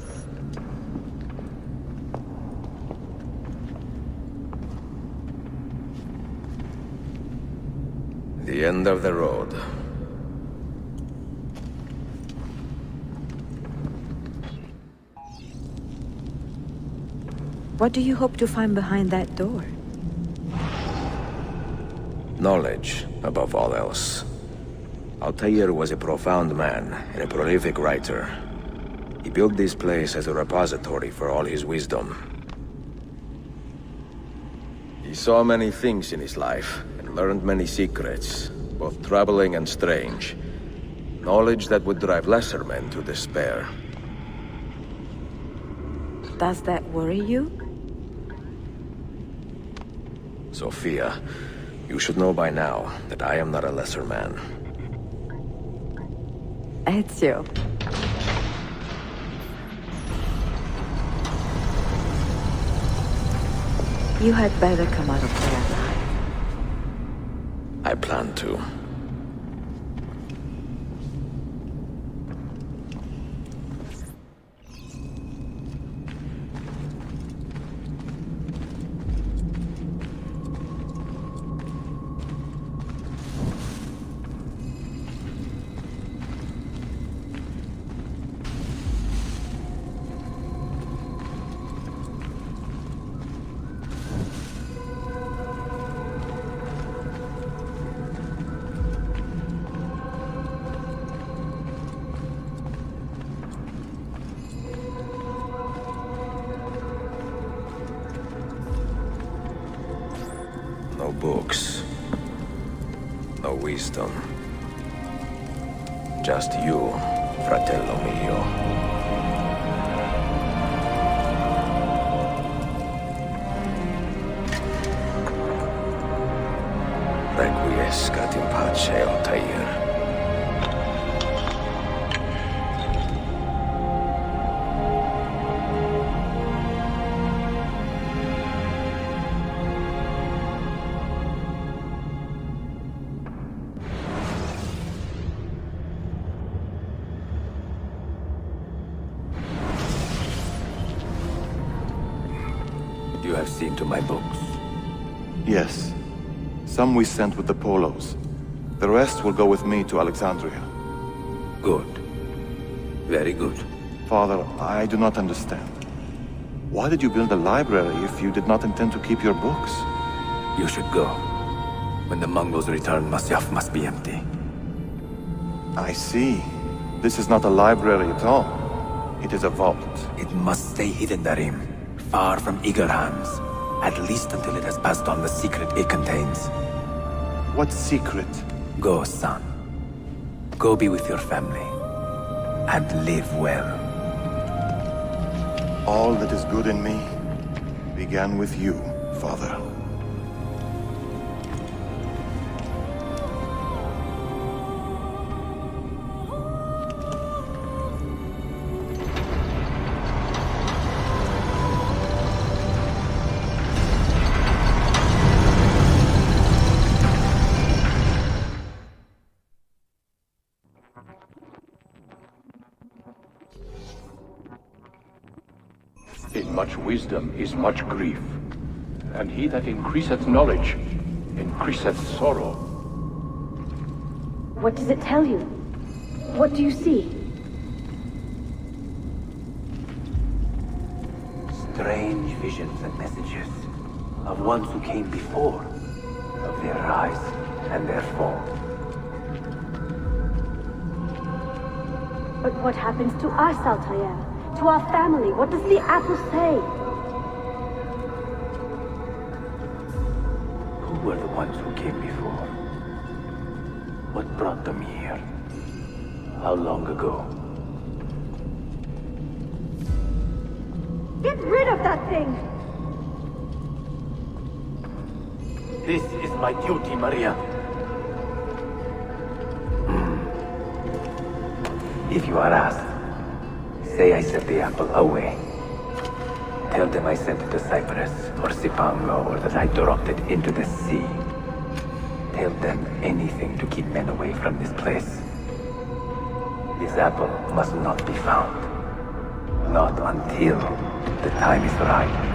the end of the road. What do you hope to find behind that door? Knowledge, above all else. Altair was a profound man and a prolific writer. He built this place as a repository for all his wisdom. He saw many things in his life, and learned many secrets, both troubling and strange. Knowledge that would drive lesser men to despair. Does that worry you? Sophia, you should know by now that I am not a lesser man. Ezio. You had better come out of there alive. I plan to. No books. No wisdom. Just you, fratello mio. Requiescat in pace, Altair. You have seen to my books. Yes. Some we sent with the Polos. The rest will go with me to Alexandria. Good. Very good. Father, I do not understand. Why did you build a library if you did not intend to keep your books? You should go. When the Mongols return, Masyaf must be empty. I see. This is not a library at all. It is a vault. It must stay hidden, Darim. Far from eager hands. At least until it has passed on the secret it contains. What secret? Go, son. Go be with your family. And live well. All that is good in me began with you, Father. In much wisdom is much grief, and he that increaseth knowledge increaseth sorrow. What does it tell you? What do you see? Strange visions and messages of ones who came before, of their rise and their fall. But what happens to us, Altair? To our family? What does the apple say? Who were the ones who came before? What brought them here? How long ago? Get rid of that thing! This is my duty, Maria. If you are asked, say I set the apple away. Tell them I sent it to Cyprus or Cipango, or that I dropped it into the sea. Tell them anything to keep men away from this place. This apple must not be found. Not until the time is right.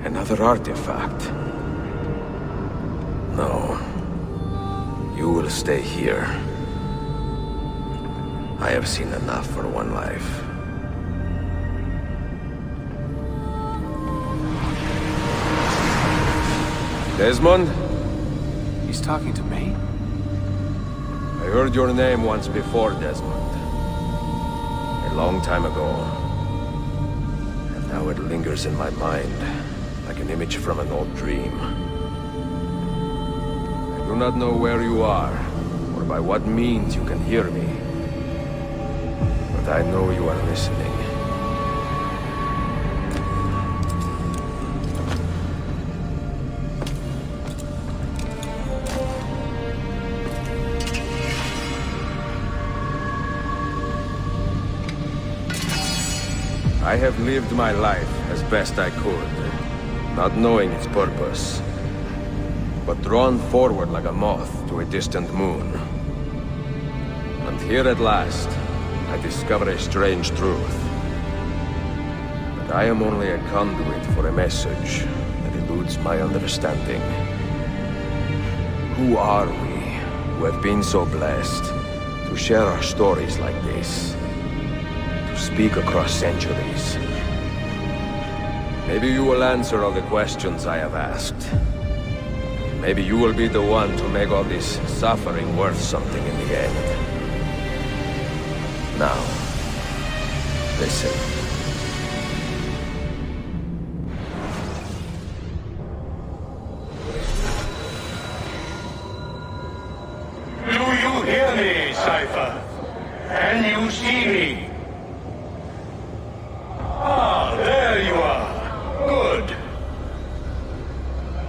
Another artifact. No. You will stay here. I have seen enough for one life. Desmond? He's talking to me? I heard your name once before, Desmond. A long time ago. And now it lingers in my mind, like an image from an old dream. I do not know where you are, or by what means you can hear me. But I know you are listening. I have lived my life as best I could, not knowing its purpose, but drawn forward like a moth to a distant moon. And here at last, I discover a strange truth. That I am only a conduit for a message that eludes my understanding. Who are we, who have been so blessed to share our stories like this? To speak across centuries? Maybe you will answer all the questions I have asked. Maybe you will be the one to make all this suffering worth something in the end. Now, listen. Do you hear me, Cypher? Can you see me? Ah, there you are. Good.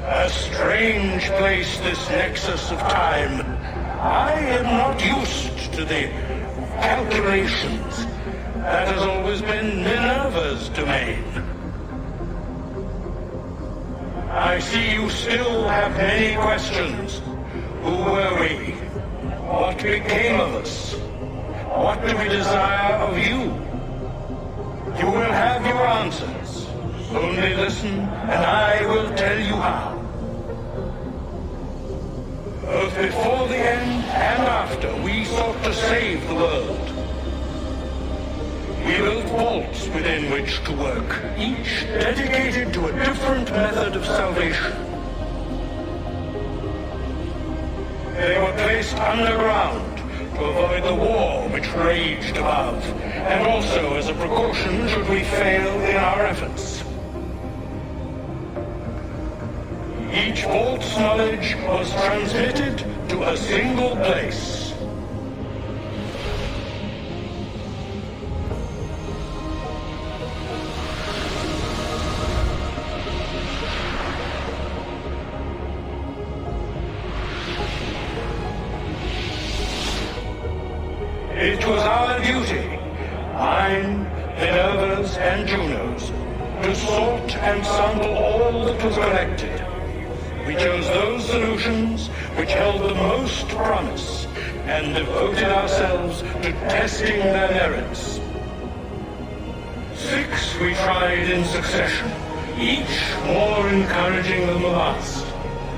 A strange place, this nexus of time. I am not used to the calculations. That has always been Minerva's domain. I see you still have many questions. Who were we? What became of us? What do we desire of you? You will have your answers. Only listen, and I will tell you how. Both before the end and after, we sought to save the world. We built vaults within which to work, each dedicated to a different method of salvation. They were placed underground to avoid the war which raged above, and also as a precaution should we fail in our efforts. Each vault's knowledge was transmitted to a single place. It was our duty, mine, Minerva's, and Juno's, to sort and sample all that was collected. We chose those solutions which held the most promise, and devoted ourselves to testing their merits. 6 we tried in succession, each more encouraging than the last,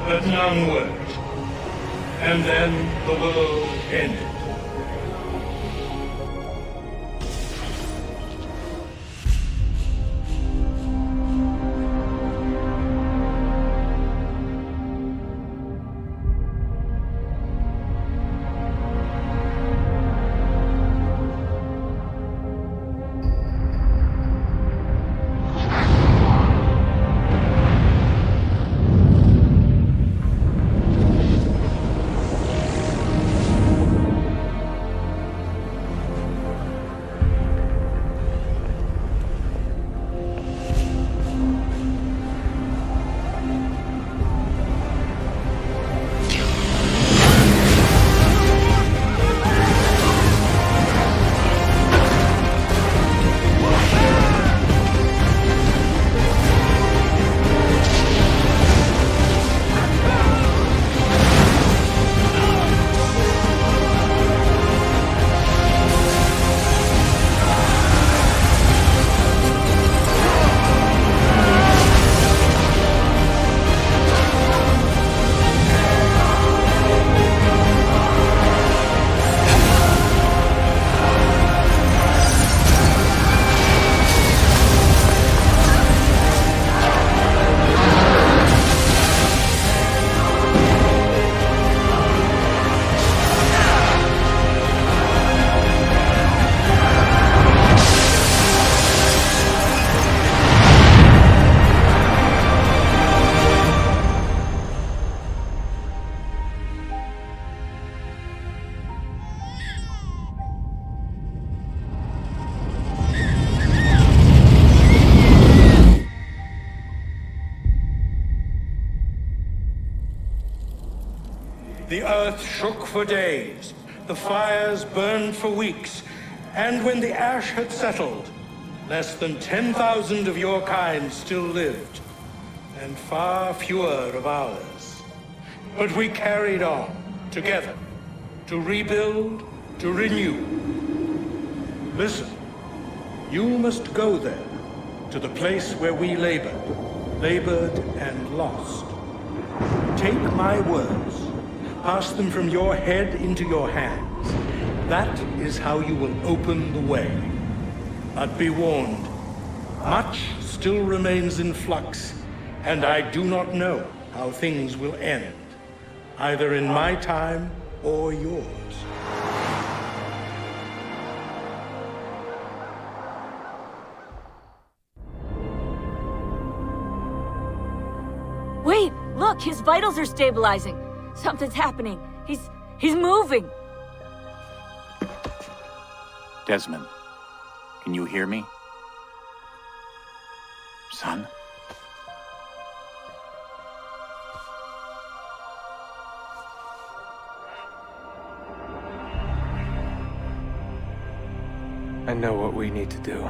but none worked. And then the world ended. The earth shook for days, the fires burned for weeks, and when the ash had settled, less than 10,000 of your kind still lived, and far fewer of ours. But we carried on, together, to rebuild, to renew. Listen, you must go there, to the place where we labored and lost. Take my words. Pass them from your head into your hands. That is how you will open the way. But be warned, much still remains in flux, and I do not know how things will end. either in my time or yours. Wait, look, his vitals are stabilizing. Something's happening. He's moving. Desmond, can you hear me? Son? I know what we need to do.